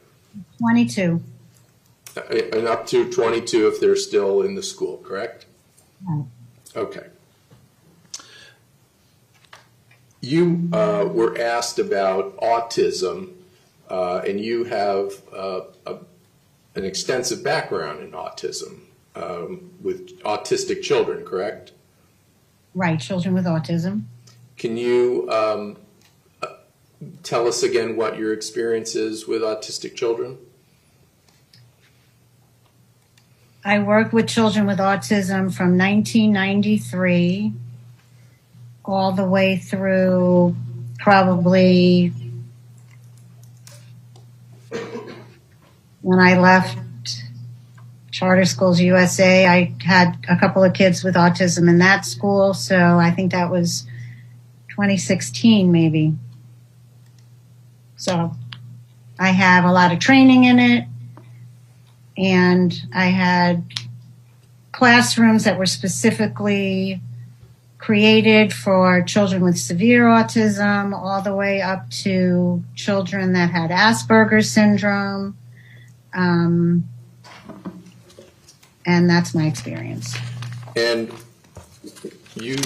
22. And up to 22 if they're still in the school, correct? Right. Okay. You were asked about autism, and you have an extensive background in autism with autistic children, correct? Right, children with autism. Can you tell us again what your experience is with autistic children? I worked with children with autism from 1993 all the way through probably when I left Charter Schools USA. I had a couple of kids with autism in that school, so I think that was 2016 maybe. So I have a lot of training in it, and I had classrooms that were specifically created for children with severe autism all the way up to children that had Asperger's syndrome. And that's my experience. And you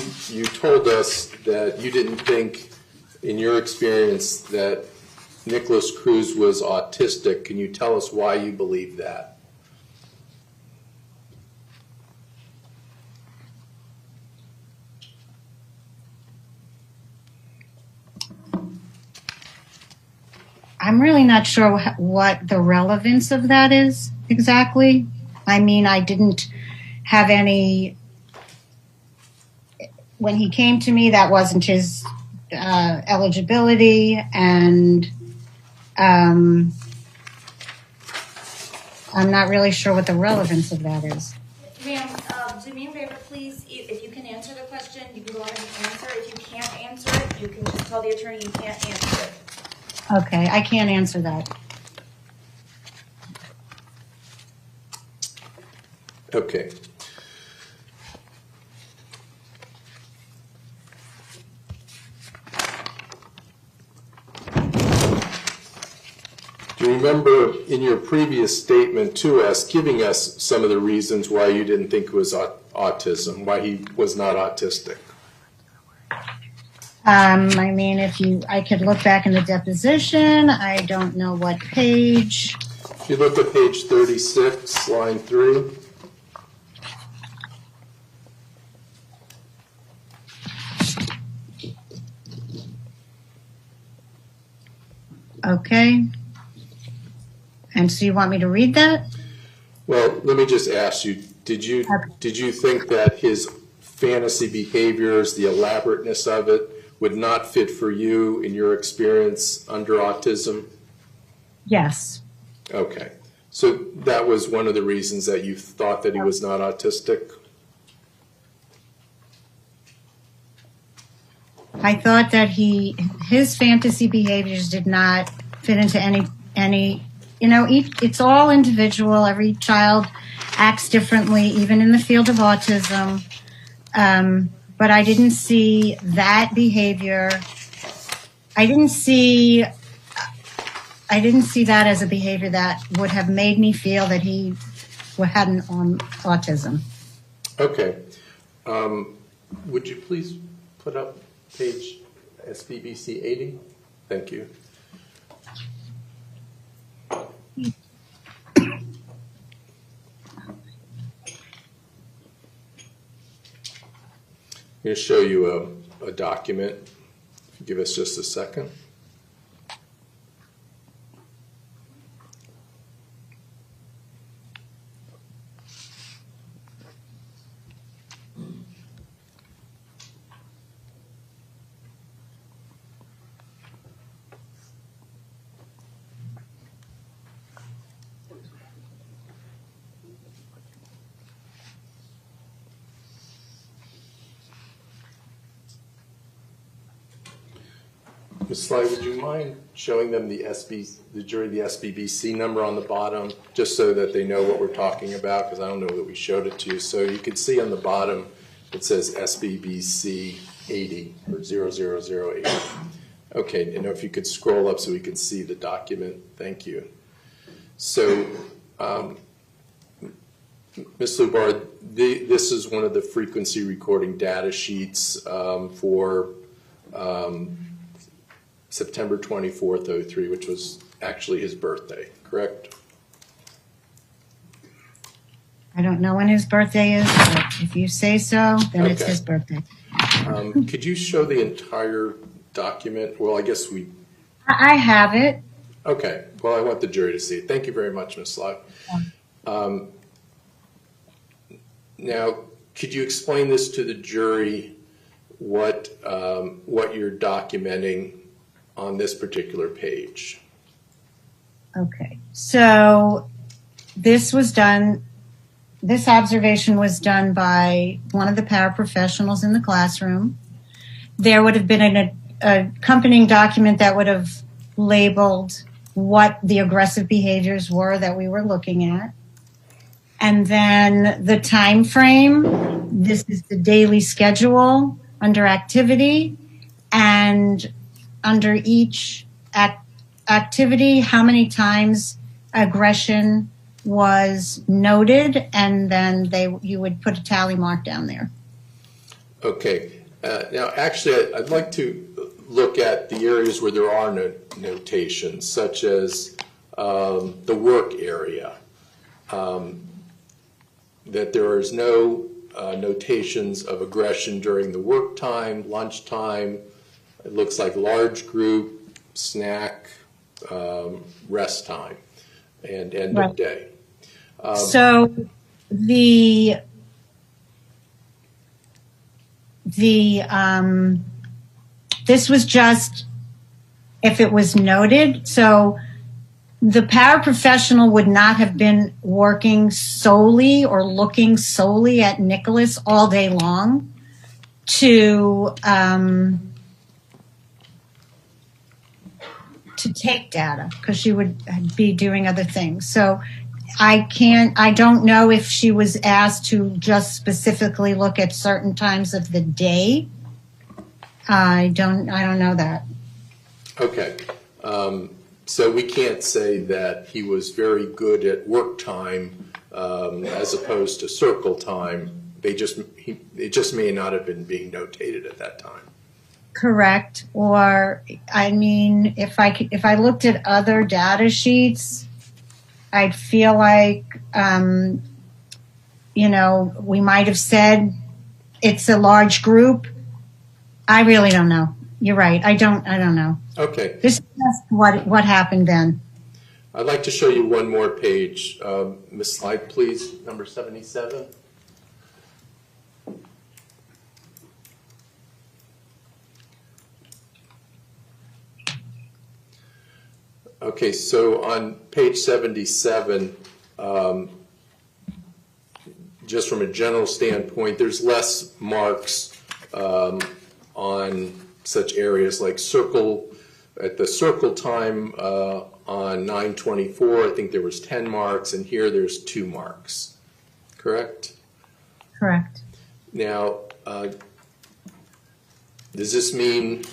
told us that you didn't think, in your experience, that Nicholas Cruz was autistic. Can you tell us why you believe that? I'm really not sure what the relevance of that is exactly. I mean, I didn't have any, when he came to me, that wasn't his eligibility, and I'm not really sure what the relevance of that is. Ma'am, do me a favor, please. If you can answer the question, you can go ahead and answer. If you can't answer it, you can just tell the attorney you can't answer it. Okay, I can't answer that. Okay. Do you remember in your previous statement to us giving us some of the reasons why you didn't think it was autism, why he was not autistic? I mean, I could look back in the deposition. I don't know what page. If you look at page 36, line 3. Okay. And so you want me to read that? Well, let me just ask you, did you think that his fantasy behaviors, the elaborateness of it, would not fit for you in your experience under autism? Yes. Okay. So that was one of the reasons that you thought that he was not autistic? I thought that his fantasy behaviors did not fit into any, it's all individual. Every child acts differently, even in the field of autism. But I didn't see that behavior. I didn't see that as a behavior that would have made me feel that he had autism. Okay. Would you please put up page SBBC 80? Thank you. I'm going to show you a document. If you give us just a second. Ms. Sly, would you mind showing them the jury the SBBC number on the bottom, just so that they know what we're talking about, because I don't know that we showed it to you. So you can see on the bottom it says SBBC 80 or 00080. Okay, and if you could scroll up so we can see the document. Thank you. So, Ms. Lubar, this is one of the frequency recording data sheets for September 24th, 03, which was actually his birthday, correct? I don't know when his birthday is, but if you say so, then it's his birthday. Could you show the entire document? Well, I guess I have it. Okay. Well, I want the jury to see it. Thank you very much, Ms. Sly. Now, could you explain this to the jury, what you're documenting on this particular page? Okay. So this observation was done by one of the paraprofessionals in the classroom. There would have been an accompanying document that would have labeled what the aggressive behaviors were that we were looking at. And then the time frame, this is the daily schedule under activity, and under each activity, how many times aggression was noted, and then you would put a tally mark down there. Okay. Now, actually, I'd like to look at the areas where there are no notations, such as the work area, that there is no notations of aggression during the work time, lunchtime. It looks like large group, snack, rest time, and end of day. So this was just if it was noted. So the paraprofessional would not have been working solely or looking solely at Nicholas all day long to take data, because she would be doing other things. So I don't know if she was asked to just specifically look at certain times of the day. I don't know that. Okay. So we can't say that he was very good at work time as opposed to circle time. It just may not have been being notated at that time. Correct. Or, I mean, if I looked at other data sheets, I'd feel like, we might have said it's a large group. I really don't know. You're right. I don't know. Okay. This is just what happened then. I'd like to show you one more page. Ms. Slide, please, number 77. Okay, so on page 77, just from a general standpoint, there's less marks on such areas like at the circle time on 9/24, I think there was 10 marks, and here there's 2 marks. Correct? Correct. Now, does this mean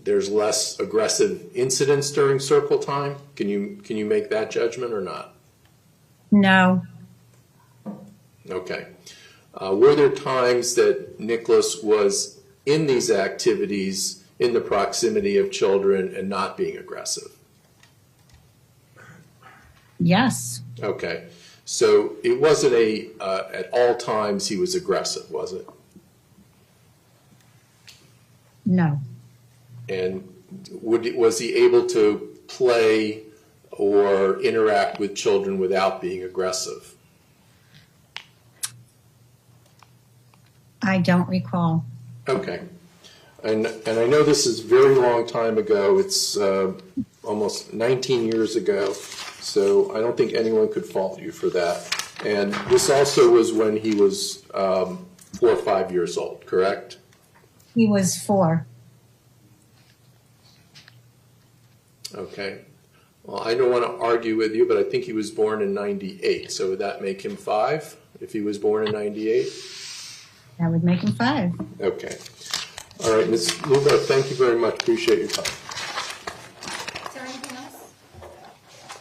there's less aggressive incidents during circle time? Can you make that judgment or not? No. Okay. Were there times that Nicholas was in these activities in the proximity of children and not being aggressive? Yes. Okay. So it wasn't at all times he was aggressive, was it? No. And was he able to play or interact with children without being aggressive? I don't recall. Okay. And I know this is a very long time ago. It's almost 19 years ago, so I don't think anyone could fault you for that. And this also was when he was 4 or 5 years old, correct? He was 4. Okay. Well, I don't want to argue with you, but I think he was born in 98. So would that make him 5 if he was born in 98? That would make him 5. Okay. All right, Ms. Lubar, thank you very much. Appreciate your time. Is there anything else?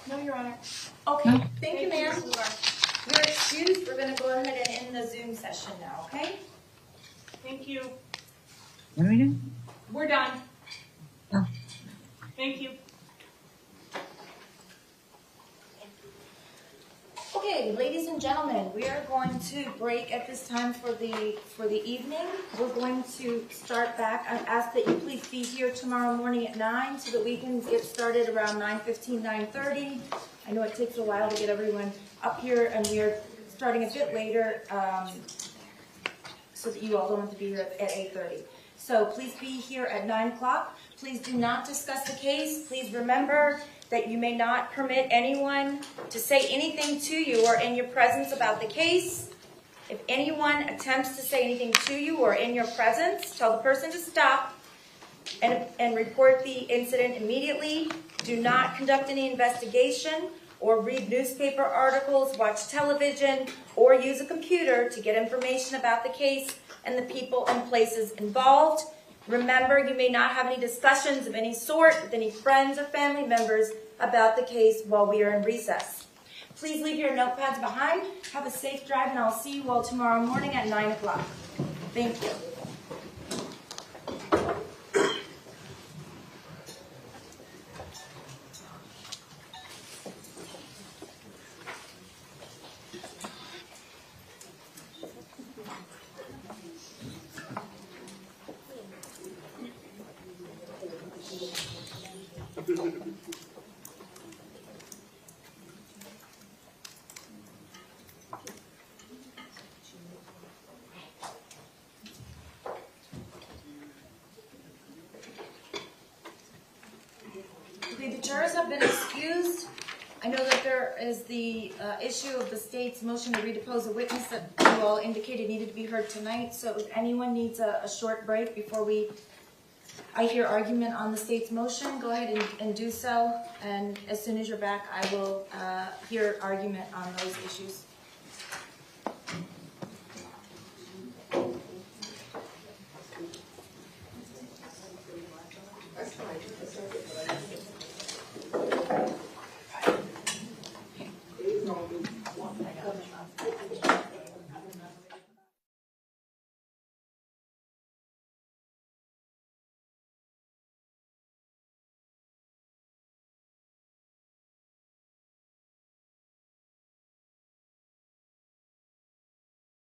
No, Your Honor. Okay, thank you, ma'am. You're excused. We're going to go ahead and end the Zoom session now, okay? Thank you. What are we doing? We're done. Oh. Thank you. Okay, ladies and gentlemen, we are going to break at this time for the evening. We're going to start back. I ask that you please be here tomorrow morning at 9 so that we can get started around 9:15, 9:30. I know it takes a while to get everyone up here, and we are starting a bit later so that you all don't have to be here at 8:30. So please be here at 9 o'clock. Please do not discuss the case. Please remember that you may not permit anyone to say anything to you or in your presence about the case. If anyone attempts to say anything to you or in your presence, tell the person to stop and report the incident immediately. Do not conduct any investigation or read newspaper articles, watch television, or use a computer to get information about the case and the people and places involved. Remember, you may not have any discussions of any sort with any friends or family members about the case while we are in recess. Please leave your notepads behind. Have a safe drive, and I'll see you all tomorrow morning at 9 o'clock. Thank you. Okay, the jurors have been excused. I know that there is the issue of the state's motion to redepose a witness that you all indicated needed to be heard tonight. So if anyone needs a short break before I hear argument on the state's motion, go ahead and do so. And as soon as you're back, I will hear argument on those issues.